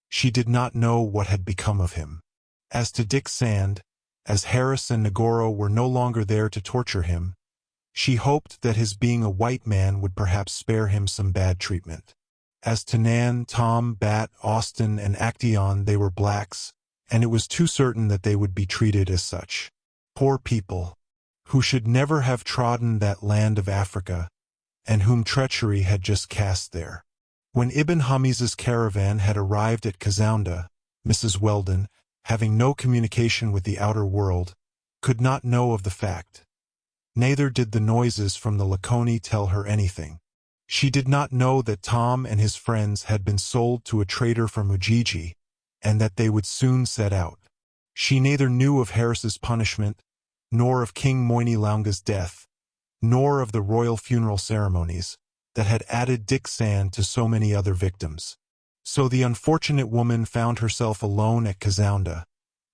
she did not know what had become of him. As to Dick Sand, as Harris and Negoro were no longer there to torture him, she hoped that his being a white man would perhaps spare him some bad treatment. As to Nan, Tom, Bat, Austin, and Actaeon, they were blacks, and it was too certain that they would be treated as such. Poor people, who should never have trodden that land of Africa, and whom treachery had just cast there. When Ibn Hamiz's caravan had arrived at Kazounda, Mrs. Weldon, having no communication with the outer world, could not know of the fact. Neither did the noises from the Laconie tell her anything. She did not know that Tom and his friends had been sold to a trader from Ujiji, and that they would soon set out. She neither knew of Harris's punishment, nor of King Moini Launga's death, nor of the royal funeral ceremonies that had added Dick Sand to so many other victims. So the unfortunate woman found herself alone at Kazounda,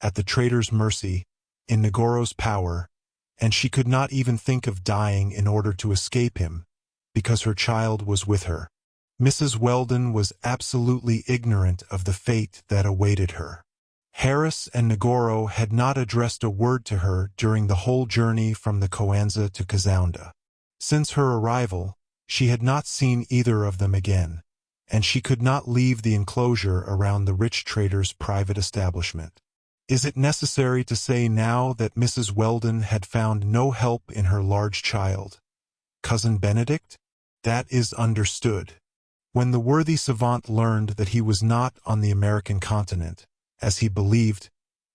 at the trader's mercy, in Negoro's power, and she could not even think of dying in order to escape him, because her child was with her. Mrs. Weldon was absolutely ignorant of the fate that awaited her. Harris and Negoro had not addressed a word to her during the whole journey from the Coanza to Kazounda. Since her arrival, she had not seen either of them again, and she could not leave the enclosure around the rich trader's private establishment. Is it necessary to say now that Mrs. Weldon had found no help in her large child, Cousin Benedict? That is understood. When the worthy savant learned that he was not on the American continent, as he believed,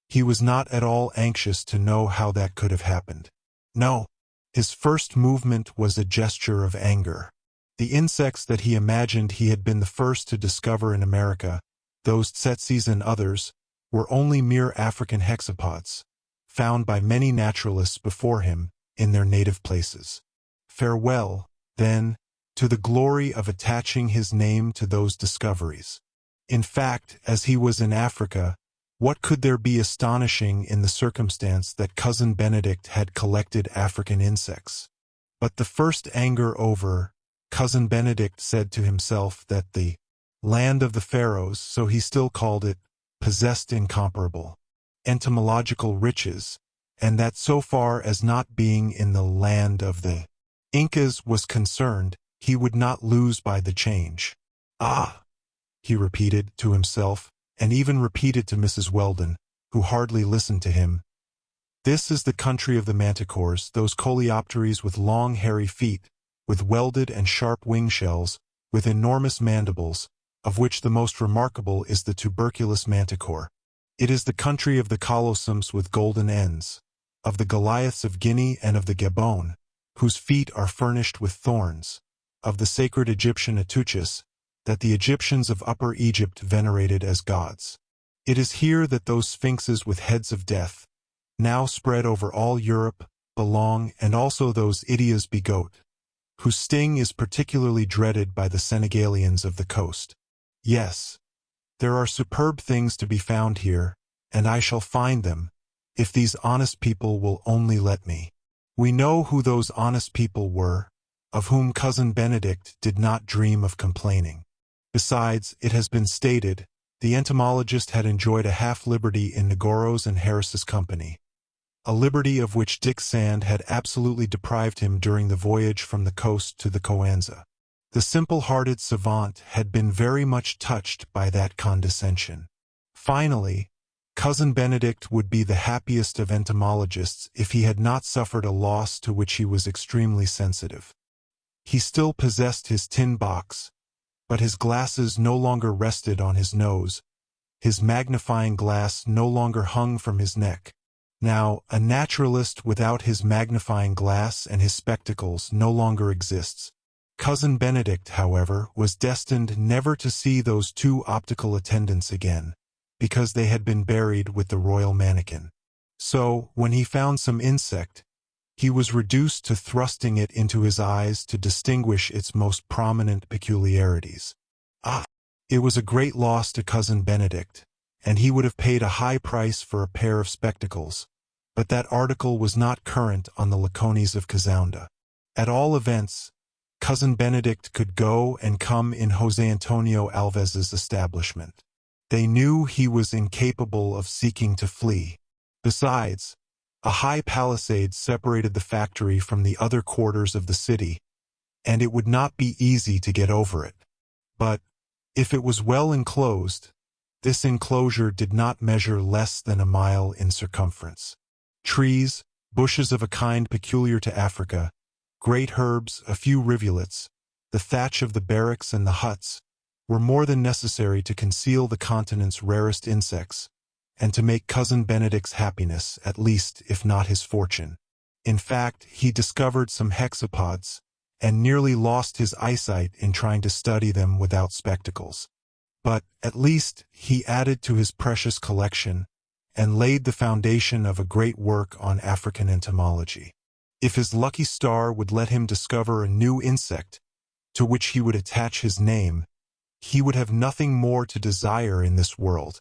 he was not at all anxious to know how that could have happened. No, his first movement was a gesture of anger. The insects that he imagined he had been the first to discover in America, those tsetses and others, were only mere African hexapods, found by many naturalists before him in their native places. Farewell, then, to the glory of attaching his name to those discoveries. In fact, as he was in Africa, what could there be astonishing in the circumstance that Cousin Benedict had collected African insects? But the first anger over, Cousin Benedict said to himself that the land of the pharaohs, so he still called it, possessed incomparable entomological riches, and that so far as not being in the land of the Incas was concerned, he would not lose by the change. Ah! He repeated to himself, and even repeated to Mrs. Weldon, who hardly listened to him. This is the country of the manticores, those coleopteres with long hairy feet, with welded and sharp wing shells, with enormous mandibles, of which the most remarkable is the tuberculous manticore. It is the country of the colossums with golden ends, of the Goliaths of Guinea and of the Gabon, whose feet are furnished with thorns, of the sacred Egyptian Atuchis, that the Egyptians of Upper Egypt venerated as gods. It is here that those sphinxes with heads of death, now spread over all Europe, belong, and also those Idias bigote, whose sting is particularly dreaded by the Senegalians of the coast. Yes, there are superb things to be found here, and I shall find them, if these honest people will only let me. We know who those honest people were, of whom Cousin Benedict did not dream of complaining. Besides, it has been stated, the entomologist had enjoyed a half-liberty in Negoro's and Harris's company, a liberty of which Dick Sand had absolutely deprived him during the voyage from the coast to the Coanza. The simple-hearted savant had been very much touched by that condescension. Finally, Cousin Benedict would be the happiest of entomologists if he had not suffered a loss to which he was extremely sensitive. He still possessed his tin box, but his glasses no longer rested on his nose, his magnifying glass no longer hung from his neck. Now, a naturalist without his magnifying glass and his spectacles no longer exists. Cousin Benedict, however, was destined never to see those two optical attendants again, because they had been buried with the royal mannequin. So, when he found some insect, he was reduced to thrusting it into his eyes to distinguish its most prominent peculiarities. It was a great loss to Cousin Benedict, and he would have paid a high price for a pair of spectacles, but that article was not current on the Laconis of Casounda. At all events, Cousin Benedict could go and come in José Antonio Alves's establishment. They knew he was incapable of seeking to flee. Besides, a high palisade separated the factory from the other quarters of the city, and it would not be easy to get over it. But, if it was well enclosed, this enclosure did not measure less than a mile in circumference. Trees, bushes of a kind peculiar to Africa, great herbs, a few rivulets, the thatch of the barracks and the huts, were more than necessary to conceal the continent's rarest insects, and to make Cousin Benedict's happiness, at least if not his fortune. In fact, he discovered some hexapods, and nearly lost his eyesight in trying to study them without spectacles. But, at least, he added to his precious collection, and laid the foundation of a great work on African entomology. If his lucky star would let him discover a new insect, to which he would attach his name, he would have nothing more to desire in this world.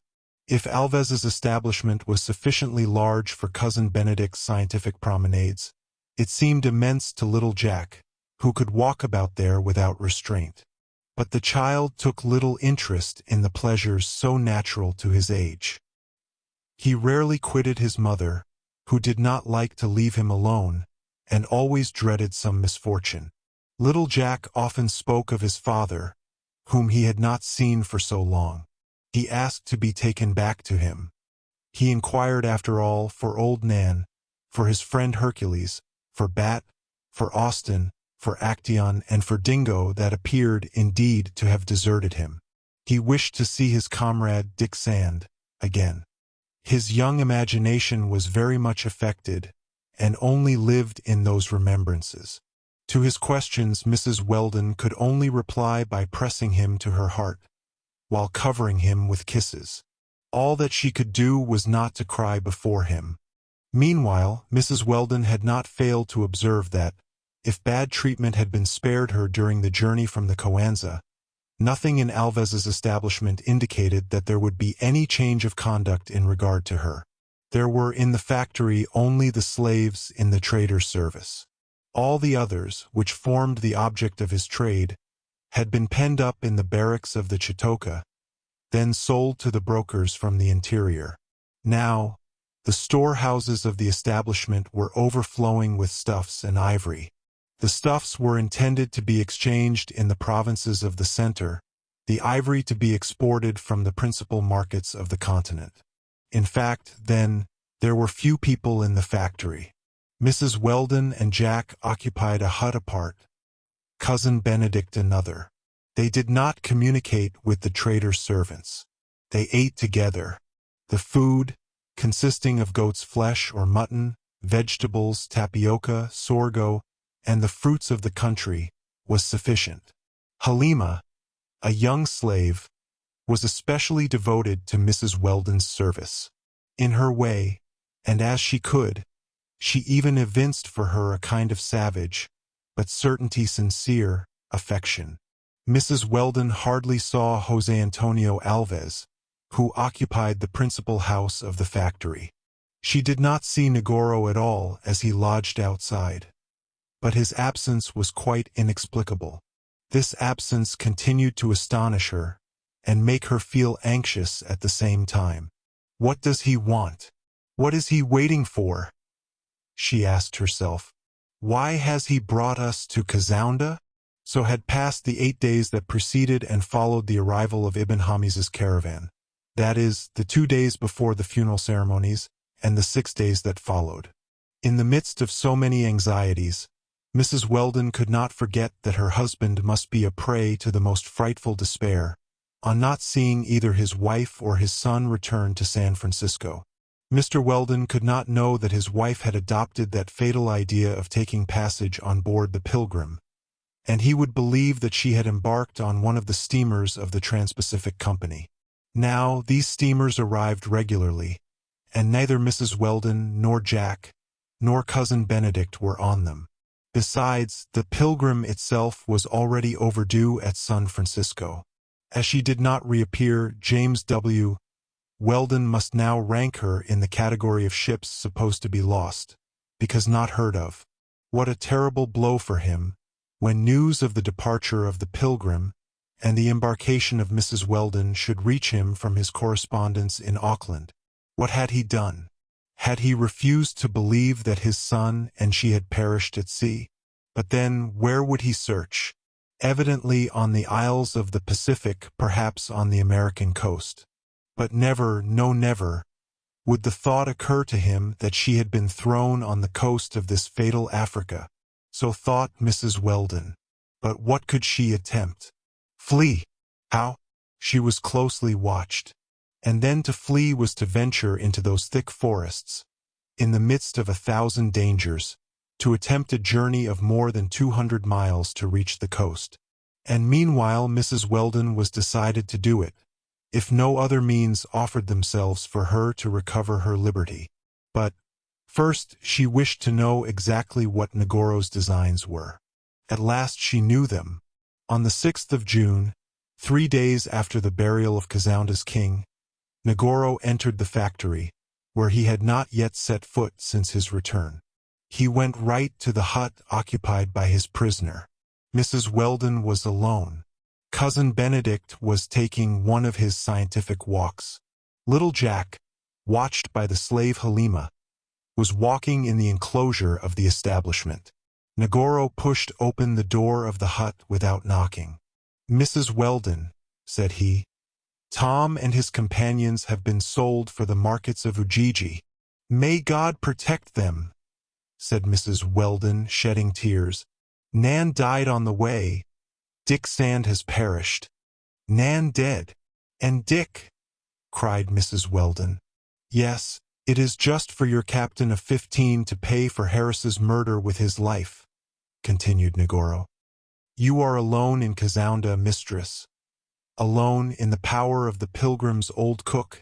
If Alves's establishment was sufficiently large for Cousin Benedict's scientific promenades, it seemed immense to little Jack, who could walk about there without restraint. But the child took little interest in the pleasures so natural to his age. He rarely quitted his mother, who did not like to leave him alone, and always dreaded some misfortune. Little Jack often spoke of his father, whom he had not seen for so long. He asked to be taken back to him. He inquired after all for old Nan, for his friend Hercules, for Bat, for Austin, for Actaeon, and for Dingo that appeared, indeed, to have deserted him. He wished to see his comrade Dick Sand again. His young imagination was very much affected, and only lived in those remembrances. To his questions Mrs. Weldon could only reply by pressing him to her heart, while covering him with kisses. All that she could do was not to cry before him. Meanwhile, Mrs. Weldon had not failed to observe that, if bad treatment had been spared her during the journey from the Coanza, nothing in Alves's establishment indicated that there would be any change of conduct in regard to her. There were in the factory only the slaves in the trader's service. All the others, which formed the object of his trade, had been penned up in the barracks of the Chitoka, then sold to the brokers from the interior. Now, the storehouses of the establishment were overflowing with stuffs and ivory. The stuffs were intended to be exchanged in the provinces of the center, the ivory to be exported from the principal markets of the continent. In fact, then, there were few people in the factory. Mrs. Weldon and Jack occupied a hut apart, Cousin Benedict another. They did not communicate with the trader's servants. They ate together. The food, consisting of goat's flesh or mutton, vegetables, tapioca, sorgo, and the fruits of the country, was sufficient. Halima, a young slave, was especially devoted to Mrs. Weldon's service. In her way, and as she could, she even evinced for her a kind of savage, but certainty sincere, affection. Mrs. Weldon hardly saw José Antonio Alves, who occupied the principal house of the factory. She did not see Negoro at all as he lodged outside. But his absence was quite inexplicable. This absence continued to astonish her, and make her feel anxious at the same time. What does he want? What is he waiting for? She asked herself. Why has he brought us to Casounda? So had passed the 8 days that preceded and followed the arrival of Ibn Hamiz's caravan. That is, the 2 days before the funeral ceremonies, and the 6 days that followed. In the midst of so many anxieties, Mrs. Weldon could not forget that her husband must be a prey to the most frightful despair, on not seeing either his wife or his son return to San Francisco. Mr. Weldon could not know that his wife had adopted that fatal idea of taking passage on board the Pilgrim, and he would believe that she had embarked on one of the steamers of the Trans-Pacific Company. Now these steamers arrived regularly, and neither Mrs. Weldon nor Jack nor Cousin Benedict were on them. Besides, the Pilgrim itself was already overdue at San Francisco. As she did not reappear, James W. Weldon must now rank her in the category of ships supposed to be lost, because not heard of. What a terrible blow for him, when news of the departure of the Pilgrim and the embarkation of Mrs. Weldon should reach him from his correspondence in Auckland. What had he done? Had he refused to believe that his son and she had perished at sea? But then, where would he search? Evidently on the isles of the Pacific, perhaps on the American coast. But never, no never, would the thought occur to him that she had been thrown on the coast of this fatal Africa. So thought Mrs. Weldon. But what could she attempt? Flee. How? She was closely watched. And then to flee was to venture into those thick forests, in the midst of 1,000 dangers, to attempt a journey of more than 200 miles to reach the coast. And meanwhile Mrs. Weldon was decided to do it, if no other means offered themselves for her to recover her liberty. But, first, she wished to know exactly what Negoro's designs were. At last she knew them. On the 6th of June, 3 days after the burial of Kazounda's king, Negoro entered the factory, where he had not yet set foot since his return. He went right to the hut occupied by his prisoner. Mrs. Weldon was alone. Cousin Benedict was taking one of his scientific walks. Little Jack, watched by the slave Halima, was walking in the enclosure of the establishment. Negoro pushed open the door of the hut without knocking. "Mrs. Weldon," said he, "Tom and his companions have been sold for the markets of Ujiji." "May God protect them," said Mrs. Weldon, shedding tears. "Nan died on the way. Dick Sand has perished." "Nan dead? And Dick?" cried Mrs. Weldon. "Yes, it is just for your captain of 15 to pay for Harris's murder with his life," continued Negoro. "You are alone in Kazounda, mistress. Alone in the power of the Pilgrim's old cook.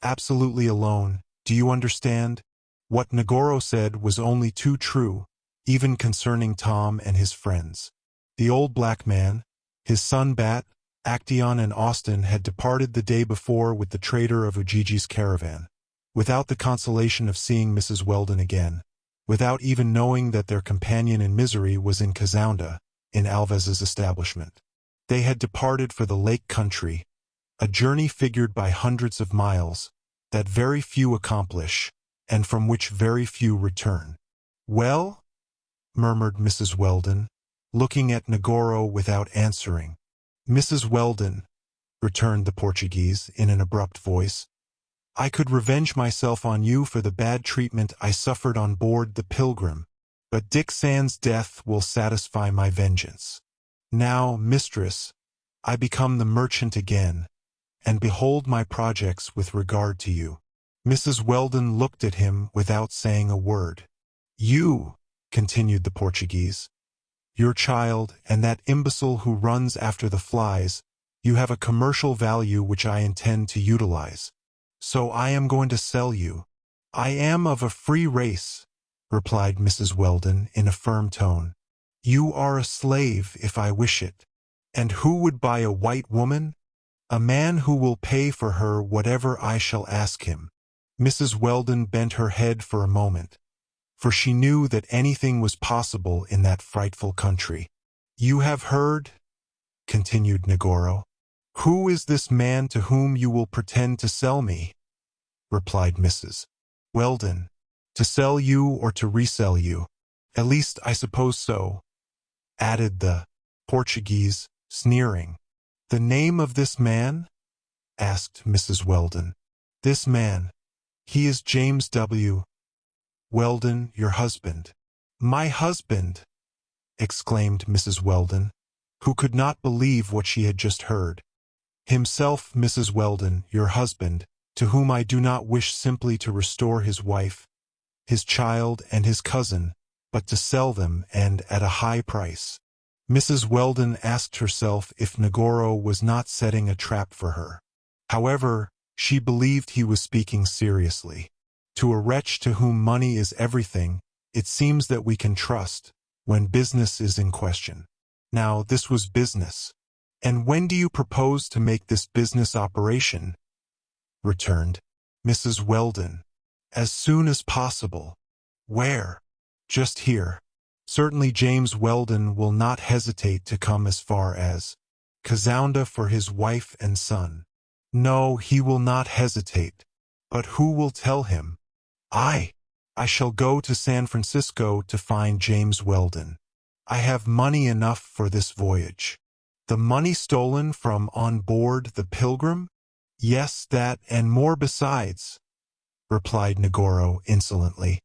Absolutely alone, do you understand?" What Negoro said was only too true, even concerning Tom and his friends. The old black man, his son Bat, Actaeon and Austin had departed the day before with the trader of Ujiji's caravan, without the consolation of seeing Mrs. Weldon again, without even knowing that their companion in misery was in Kazounda, in Alves's establishment. They had departed for the lake country, a journey figured by hundreds of miles, that very few accomplish, and from which very few return. "Well?" murmured Mrs. Weldon, looking at Negoro without answering. "Mrs. Weldon," returned the Portuguese in an abrupt voice, "I could revenge myself on you for the bad treatment I suffered on board the Pilgrim, but Dick Sand's death will satisfy my vengeance. Now, mistress, I become the merchant again, and behold my projects with regard to you." Mrs. Weldon looked at him without saying a word. "You," continued the Portuguese, "your child, and that imbecile who runs after the flies, you have a commercial value which I intend to utilize. So I am going to sell you." "I am of a free race," replied Mrs. Weldon in a firm tone. "You are a slave if I wish it. And who would buy a white woman? A man who will pay for her whatever I shall ask him." Mrs. Weldon bent her head for a moment, for she knew that anything was possible in that frightful country. "You have heard?" continued Negoro. "Who is this man to whom you will pretend to sell me?" replied Mrs. Weldon. "To sell you or to resell you? At least I suppose so," added the Portuguese, sneering. "The name of this man?" asked Mrs. Weldon. "This man. He is James W. Weldon, your husband." "My husband!" exclaimed Mrs. Weldon, who could not believe what she had just heard. "Himself, Mrs. Weldon, your husband, to whom I do not wish simply to restore his wife, his child, and his cousin, but to sell them, and at a high price." Mrs. Weldon asked herself if Negoro was not setting a trap for her. However, she believed he was speaking seriously. To a wretch to whom money is everything, it seems that we can trust, when business is in question. Now, this was business. And when do you propose to make this business operation? Returned Mrs. Weldon. As soon as possible. Where? Just here. Certainly James Weldon will not hesitate to come as far as Kazounda for his wife and son. No, he will not hesitate. But who will tell him? I shall go to San Francisco to find James Weldon. I have money enough for this voyage. The money stolen from on board the Pilgrim? Yes, that and more besides, replied Negoro insolently.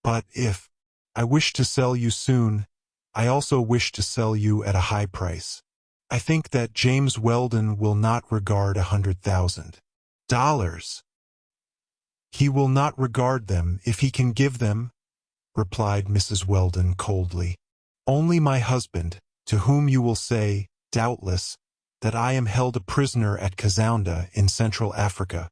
But if I wish to sell you soon, I also wish to sell you at a high price. I think that James Weldon will not regard $100,000. He will not regard them if he can give them, replied Mrs. Weldon coldly. Only my husband, to whom you will say, doubtless, that I am held a prisoner at Kazounda in Central Africa.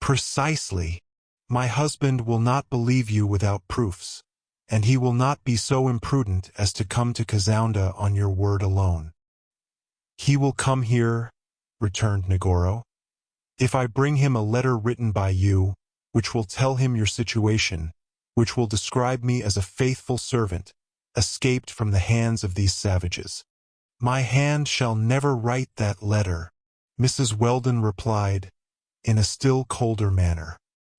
Precisely. My husband will not believe you without proofs, and he will not be so imprudent as to come to Kazounda on your word alone. He will come here, returned Negoro, if I bring him a letter written by you, which will tell him your situation, which will describe me as a faithful servant, escaped from the hands of these savages. My hand shall never write that letter, Mrs. Weldon replied, in a still colder manner.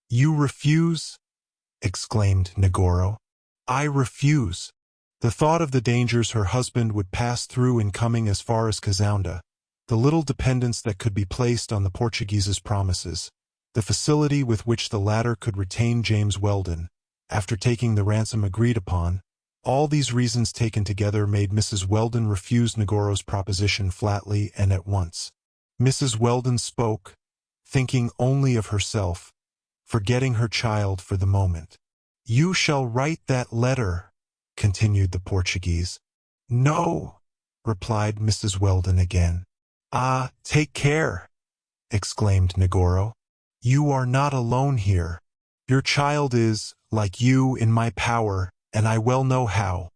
You refuse? Exclaimed Negoro. I refuse. The thought of the dangers her husband would pass through in coming as far as Kazounda, the little dependence that could be placed on the Portuguese's promises, the facility with which the latter could retain James Weldon, after taking the ransom agreed upon, all these reasons taken together made Mrs. Weldon refuse Negoro's proposition flatly and at once. Mrs. Weldon spoke, thinking only of herself, forgetting her child for the moment. You shall write that letter, continued the Portuguese. No, replied Mrs. Weldon again. Ah, take care, exclaimed Negoro. You are not alone here. Your child is, like you, in my power, and I well know how.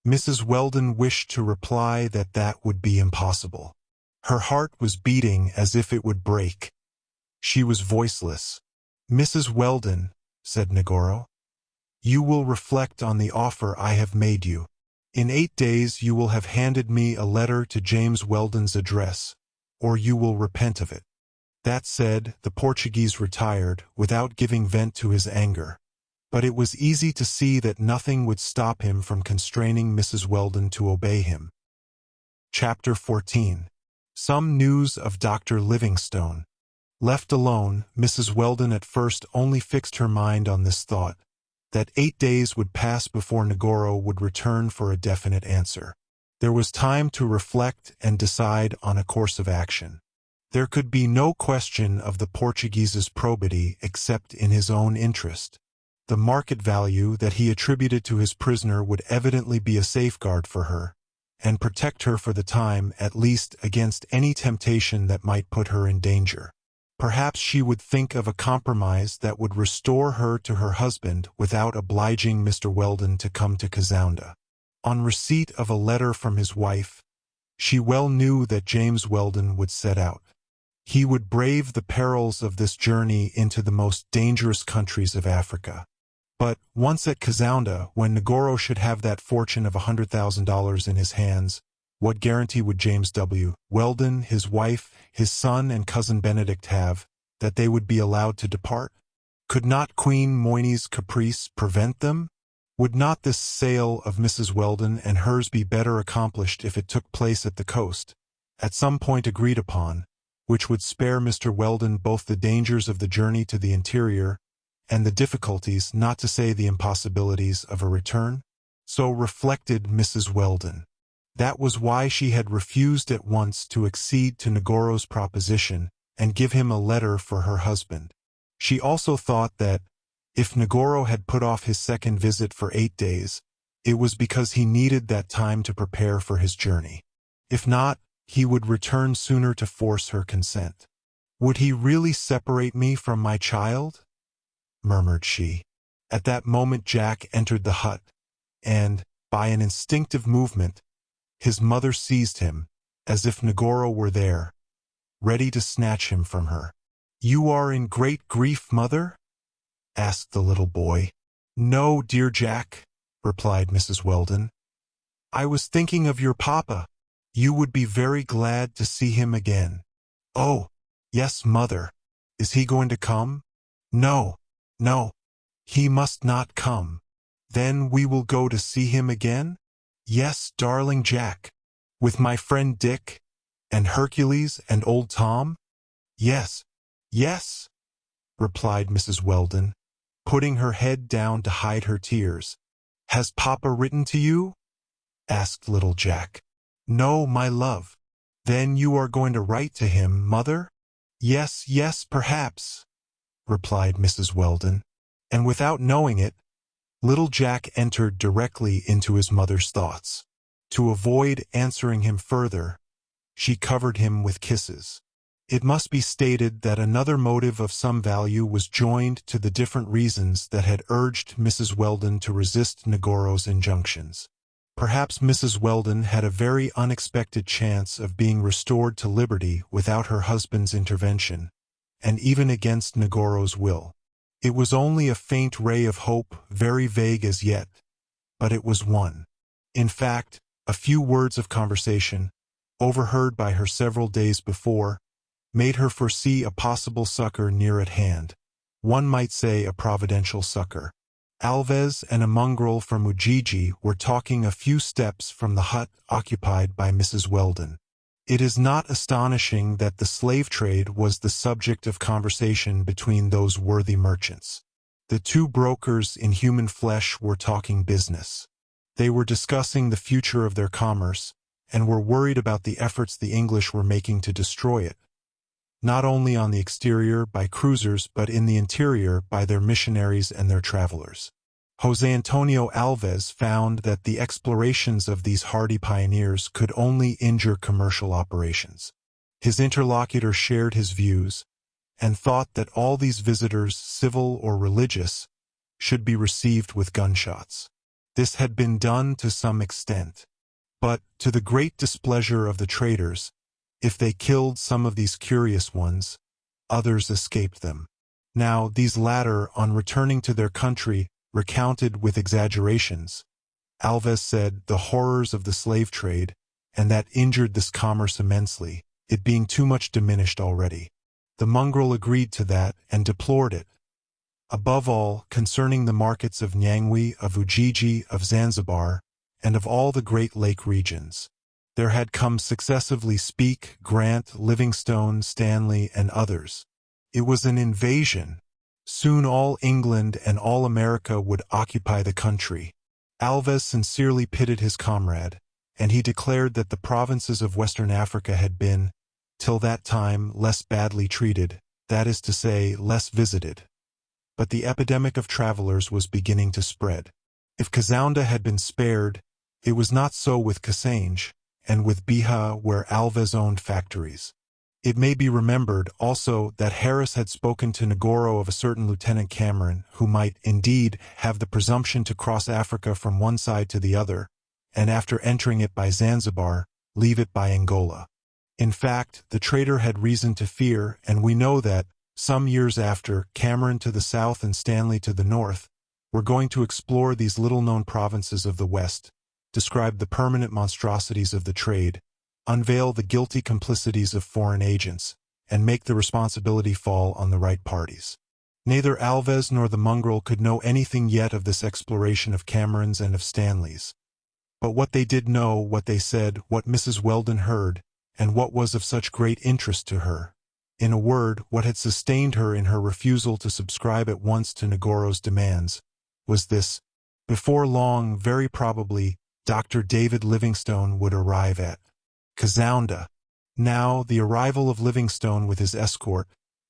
Mrs. Weldon wished to reply that that would be impossible. Her heart was beating as if it would break. She was voiceless. Mrs. Weldon, said Negoro, you will reflect on the offer I have made you. In 8 days you will have handed me a letter to James Weldon's address, or you will repent of it. That said, the Portuguese retired, without giving vent to his anger. But it was easy to see that nothing would stop him from constraining Mrs. Weldon to obey him. Chapter 14. Some news of Dr. Livingstone. Left alone, Mrs. Weldon at first only fixed her mind on this thought, that 8 days would pass before Negoro would return for a definite answer. There was time to reflect and decide on a course of action. There could be no question of the Portuguese's probity except in his own interest. The market value that he attributed to his prisoner would evidently be a safeguard for her, and protect her for the time at least against any temptation that might put her in danger. Perhaps she would think of a compromise that would restore her to her husband without obliging Mr. Weldon to come to Kazounda. On receipt of a letter from his wife, she well knew that James Weldon would set out. He would brave the perils of this journey into the most dangerous countries of Africa. But once at Kazounda, when Negoro should have that fortune of $100,000 in his hands, what guarantee would James W. Weldon, his wife, his son, and cousin Benedict have that they would be allowed to depart? Could not Queen Moynie's caprice prevent them? Would not this sale of Mrs. Weldon and hers be better accomplished if it took place at the coast, at some point agreed upon, which would spare Mr. Weldon both the dangers of the journey to the interior and the difficulties, not to say the impossibilities, of a return? So reflected Mrs. Weldon. That was why she had refused at once to accede to Negoro's proposition and give him a letter for her husband. She also thought that, if Negoro had put off his second visit for 8 days, it was because he needed that time to prepare for his journey. If not, he would return sooner to force her consent. Would he really separate me from my child? Murmured she. At that moment Jack entered the hut, and, by an instinctive movement, his mother seized him, as if Negoro were there, ready to snatch him from her. "You are in great grief, mother?" asked the little boy. "No, dear Jack," replied Mrs. Weldon. "I was thinking of your papa. You would be very glad to see him again." "Oh, yes, mother. Is he going to come?" "No, no. He must not come." "Then we will go to see him again?" "Yes, darling Jack. With my friend Dick, and Hercules, and old Tom?" "Yes, yes," replied Mrs. Weldon, putting her head down to hide her tears. "Has Papa written to you?" asked little Jack. "No, my love." "Then you are going to write to him, mother?" "Yes, yes, perhaps," replied Mrs. Weldon, and without knowing it, little Jack entered directly into his mother's thoughts. To avoid answering him further, she covered him with kisses. It must be stated that another motive of some value was joined to the different reasons that had urged Mrs. Weldon to resist Negoro's injunctions. Perhaps Mrs. Weldon had a very unexpected chance of being restored to liberty without her husband's intervention, and even against Negoro's will. It was only a faint ray of hope, very vague as yet, but it was one. In fact, a few words of conversation, overheard by her several days before, made her foresee a possible succor near at hand. One might say a providential succor. Alves and a mongrel from Ujiji were talking a few steps from the hut occupied by Mrs. Weldon. It is not astonishing that the slave trade was the subject of conversation between those worthy merchants. The two brokers in human flesh were talking business. They were discussing the future of their commerce, and were worried about the efforts the English were making to destroy it, not only on the exterior by cruisers but in the interior by their missionaries and their travelers. José Antonio Alves found that the explorations of these hardy pioneers could only injure commercial operations. His interlocutor shared his views, and thought that all these visitors, civil or religious, should be received with gunshots. This had been done to some extent, but, to the great displeasure of the traders, if they killed some of these curious ones, others escaped them. Now, these latter, on returning to their country, recounted with exaggerations, Alves said, the horrors of the slave trade, and that injured this commerce immensely, it being too much diminished already. The mongrel agreed to that and deplored it. Above all, concerning the markets of Nyangwe, of Ujiji, of Zanzibar, and of all the Great Lake regions. There had come successively Speke, Grant, Livingstone, Stanley, and others. It was an invasion. Soon all England and all America would occupy the country. Alves sincerely pitied his comrade, and he declared that the provinces of Western Africa had been, till that time, less badly treated, that is to say, less visited. But the epidemic of travelers was beginning to spread. If Kazounda had been spared, it was not so with Kasange, and with Biha, where Alves owned factories. It may be remembered, also, that Harris had spoken to Negoro of a certain Lieutenant Cameron, who might, indeed, have the presumption to cross Africa from one side to the other, and after entering it by Zanzibar, leave it by Angola. In fact, the trader had reason to fear, and we know that, some years after, Cameron to the south and Stanley to the north, were going to explore these little-known provinces of the West, describe the permanent monstrosities of the trade, unveil the guilty complicities of foreign agents, and make the responsibility fall on the right parties. Neither Alves nor the mongrel could know anything yet of this exploration of Cameron's and of Stanley's. But what they did know, what they said, what Mrs. Weldon heard, and what was of such great interest to her, in a word, what had sustained her in her refusal to subscribe at once to Negoro's demands, was this: before long, very probably, Dr. David Livingstone would arrive at Kazounda. Now, the arrival of Livingstone with his escort,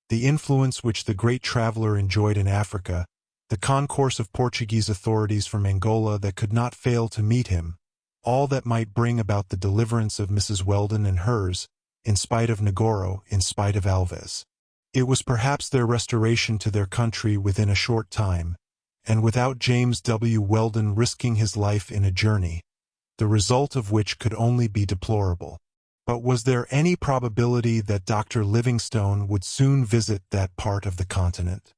the influence which the great traveler enjoyed in Africa, the concourse of Portuguese authorities from Angola that could not fail to meet him, all that might bring about the deliverance of Mrs. Weldon and hers, in spite of Negoro, in spite of Alves. It was perhaps their restoration to their country within a short time, and without James W. Weldon risking his life in a journey, the result of which could only be deplorable. But was there any probability that Dr. Livingstone would soon visit that part of the continent?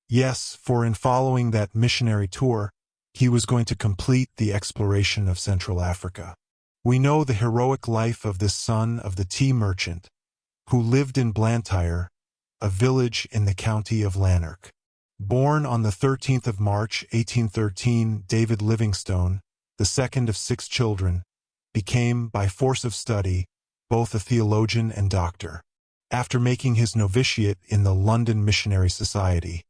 Yes, for in following that missionary tour, he was going to complete the exploration of Central Africa. We know the heroic life of this son of the tea merchant, who lived in Blantyre, a village in the county of Lanark. Born on the 13th of March, 1813, David Livingstone, the second of 6 children, became, by force of study, both a theologian and doctor. After making his novitiate in the London Missionary Society,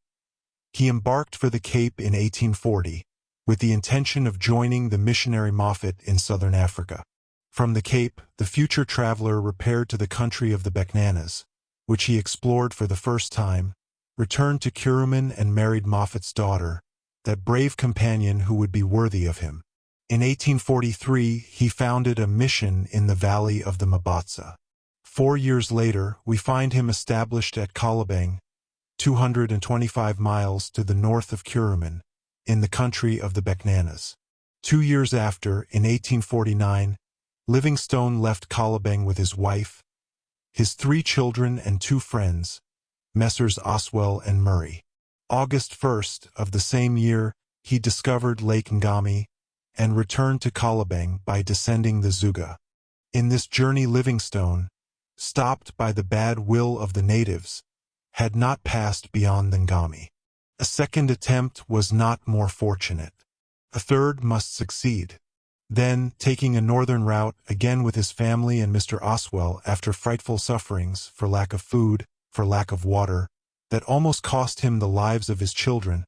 he embarked for the Cape in 1840, with the intention of joining the missionary Moffat in southern Africa. From the Cape, the future traveler repaired to the country of the Bechuanas, which he explored for the first time, returned to Kuruman and married Moffat's daughter, that brave companion who would be worthy of him. In 1843, he founded a mission in the valley of the Mabatsa. 4 years later, we find him established at Kalabang, 225 miles to the north of Kuruman, in the country of the Bechuanas. 2 years after, in 1849, Livingstone left Kalabang with his wife, his 3 children and 2 friends, Messrs. Oswell and Murray. August 1st of the same year, he discovered Lake Ngami and returned to Kalabang by descending the Zuga. In this journey Livingstone, stopped by the bad will of the natives, had not passed beyond the Ngami. A second attempt was not more fortunate. A third must succeed. Then, taking a northern route, again with his family and Mr. Oswell, after frightful sufferings, for lack of food, for lack of water, that almost cost him the lives of his children,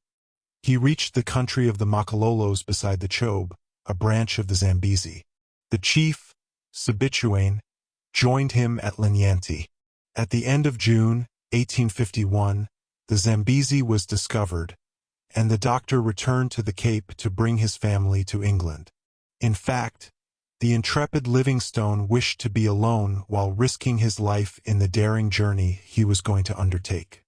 he reached the country of the Makalolos beside the Chobe, a branch of the Zambezi. The chief, Sibituane, joined him at Linyanti. At the end of June, 1851, the Zambezi was discovered, and the doctor returned to the Cape to bring his family to England. In fact, the intrepid Livingstone wished to be alone while risking his life in the daring journey he was going to undertake.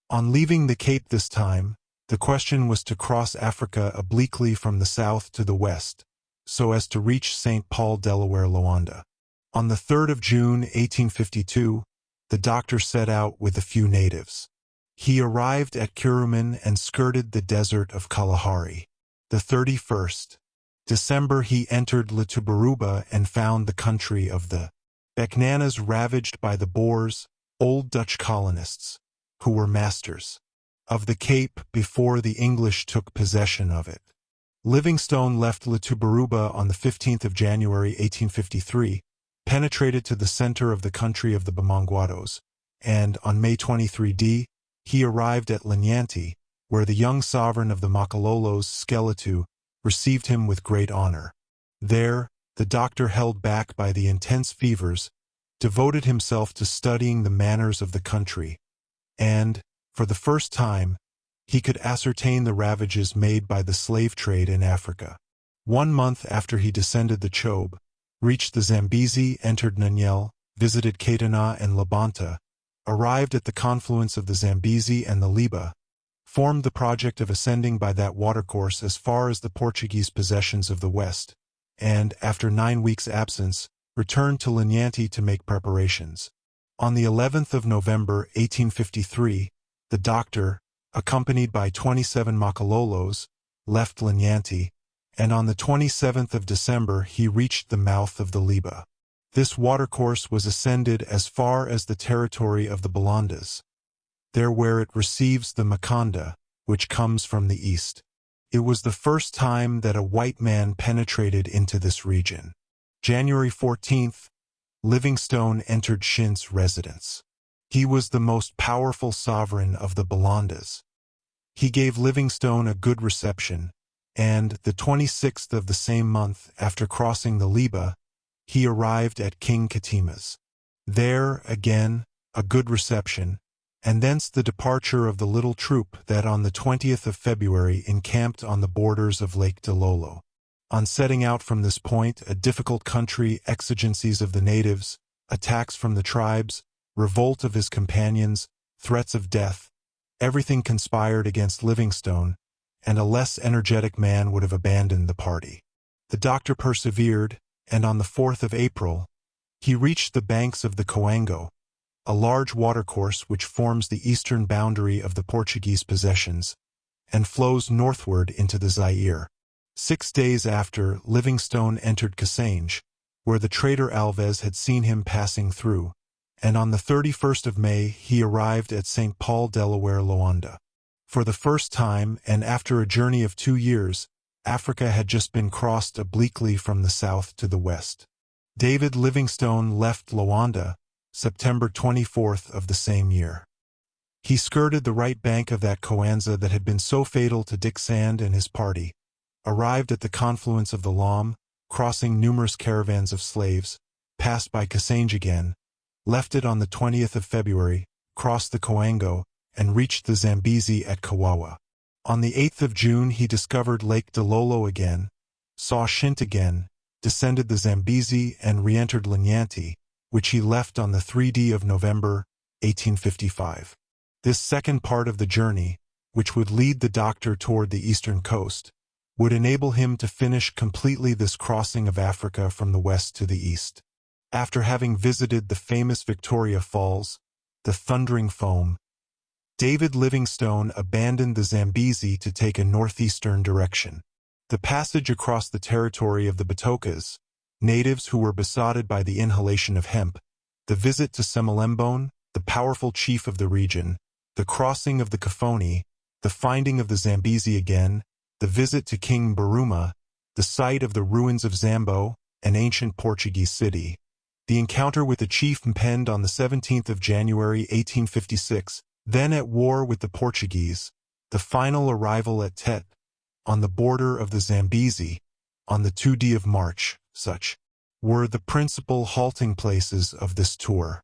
On leaving the Cape this time, the question was to cross Africa obliquely from the south to the west, so as to reach St. Paul, Delaware, Loanda. On the 3rd of June, 1852, the doctor set out with a few natives. He arrived at Kuruman and skirted the desert of Kalahari. The 31st December he entered Latubaruba and found the country of the Bechuanas ravaged by the Boers, old Dutch colonists, who were masters of the Cape before the English took possession of it. Livingstone left Latubaruba on the 15th of January 1853, penetrated to the center of the country of the Bamangwados, and on May 23d, he arrived at Linyanti, where the young sovereign of the Makalolos, Skeletu, received him with great honor. There, the doctor, held back by the intense fevers, devoted himself to studying the manners of the country, and, for the first time, he could ascertain the ravages made by the slave trade in Africa. 1 month after he descended the Chobe, reached the Zambezi, entered Nanyel, visited Katana and Labanta, arrived at the confluence of the Zambezi and the Liba, formed the project of ascending by that watercourse as far as the Portuguese possessions of the west, and, after 9 weeks' absence, returned to Linyanti to make preparations. On the 11th of November, 1853, the doctor, accompanied by 27 Makalolos, left Linyanti, and on the 27th of December he reached the mouth of the Liba. This watercourse was ascended as far as the territory of the Balandas, there where it receives the Makanda, which comes from the east. It was the first time that a white man penetrated into this region. January 14th, Livingstone entered Shint's residence. He was the most powerful sovereign of the Balandas. He gave Livingstone a good reception, and, the 26th of the same month, after crossing the Liba, he arrived at King Katima's. There, again, a good reception, and thence the departure of the little troop that on the 20th of February encamped on the borders of Lake Delolo. On setting out from this point, a difficult country, exigencies of the natives, attacks from the tribes, revolt of his companions, threats of death, everything conspired against Livingstone, and a less energetic man would have abandoned the party. The doctor persevered, and on the 4th of April, he reached the banks of the Coango, a large watercourse which forms the eastern boundary of the Portuguese possessions, and flows northward into the Zaire. 6 days after, Livingstone entered Cassange, where the traitor Alves had seen him passing through, and on the 31st of May he arrived at St. Paul, Delaware, Loanda. For the first time, and after a journey of 2 years, Africa had just been crossed obliquely from the south to the west. David Livingstone left Loanda, September 24th of the same year. He skirted the right bank of that Coanza that had been so fatal to Dick Sand and his party, arrived at the confluence of the Lam, crossing numerous caravans of slaves, passed by Cassange again, left it on the 20th of February, crossed the Coango, and reached the Zambezi at Kawawa. On the 8th of June he discovered Lake Delolo again, saw Shint again, descended the Zambezi and re-entered Linyanti, which he left on the 3d of November, 1855. This second part of the journey, which would lead the doctor toward the eastern coast, would enable him to finish completely this crossing of Africa from the west to the east. After having visited the famous Victoria Falls, the Thundering Foam, David Livingstone abandoned the Zambezi to take a northeastern direction. The passage across the territory of the Batokas, natives who were besotted by the inhalation of hemp, the visit to Semelembone, the powerful chief of the region, the crossing of the Kafoni, the finding of the Zambezi again, the visit to King Baruma, the sight of the ruins of Zambo, an ancient Portuguese city, the encounter with the chief Mpende on the 17th of January 1856, then at war with the Portuguese, the final arrival at Tet, on the border of the Zambezi, on the 2d of March, such were the principal halting places of this tour.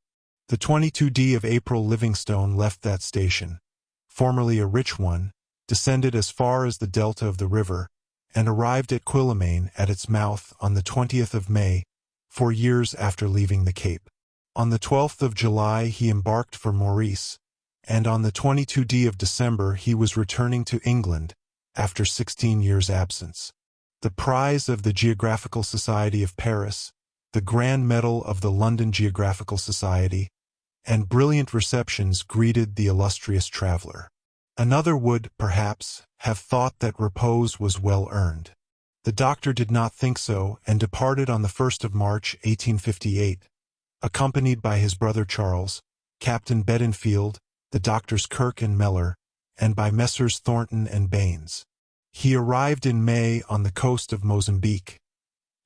The 22d of April Livingstone left that station, formerly a rich one, descended as far as the delta of the river, and arrived at Quillimane at its mouth on the 20th of May, 4 years after leaving the Cape. On the 12th of July he embarked for Maurice, and on the 22d of December he was returning to England after 16 years' absence. The prize of the Geographical Society of Paris, the Grand Medal of the London Geographical Society, and brilliant receptions greeted the illustrious traveler. Another would, perhaps, have thought that repose was well earned. The doctor did not think so, and departed on the 1st of March, 1858, accompanied by his brother Charles, Captain Bedingfield, the doctors Kirk and Meller, and by Messrs. Thornton and Baines. He arrived in May on the coast of Mozambique,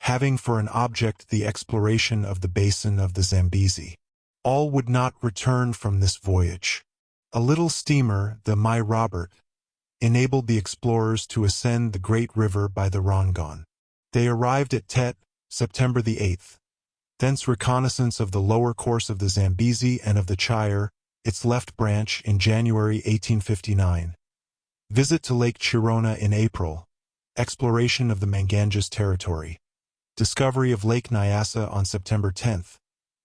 having for an object the exploration of the basin of the Zambezi. All would not return from this voyage. A little steamer, the My Robert, enabled the explorers to ascend the great river by the Rongon. They arrived at Tet, September the 8th. Thence reconnaissance of the lower course of the Zambezi and of the Chire, its left branch, in January 1859. Visit to Lake Chirona in April. Exploration of the Manganges territory. Discovery of Lake Nyassa on September 10th.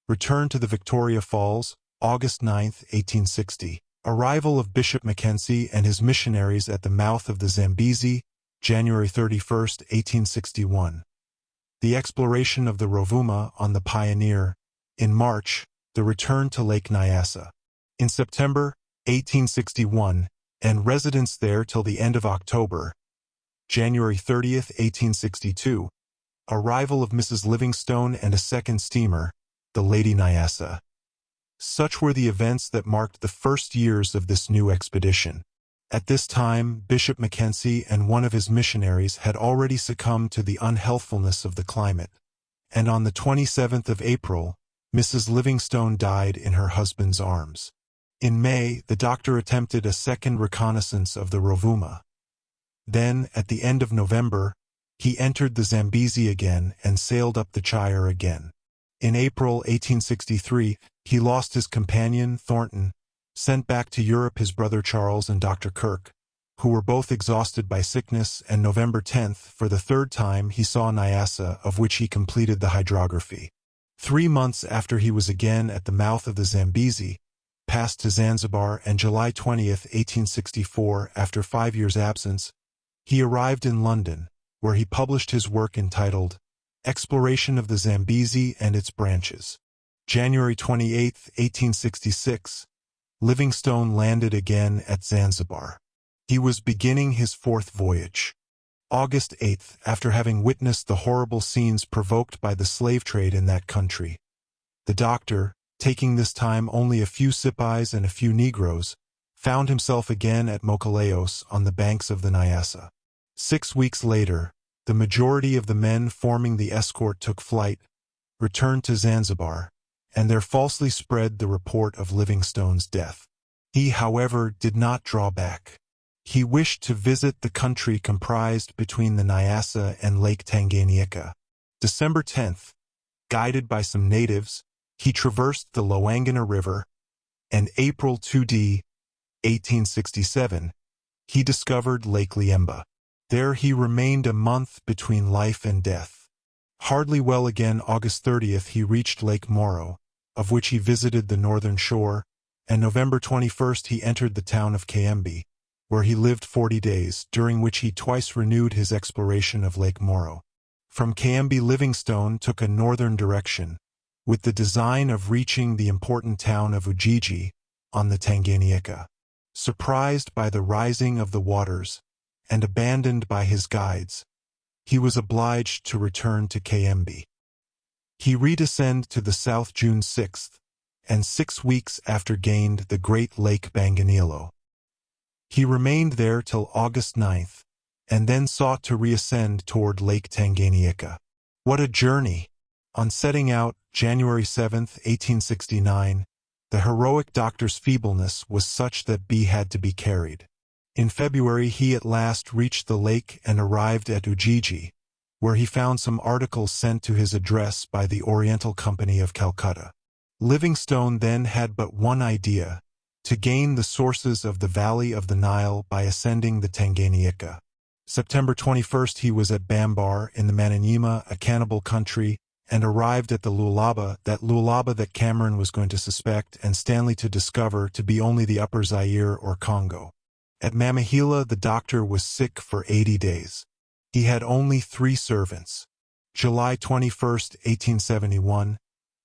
Return to the Victoria Falls, August 9, 1860. Arrival of Bishop Mackenzie and his missionaries at the mouth of the Zambezi, January 31, 1861. The exploration of the Rovuma on the Pioneer. In March, the return to Lake Nyassa. In September, 1861, and residence there till the end of October, January 30, 1862, arrival of Mrs. Livingstone and a second steamer, the Lady Nyassa. Such were the events that marked the first years of this new expedition. At this time, Bishop Mackenzie and one of his missionaries had already succumbed to the unhealthfulness of the climate, and on the 27th of April, Mrs. Livingstone died in her husband's arms. In May, the doctor attempted a second reconnaissance of the Rovuma. Then, at the end of November, he entered the Zambezi again and sailed up the Chire again. In April 1863, he lost his companion, Thornton, sent back to Europe his brother Charles and Dr. Kirk, who were both exhausted by sickness, and November 10th, for the third time he saw Nyasa, of which he completed the hydrography. 3 months after he was again at the mouth of the Zambezi, passed to Zanzibar, and July 20th, 1864, after 5 years' absence, he arrived in London, where he published his work entitled Exploration of the Zambezi and its Branches. January 28, 1866, Livingstone landed again at Zanzibar. He was beginning his 4th voyage. August 8th, after having witnessed the horrible scenes provoked by the slave trade in that country, the doctor, taking this time only a few Sipais and a few Negroes, found himself again at Mokaleos on the banks of the Nyasa. 6 weeks later, the majority of the men forming the escort took flight, returned to Zanzibar, and there falsely spread the report of Livingstone's death. He, however, did not draw back. He wished to visit the country comprised between the Nyasa and Lake Tanganyika. December 10th, guided by some natives, he traversed the Loangana River, and April 2d, 1867, he discovered Lake Liemba. There he remained a month between life and death. Hardly well again, August 30th, he reached Lake Moro, of which he visited the northern shore, and November 21st he entered the town of Kayembe, where he lived 40 days, during which he twice renewed his exploration of Lake Moro. From Kayembe, Livingstone took a northern direction, with the design of reaching the important town of Ujiji on the Tanganyika. Surprised by the rising of the waters, and abandoned by his guides, he was obliged to return to Kayembe. He redescended to the south June 6th, and 6 weeks after gained the great Lake Bangangelo. He remained there till August 9th, and then sought to reascend toward Lake Tanganyika. What a journey! On setting out, January 7, 1869, the heroic doctor's feebleness was such that B had to be carried. In February he at last reached the lake and arrived at Ujiji, where he found some articles sent to his address by the Oriental Company of Calcutta. Livingstone then had but one idea: to gain the sources of the valley of the Nile by ascending the Tanganyika. September 21st he was at Bambar in the Maniema, a cannibal country, and arrived at the Lualaba that Cameron was going to suspect and Stanley to discover to be only the Upper Zaire or Congo. At Mamahila the doctor was sick for 80 days. He had only 3 servants. July 21st, 1871,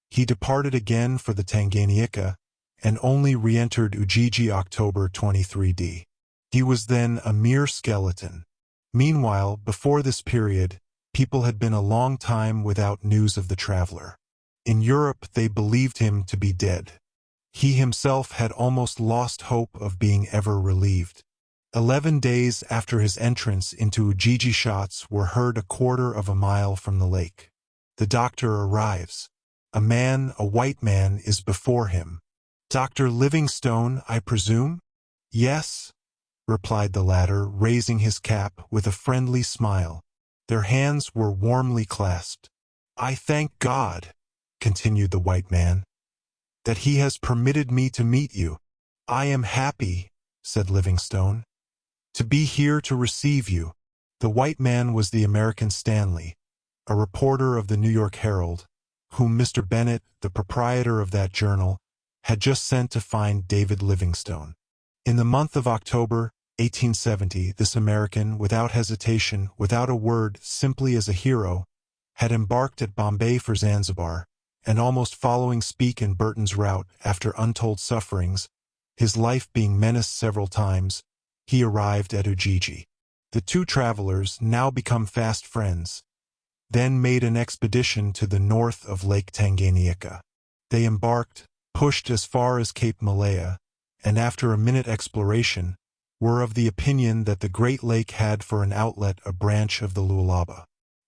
he departed again for the Tanganyika, and only re-entered Ujiji October 23d. He was then a mere skeleton. Meanwhile, before this period, people had been a long time without news of the traveler. In Europe they believed him to be dead. He himself had almost lost hope of being ever relieved. 11 days after his entrance into Ujiji, shots were heard a quarter of a mile from the lake. The doctor arrives. A white man, is before him. "Dr. Livingstone, I presume?" "Yes," replied the latter, raising his cap with a friendly smile. Their hands were warmly clasped. "I thank God," continued the white man, "that he has permitted me to meet you." "I am happy," said Livingstone, "to be here to receive you." The white man was the American Stanley, a reporter of the New York Herald, whom Mr. Bennett, the proprietor of that journal, had just sent to find David Livingstone. In the month of October, 1870, this American, without hesitation, without a word, simply as a hero, had embarked at Bombay for Zanzibar, and almost following Speke and Burton's route, after untold sufferings, his life being menaced several times, he arrived at Ujiji. The 2 travelers, now become fast friends, then made an expedition to the north of Lake Tanganyika. They embarked, pushed as far as Cape Malaya, and after a minute exploration, were of the opinion that the Great Lake had for an outlet a branch of the Lualaba.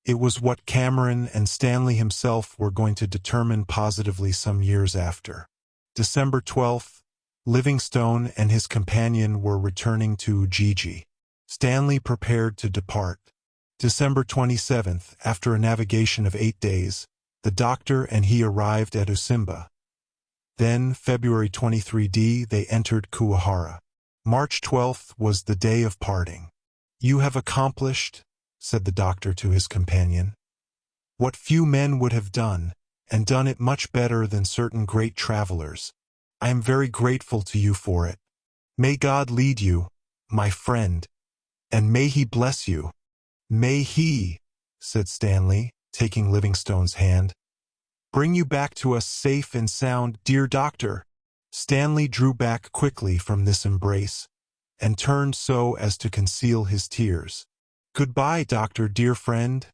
It was what Cameron and Stanley himself were going to determine positively some years after. December 12th, Livingstone and his companion were returning to Ujiji. Stanley prepared to depart. December 27th, after a navigation of 8 days, the doctor and he arrived at Usimba. Then, February 23d, they entered Kuahara. March 12th was the day of parting. "You have accomplished," said the doctor to his companion, "what few men would have done, and done it much better than certain great travelers. I am very grateful to you for it. May God lead you, my friend, and may He bless you." "May He," said Stanley, taking Livingstone's hand, "bring you back to us safe and sound, dear doctor." Stanley drew back quickly from this embrace, and turned so as to conceal his tears. "Goodbye, doctor, dear friend,"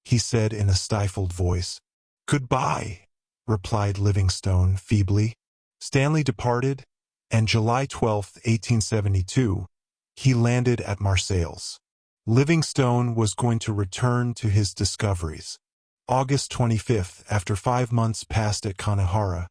he said in a stifled voice. "Goodbye," replied Livingstone feebly. Stanley departed, and July 12, 1872, he landed at Marseilles. Livingstone was going to return to his discoveries. August 25th, after 5 months passed at Kanehara,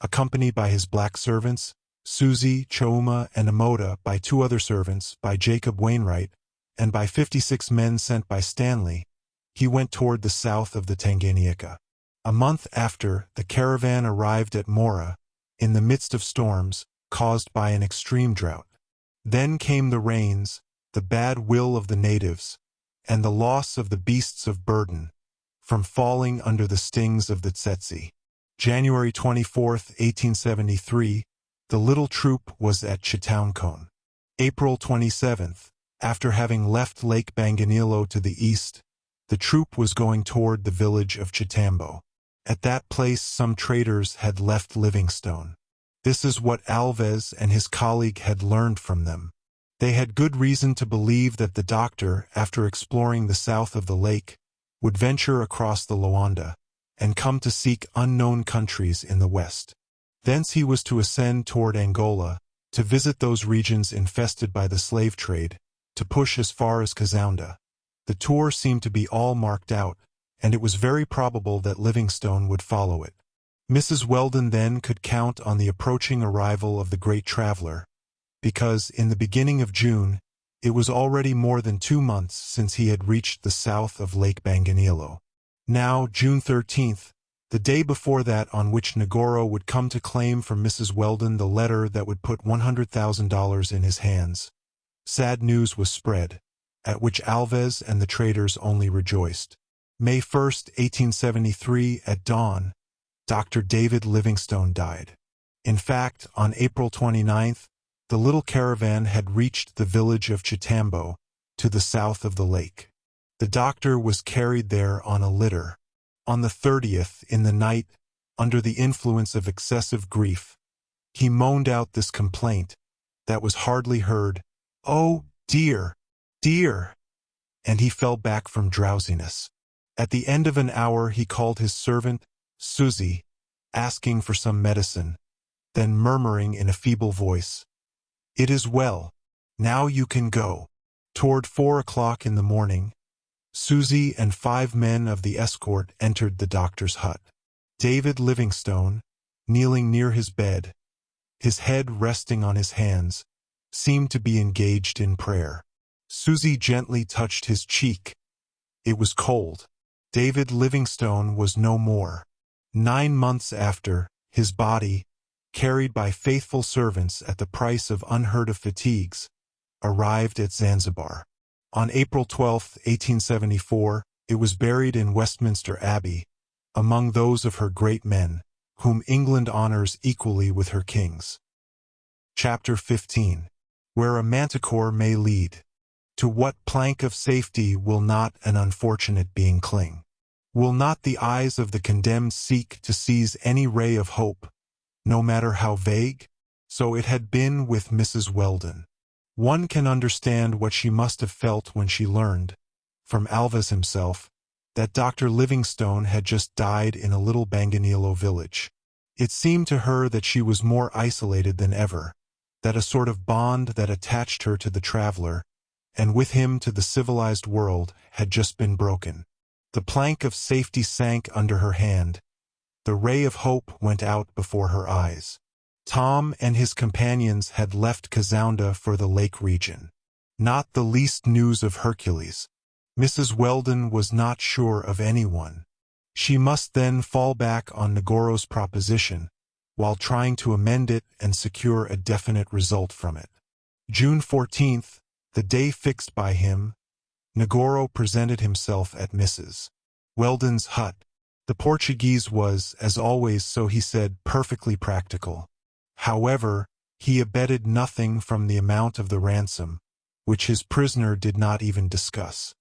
accompanied by his black servants, Susie, Chouma, and Amoda, by 2 other servants, by Jacob Wainwright, and by 56 men sent by Stanley, he went toward the south of the Tanganyika. A month after, the caravan arrived at Mora, in the midst of storms, caused by an extreme drought. Then came the rains, the bad will of the natives, and the loss of the beasts of burden, from falling under the stings of the tsetse. January 24, 1873, the little troop was at Chitankone. April 27th, after having left Lake Bangangilo to the east, the troop was going toward the village of Chitambo. At that place some traders had left Livingstone. This is what Alves and his colleague had learned from them. They had good reason to believe that the doctor, after exploring the south of the lake, would venture across the Luanda, and come to seek unknown countries in the west. Thence he was to ascend toward Angola, to visit those regions infested by the slave trade, to push as far as Kazounda. The tour seemed to be all marked out, and it was very probable that Livingstone would follow it. Mrs. Weldon then could count on the approaching arrival of the great traveler, because, in the beginning of June, it was already more than 2 months since he had reached the south of Lake Bangangilo. Now, June 13th, the day before that on which Negoro would come to claim from Mrs. Weldon the letter that would put $100,000 in his hands, sad news was spread, at which Alves and the traders only rejoiced. May 1st, 1873, at dawn, Dr. David Livingstone died. In fact, on April 29th, the little caravan had reached the village of Chitambo, to the south of the lake. The doctor was carried there on a litter. On the 30th, in the night, under the influence of excessive grief, he moaned out this complaint, that was hardly heard, "Oh, dear, dear," and he fell back from drowsiness. At the end of an hour he called his servant, Susie, asking for some medicine, then murmuring in a feeble voice, "It is well. Now you can go." Toward 4 o'clock in the morning, Susie and 5 men of the escort entered the doctor's hut. David Livingstone, kneeling near his bed, his head resting on his hands, seemed to be engaged in prayer. Susie gently touched his cheek. It was cold. David Livingstone was no more. 9 months after, his body, carried by faithful servants at the price of unheard-of fatigues, arrived at Zanzibar. On April 12, 1874, it was buried in Westminster Abbey, among those of her great men, whom England honors equally with her kings. Chapter 15. Where a manticore may lead. To what plank of safety will not an unfortunate being cling? Will not the eyes of the condemned seek to seize any ray of hope, no matter how vague? So it had been with Mrs. Weldon. One can understand what she must have felt when she learned, from Alves himself, that Dr. Livingstone had just died in a little Bangangilo village. It seemed to her that she was more isolated than ever, that a sort of bond that attached her to the traveler, and with him to the civilized world, had just been broken. The plank of safety sank under her hand. The ray of hope went out before her eyes. Tom and his companions had left Kazounda for the lake region. Not the least news of Hercules. Mrs. Weldon was not sure of anyone. She must then fall back on Negoro's proposition, while trying to amend it and secure a definite result from it. June 14th, the day fixed by him, Negoro presented himself at Mrs. Weldon's hut. The Portuguese was, as always, so he said, perfectly practical. However, he abetted nothing from the amount of the ransom, which his prisoner did not even discuss.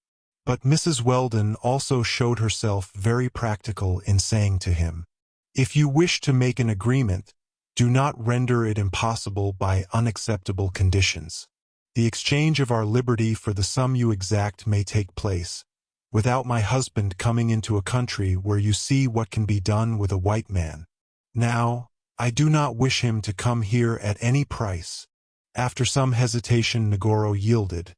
But Mrs. Weldon also showed herself very practical in saying to him, "If you wish to make an agreement, do not render it impossible by unacceptable conditions. The exchange of our liberty for the sum you exact may take place, without my husband coming into a country where you see what can be done with a white man. Now, I do not wish him to come here at any price." After some hesitation, Negoro yielded,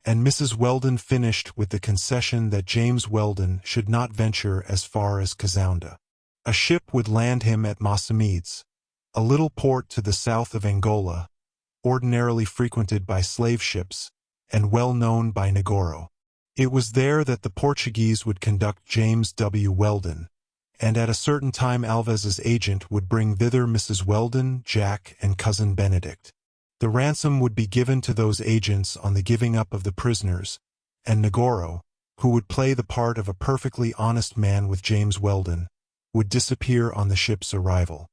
and Mrs. Weldon finished with the concession that James Weldon should not venture as far as Casounda. A ship would land him at Mossamedes, a little port to the south of Angola, ordinarily frequented by slave ships, and well known by Negoro. It was there that the Portuguese would conduct James W. Weldon, and at a certain time Alves's agent would bring thither Mrs. Weldon, Jack, and Cousin Benedict. The ransom would be given to those agents on the giving up of the prisoners, and Negoro, who would play the part of a perfectly honest man with James Weldon, would disappear on the ship's arrival.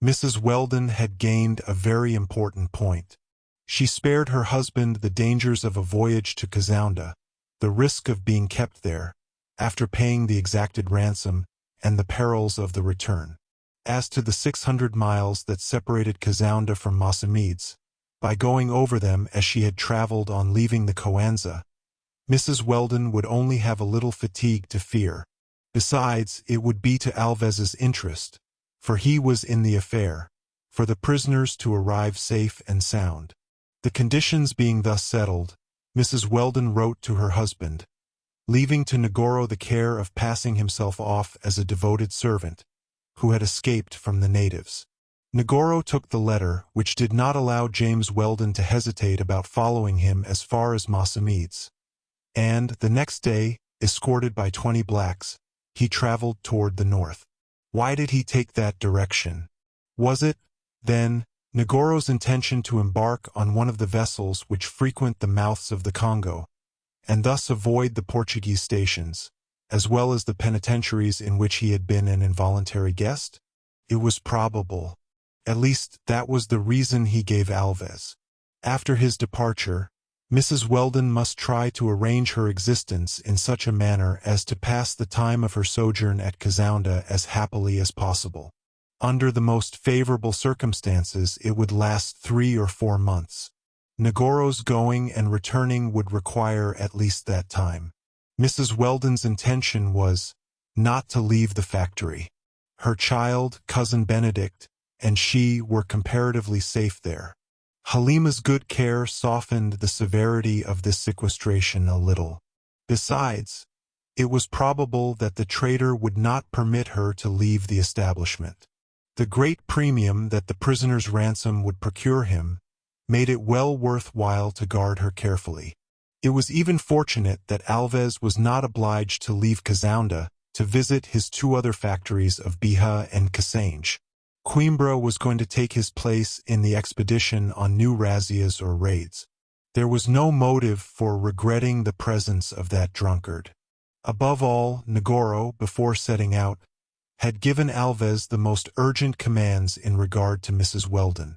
Mrs. Weldon had gained a very important point. She spared her husband the dangers of a voyage to Casounda, the risk of being kept there, after paying the exacted ransom, and the perils of the return. As to the 600 miles that separated Casounda from Mossamedes, by going over them as she had traveled on leaving the Coanza, Mrs. Weldon would only have a little fatigue to fear. Besides, it would be to Alves's interest, for he was in the affair, for the prisoners to arrive safe and sound. The conditions being thus settled, Mrs. Weldon wrote to her husband, leaving to Negoro the care of passing himself off as a devoted servant, who had escaped from the natives. Negoro took the letter, which did not allow James Weldon to hesitate about following him as far as Mossamedes, and, the next day, escorted by 20 blacks, he traveled toward the north. Why did he take that direction? Was it, then, Negoro's intention to embark on one of the vessels which frequent the mouths of the Congo, and thus avoid the Portuguese stations, as well as the penitentiaries in which he had been an involuntary guest? It was probable. At least, that was the reason he gave Alves. After his departure, Mrs. Weldon must try to arrange her existence in such a manner as to pass the time of her sojourn at Casounda as happily as possible. Under the most favorable circumstances, it would last 3 or 4 months. Negoro's going and returning would require at least that time. Mrs. Weldon's intention was not to leave the factory. Her child, Cousin Benedict, and she were comparatively safe there. Halima's good care softened the severity of this sequestration a little. Besides, it was probable that the traitor would not permit her to leave the establishment. The great premium that the prisoner's ransom would procure him made it well worth while to guard her carefully. It was even fortunate that Alves was not obliged to leave Casounda to visit his 2 other factories of Beja and Cassange. Coimbra was going to take his place in the expedition on new razzias or raids. There was no motive for regretting the presence of that drunkard. Above all, Negoro, before setting out, had given Alves the most urgent commands in regard to Mrs. Weldon.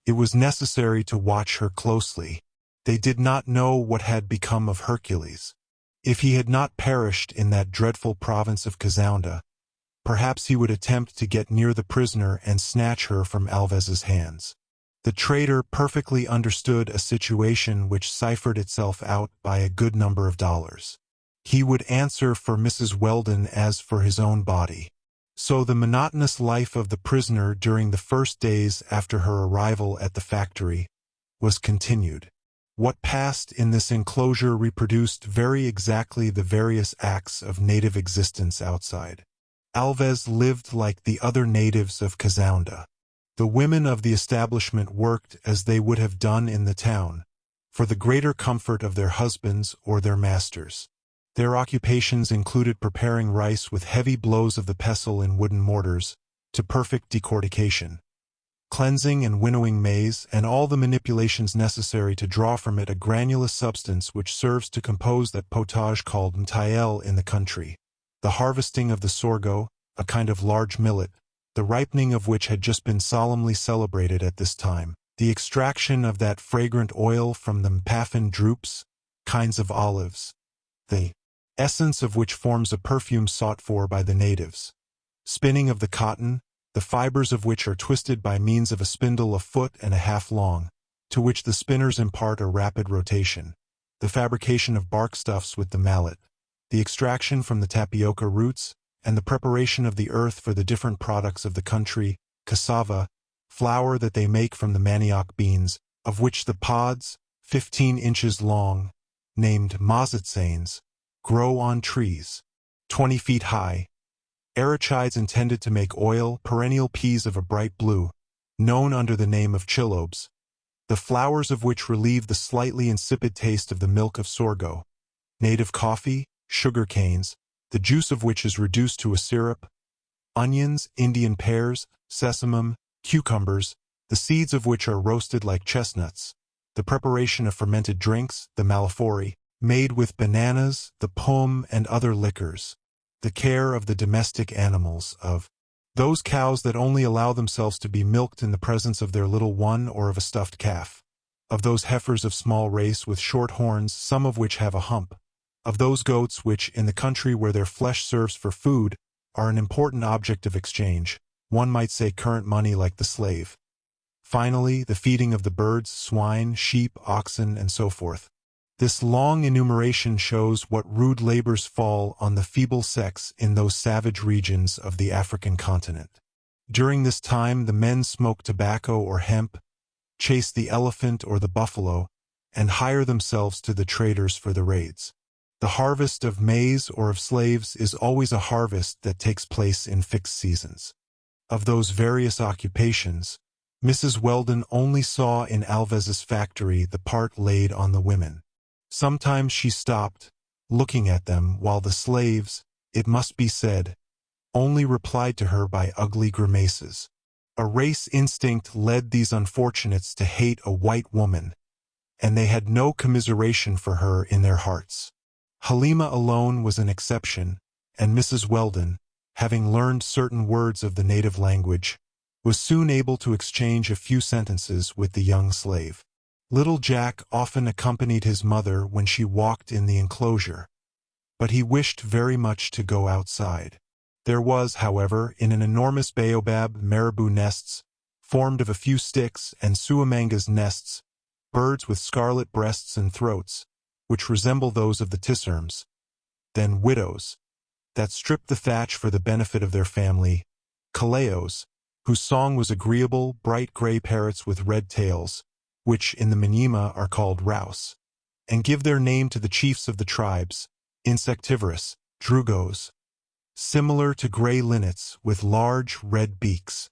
It was necessary to watch her closely. They did not know what had become of Hercules. If he had not perished in that dreadful province of Casounda, perhaps he would attempt to get near the prisoner and snatch her from Alves's hands. The traitor perfectly understood a situation which ciphered itself out by a good number of dollars. He would answer for Mrs. Weldon as for his own body. So the monotonous life of the prisoner during the first days after her arrival at the factory was continued. What passed in this enclosure reproduced very exactly the various acts of native existence outside. Alves lived like the other natives of Casounda. The women of the establishment worked as they would have done in the town, for the greater comfort of their husbands or their masters. Their occupations included preparing rice with heavy blows of the pestle in wooden mortars, to perfect decortication. cleansing and winnowing maize, and all the manipulations necessary to draw from it a granulous substance which serves to compose that potage called mtael in the country. The harvesting of the sorgo, a kind of large millet, the ripening of which had just been solemnly celebrated at this time. The extraction of that fragrant oil from the mpaffin drupes, kinds of olives, the essence of which forms a perfume sought for by the natives. Spinning of the cotton, the fibers of which are twisted by means of a spindle a foot and a half long, to which the spinners impart a rapid rotation. The fabrication of bark stuffs with the mallet, the extraction from the tapioca roots, and the preparation of the earth for the different products of the country, cassava, flour that they make from the manioc beans, of which the pods, 15 inches long, named mazatsanes, grow on trees, 20 feet high. Arachides intended to make oil, perennial peas of a bright blue, known under the name of chilobes, the flowers of which relieve the slightly insipid taste of the milk of sorgo. Native coffee, sugar canes, the juice of which is reduced to a syrup, onions, Indian pears, sesamum, cucumbers, the seeds of which are roasted like chestnuts, the preparation of fermented drinks, the malafori, made with bananas, the pom and other liquors, the care of the domestic animals, of those cows that only allow themselves to be milked in the presence of their little one or of a stuffed calf, of those heifers of small race with short horns, some of which have a hump, of those goats which, in the country where their flesh serves for food, are an important object of exchange, one might say current money like the slave. Finally, the feeding of the birds, swine, sheep, oxen, and so forth. This long enumeration shows what rude labors fall on the feeble sex in those savage regions of the African continent. During this time the men smoke tobacco or hemp, chase the elephant or the buffalo, and hire themselves to the traders for the raids. The harvest of maize or of slaves is always a harvest that takes place in fixed seasons. Of those various occupations, Mrs. Weldon only saw in Alves's factory the part laid on the women. Sometimes she stopped, looking at them, while the slaves, it must be said, only replied to her by ugly grimaces. A race instinct led these unfortunates to hate a white woman, and they had no commiseration for her in their hearts. Halima alone was an exception, and Mrs. Weldon, having learned certain words of the native language, was soon able to exchange a few sentences with the young slave. Little Jack often accompanied his mother when she walked in the enclosure, but he wished very much to go outside. There was, however, in an enormous baobab, marabou nests, formed of a few sticks, and suamanga's nests, birds with scarlet breasts and throats, which resemble those of the tisserms, then widows, that stripped the thatch for the benefit of their family, kaleos, whose song was agreeable, bright gray parrots with red tails, which in the Manyema are called rouse, and give their name to the chiefs of the tribes, insectivorous, drugos, similar to gray linnets with large red beaks.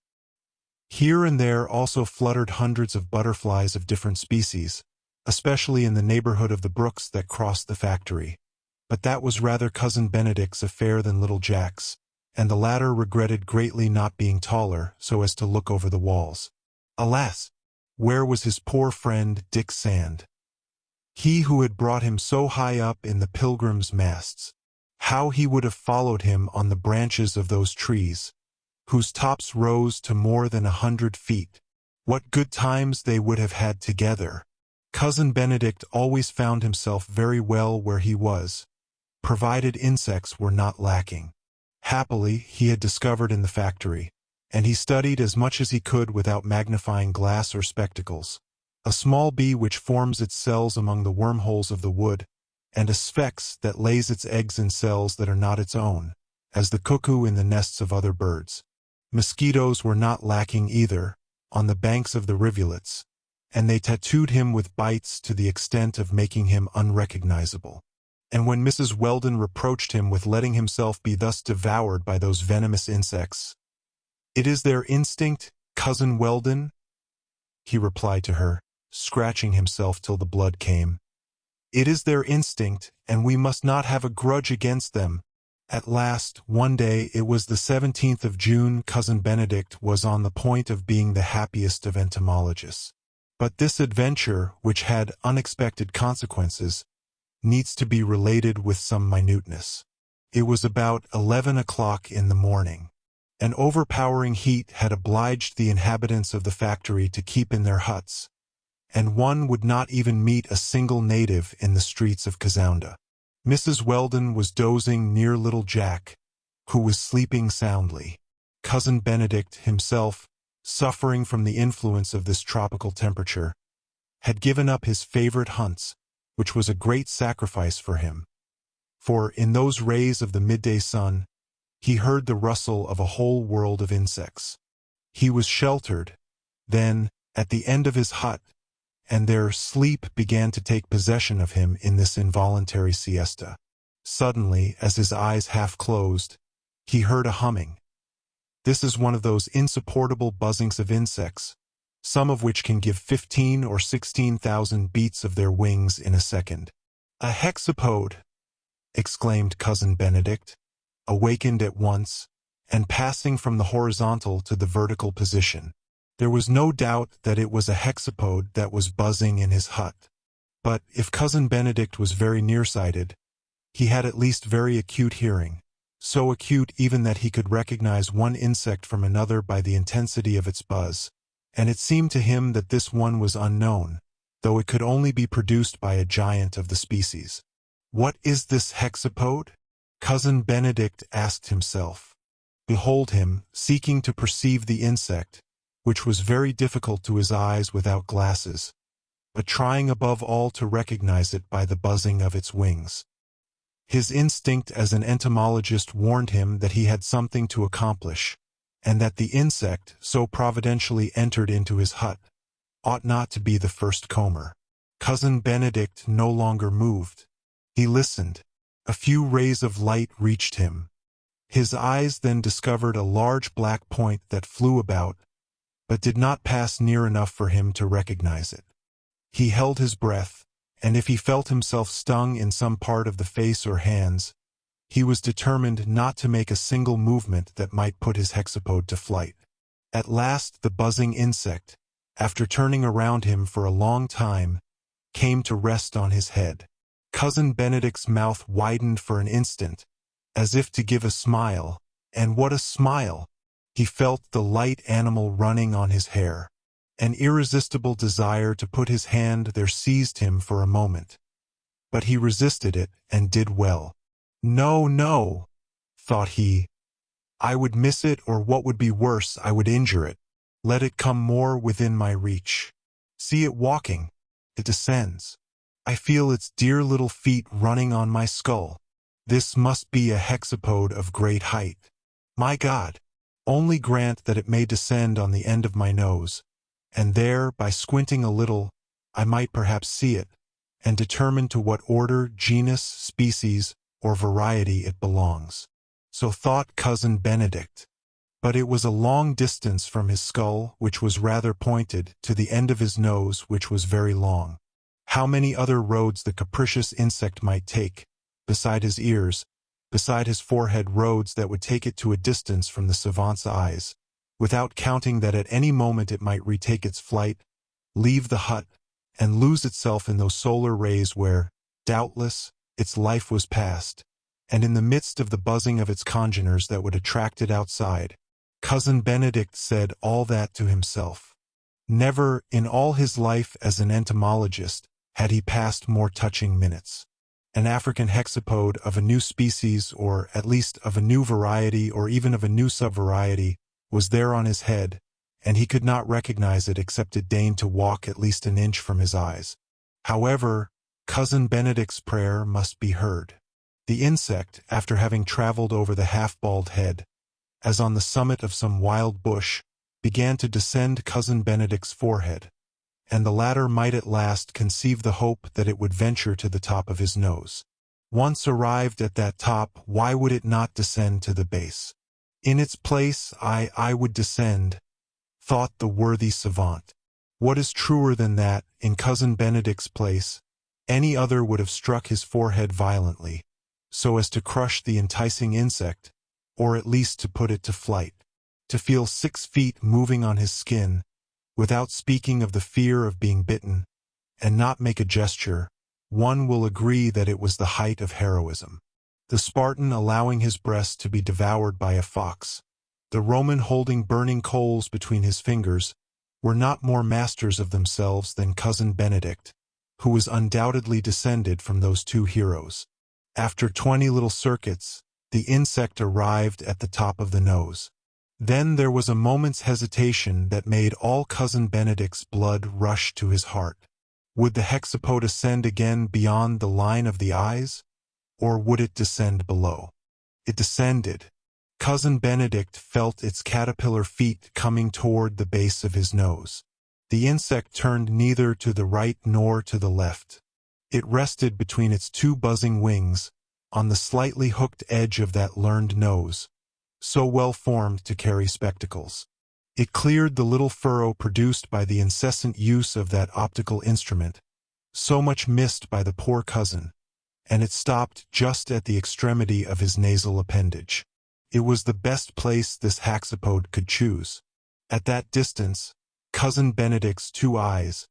Here and there also fluttered hundreds of butterflies of different species, especially in the neighborhood of the brooks that crossed the factory. But that was rather Cousin Benedict's affair than little Jack's, and the latter regretted greatly not being taller so as to look over the walls. Alas! Where was his poor friend Dick Sand? He who had brought him so high up in the Pilgrim's masts. How he would have followed him on the branches of those trees, whose tops rose to more than 100 feet. What good times they would have had together. Cousin Benedict always found himself very well where he was, provided insects were not lacking. Happily, he had discovered in the factory, and he studied as much as he could without magnifying glass or spectacles, a small bee which forms its cells among the wormholes of the wood, and a sphex that lays its eggs in cells that are not its own, as the cuckoo in the nests of other birds. Mosquitoes were not lacking either, on the banks of the rivulets, and they tattooed him with bites to the extent of making him unrecognizable. And when Mrs. Weldon reproached him with letting himself be thus devoured by those venomous insects, "It is their instinct, Cousin Weldon," he replied to her, scratching himself till the blood came. "It is their instinct, and we must not have a grudge against them. At last, one day, it was the 17th of June, Cousin Benedict was on the point of being the happiest of entomologists. But this adventure, which had unexpected consequences, needs to be related with some minuteness. It was about 11 o'clock in the morning. An overpowering heat had obliged the inhabitants of the factory to keep in their huts, and one would not even meet a single native in the streets of Kazounda. Mrs. Weldon was dozing near little Jack, who was sleeping soundly. Cousin Benedict himself, suffering from the influence of this tropical temperature, had given up his favorite hunts, which was a great sacrifice for him. For in those rays of the midday sun, he heard the rustle of a whole world of insects. He was sheltered, then, at the end of his hut, and their sleep began to take possession of him in this involuntary siesta. Suddenly, as his eyes half closed, he heard a humming. This is one of those insupportable buzzings of insects, some of which can give 15 or 16,000 beats of their wings in a second. "A hexapode!" exclaimed Cousin Benedict, awakened at once, and passing from the horizontal to the vertical position. There was no doubt that it was a hexapode that was buzzing in his hut. But if Cousin Benedict was very nearsighted, he had at least very acute hearing, so acute even that he could recognize one insect from another by the intensity of its buzz, and it seemed to him that this one was unknown, though it could only be produced by a giant of the species. "What is this hexapode?" Cousin Benedict asked himself. Behold him, seeking to perceive the insect, which was very difficult to his eyes without glasses, but trying above all to recognize it by the buzzing of its wings. His instinct as an entomologist warned him that he had something to accomplish, and that the insect, so providentially entered into his hut, ought not to be the first comer. Cousin Benedict no longer moved. He listened. A few rays of light reached him. His eyes then discovered a large black point that flew about, but did not pass near enough for him to recognize it. He held his breath, and if he felt himself stung in some part of the face or hands, he was determined not to make a single movement that might put his hexapode to flight. At last the buzzing insect, after turning around him for a long time, came to rest on his head. Cousin Benedict's mouth widened for an instant, as if to give a smile, and what a smile! He felt the light animal running on his hair. An irresistible desire to put his hand there seized him for a moment. But he resisted it, and did well. "No, no," thought he. "I would miss it, or what would be worse, I would injure it. Let it come more within my reach. See it walking. It descends. I feel its dear little feet running on my skull. This must be a hexapode of great height. My God! Only grant that it may descend on the end of my nose, and there, by squinting a little, I might perhaps see it, and determine to what order, genus, species, or variety it belongs." So thought Cousin Benedict. But it was a long distance from his skull, which was rather pointed, to the end of his nose, which was very long. How many other roads the capricious insect might take, beside his ears, beside his forehead, roads that would take it to a distance from the savant's eyes, without counting that at any moment it might retake its flight, leave the hut, and lose itself in those solar rays where, doubtless, its life was past, and in the midst of the buzzing of its congeners that would attract it outside. Cousin Benedict said all that to himself. Never, in all his life as an entomologist, had he passed more touching minutes. An African hexapode of a new species, or at least of a new variety, or even of a new subvariety, was there on his head, and he could not recognize it except it deigned to walk at least an inch from his eyes. However, Cousin Benedict's prayer must be heard. The insect, after having traveled over the half-bald head, as on the summit of some wild bush, began to descend Cousin Benedict's forehead, and the latter might at last conceive the hope that it would venture to the top of his nose. Once arrived at that top, why would it not descend to the base? In its place I would descend, thought the worthy savant. What is truer than that, in Cousin Benedict's place, any other would have struck his forehead violently, so as to crush the enticing insect, or at least to put it to flight. To feel 6 feet moving on his skin, without speaking of the fear of being bitten, and not make a gesture, one will agree that it was the height of heroism. The Spartan allowing his breast to be devoured by a fox, the Roman holding burning coals between his fingers, were not more masters of themselves than Cousin Benedict, who was undoubtedly descended from those 2 heroes. After 20 little circuits, the insect arrived at the top of the nose. Then there was a moment's hesitation that made all Cousin Benedict's blood rush to his heart. Would the hexapode ascend again beyond the line of the eyes, or would it descend below? It descended. Cousin Benedict felt its caterpillar feet coming toward the base of his nose. The insect turned neither to the right nor to the left. It rested between its 2 buzzing wings, on the slightly hooked edge of that learned nose, so well formed to carry spectacles. It cleared the little furrow produced by the incessant use of that optical instrument, so much missed by the poor cousin, and it stopped just at the extremity of his nasal appendage. It was the best place this hexapode could choose. At that distance, Cousin Benedict's 2 eyes,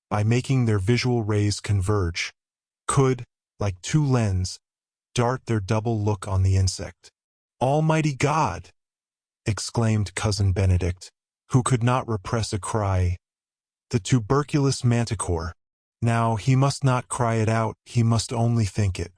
by making their visual rays converge, could, like 2 lenses, dart their double look on the insect. "Almighty God!" exclaimed Cousin Benedict, who could not repress a cry. The tuberculous manticore. Now he must not cry it out, he must only think it.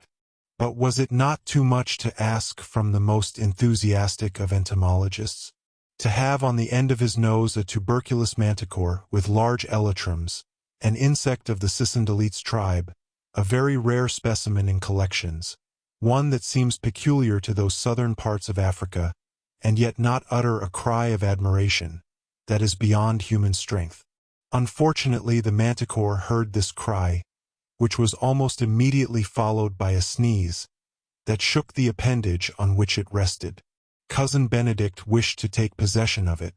But was it not too much to ask from the most enthusiastic of entomologists? To have on the end of his nose a tuberculous manticore with large elytrums, an insect of the cicindelites tribe, a very rare specimen in collections, one that seems peculiar to those southern parts of Africa, and yet not utter a cry of admiration, that is beyond human strength. Unfortunately, the manticore heard this cry, which was almost immediately followed by a sneeze, that shook the appendage on which it rested. Cousin Benedict wished to take possession of it,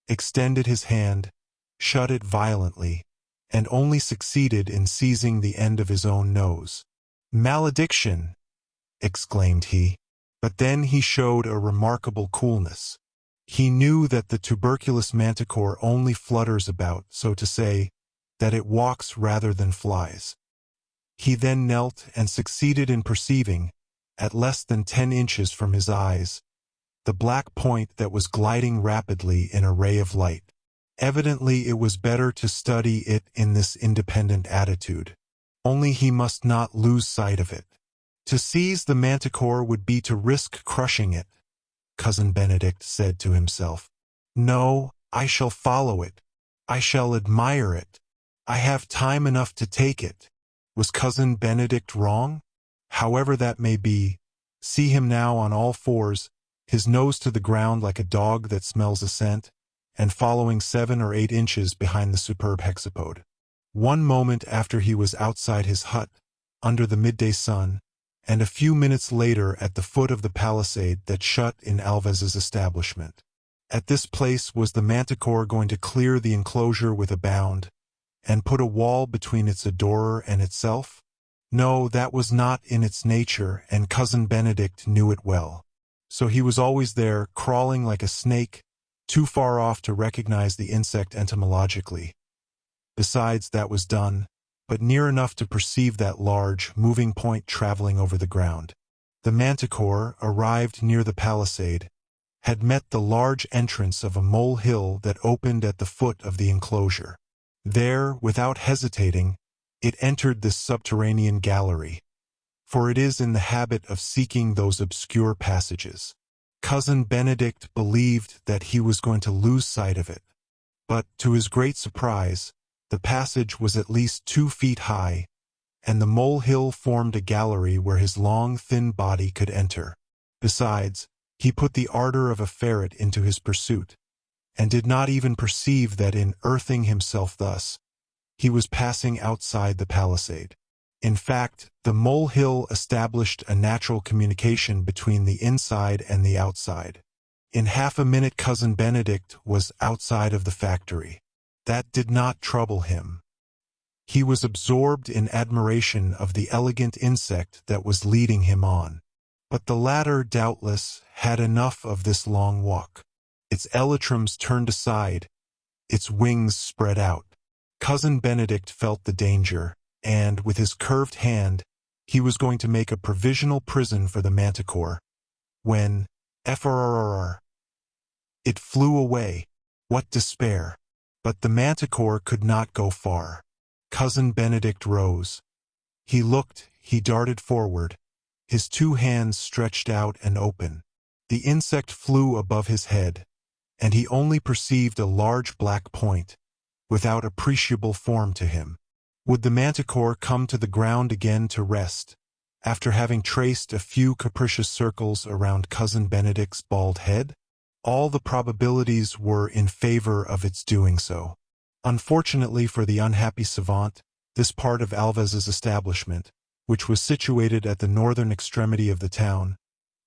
extended his hand, shut it violently, and only succeeded in seizing the end of his own nose. "Malediction!" exclaimed he. But then he showed a remarkable coolness. He knew that the tuberculous manticore only flutters about, so to say, that it walks rather than flies. He then knelt and succeeded in perceiving, at less than 10 inches from his eyes, the black point that was gliding rapidly in a ray of light. Evidently it was better to study it in this independent attitude. Only he must not lose sight of it. To seize the manticore would be to risk crushing it, Cousin Benedict said to himself. No, I shall follow it. I shall admire it. I have time enough to take it. Was Cousin Benedict wrong? However that may be, see him now on all fours, his nose to the ground like a dog that smells a scent, and following 7 or 8 inches behind the superb hexapode. One moment after he was outside his hut, under the midday sun, and a few minutes later at the foot of the palisade that shut in Alves's establishment. At this place was the manticore going to clear the enclosure with a bound, and put a wall between its adorer and itself? No, that was not in its nature, and Cousin Benedict knew it well. So he was always there, crawling like a snake, too far off to recognize the insect entomologically. Besides, that was done, but near enough to perceive that large, moving point traveling over the ground. The manticore, arrived near the palisade, had met the large entrance of a mole-hill that opened at the foot of the enclosure. There, without hesitating, it entered this subterranean gallery, for it is in the habit of seeking those obscure passages. Cousin Benedict believed that he was going to lose sight of it, but, to his great surprise, the passage was at least 2 feet high, and the molehill formed a gallery where his long, thin body could enter. Besides, he put the ardor of a ferret into his pursuit, and did not even perceive that in earthing himself thus, he was passing outside the palisade. In fact, the molehill established a natural communication between the inside and the outside. In half a minute Cousin Benedict was outside of the factory. That did not trouble him. He was absorbed in admiration of the elegant insect that was leading him on. But the latter, doubtless, had enough of this long walk. Its elytrums turned aside, its wings spread out. Cousin Benedict felt the danger, and, with his curved hand, he was going to make a provisional prison for the manticore, when, frrrr, it flew away. What despair! But the manticore could not go far. Cousin Benedict rose. He looked, he darted forward, his two hands stretched out and open. The insect flew above his head, and he only perceived a large black point, without appreciable form to him. Would the manticore come to the ground again to rest, after having traced a few capricious circles around Cousin Benedict's bald head? All the probabilities were in favor of its doing so. Unfortunately for the unhappy savant, this part of Alves's establishment, which was situated at the northern extremity of the town,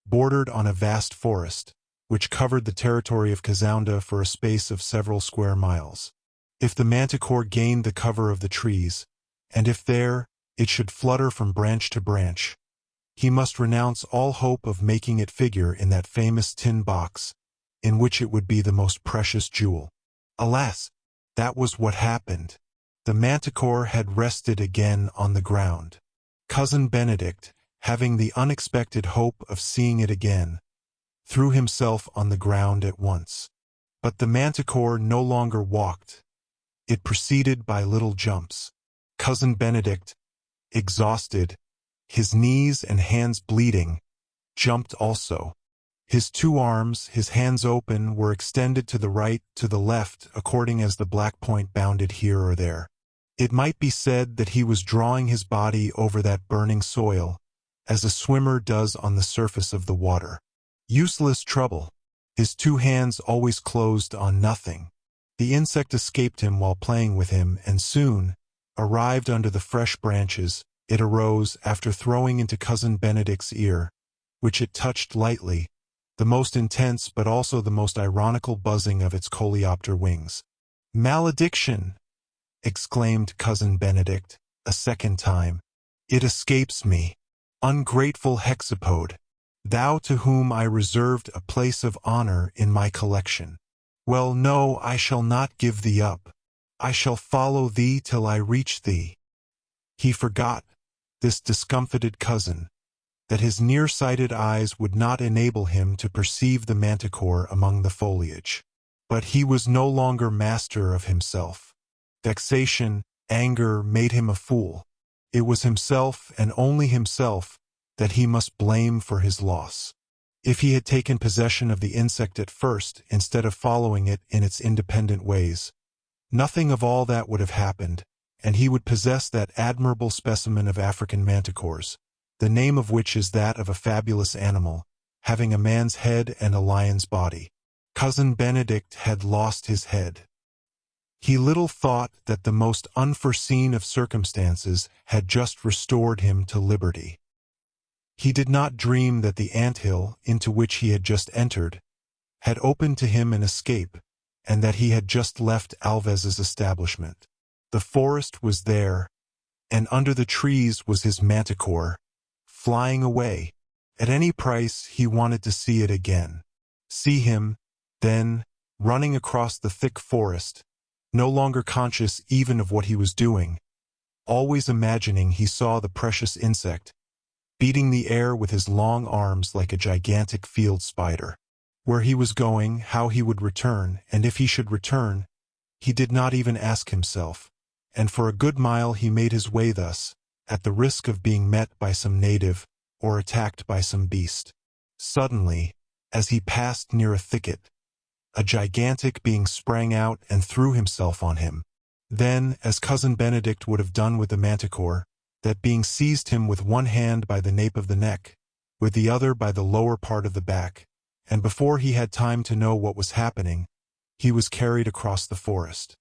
bordered on a vast forest, which covered the territory of Kazounda for a space of several square miles. If the manticore gained the cover of the trees, and if there it should flutter from branch to branch, he must renounce all hope of making it figure in that famous tin box, in which it would be the most precious jewel. Alas, that was what happened. The manticore had rested again on the ground. Cousin Benedict, having the unexpected hope of seeing it again, threw himself on the ground at once. But the manticore no longer walked. It proceeded by little jumps. Cousin Benedict, exhausted, his knees and hands bleeding, jumped also. His two arms, his hands open, were extended to the right, to the left, according as the black point bounded here or there. It might be said that he was drawing his body over that burning soil, as a swimmer does on the surface of the water. Useless trouble. His two hands always closed on nothing. The insect escaped him while playing with him, and soon, arrived under the fresh branches, it arose after throwing into Cousin Benedict's ear, which it touched lightly, the most intense but also the most ironical buzzing of its coleopter wings. "Malediction!" exclaimed Cousin Benedict, a second time. "It escapes me. Ungrateful hexapode, thou to whom I reserved a place of honor in my collection. Well, no, I shall not give thee up. I shall follow thee till I reach thee." He forgot, this discomfited cousin, that his nearsighted eyes would not enable him to perceive the manticore among the foliage. But he was no longer master of himself. Vexation, anger made him a fool. It was himself, and only himself, that he must blame for his loss. If he had taken possession of the insect at first, instead of following it in its independent ways, nothing of all that would have happened, and he would possess that admirable specimen of African manticores, the name of which is that of a fabulous animal, having a man's head and a lion's body. Cousin Benedict had lost his head. He little thought that the most unforeseen of circumstances had just restored him to liberty. He did not dream that the anthill into which he had just entered had opened to him an escape, and that he had just left Alves's establishment. The forest was there, and under the trees was his manticore, flying away. At any price he wanted to see it again. See him, then, running across the thick forest, no longer conscious even of what he was doing, always imagining he saw the precious insect, beating the air with his long arms like a gigantic field spider. Where he was going, how he would return, and if he should return, he did not even ask himself, and for a good mile he made his way thus, at the risk of being met by some native, or attacked by some beast. Suddenly, as he passed near a thicket, a gigantic being sprang out and threw himself on him. Then, as Cousin Benedict would have done with the manticore, that being seized him with one hand by the nape of the neck, with the other by the lower part of the back, and before he had time to know what was happening, he was carried across the forest.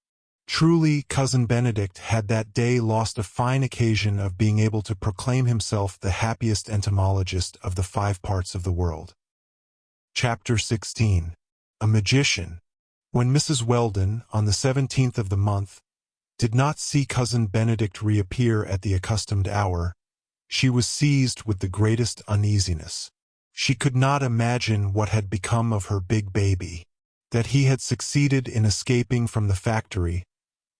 Truly, Cousin Benedict had that day lost a fine occasion of being able to proclaim himself the happiest entomologist of the 5 parts of the world. Chapter 16. A Magician. When Mrs. Weldon, on the 17th of the month, did not see Cousin Benedict reappear at the accustomed hour, she was seized with the greatest uneasiness. She could not imagine what had become of her big baby. That he had succeeded in escaping from the factory,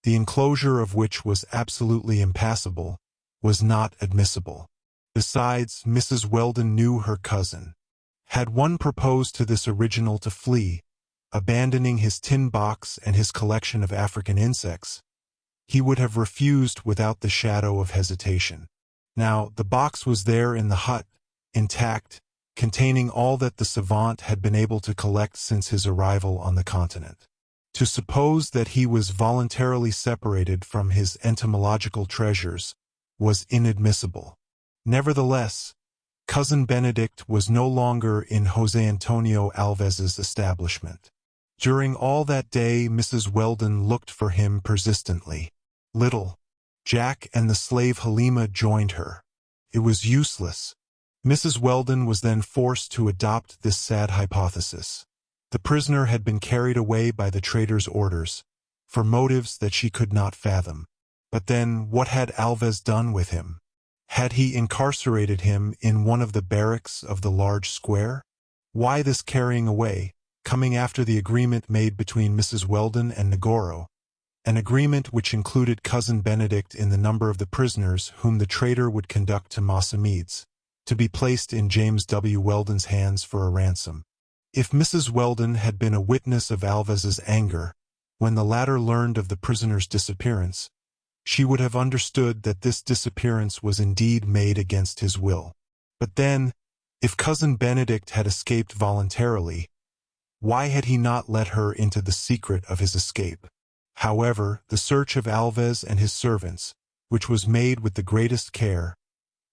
the enclosure of which was absolutely impassable, was not admissible. Besides, Mrs. Weldon knew her cousin. Had one proposed to this original to flee, abandoning his tin box and his collection of African insects, he would have refused without the shadow of hesitation. Now, the box was there in the hut, intact, containing all that the savant had been able to collect since his arrival on the continent. To suppose that he was voluntarily separated from his entomological treasures was inadmissible. Nevertheless, Cousin Benedict was no longer in José Antonio Alves's establishment. During all that day Mrs. Weldon looked for him persistently. Little Jack and the slave Halima joined her. It was useless. Mrs. Weldon was then forced to adopt this sad hypothesis. The prisoner had been carried away by the traitor's orders, for motives that she could not fathom. But then, what had Alves done with him? Had he incarcerated him in one of the barracks of the large square? Why this carrying away, coming after the agreement made between Mrs. Weldon and Negoro, an agreement which included Cousin Benedict in the number of the prisoners whom the traitor would conduct to Massamedes, to be placed in James W. Weldon's hands for a ransom. If Mrs. Weldon had been a witness of Alves's anger, when the latter learned of the prisoner's disappearance, she would have understood that this disappearance was indeed made against his will. But then, if Cousin Benedict had escaped voluntarily, why had he not let her into the secret of his escape? However, the search of Alves and his servants, which was made with the greatest care,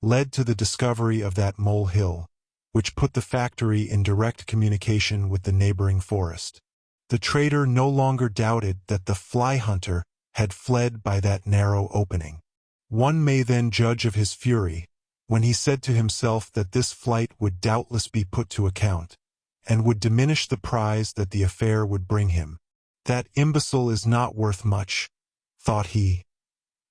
led to the discovery of that molehill, which put the factory in direct communication with the neighboring forest. The traitor no longer doubted that the fly hunter had fled by that narrow opening. One may then judge of his fury, when he said to himself that this flight would doubtless be put to account, and would diminish the prize that the affair would bring him. That imbecile is not worth much, thought he.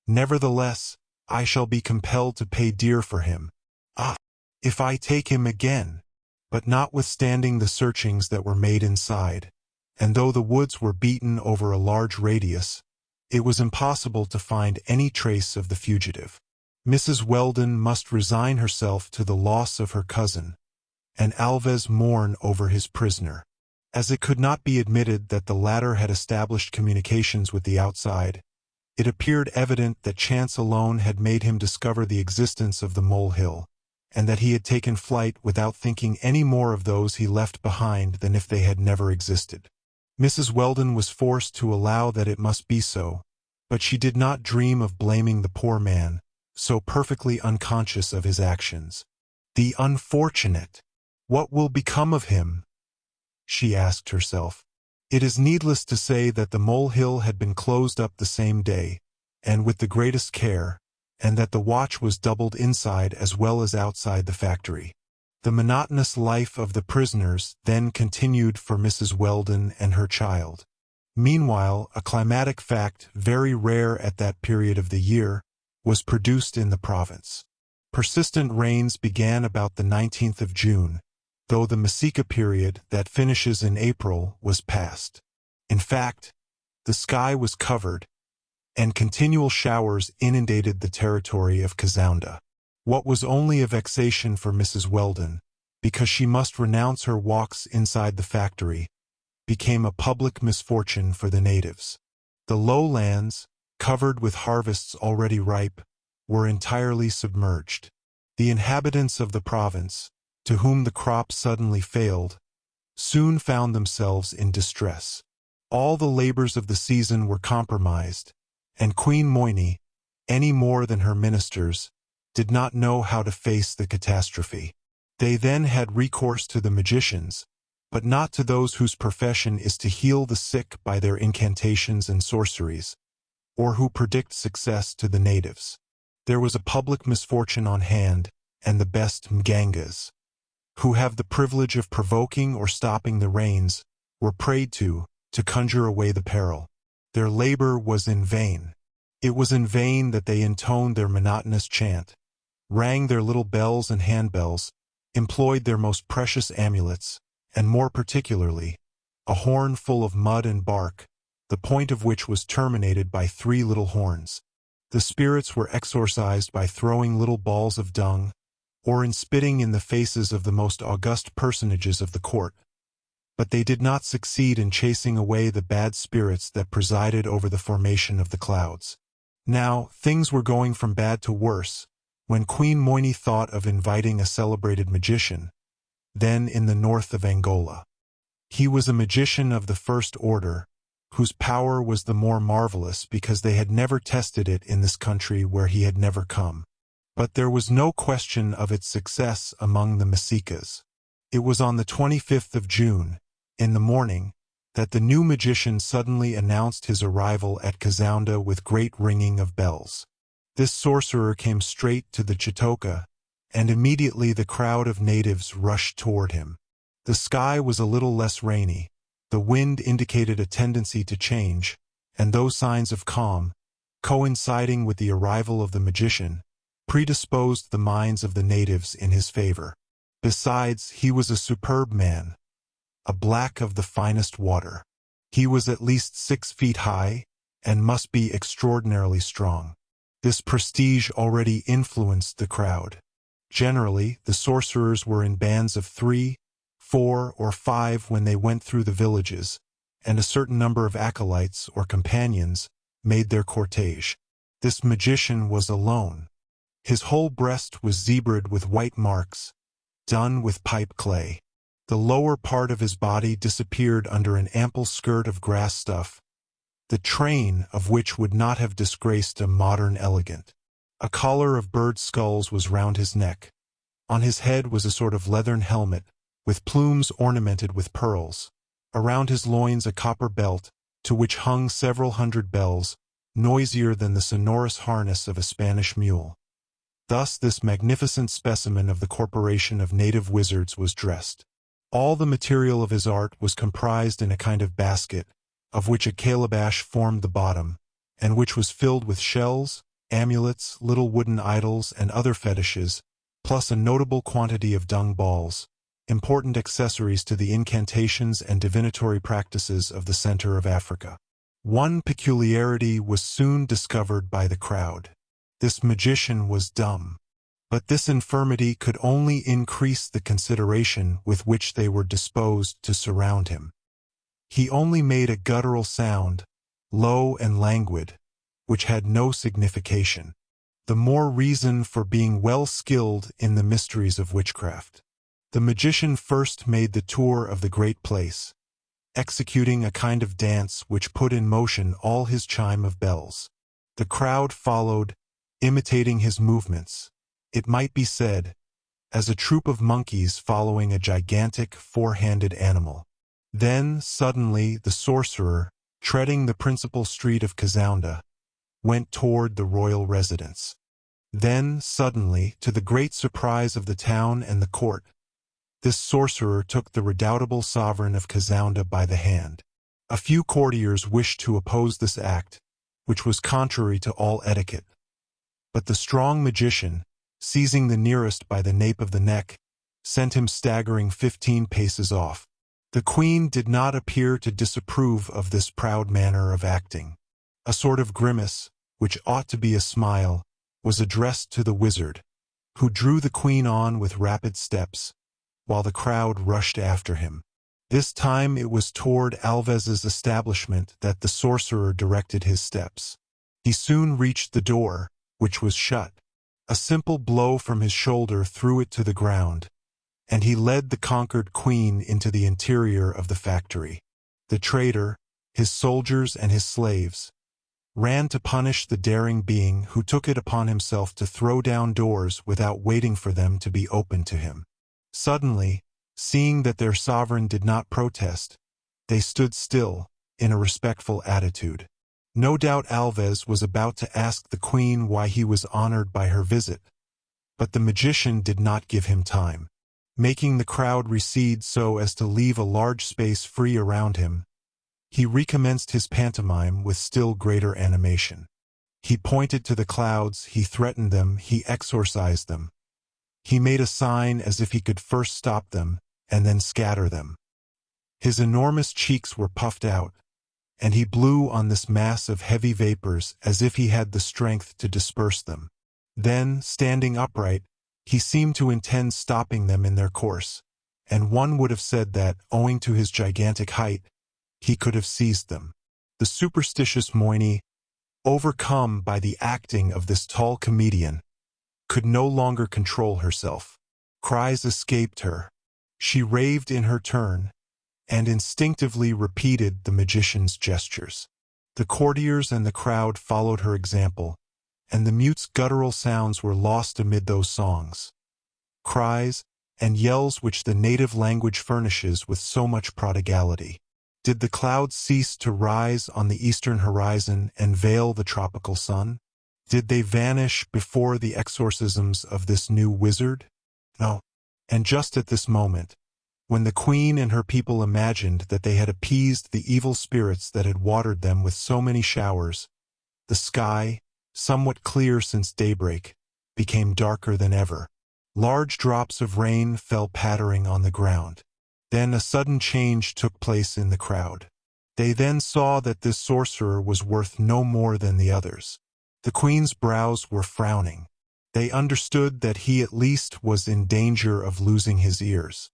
Nevertheless, I shall be compelled to pay dear for him. Ah, if I take him again! But notwithstanding the searchings that were made inside, and though the woods were beaten over a large radius, it was impossible to find any trace of the fugitive. Mrs. Weldon must resign herself to the loss of her cousin, and Alves mourn over his prisoner. As it could not be admitted that the latter had established communications with the outside, it appeared evident that chance alone had made him discover the existence of the molehill, and that he had taken flight without thinking any more of those he left behind than if they had never existed. Mrs. Weldon was forced to allow that it must be so, but she did not dream of blaming the poor man, so perfectly unconscious of his actions. The unfortunate! What will become of him? She asked herself. It is needless to say that the molehill had been closed up the same day, and with the greatest care, and that the watch was doubled inside as well as outside the factory. The monotonous life of the prisoners then continued for Mrs. Weldon and her child. Meanwhile, a climatic fact very rare at that period of the year was produced in the province. Persistent rains began about the 19th of June, though the Masika period that finishes in April was past. In fact, the sky was covered, and continual showers inundated the territory of Kazounda. What was only a vexation for Mrs. Weldon, because she must renounce her walks inside the factory, became a public misfortune for the natives. The lowlands, covered with harvests already ripe, were entirely submerged. The inhabitants of the province, to whom the crop suddenly failed, soon found themselves in distress. All the labors of the season were compromised, and Queen Moini, any more than her ministers, did not know how to face the catastrophe. They then had recourse to the magicians, but not to those whose profession is to heal the sick by their incantations and sorceries, or who predict success to the natives. There was a public misfortune on hand, and the best mgangas, who have the privilege of provoking or stopping the rains, were prayed to conjure away the peril. Their labor was in vain. It was in vain that they intoned their monotonous chant, rang their little bells and handbells, employed their most precious amulets, and more particularly, a horn full of mud and bark, the point of which was terminated by 3 little horns. The spirits were exorcised by throwing little balls of dung, or in spitting in the faces of the most august personages of the court. But they did not succeed in chasing away the bad spirits that presided over the formation of the clouds. Now, things were going from bad to worse, when Queen Moini thought of inviting a celebrated magician, then in the north of Angola. He was a magician of the first order, whose power was the more marvelous because they had never tested it in this country where he had never come. But there was no question of its success among the Masicas. It was on the 25th of June, in the morning, that the new magician suddenly announced his arrival at Kazounda with great ringing of bells. This sorcerer came straight to the chitoka, and immediately the crowd of natives rushed toward him. The sky was a little less rainy, the wind indicated a tendency to change, and those signs of calm, coinciding with the arrival of the magician, predisposed the minds of the natives in his favor. Besides, he was a superb man, a black of the finest water. He was at least 6 feet high, and must be extraordinarily strong. This prestige already influenced the crowd. Generally, the sorcerers were in bands of 3, 4, or 5 when they went through the villages, and a certain number of acolytes or companions made their cortege. This magician was alone. His whole breast was zebraed with white marks, done with pipe clay. The lower part of his body disappeared under an ample skirt of grass stuff, the train of which would not have disgraced a modern elegant. A collar of bird skulls was round his neck. On his head was a sort of leathern helmet, with plumes ornamented with pearls. Around his loins a copper belt, to which hung several hundred bells, noisier than the sonorous harness of a Spanish mule. Thus this magnificent specimen of the corporation of native wizards was dressed. All the material of his art was comprised in a kind of basket, of which a calabash formed the bottom, and which was filled with shells, amulets, little wooden idols, and other fetishes, plus a notable quantity of dung balls, important accessories to the incantations and divinatory practices of the center of Africa. One peculiarity was soon discovered by the crowd. This magician was dumb. But this infirmity could only increase the consideration with which they were disposed to surround him. He only made a guttural sound, low and languid, which had no signification. The more reason for being well skilled in the mysteries of witchcraft. The magician first made the tour of the great place, executing a kind of dance which put in motion all his chime of bells. The crowd followed, imitating his movements, it might be said, as a troop of monkeys following a gigantic four-handed animal. Then, suddenly, the sorcerer, treading the principal street of Kazounda, went toward the royal residence. Then, suddenly, to the great surprise of the town and the court, this sorcerer took the redoubtable sovereign of Kazounda by the hand. A few courtiers wished to oppose this act, which was contrary to all etiquette. But the strong magician, seizing the nearest by the nape of the neck, sent him staggering 15 paces off. The queen did not appear to disapprove of this proud manner of acting. A sort of grimace, which ought to be a smile, was addressed to the wizard, who drew the queen on with rapid steps, while the crowd rushed after him. This time it was toward Alves's establishment that the sorcerer directed his steps. He soon reached the door, which was shut. A simple blow from his shoulder threw it to the ground, and he led the conquered queen into the interior of the factory. The traitor, his soldiers and his slaves, ran to punish the daring being who took it upon himself to throw down doors without waiting for them to be opened to him. Suddenly, seeing that their sovereign did not protest, they stood still, in a respectful attitude. No doubt Alves was about to ask the queen why he was honored by her visit, but the magician did not give him time. Making the crowd recede so as to leave a large space free around him, he recommenced his pantomime with still greater animation. He pointed to the clouds, he threatened them, he exorcised them. He made a sign as if he could first stop them and then scatter them. His enormous cheeks were puffed out, and he blew on this mass of heavy vapors as if he had the strength to disperse them. Then, standing upright, he seemed to intend stopping them in their course, and one would have said that, owing to his gigantic height, he could have seized them. The superstitious Moyni, overcome by the acting of this tall comedian, could no longer control herself. Cries escaped her. She raved in her turn, and instinctively repeated the magician's gestures. The courtiers and the crowd followed her example, and the mute's guttural sounds were lost amid those songs, cries, and yells which the native language furnishes with so much prodigality. Did the clouds cease to rise on the eastern horizon and veil the tropical sun? Did they vanish before the exorcisms of this new wizard? No. And just at this moment, when the queen and her people imagined that they had appeased the evil spirits that had watered them with so many showers, the sky, somewhat clear since daybreak, became darker than ever. Large drops of rain fell pattering on the ground. Then a sudden change took place in the crowd. They then saw that this sorcerer was worth no more than the others. The queen's brows were frowning. They understood that he at least was in danger of losing his ears.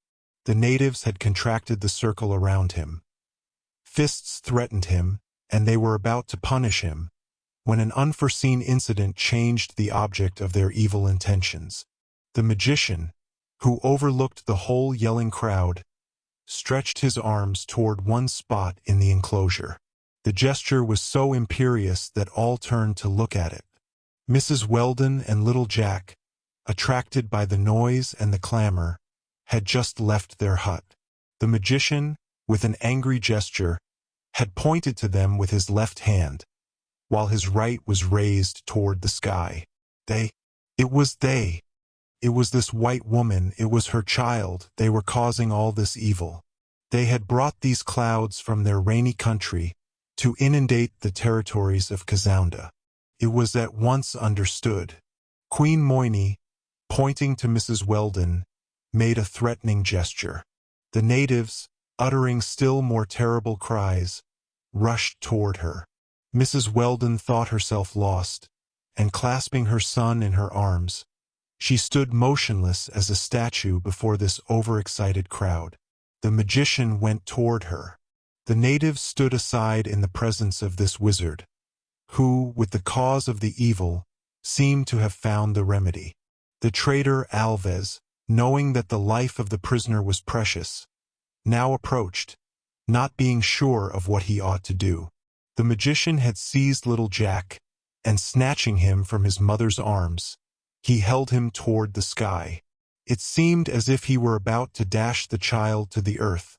The natives had contracted the circle around him. Fists threatened him, and they were about to punish him, when an unforeseen incident changed the object of their evil intentions. The magician, who overlooked the whole yelling crowd, stretched his arms toward one spot in the enclosure. The gesture was so imperious that all turned to look at it. Mrs. Weldon and little Jack, attracted by the noise and the clamor, had just left their hut. The magician, with an angry gesture, had pointed to them with his left hand, while his right was raised toward the sky. It was this white woman, it was her child, they were causing all this evil. They had brought these clouds from their rainy country to inundate the territories of Kazounda. It was at once understood. Queen Moyni, pointing to Mrs. Weldon, made a threatening gesture. The natives, uttering still more terrible cries, rushed toward her. Mrs. Weldon thought herself lost, and clasping her son in her arms, she stood motionless as a statue before this overexcited crowd. The magician went toward her. The natives stood aside in the presence of this wizard, who, with the cause of the evil, seemed to have found the remedy. The traitor Alves, knowing that the life of the prisoner was precious, now approached, not being sure of what he ought to do. The magician had seized little Jack, and snatching him from his mother's arms, he held him toward the sky. It seemed as if he were about to dash the child to the earth,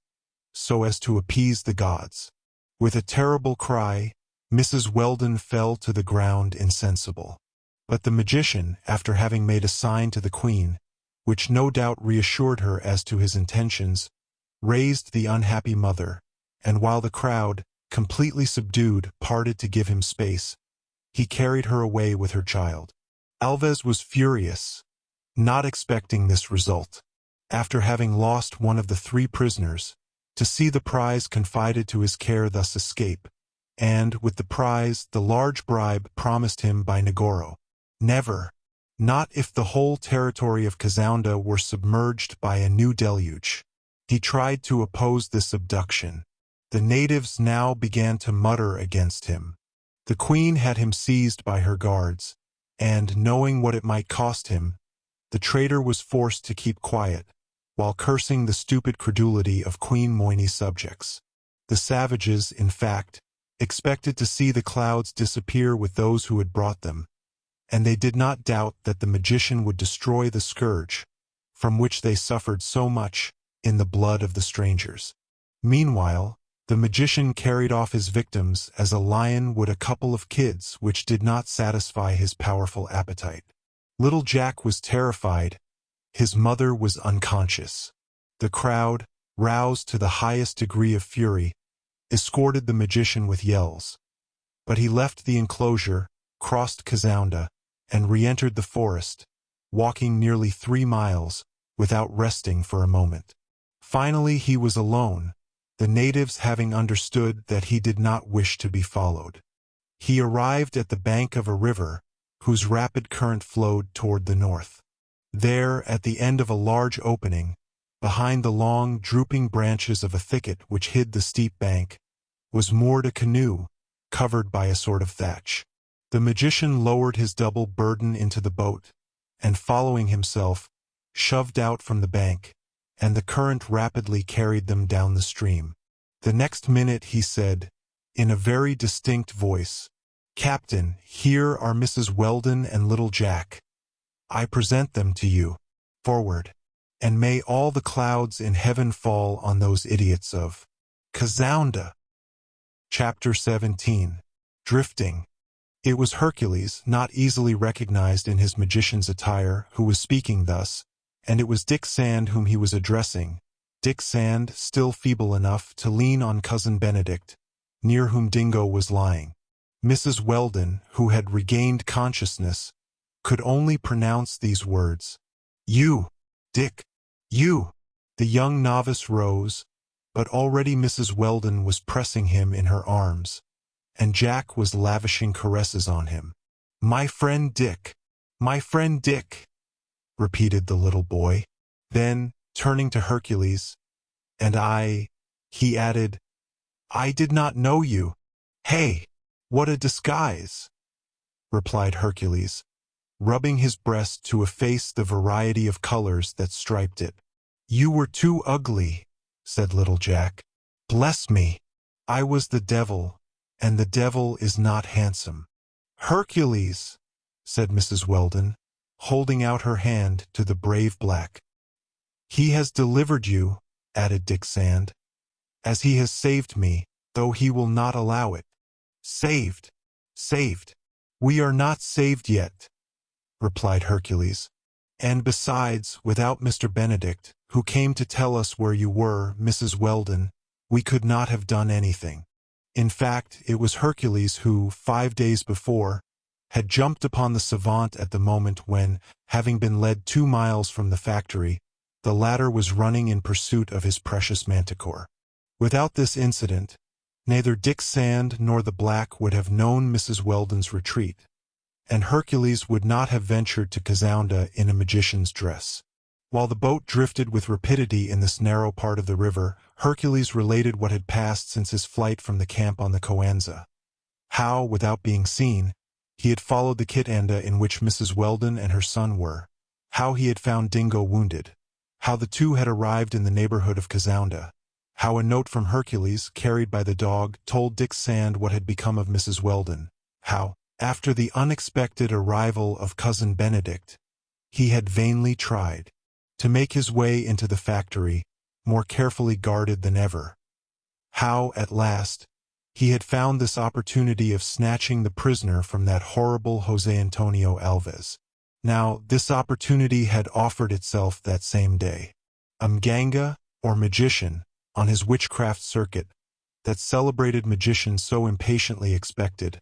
so as to appease the gods. With a terrible cry, Mrs. Weldon fell to the ground insensible. But the magician, after having made a sign to the queen, which no doubt reassured her as to his intentions, raised the unhappy mother, and while the crowd, completely subdued, parted to give him space, he carried her away with her child. Alves was furious, not expecting this result. After having lost one of the 3 prisoners, to see the prize confided to his care thus escape, and, with the prize, the large bribe promised him by Negoro. Never, not if the whole territory of Kazounda were submerged by a new deluge. He tried to oppose this abduction. The natives now began to mutter against him. The queen had him seized by her guards, and, knowing what it might cost him, the traitor was forced to keep quiet, while cursing the stupid credulity of Queen Moyni's subjects. The savages, in fact, expected to see the clouds disappear with those who had brought them, and they did not doubt that the magician would destroy the scourge, from which they suffered so much, in the blood of the strangers. Meanwhile, the magician carried off his victims as a lion would a couple of kids which did not satisfy his powerful appetite. Little Jack was terrified. His mother was unconscious. The crowd, roused to the highest degree of fury, escorted the magician with yells. But he left the enclosure, crossed Kazounda, and re-entered the forest, walking nearly 3 miles, without resting for a moment. Finally he was alone, the natives having understood that he did not wish to be followed. He arrived at the bank of a river, whose rapid current flowed toward the north. There, at the end of a large opening, behind the long, drooping branches of a thicket which hid the steep bank, was moored a canoe, covered by a sort of thatch. The magician lowered his double burden into the boat, and following himself, shoved out from the bank, and the current rapidly carried them down the stream. The next minute he said, in a very distinct voice, "Captain, here are Mrs. Weldon and little Jack. I present them to you. Forward. And may all the clouds in heaven fall on those idiots of Kazounda." Chapter 17. Drifting. It was Hercules, not easily recognized in his magician's attire, who was speaking thus, and it was Dick Sand whom he was addressing. Dick Sand, still feeble enough to lean on Cousin Benedict, near whom Dingo was lying. Mrs. Weldon, who had regained consciousness, could only pronounce these words. "You, Dick, you." The young novice rose, but already Mrs. Weldon was pressing him in her arms, and Jack was lavishing caresses on him. "My friend Dick, my friend Dick," repeated the little boy. Then, turning to Hercules, "And he added, "I did not know you." "Hey, what a disguise," replied Hercules, rubbing his breast to efface the variety of colors that striped it. "You were too ugly," said little Jack. "Bless me, I was the devil, and the devil is not handsome." "Hercules," said Mrs. Weldon, holding out her hand to the brave black. "He has delivered you," added Dick Sand, "as he has saved me, though he will not allow it." "Saved, saved. We are not saved yet," replied Hercules. "And besides, without Mr. Benedict, who came to tell us where you were, Mrs. Weldon, we could not have done anything." In fact, it was Hercules who, 5 days before, had jumped upon the savant at the moment when, having been led 2 miles from the factory, the latter was running in pursuit of his precious manticore. Without this incident, neither Dick Sand nor the black would have known Mrs. Weldon's retreat, and Hercules would not have ventured to Kazounda in a magician's dress. While the boat drifted with rapidity in this narrow part of the river, Hercules related what had passed since his flight from the camp on the Coanza. How, without being seen, he had followed the kitanda in which Mrs. Weldon and her son were, how he had found Dingo wounded, how the two had arrived in the neighborhood of Kazounda, how a note from Hercules, carried by the dog, told Dick Sand what had become of Mrs. Weldon, how, after the unexpected arrival of Cousin Benedict, he had vainly tried to make his way into the factory, more carefully guarded than ever, how, at last, he had found this opportunity of snatching the prisoner from that horrible José Antonio Alves. Now, this opportunity had offered itself that same day. A mganga, or magician, on his witchcraft circuit, that celebrated magician so impatiently expected,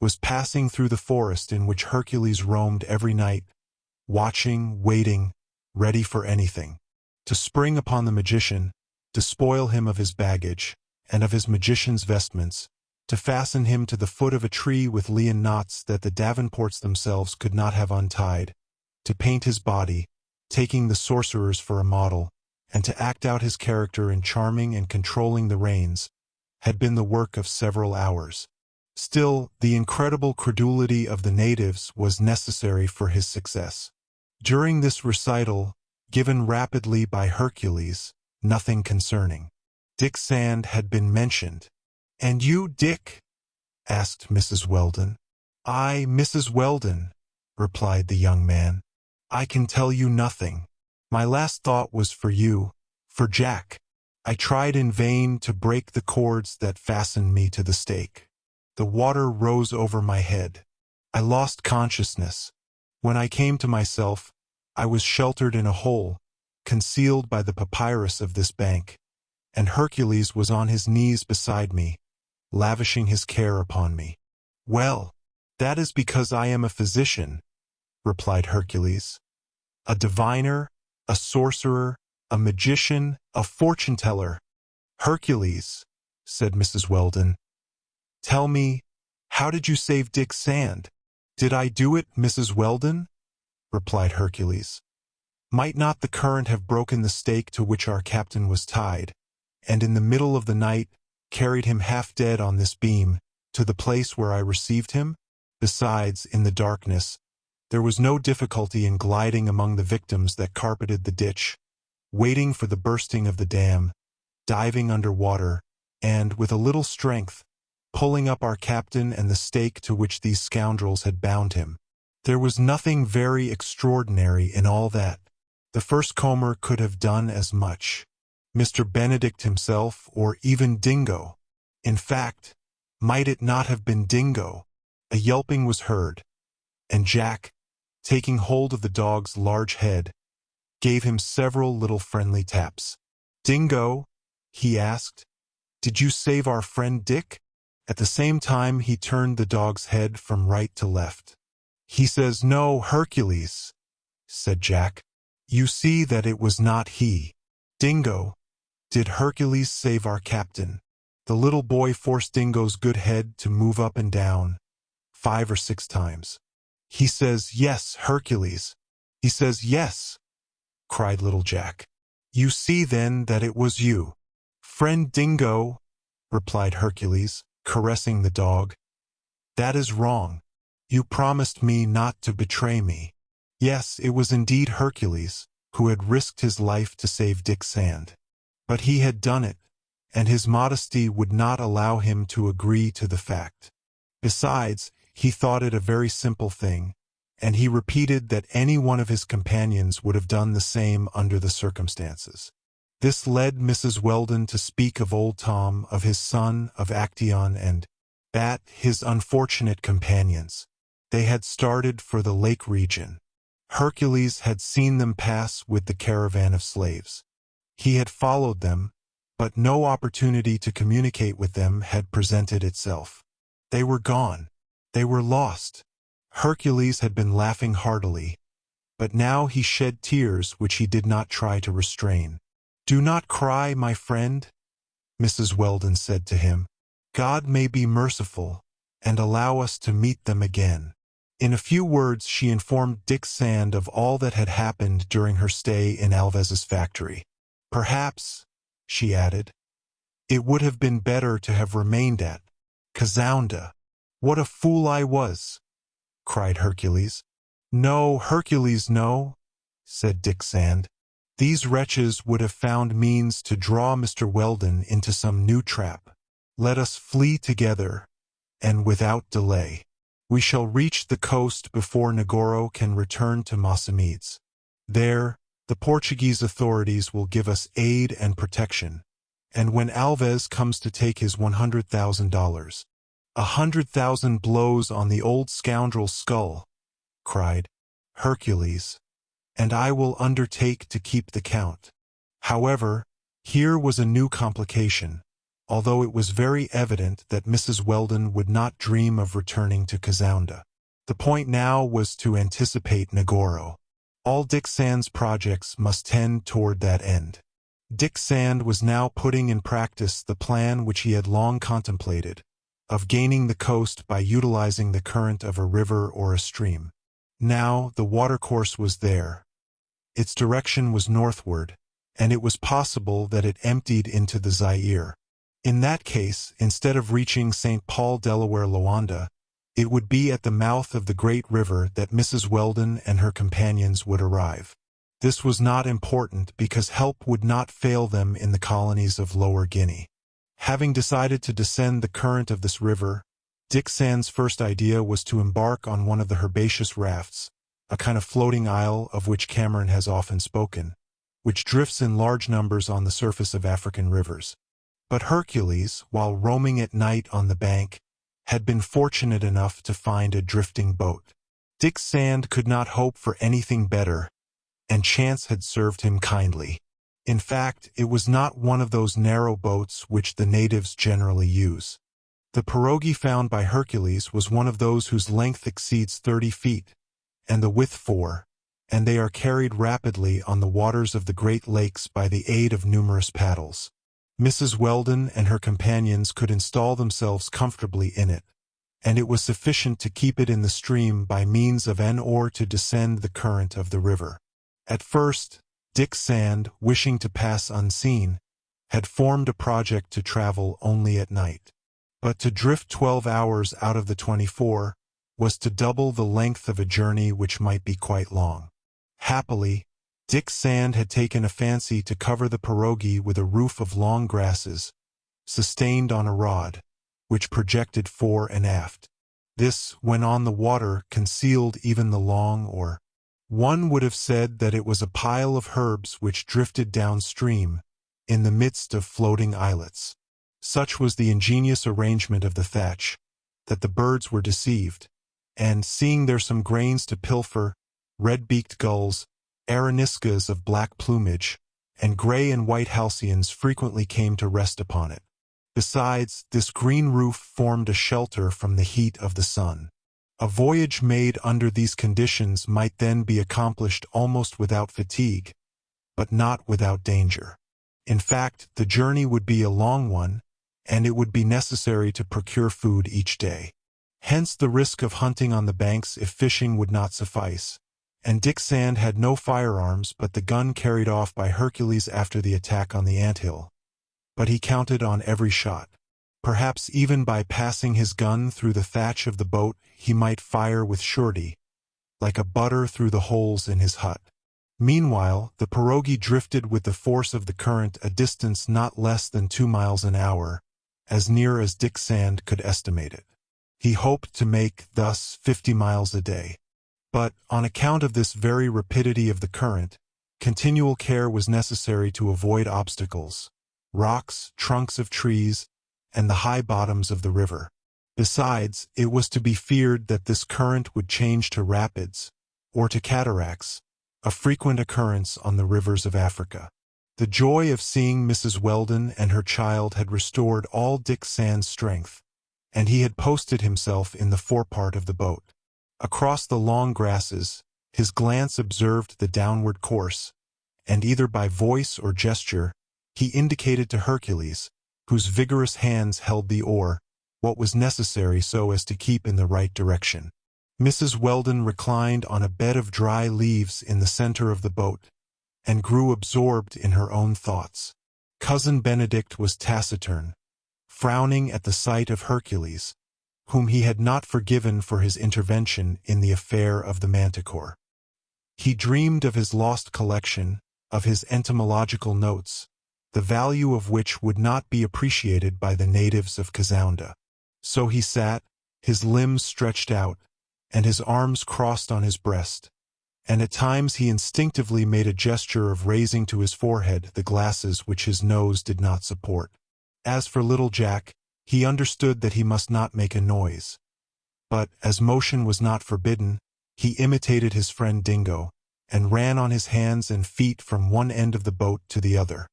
was passing through the forest in which Hercules roamed every night, watching, waiting, ready for anything, to spring upon the magician, despoil him of his baggage, and of his magician's vestments, to fasten him to the foot of a tree with lian knots that the Davenports themselves could not have untied, to paint his body, taking the sorcerers for a model, and to act out his character in charming and controlling the reins, had been the work of several hours. Still, the incredible credulity of the natives was necessary for his success. During this recital, given rapidly by Hercules, nothing concerning Dick Sand had been mentioned. "And you, Dick?" asked Mrs. Weldon. "I, Mrs. Weldon," replied the young man. "I can tell you nothing. My last thought was for you, for Jack. I tried in vain to break the cords that fastened me to the stake. The water rose over my head. I lost consciousness. When I came to myself, I was sheltered in a hole, concealed by the papyrus of this bank, and Hercules was on his knees beside me, lavishing his care upon me." "Well, that is because I am a physician," replied Hercules. A diviner, a sorcerer, a magician, a fortune-teller. Hercules, said Mrs. Weldon. Tell me, how did you save Dick Sand? Did I do it, Mrs. Weldon? Replied Hercules. Might not the current have broken the stake to which our captain was tied, and in the middle of the night carried him half dead on this beam to the place where I received him? Besides, in the darkness, there was no difficulty in gliding among the victims that carpeted the ditch, waiting for the bursting of the dam, diving under water, and, with a little strength, pulling up our captain and the stake to which these scoundrels had bound him. There was nothing very extraordinary in all that. The first comber could have done as much. Mr. Benedict himself, or even Dingo. In fact, might it not have been Dingo? A yelping was heard, and Jack, taking hold of the dog's large head, gave him several little friendly taps. Dingo, he asked, did you save our friend Dick? At the same time he turned the dog's head from right to left. He says no, Hercules, said Jack. You see that it was not he. Dingo, did Hercules save our captain? The little boy forced Dingo's good head to move up and down 5 or 6 times. He says yes, Hercules. He says yes, cried little Jack. You see then that it was you. Friend Dingo, replied Hercules, caressing the dog. That is wrong. You promised me not to betray me. Yes, it was indeed Hercules, who had risked his life to save Dick Sand. But he had done it, and his modesty would not allow him to agree to the fact. Besides, he thought it a very simple thing, and he repeated that any one of his companions would have done the same under the circumstances. This led Mrs. Weldon to speak of old Tom, of his son, of Actaeon, and Bat, his unfortunate companions. They had started for the lake region. Hercules had seen them pass with the caravan of slaves. He had followed them, but no opportunity to communicate with them had presented itself. They were gone. They were lost. Hercules had been laughing heartily, but now he shed tears which he did not try to restrain. Do not cry, my friend, Mrs. Weldon said to him. God may be merciful, and allow us to meet them again. In a few words she informed Dick Sand of all that had happened during her stay in Alves's factory. Perhaps, she added, it would have been better to have remained at Casounda. What a fool I was, cried Hercules. No, Hercules, no, said Dick Sand. These wretches would have found means to draw Mr. Weldon into some new trap. Let us flee together, and without delay. We shall reach the coast before Negoro can return to Mossamedes. There, the Portuguese authorities will give us aid and protection, and when Alves comes to take his $100,000, 100,000 blows on the old scoundrel's skull, cried Hercules, and I will undertake to keep the count. However, here was a new complication, although it was very evident that Mrs. Weldon would not dream of returning to Casounda. The point now was to anticipate Negoro. All Dick Sand's projects must tend toward that end. Dick Sand was now putting in practice the plan which he had long contemplated, of gaining the coast by utilizing the current of a river or a stream. Now the watercourse was there. Its direction was northward, and it was possible that it emptied into the Zaire. In that case, instead of reaching St. Paul, Delaware, Loanda, it would be at the mouth of the great river that Mrs. Weldon and her companions would arrive. This was not important because help would not fail them in the colonies of Lower Guinea. Having decided to descend the current of this river, Dick Sand's first idea was to embark on one of the herbaceous rafts, a kind of floating isle of which Cameron has often spoken, which drifts in large numbers on the surface of African rivers. But Hercules, while roaming at night on the bank, had been fortunate enough to find a drifting boat. Dick Sand could not hope for anything better, and chance had served him kindly. In fact, it was not one of those narrow boats which the natives generally use. The pirogue found by Hercules was one of those whose length exceeds 30 feet, and the width 4, and they are carried rapidly on the waters of the Great Lakes by the aid of numerous paddles. Mrs. Weldon and her companions could install themselves comfortably in it, and it was sufficient to keep it in the stream by means of an oar to descend the current of the river. At first, Dick Sand, wishing to pass unseen, had formed a project to travel only at night. But to drift 12 hours out of the 24 was to double the length of a journey which might be quite long. Happily, Dick Sand had taken a fancy to cover the pirogue with a roof of long grasses, sustained on a rod, which projected fore and aft. This, when on the water, concealed even the long oar. One would have said that it was a pile of herbs which drifted downstream, in the midst of floating islets. Such was the ingenious arrangement of the thatch, that the birds were deceived, and, seeing there some grains to pilfer, red-beaked gulls, areniscas of black plumage, and gray and white halcyons frequently came to rest upon it. Besides, this green roof formed a shelter from the heat of the sun. A voyage made under these conditions might then be accomplished almost without fatigue, but not without danger. In fact, the journey would be a long one, and it would be necessary to procure food each day. Hence the risk of hunting on the banks if fishing would not suffice, and Dick Sand had no firearms but the gun carried off by Hercules after the attack on the anthill. But he counted on every shot. Perhaps even by passing his gun through the thatch of the boat he might fire with surety, like a butter through the holes in his hut. Meanwhile, the pirogue drifted with the force of the current a distance not less than 2 miles an hour, as near as Dick Sand could estimate it. He hoped to make, thus, 50 miles a day. But, on account of this very rapidity of the current, continual care was necessary to avoid obstacles, rocks, trunks of trees, and the high bottoms of the river. Besides, it was to be feared that this current would change to rapids, or to cataracts, a frequent occurrence on the rivers of Africa. The joy of seeing Mrs. Weldon and her child had restored all Dick Sand's strength, and he had posted himself in the forepart of the boat. Across the long grasses, his glance observed the downward course, and either by voice or gesture, he indicated to Hercules, whose vigorous hands held the oar, what was necessary so as to keep in the right direction. Mrs. Weldon reclined on a bed of dry leaves in the center of the boat, and grew absorbed in her own thoughts. Cousin Benedict was taciturn, frowning at the sight of Hercules, whom he had not forgiven for his intervention in the affair of the manticore. He dreamed of his lost collection, of his entomological notes, the value of which would not be appreciated by the natives of Kazounda. So he sat, his limbs stretched out, and his arms crossed on his breast, and at times he instinctively made a gesture of raising to his forehead the glasses which his nose did not support. As for little Jack, he understood that he must not make a noise. But, as motion was not forbidden, he imitated his friend Dingo, and ran on his hands and feet from one end of the boat to the other.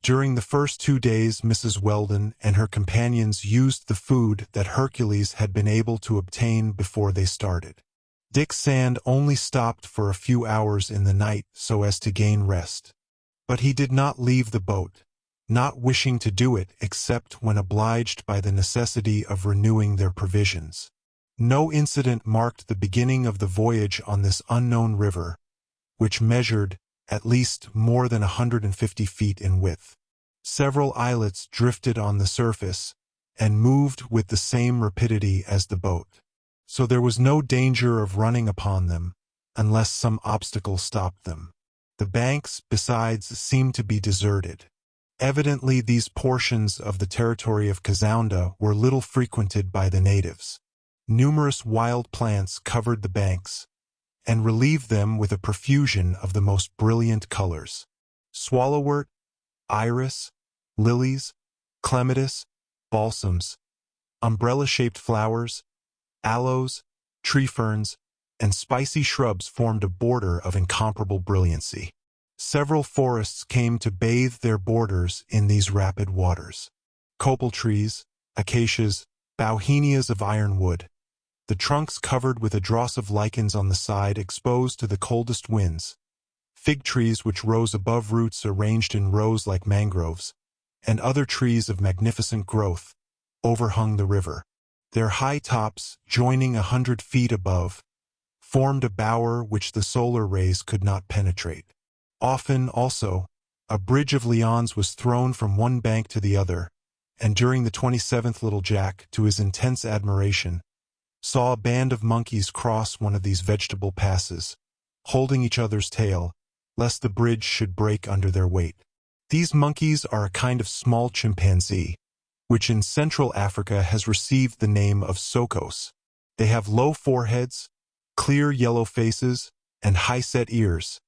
During the first 2 days Mrs. Weldon and her companions used the food that Hercules had been able to obtain before they started. Dick Sand only stopped for a few hours in the night so as to gain rest. But he did not leave the boat, not wishing to do it except when obliged by the necessity of renewing their provisions. No incident marked the beginning of the voyage on this unknown river, which measured, at least, more than 150 feet in width. Several islets drifted on the surface, and moved with the same rapidity as the boat. So there was no danger of running upon them, unless some obstacle stopped them. The banks, besides, seemed to be deserted. Evidently these portions of the territory of Kazounda were little frequented by the natives. Numerous wild plants covered the banks, and relieved them with a profusion of the most brilliant colors. Swallowwort, iris, lilies, clematis, balsams, umbrella-shaped flowers, aloes, tree ferns, and spicy shrubs formed a border of incomparable brilliancy. Several forests came to bathe their borders in these rapid waters. Copal trees, acacias, bauhinias of ironwood, the trunks covered with a dross of lichens on the side exposed to the coldest winds, fig trees which rose above roots arranged in rows like mangroves, and other trees of magnificent growth, overhung the river. Their high tops, joining 100 feet above, formed a bower which the solar rays could not penetrate. Often, also, a bridge of lianes was thrown from one bank to the other, and during the 27th little Jack, to his intense admiration, saw a band of monkeys cross one of these vegetable passes, holding each other's tail, lest the bridge should break under their weight. These monkeys are a kind of small chimpanzee, which in Central Africa has received the name of sokos. They have low foreheads, clear yellow faces, and high-set ears,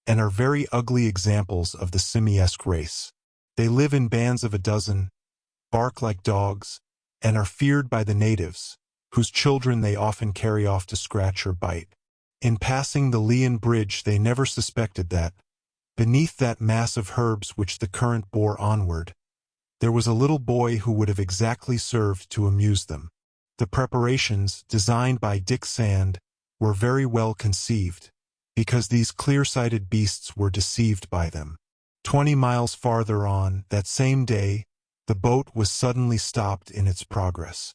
and are very ugly examples of the simiesque race. They live in bands of a dozen, bark like dogs, and are feared by the natives, whose children they often carry off to scratch or bite. In passing the Leon Bridge they never suspected that, beneath that mass of herbs which the current bore onward, there was a little boy who would have exactly served to amuse them. The preparations, designed by Dick Sand, were very well conceived, because these clear-sighted beasts were deceived by them. 20 miles farther on, that same day, the boat was suddenly stopped in its progress.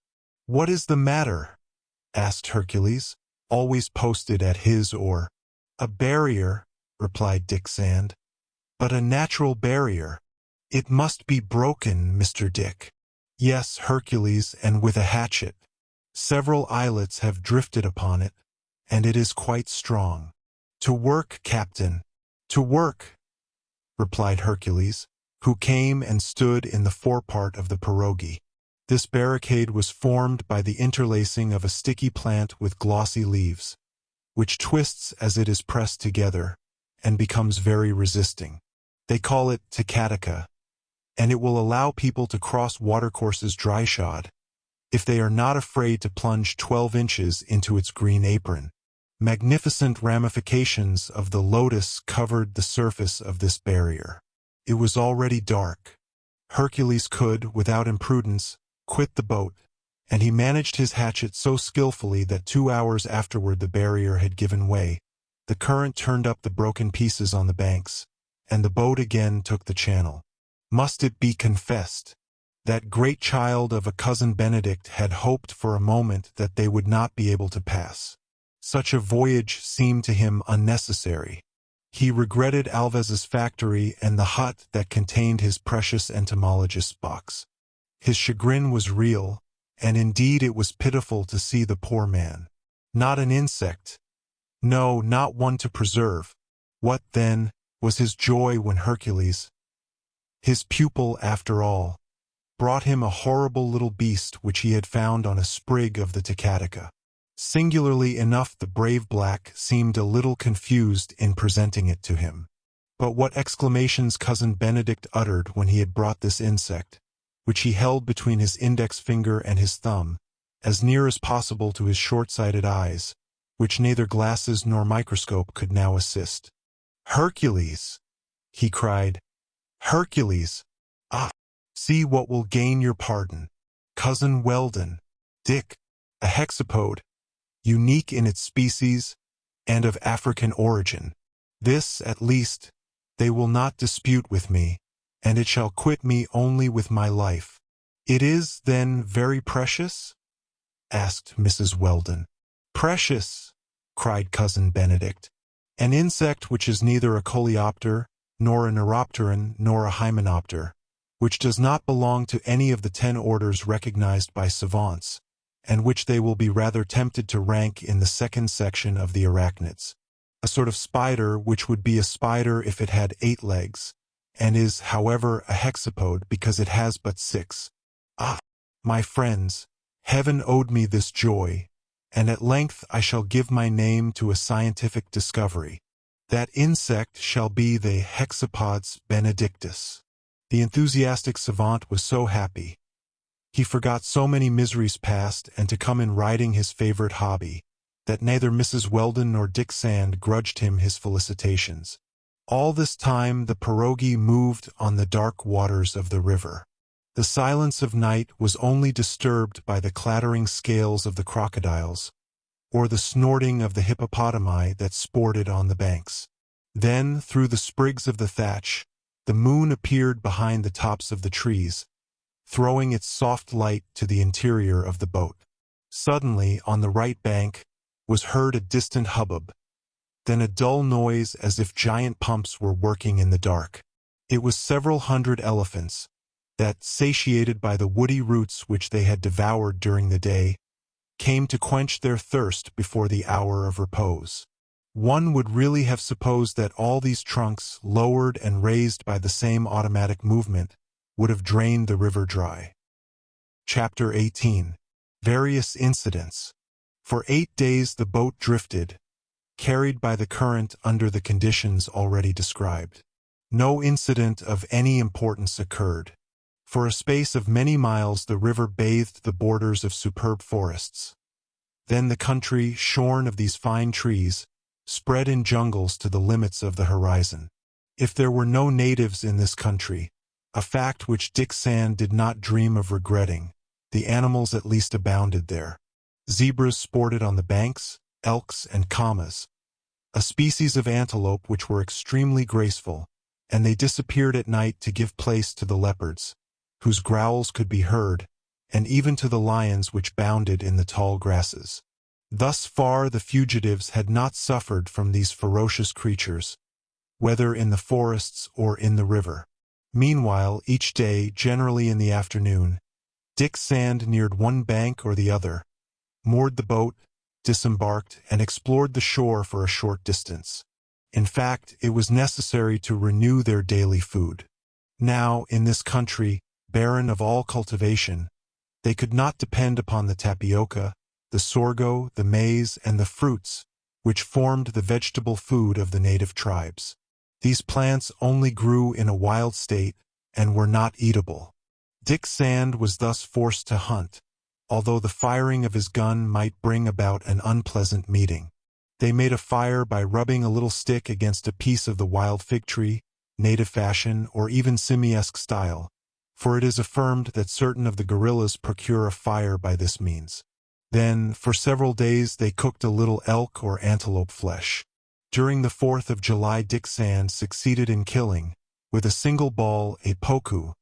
"What is the matter?" asked Hercules, always posted at his oar. "A barrier," replied Dick Sand. "But a natural barrier. It must be broken, Mr. Dick." "Yes, Hercules, and with a hatchet. Several islets have drifted upon it, and it is quite strong." "To work, Captain, to work," replied Hercules, who came and stood in the forepart of the pirogue. This barricade was formed by the interlacing of a sticky plant with glossy leaves, which twists as it is pressed together, and becomes very resisting. They call it tikatika, and it will allow people to cross watercourses dry-shod, if they are not afraid to plunge 12 inches into its green apron. Magnificent ramifications of the lotus covered the surface of this barrier. It was already dark. Hercules could, without imprudence, quit the boat, and he managed his hatchet so skillfully that 2 hours afterward the barrier had given way. The current turned up the broken pieces on the banks, and the boat again took the channel. Must it be confessed, that great child of a cousin Benedict had hoped for a moment that they would not be able to pass. Such a voyage seemed to him unnecessary. He regretted Alves's factory and the hut that contained his precious entomologist's box. His chagrin was real, and indeed it was pitiful to see the poor man. Not an insect. No, not one to preserve. What, then, was his joy when Hercules, his pupil after all, brought him a horrible little beast which he had found on a sprig of the tikatika. Singularly enough, the brave black seemed a little confused in presenting it to him. But what exclamations Cousin Benedict uttered when he had brought this insect, which he held between his index finger and his thumb, as near as possible to his short-sighted eyes, which neither glasses nor microscope could now assist. "Hercules!" he cried. "Hercules! Ah! See what will gain your pardon. Cousin Weldon, Dick, a hexapode, unique in its species, and of African origin. This, at least, they will not dispute with me, and it shall quit me only with my life." "It is, then, very precious?" asked Mrs. Weldon. "Precious!" cried Cousin Benedict. "An insect which is neither a coleopter, nor a neuropteran, nor a hymenopter, which does not belong to any of the 10 orders recognized by savants, and which they will be rather tempted to rank in the second section of the arachnids. A sort of spider which would be a spider if it had 8 legs, and is, however, a hexapode because it has but 6. Ah, my friends, heaven owed me this joy, and at length I shall give my name to a scientific discovery. That insect shall be the Hexapods benedictus." The enthusiastic savant was so happy. He forgot so many miseries past and to come in riding his favorite hobby, that neither Mrs. Weldon nor Dick Sand grudged him his felicitations. All this time the pirogue moved on the dark waters of the river. The silence of night was only disturbed by the clattering scales of the crocodiles, or the snorting of the hippopotami that sported on the banks. Then, through the sprigs of the thatch, the moon appeared behind the tops of the trees, throwing its soft light to the interior of the boat. Suddenly, on the right bank, was heard a distant hubbub, then a dull noise as if giant pumps were working in the dark. It was several hundred elephants, that, satiated by the woody roots which they had devoured during the day, came to quench their thirst before the hour of repose. One would really have supposed that all these trunks, lowered and raised by the same automatic movement, would have drained the river dry. Chapter 18. Various Incidents. For 8 days the boat drifted, carried by the current under the conditions already described. No incident of any importance occurred. For a space of many miles the river bathed the borders of superb forests. Then the country, shorn of these fine trees, spread in jungles to the limits of the horizon. If there were no natives in this country, a fact which Dick Sand did not dream of regretting, the animals at least abounded there. Zebras sported on the banks, elks and camas, a species of antelope which were extremely graceful, and they disappeared at night to give place to the leopards, whose growls could be heard, and even to the lions which bounded in the tall grasses. Thus far the fugitives had not suffered from these ferocious creatures, whether in the forests or in the river. Meanwhile, each day, generally in the afternoon, Dick Sand neared one bank or the other, moored the boat, disembarked, and explored the shore for a short distance. In fact, it was necessary to renew their daily food. Now, in this country, barren of all cultivation, they could not depend upon the tapioca, the sorgo, the maize, and the fruits, which formed the vegetable food of the native tribes. These plants only grew in a wild state and were not eatable. Dick Sand was thus forced to hunt, although the firing of his gun might bring about an unpleasant meeting. They made a fire by rubbing a little stick against a piece of the wild fig tree, native fashion, or even simiesque style, for it is affirmed that certain of the guerrillas procure a fire by this means. Then, for several days they cooked a little elk or antelope flesh. During the 4th of July Dick Sand succeeded in killing, with a single ball, a poku,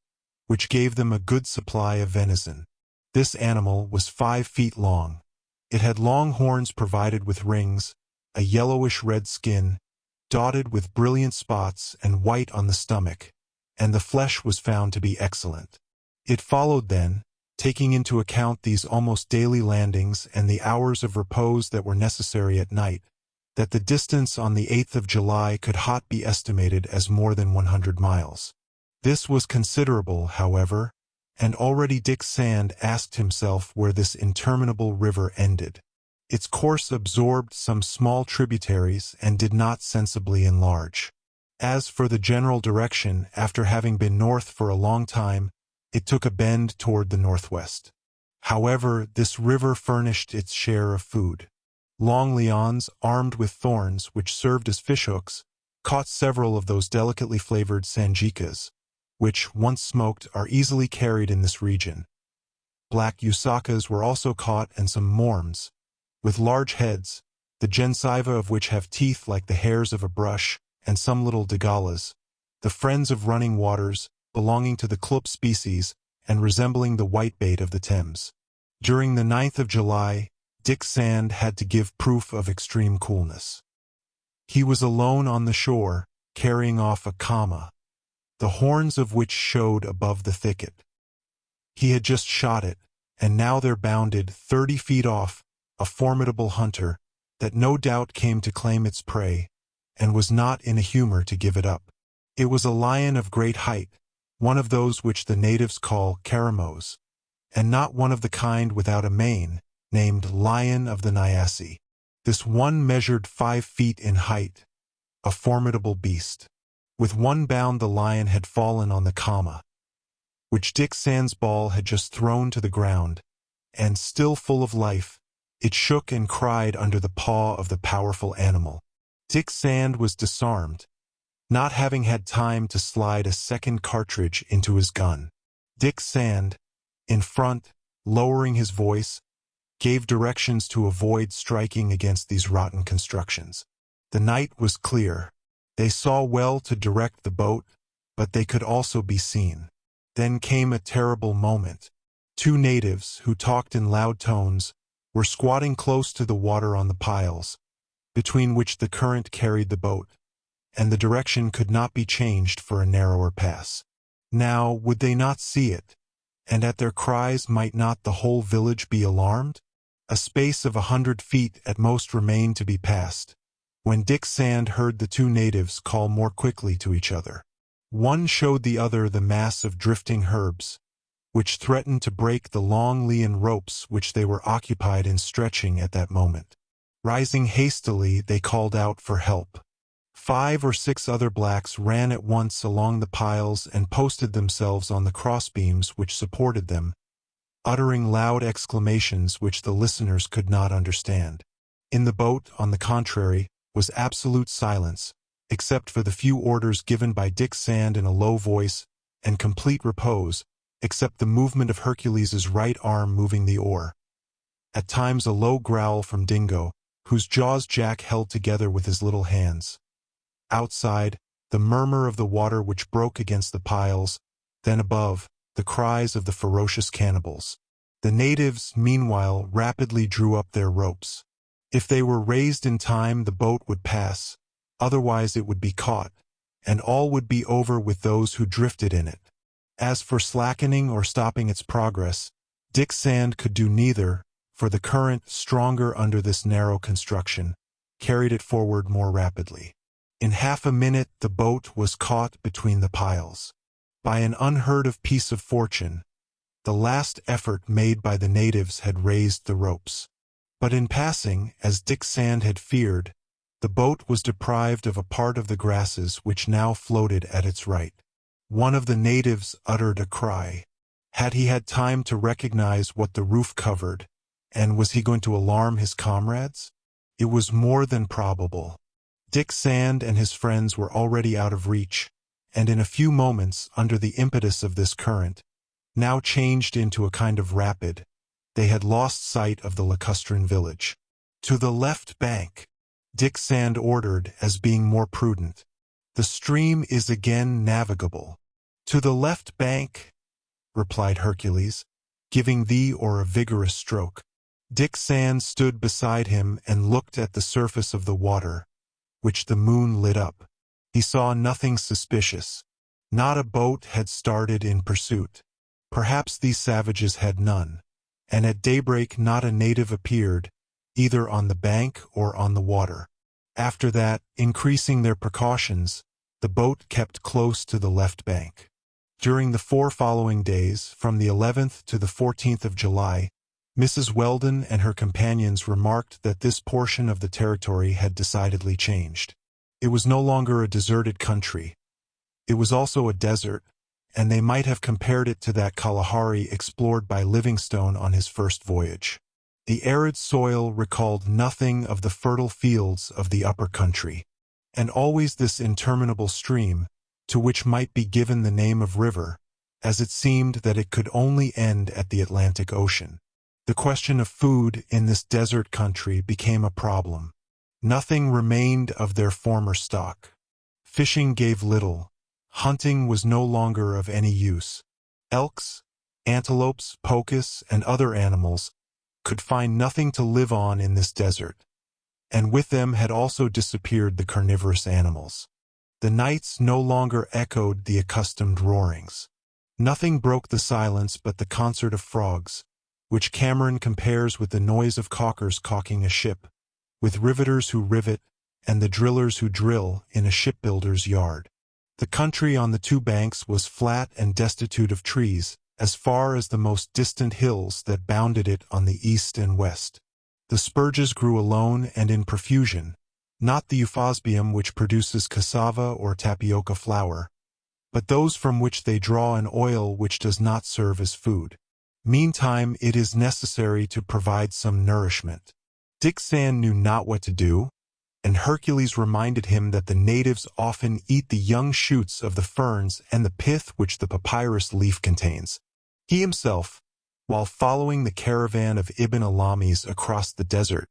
which gave them a good supply of venison. This animal was 5 feet long. It had long horns provided with rings, a yellowish-red skin, dotted with brilliant spots and white on the stomach, and the flesh was found to be excellent. It followed then, taking into account these almost daily landings and the hours of repose that were necessary at night, that the distance on the 8th of July could hot be estimated as more than 100 miles. This was considerable, however, and already Dick Sand asked himself where this interminable river ended. Its course absorbed some small tributaries and did not sensibly enlarge. As for the general direction, after having been north for a long time, it took a bend toward the northwest. However, this river furnished its share of food. Long lians, armed with thorns which served as fishhooks, caught several of those delicately flavored sanjikas, which, once smoked, are easily carried in this region. Black usakas were also caught and some morms, with large heads, the gensiva of which have teeth like the hairs of a brush, and some little dagalas, the friends of running waters, belonging to the clup species and resembling the whitebait of the Thames. During the 9th of July, Dick Sand had to give proof of extreme coolness. He was alone on the shore, carrying off a kama, the horns of which showed above the thicket. He had just shot it, and now there bounded, 30 feet off, a formidable hunter, that no doubt came to claim its prey, and was not in a humor to give it up. It was a lion of great height, one of those which the natives call caramos, and not one of the kind without a mane, named Lion of the Nyassi. This one measured 5 feet in height, a formidable beast. With one bound the lion had fallen on the kama, which Dick Sand's ball had just thrown to the ground, and, still full of life, it shook and cried under the paw of the powerful animal. Dick Sand was disarmed, not having had time to slide a second cartridge into his gun. Dick Sand, in front, lowering his voice, gave directions to avoid striking against these rotten constructions. The night was clear. They saw well to direct the boat, but they could also be seen. Then came a terrible moment. Two natives, who talked in loud tones, were squatting close to the water on the piles, between which the current carried the boat, and the direction could not be changed for a narrower pass. Now, would they not see it? And at their cries might not the whole village be alarmed? A space of 100 feet at most remained to be passed, when Dick Sand heard the two natives call more quickly to each other. One showed the other the mass of drifting herbs, which threatened to break the long lian ropes which they were occupied in stretching at that moment. Rising hastily, they called out for help. 5 or 6 other blacks ran at once along the piles and posted themselves on the crossbeams which supported them, uttering loud exclamations which the listeners could not understand. In the boat, on the contrary, was absolute silence, except for the few orders given by Dick Sand in a low voice, and complete repose, except the movement of Hercules's right arm moving the oar. At times a low growl from Dingo, whose jaws Jack held together with his little hands. Outside, the murmur of the water which broke against the piles, then above, the cries of the ferocious cannibals. The natives, meanwhile, rapidly drew up their ropes. If they were raised in time, the boat would pass, otherwise it would be caught, and all would be over with those who drifted in it. As for slackening or stopping its progress, Dick Sand could do neither, for the current, stronger under this narrow construction, carried it forward more rapidly. In half a minute the boat was caught between the piles. By an unheard-of piece of fortune, the last effort made by the natives had raised the ropes. But in passing, as Dick Sand had feared, the boat was deprived of a part of the grasses which now floated at its right. One of the natives uttered a cry. Had he had time to recognize what the roof covered, and was he going to alarm his comrades? It was more than probable. Dick Sand and his friends were already out of reach, and in a few moments, under the impetus of this current, now changed into a kind of rapid, they had lost sight of the lacustrine village. To the left bank, Dick Sand ordered, as being more prudent. The stream is again navigable. To the left bank, replied Hercules, giving the oar a vigorous stroke. Dick Sand stood beside him and looked at the surface of the water, which the moon lit up. He saw nothing suspicious. Not a boat had started in pursuit. Perhaps these savages had none, and at daybreak not a native appeared, either on the bank or on the water. After that, increasing their precautions, the boat kept close to the left bank. During the 4 following days, from the 11th to the 14th of July, Mrs. Weldon and her companions remarked that this portion of the territory had decidedly changed. It was no longer a deserted country. It was also a desert, and they might have compared it to that Kalahari explored by Livingstone on his first voyage. The arid soil recalled nothing of the fertile fields of the upper country, and always this interminable stream, to which might be given the name of river, as it seemed that it could only end at the Atlantic Ocean. The question of food in this desert country became a problem. Nothing remained of their former stock. Fishing gave little. Hunting was no longer of any use. Elks, antelopes, pocus, and other animals could find nothing to live on in this desert, and with them had also disappeared the carnivorous animals. The nights no longer echoed the accustomed roarings. Nothing broke the silence but the concert of frogs, which Cameron compares with the noise of caulkers caulking a ship, with riveters who rivet, and the drillers who drill in a shipbuilder's yard. The country on the 2 banks was flat and destitute of trees, as far as the most distant hills that bounded it on the east and west. The spurges grew alone and in profusion, not the euphospium which produces cassava or tapioca flour, but those from which they draw an oil which does not serve as food. Meantime, it is necessary to provide some nourishment. Dick Sand knew not what to do, and Hercules reminded him that the natives often eat the young shoots of the ferns and the pith which the papyrus leaf contains. He himself, while following the caravan of Ibn Alamis across the desert,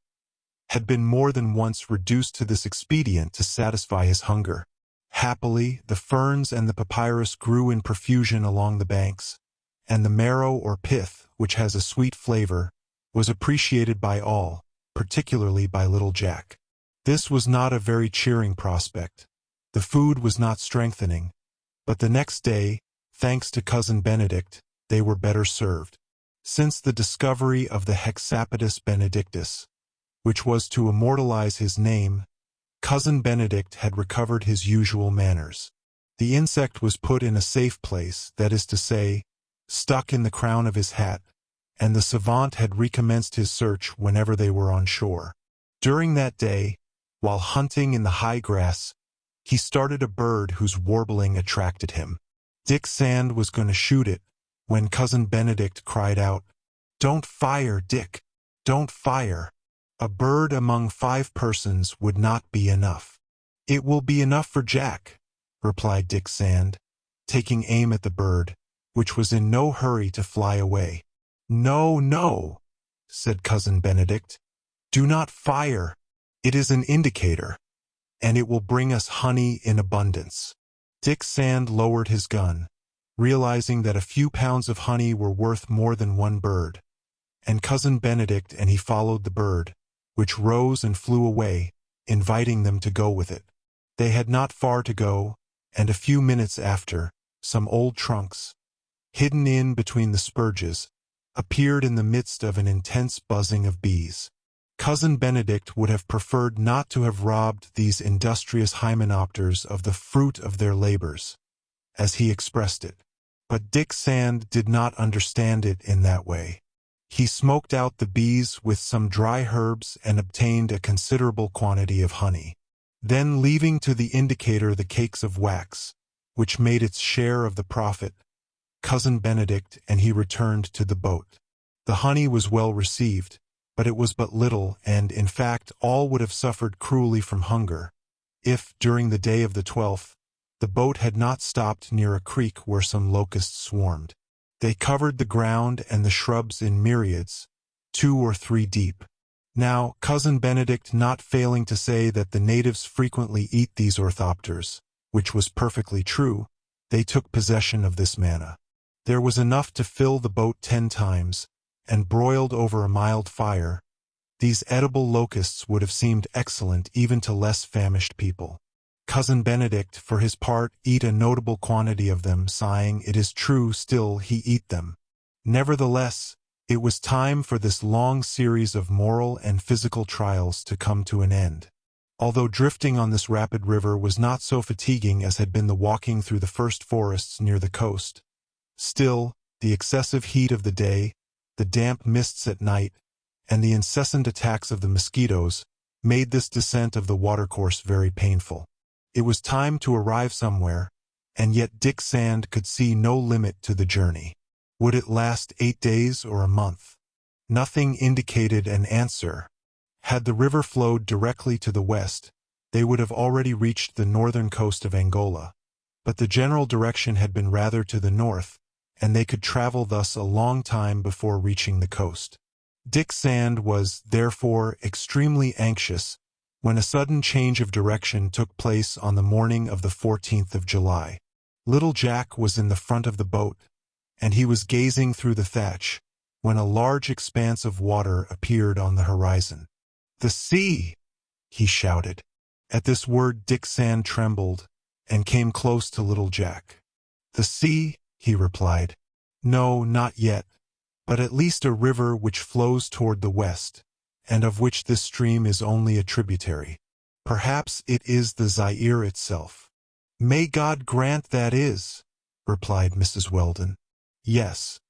had been more than once reduced to this expedient to satisfy his hunger. Happily, the ferns and the papyrus grew in profusion along the banks, and the marrow or pith, which has a sweet flavor, was appreciated by all, particularly by little Jack. This was not a very cheering prospect. The food was not strengthening, but the next day, thanks to Cousin Benedict, they were better served. Since the discovery of the Hexapetus benedictus, which was to immortalize his name, Cousin Benedict had recovered his usual manners. The insect was put in a safe place, that is to say, stuck in the crown of his hat, and the savant had recommenced his search whenever they were on shore. During that day, while hunting in the high grass, he started a bird whose warbling attracted him. Dick Sand was going to shoot it, when Cousin Benedict cried out, "Don't fire, Dick! Don't fire! A bird among 5 persons would not be enough." "It will be enough for Jack," replied Dick Sand, taking aim at the bird, which was in no hurry to fly away. "No, no," said Cousin Benedict. "Do not fire. It is an indicator, and it will bring us honey in abundance." Dick Sand lowered his gun, realizing that a few pounds of honey were worth more than one bird, and Cousin Benedict and he followed the bird, which rose and flew away, inviting them to go with it. They had not far to go, and a few minutes after, some old trunks, hidden in between the spurges, appeared in the midst of an intense buzzing of bees. Cousin Benedict would have preferred not to have robbed these industrious hymenopters of the fruit of their labors, as he expressed it. But Dick Sand did not understand it in that way. He smoked out the bees with some dry herbs and obtained a considerable quantity of honey. Then, leaving to the indicator the cakes of wax, which made its share of the profit, Cousin Benedict and he returned to the boat. The honey was well received, but it was but little, and, in fact, all would have suffered cruelly from hunger, if, during the day of the 12th, the boat had not stopped near a creek where some locusts swarmed. They covered the ground and the shrubs in myriads, 2 or 3 deep. Now, Cousin Benedict not failing to say that the natives frequently eat these orthopters, which was perfectly true, they took possession of this manna. There was enough to fill the boat 10 times, and broiled over a mild fire, these edible locusts would have seemed excellent even to less famished people. Cousin Benedict, for his part, eat a notable quantity of them, sighing, "It is true, still he eat them." Nevertheless, it was time for this long series of moral and physical trials to come to an end. Although drifting on this rapid river was not so fatiguing as had been the walking through the first forests near the coast, still, the excessive heat of the day, the damp mists at night, and the incessant attacks of the mosquitoes made this descent of the watercourse very painful. It was time to arrive somewhere, and yet Dick Sand could see no limit to the journey. Would it last 8 days or a month? Nothing indicated an answer. Had the river flowed directly to the west, they would have already reached the northern coast of Angola, but the general direction had been rather to the north, and they could travel thus a long time before reaching the coast. Dick Sand was, therefore, extremely anxious when a sudden change of direction took place on the morning of the 14th of July. Little Jack was in the front of the boat, and he was gazing through the thatch, when a large expanse of water appeared on the horizon. "The sea!" he shouted. At this word Dick Sand trembled, and came close to little Jack. "The sea?" he replied. "No, not yet, but at least a river which flows toward the west, and of which this stream is only a tributary. Perhaps it is the Zaire itself." "May God grant that is," replied Mrs. Weldon. "Yes,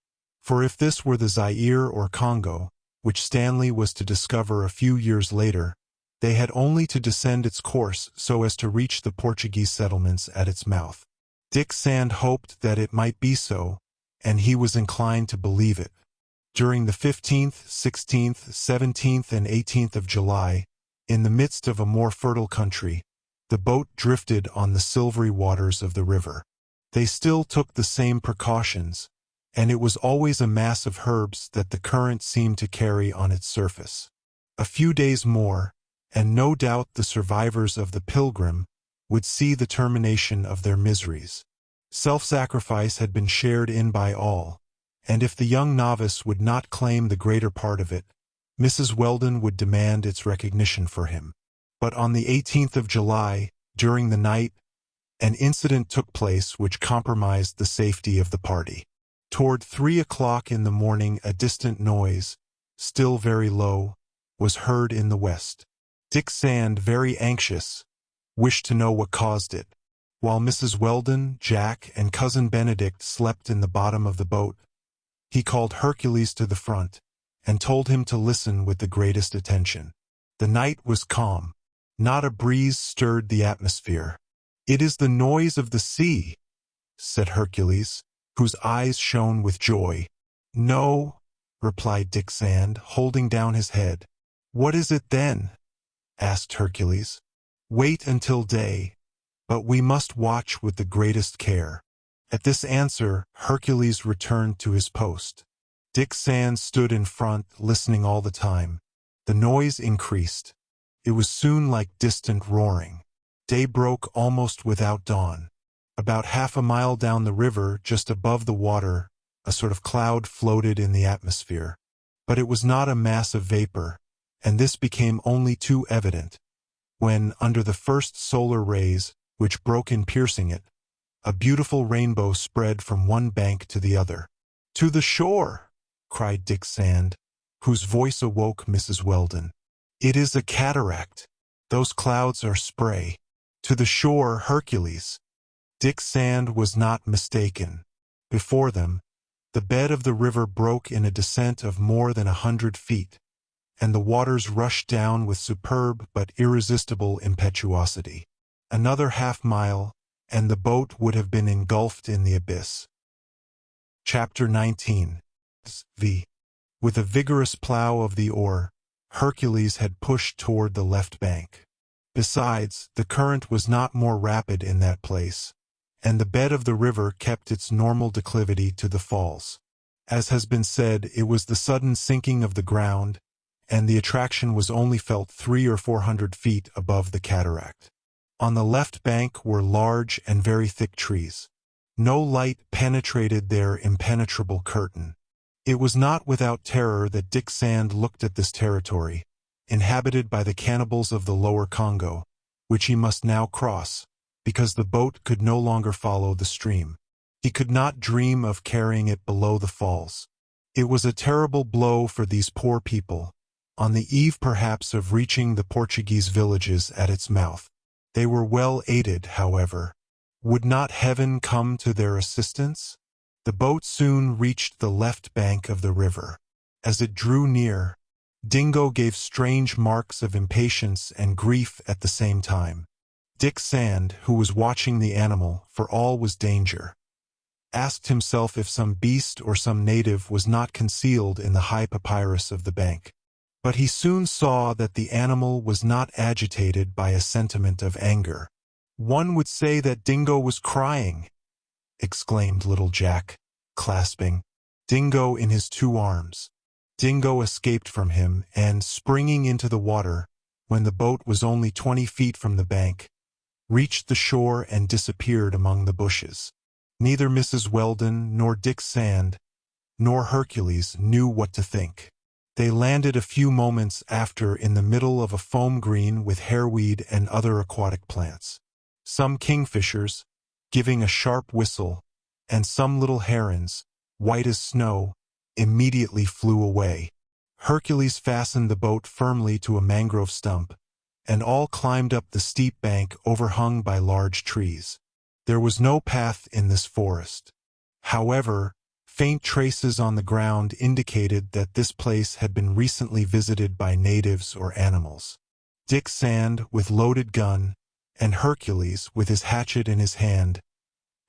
for if this were the Zaire or Congo, which Stanley was to discover a few years later, they had only to descend its course so as to reach the Portuguese settlements at its mouth." Dick Sand hoped that it might be so, and he was inclined to believe it. During the 15th, 16th, 17th, and 18th of July, in the midst of a more fertile country, the boat drifted on the silvery waters of the river. They still took the same precautions, and it was always a mass of herbs that the current seemed to carry on its surface. A few days more, and no doubt the survivors of the Pilgrim would see the termination of their miseries. Self-sacrifice had been shared in by all, and if the young novice would not claim the greater part of it, Mrs. Weldon would demand its recognition for him. But on the 18th of July, during the night, an incident took place which compromised the safety of the party. Toward 3 o'clock in the morning, a distant noise, still very low, was heard in the west. Dick Sand, very anxious, wished to know what caused it. While Mrs. Weldon, Jack, and Cousin Benedict slept in the bottom of the boat, he called Hercules to the front and told him to listen with the greatest attention. The night was calm. Not a breeze stirred the atmosphere. "It is the noise of the sea," said Hercules, whose eyes shone with joy. "No," replied Dick Sand, holding down his head. "What is it then?" asked Hercules. "Wait until day, but we must watch with the greatest care." At this answer, Hercules returned to his post. Dick Sand stood in front, listening all the time. The noise increased. It was soon like distant roaring. Day broke almost without dawn. About half a mile down the river, just above the water, a sort of cloud floated in the atmosphere. But it was not a mass of vapor, and this became only too evident when, under the first solar rays, which broke in piercing it, a beautiful rainbow spread from one bank to the other. "To the shore!" cried Dick Sand, whose voice awoke Mrs. Weldon. "It is a cataract. Those clouds are spray. To the shore, Hercules!" Dick Sand was not mistaken. Before them, the bed of the river broke in a descent of more than 100 feet, and the waters rushed down with superb but irresistible impetuosity. Another half-mile, and the boat would have been engulfed in the abyss. Chapter 19. V. With a vigorous plow of the oar, Hercules had pushed toward the left bank. Besides, the current was not more rapid in that place, and the bed of the river kept its normal declivity to the falls. As has been said, it was the sudden sinking of the ground, and the attraction was only felt 300 or 400 feet above the cataract. On the left bank were large and very thick trees. No light penetrated their impenetrable curtain. It was not without terror that Dick Sand looked at this territory, inhabited by the cannibals of the lower Congo, which he must now cross, because the boat could no longer follow the stream. He could not dream of carrying it below the falls. It was a terrible blow for these poor people, on the eve perhaps of reaching the Portuguese villages at its mouth. They were well aided, however. Would not heaven come to their assistance? The boat soon reached the left bank of the river. As it drew near, Dingo gave strange marks of impatience and grief at the same time. Dick Sand, who was watching the animal, for all was danger, asked himself if some beast or some native was not concealed in the high papyrus of the bank. But he soon saw that the animal was not agitated by a sentiment of anger. "One would say that Dingo was crying," exclaimed little Jack, clasping Dingo in his 2 arms. Dingo escaped from him and, springing into the water, when the boat was only 20 feet from the bank, reached the shore and disappeared among the bushes. Neither Mrs. Weldon nor Dick Sand nor Hercules knew what to think. They landed a few moments after in the middle of a foam green with hareweed and other aquatic plants. Some kingfishers, giving a sharp whistle, and some little herons, white as snow, immediately flew away. Hercules fastened the boat firmly to a mangrove stump, and all climbed up the steep bank overhung by large trees. There was no path in this forest. However, faint traces on the ground indicated that this place had been recently visited by natives or animals. Dick Sand, with loaded gun, and Hercules, with his hatchet in his hand,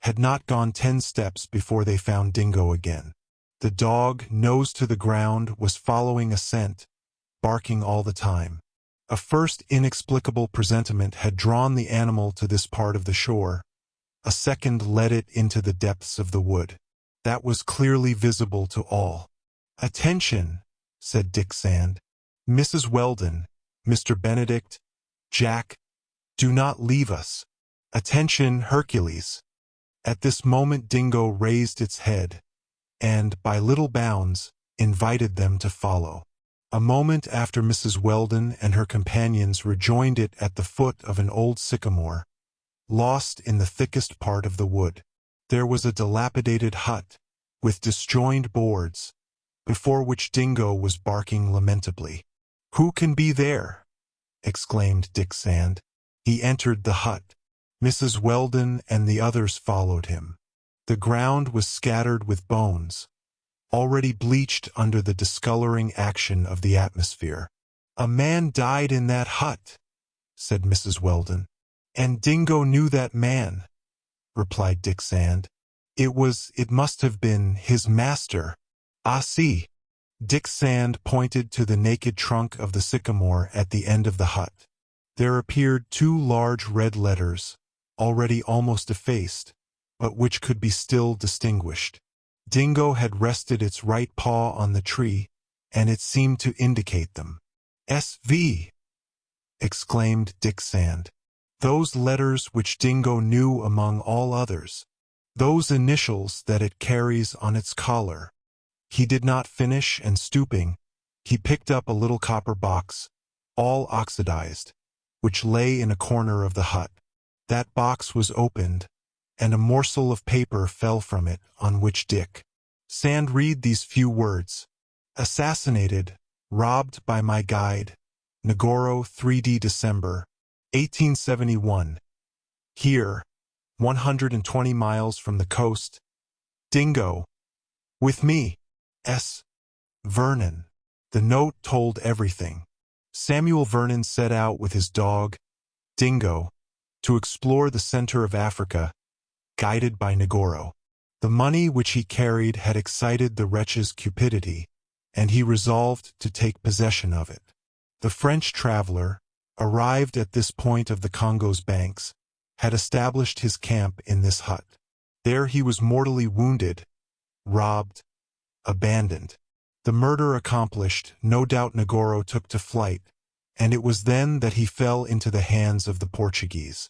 had not gone 10 steps before they found Dingo again. The dog, nose to the ground, was following a scent, barking all the time. A first inexplicable presentiment had drawn the animal to this part of the shore. A second led it into the depths of the wood. that was clearly visible to all. "Attention," said Dick Sand. "Mrs. Weldon, Mr. Benedict, Jack, do not leave us. Attention, Hercules." At this moment Dingo raised its head, and, by little bounds, invited them to follow. A moment after Mrs. Weldon and her companions rejoined it at the foot of an old sycamore, lost in the thickest part of the wood. There was a dilapidated hut, with disjoined boards, before which Dingo was barking lamentably. "Who can be there?" exclaimed Dick Sand. He entered the hut. Mrs. Weldon and the others followed him. The ground was scattered with bones, already bleached under the discoloring action of the atmosphere. "A man died in that hut," said Mrs. Weldon. "And Dingo knew that man," replied Dick Sand. It must have been his master." "Ah, see." Dick Sand pointed to the naked trunk of the sycamore at the end of the hut. There appeared 2 large red letters, already almost effaced, but which could be still distinguished. Dingo had rested its right paw on the tree, and it seemed to indicate them. "SV!" exclaimed Dick Sand. Those letters which Dingo knew among all others. Those initials that it carries on its collar. He did not finish, and stooping, he picked up a little copper box, all oxidized, which lay in a corner of the hut. That box was opened, and a morsel of paper fell from it, on which Dick Sand read these few words: "Assassinated, robbed by my guide, Negoro, 3D December, 1871. Here, 120 miles from the coast. Dingo. With me. S. Vernon." The note told everything. Samuel Vernon set out with his dog, Dingo, to explore the center of Africa, guided by Negoro. The money which he carried had excited the wretch's cupidity, and he resolved to take possession of it. The French traveler, arrived at this point of the Congo's banks, had established his camp in this hut. There he was mortally wounded, robbed, abandoned. The murder accomplished, no doubt Negoro took to flight, and it was then that he fell into the hands of the Portuguese.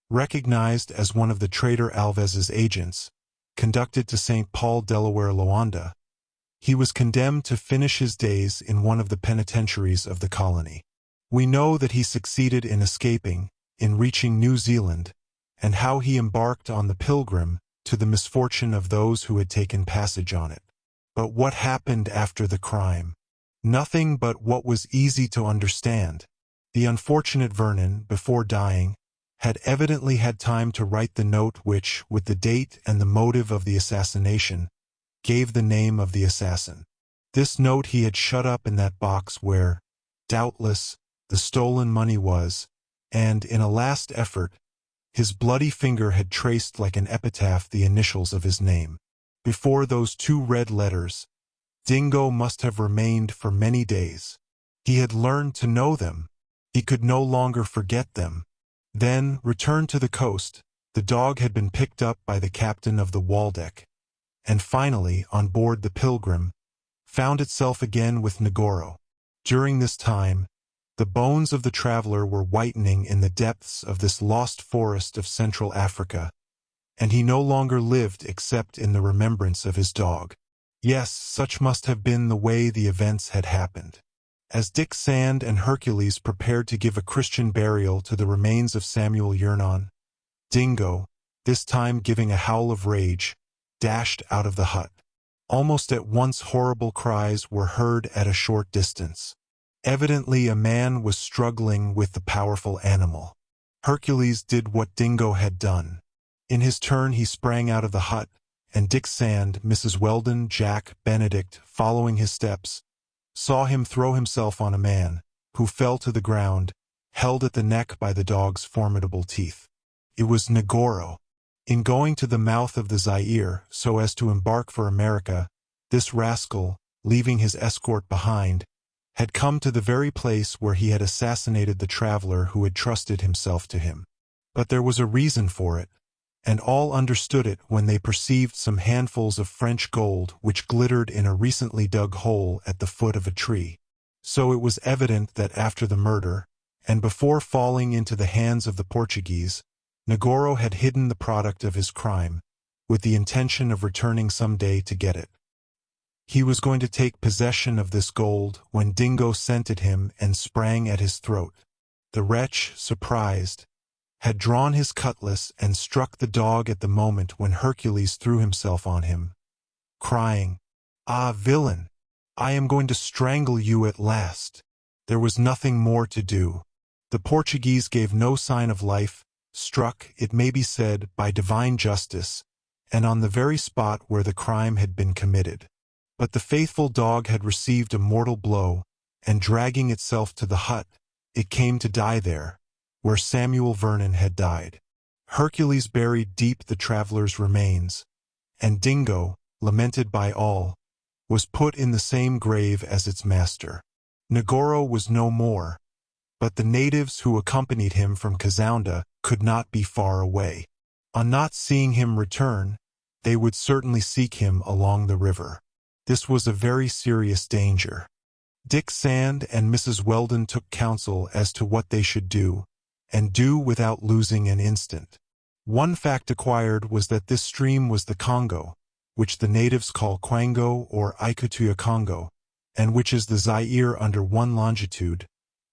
Recognized as one of the traitor Alves's agents, conducted to St. Paul, Delaware, Luanda, he was condemned to finish his days in one of the penitentiaries of the colony. We know that he succeeded in escaping, in reaching New Zealand, and how he embarked on the Pilgrim, to the misfortune of those who had taken passage on it. But what happened after the crime? Nothing but what was easy to understand. The unfortunate Vernon, before dying, had evidently had time to write the note which, with the date and the motive of the assassination, gave the name of the assassin. This note he had shut up in that box where, doubtless, the stolen money was, and, in a last effort, his bloody finger had traced like an epitaph the initials of his name. Before those 2 red letters, Dingo must have remained for many days. He had learned to know them. He could no longer forget them. Then, returned to the coast, the dog had been picked up by the captain of the Waldeck, and finally, on board the Pilgrim, found itself again with Negoro. During this time, the bones of the traveler were whitening in the depths of this lost forest of Central Africa, and he no longer lived except in the remembrance of his dog. Yes, such must have been the way the events had happened. As Dick Sand and Hercules prepared to give a Christian burial to the remains of Samuel Vernon, Dingo, this time giving a howl of rage, dashed out of the hut. Almost at once horrible cries were heard at a short distance. Evidently a man was struggling with the powerful animal. Hercules did what Dingo had done. In his turn he sprang out of the hut, and Dick Sand, Mrs. Weldon, Jack, Benedict, following his steps, saw him throw himself on a man, who fell to the ground, held at the neck by the dog's formidable teeth. It was Negoro. In going to the mouth of the Zaire so as to embark for America, this rascal, leaving his escort behind, had come to the very place where he had assassinated the traveler who had trusted himself to him. But there was a reason for it. and all understood it when they perceived some handfuls of French gold which glittered in a recently dug hole at the foot of a tree. So it was evident that after the murder, and before falling into the hands of the Portuguese, Negoro had hidden the product of his crime, with the intention of returning some day to get it. He was going to take possession of this gold when Dingo scented him and sprang at his throat. The wretch, surprised, had drawn his cutlass and struck the dog at the moment when Hercules threw himself on him, crying, "Ah, villain! I am going to strangle you at last." There was nothing more to do. The Portuguese gave no sign of life, struck, it may be said, by divine justice, and on the very spot where the crime had been committed. But the faithful dog had received a mortal blow, and dragging itself to the hut, it came to die there, where Samuel Vernon had died. Hercules buried deep the traveler's remains, and Dingo, lamented by all, was put in the same grave as its master. Negoro was no more, but the natives who accompanied him from Kazounda could not be far away. On not seeing him return, they would certainly seek him along the river. This was a very serious danger. Dick Sand and Mrs. Weldon took counsel as to what they should do, and do without losing an instant. One fact acquired was that this stream was the Congo, which the natives call Kwango or Ikutuya Congo, and which is the Zaire under one longitude,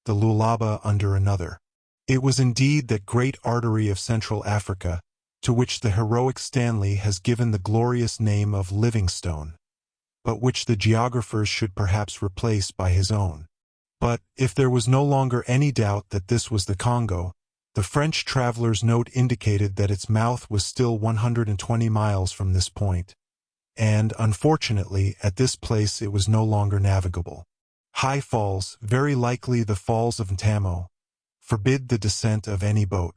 the Lualaba under another. It was indeed that great artery of Central Africa, to which the heroic Stanley has given the glorious name of Livingstone, but which the geographers should perhaps replace by his own. But, if there was no longer any doubt that this was the Congo, the French traveler's note indicated that its mouth was still 120 miles from this point, and, unfortunately, at this place it was no longer navigable. High falls, very likely the falls of Ntamo, forbid the descent of any boat.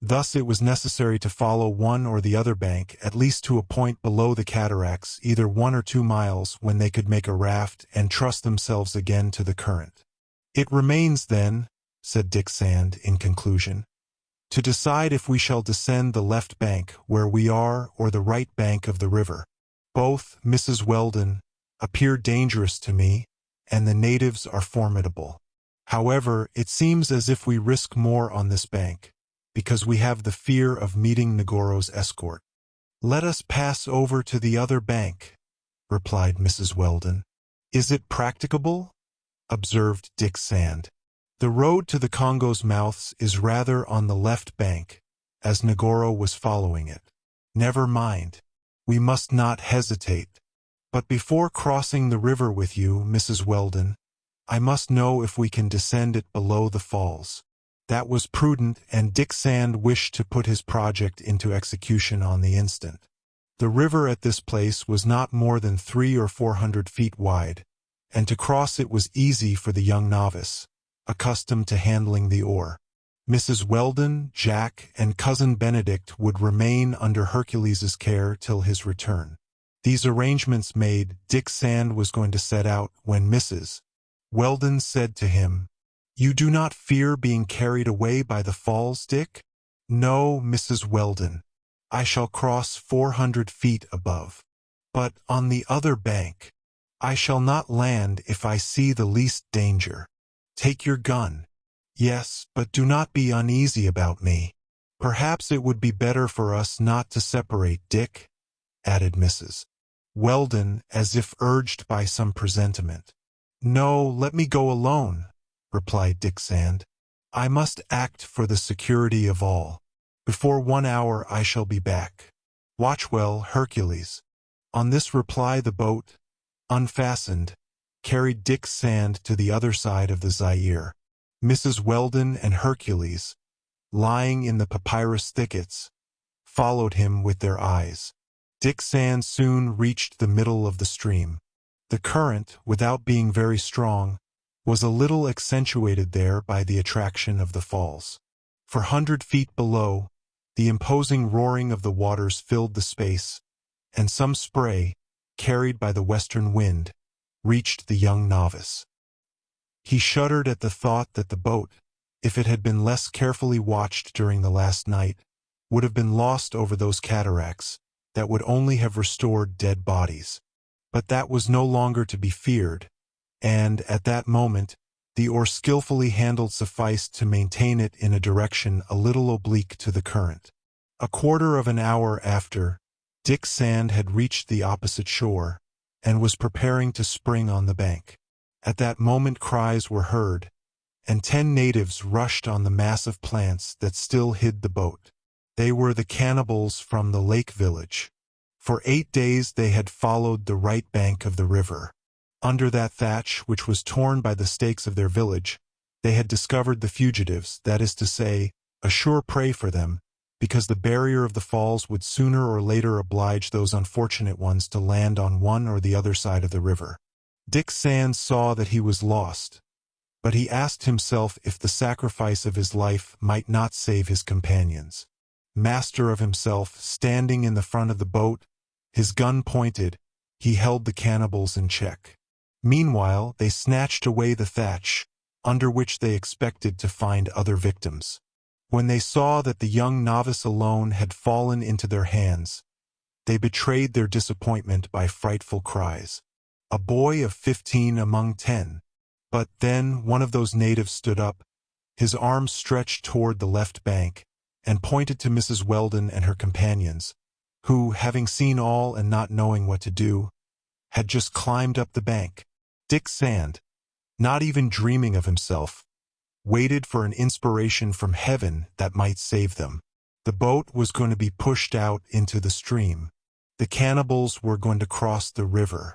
Thus it was necessary to follow one or the other bank at least to a point below the cataracts, either 1 or 2 miles, when they could make a raft and trust themselves again to the current. "It remains, then," said Dick Sand in conclusion, "to decide if we shall descend the left bank where we are or the right bank of the river. Both, Mrs. Weldon, appear dangerous to me, and the natives are formidable. However, it seems as if we risk more on this bank, because we have the fear of meeting Negoro's escort." "Let us pass over to the other bank," replied Mrs. Weldon. "Is it practicable?" observed Dick Sand. "The road to the Congo's mouths is rather on the left bank, as Negoro was following it." "Never mind. We must not hesitate. But before crossing the river with you, Mrs. Weldon, I must know if we can descend it below the falls." That was prudent, and Dick Sand wished to put his project into execution on the instant. The river at this place was not more than 300 or 400 feet wide, and to cross it was easy for the young novice, accustomed to handling the oar. Mrs. Weldon, Jack, and Cousin Benedict would remain under Hercules's care till his return. These arrangements made, Dick Sand was going to set out when Mrs. Weldon said to him, "You do not fear being carried away by the falls, Dick?" "No, Mrs. Weldon. I shall cross 400 feet above. But on the other bank, I shall not land if I see the least danger. Take your gun." "Yes, but do not be uneasy about me. Perhaps it would be better for us not to separate, Dick," added Mrs. Weldon, as if urged by some presentiment. "No, let me go alone," replied Dick Sand. "I must act for the security of all. Before 1 hour I shall be back. Watch well, Hercules." On this reply the boat, unfastened, carried Dick Sand to the other side of the Zaire. Mrs. Weldon and Hercules, lying in the papyrus thickets, followed him with their eyes. Dick Sand soon reached the middle of the stream. The current, without being very strong, was a little accentuated there by the attraction of the falls. For 100 feet below, the imposing roaring of the waters filled the space, and some spray, carried by the western wind, reached the young novice. He shuddered at the thought that the boat, if it had been less carefully watched during the last night, would have been lost over those cataracts that would only have restored dead bodies. But that was no longer to be feared, and at that moment, the oar skillfully handled sufficed to maintain it in a direction a little oblique to the current. A quarter of an hour after, Dick Sand had reached the opposite shore, and was preparing to spring on the bank. At that moment cries were heard, and 10 natives rushed on the mass of plants that still hid the boat. They were the cannibals from the lake village. For 8 days they had followed the right bank of the river. Under that thatch, which was torn by the stakes of their village, they had discovered the fugitives, that is to say, a sure prey for them, because the barrier of the falls would sooner or later oblige those unfortunate ones to land on one or the other side of the river. Dick Sand saw that he was lost, but he asked himself if the sacrifice of his life might not save his companions. Master of himself, standing in the front of the boat, his gun pointed, he held the cannibals in check. Meanwhile, they snatched away the thatch, under which they expected to find other victims. When they saw that the young novice alone had fallen into their hands, they betrayed their disappointment by frightful cries. A boy of 15 among 10. But then one of those natives stood up, his arms stretched toward the left bank, and pointed to Mrs. Weldon and her companions, who, having seen all and not knowing what to do, had just climbed up the bank. Dick Sand, not even dreaming of himself, waited for an inspiration from heaven that might save them. The boat was going to be pushed out into the stream. The cannibals were going to cross the river.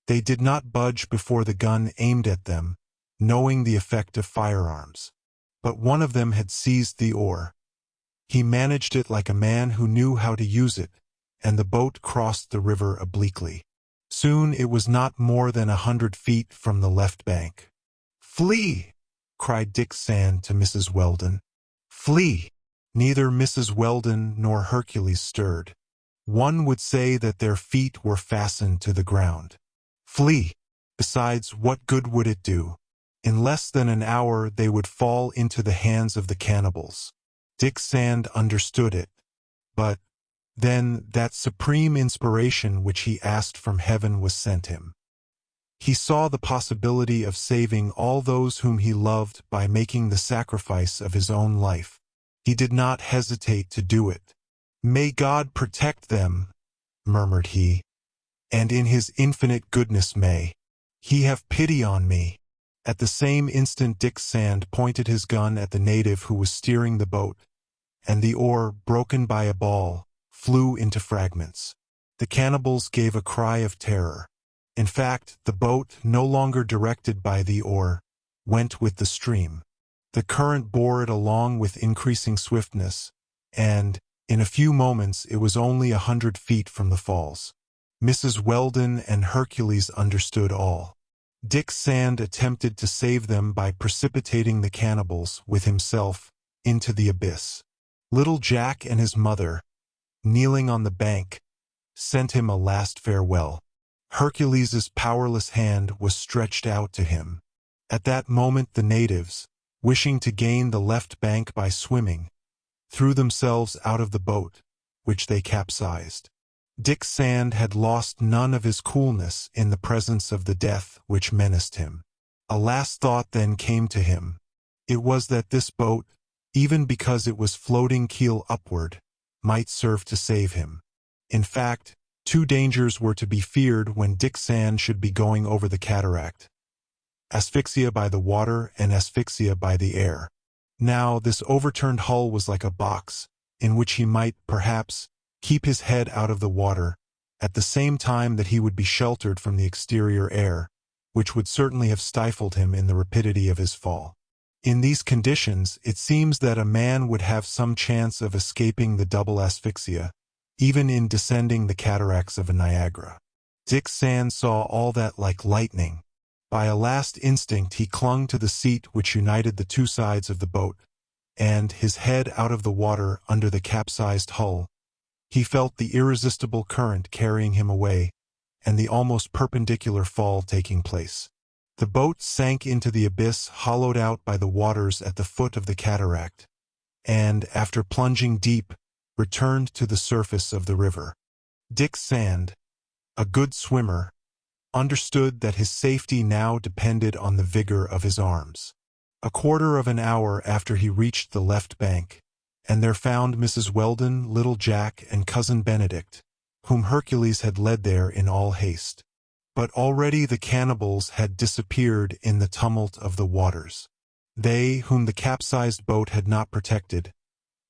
They did not budge before the gun aimed at them, knowing the effect of firearms. But one of them had seized the oar. He managed it like a man who knew how to use it, and the boat crossed the river obliquely. Soon it was not more than 100 feet from the left bank. "Flee!" cried Dick Sand to Mrs. Weldon. "Flee!" Neither Mrs. Weldon nor Hercules stirred. One would say that their feet were fastened to the ground. Flee! Besides, what good would it do? In less than an hour they would fall into the hands of the cannibals. Dick Sand understood it, but then that supreme inspiration which he asked from heaven was sent him. He saw the possibility of saving all those whom he loved by making the sacrifice of his own life. He did not hesitate to do it. "May God protect them," murmured he, "and in his infinite goodness may he have pity on me." At the same instant Dick Sand pointed his gun at the native who was steering the boat, and the oar, broken by a ball, flew into fragments. The cannibals gave a cry of terror. In fact, the boat, no longer directed by the oar, went with the stream. The current bore it along with increasing swiftness, and, in a few moments, it was only 100 feet from the falls. Mrs. Weldon and Hercules understood all. Dick Sand attempted to save them by precipitating the cannibals, with himself, into the abyss. Little Jack and his mother, kneeling on the bank, sent him a last farewell. Hercules's powerless hand was stretched out to him. At that moment the natives, wishing to gain the left bank by swimming, threw themselves out of the boat, which they capsized. Dick Sand had lost none of his coolness in the presence of the death which menaced him. A last thought then came to him. It was that this boat, even because it was floating keel upward, might serve to save him. In fact, 2 dangers were to be feared when Dick Sand should be going over the cataract: asphyxia by the water and asphyxia by the air. Now, this overturned hull was like a box, in which he might, perhaps, keep his head out of the water, at the same time that he would be sheltered from the exterior air, which would certainly have stifled him in the rapidity of his fall. In these conditions, it seems that a man would have some chance of escaping the double asphyxia, even in descending the cataracts of a Niagara. Dick Sand saw all that like lightning. By a last instinct he clung to the seat which united the 2 sides of the boat, and, his head out of the water under the capsized hull, he felt the irresistible current carrying him away, and the almost perpendicular fall taking place. The boat sank into the abyss hollowed out by the waters at the foot of the cataract, and, after plunging deep, returned to the surface of the river. Dick Sand, a good swimmer, understood that his safety now depended on the vigor of his arms. A quarter of an hour after he reached the left bank, and there found Mrs. Weldon, little Jack, and Cousin Benedict, whom Hercules had led there in all haste. But already the cannibals had disappeared in the tumult of the waters. They, whom the capsized boat had not protected,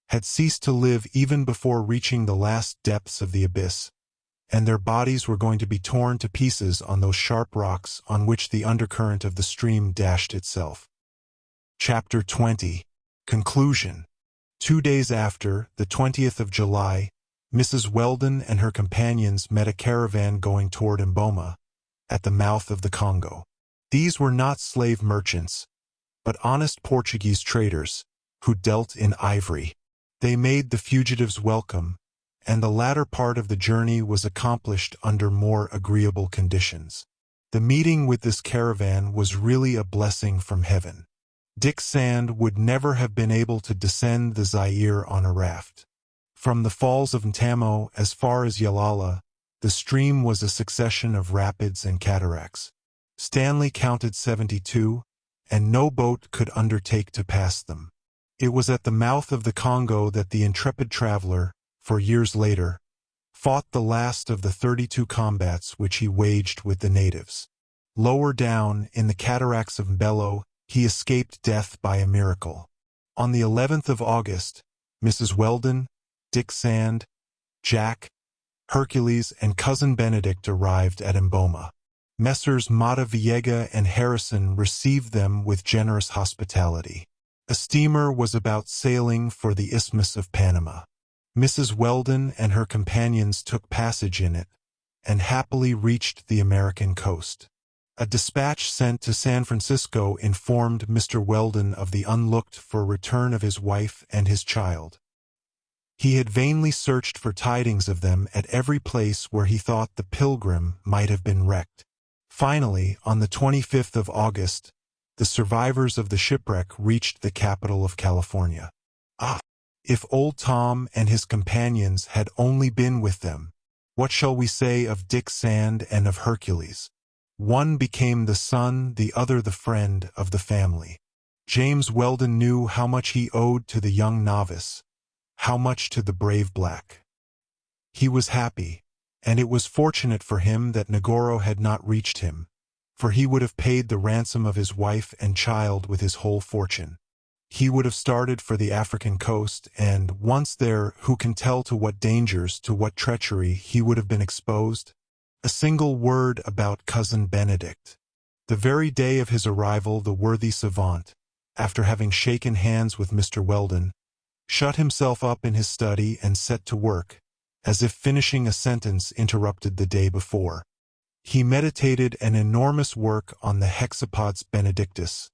had ceased to live even before reaching the last depths of the abyss, and their bodies were going to be torn to pieces on those sharp rocks on which the undercurrent of the stream dashed itself. Chapter 20. Conclusion. 2 days after, the 20th of July, Mrs. Weldon and her companions met a caravan going toward Mboma, at the mouth of the Congo. These were not slave merchants, but honest Portuguese traders, who dealt in ivory. They made the fugitives welcome, and the latter part of the journey was accomplished under more agreeable conditions. The meeting with this caravan was really a blessing from heaven. Dick Sand would never have been able to descend the Zaire on a raft. From the falls of Ntamo as far as Yalala, the stream was a succession of rapids and cataracts. Stanley counted 72, and no boat could undertake to pass them. It was at the mouth of the Congo that the intrepid traveler, 4 years later, fought the last of the 32 combats which he waged with the natives. Lower down, in the cataracts of Mbello, he escaped death by a miracle. On the 11th of August, Mrs. Weldon, Dick Sand, Jack, Hercules, and Cousin Benedict arrived at Mboma. Messrs. Mata Viega and Harrison received them with generous hospitality. A steamer was about sailing for the Isthmus of Panama. Mrs. Weldon and her companions took passage in it, and happily reached the American coast. A dispatch sent to San Francisco informed Mr. Weldon of the unlooked-for return of his wife and his child. He had vainly searched for tidings of them at every place where he thought the Pilgrim might have been wrecked. Finally, on the 25th of August, the survivors of the shipwreck reached the capital of California. Ah! If old Tom and his companions had only been with them! What shall we say of Dick Sand and of Hercules? One became the son, the other the friend of the family. James Weldon knew how much he owed to the young novice, how much to the brave black. He was happy, and it was fortunate for him that Negoro had not reached him, for he would have paid the ransom of his wife and child with his whole fortune. He would have started for the African coast, and, once there, who can tell to what dangers, to what treachery he would have been exposed? A single word about Cousin Benedict. The very day of his arrival the worthy savant, after having shaken hands with Mr. Weldon, shut himself up in his study and set to work, as if finishing a sentence interrupted the day before. He meditated an enormous work on the Hexapods Benedictus,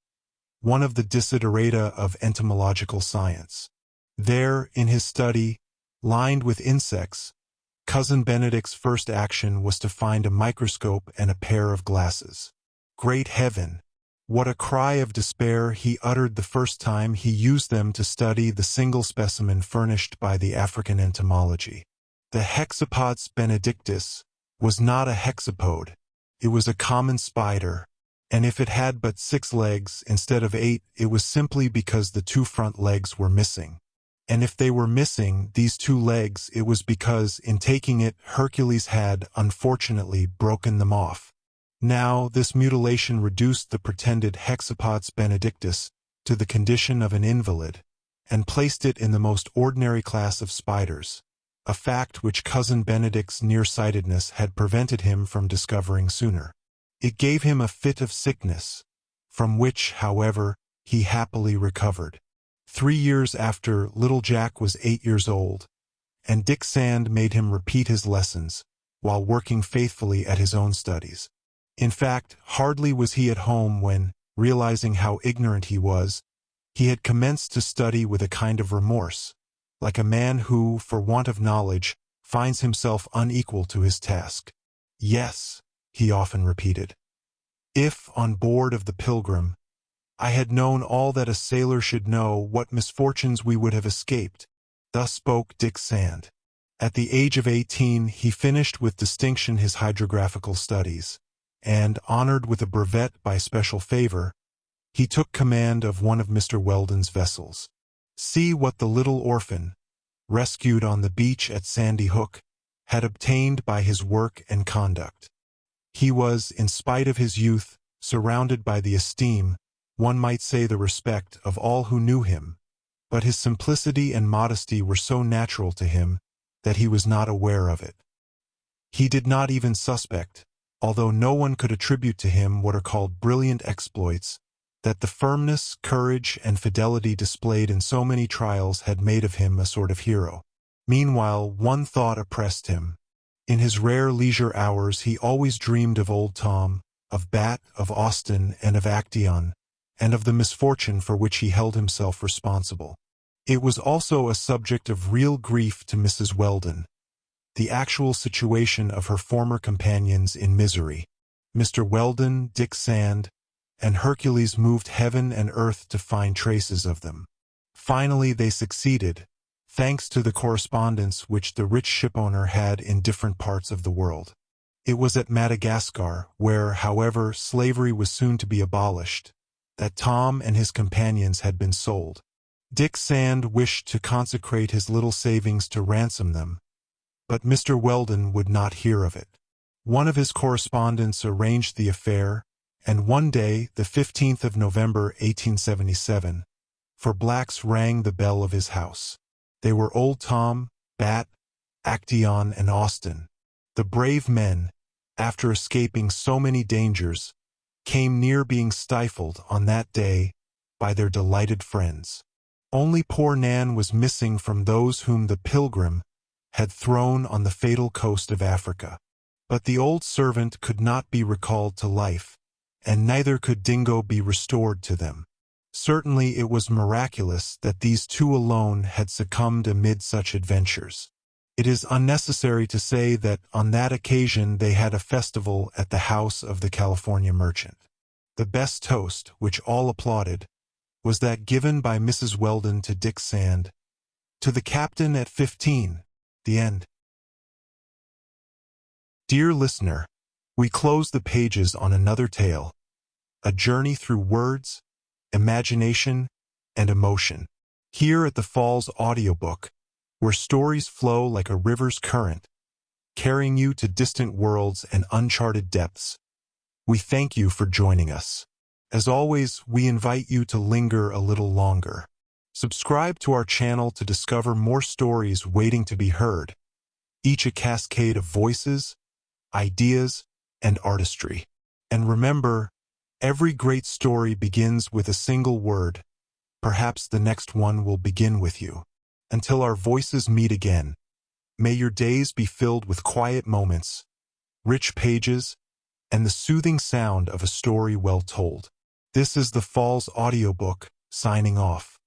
one of the desiderata of entomological science. There, in his study, lined with insects, Cousin Benedict's first action was to find a microscope and a pair of glasses. Great heaven! What a cry of despair he uttered the first time he used them to study the single specimen furnished by the African entomology. The Hexapods Benedictus was not a hexapod, it was a common spider, and if it had but 6 legs instead of 8, it was simply because the 2 front legs were missing. And if they were missing these 2 legs, it was because, in taking it, Hercules had, unfortunately, broken them off. Now, this mutilation reduced the pretended Hexapods Benedictus to the condition of an invalid, and placed it in the most ordinary class of spiders, a fact which Cousin Benedict's nearsightedness had prevented him from discovering sooner. It gave him a fit of sickness, from which, however, he happily recovered. 3 years after, little Jack was 8 years old, and Dick Sand made him repeat his lessons, while working faithfully at his own studies. In fact, hardly was he at home when, realizing how ignorant he was, he had commenced to study with a kind of remorse, like a man who, for want of knowledge, finds himself unequal to his task. Yes, he often repeated, if, on board of the Pilgrim, I had known all that a sailor should know, what misfortunes we would have escaped. Thus spoke Dick Sand. At the age of 18, he finished with distinction his hydrographical studies, and, honored with a brevet by special favor, he took command of one of Mr. Weldon's vessels. See what the little orphan, rescued on the beach at Sandy Hook, had obtained by his work and conduct. He was, in spite of his youth, surrounded by the esteem, one might say the respect, of all who knew him, but his simplicity and modesty were so natural to him that he was not aware of it. He did not even suspect, although no one could attribute to him what are called brilliant exploits, that the firmness, courage, and fidelity displayed in so many trials had made of him a sort of hero. Meanwhile, one thought oppressed him. In his rare leisure hours he always dreamed of Old Tom, of Bat, of Austin, and of Actaeon, and of the misfortune for which he held himself responsible. It was also a subject of real grief to Mrs. Weldon, the actual situation of her former companions in misery. Mr. Weldon, Dick Sand, and Hercules moved heaven and earth to find traces of them. Finally they succeeded, thanks to the correspondence which the rich shipowner had in different parts of the world. It was at Madagascar, where, however, slavery was soon to be abolished, that Tom and his companions had been sold. Dick Sand wished to consecrate his little savings to ransom them, but Mr. Weldon would not hear of it. One of his correspondents arranged the affair, and one day, the 15th of November, 1877, for blacks rang the bell of his house. They were Old Tom, Bat, Actaeon, and Austin. The brave men, after escaping so many dangers, came near being stifled on that day by their delighted friends. Only poor Nan was missing from those whom the Pilgrim had thrown on the fatal coast of Africa. But the old servant could not be recalled to life, and neither could Dingo be restored to them. Certainly it was miraculous that these two alone had succumbed amid such adventures. It is unnecessary to say that on that occasion they had a festival at the house of the California merchant. The best toast, which all applauded, was that given by Mrs. Weldon to Dick Sand, "To the captain at 15, the end." Dear listener, we close the pages on another tale, a journey through words, imagination, and emotion. Here at the Falls Audiobook, where stories flow like a river's current, carrying you to distant worlds and uncharted depths, we thank you for joining us. As always, we invite you to linger a little longer. Subscribe to our channel to discover more stories waiting to be heard, each a cascade of voices, ideas, and artistry. And remember, every great story begins with a single word. Perhaps the next one will begin with you. Until our voices meet again, may your days be filled with quiet moments, rich pages, and the soothing sound of a story well told. This is the Falls Audiobook, signing off.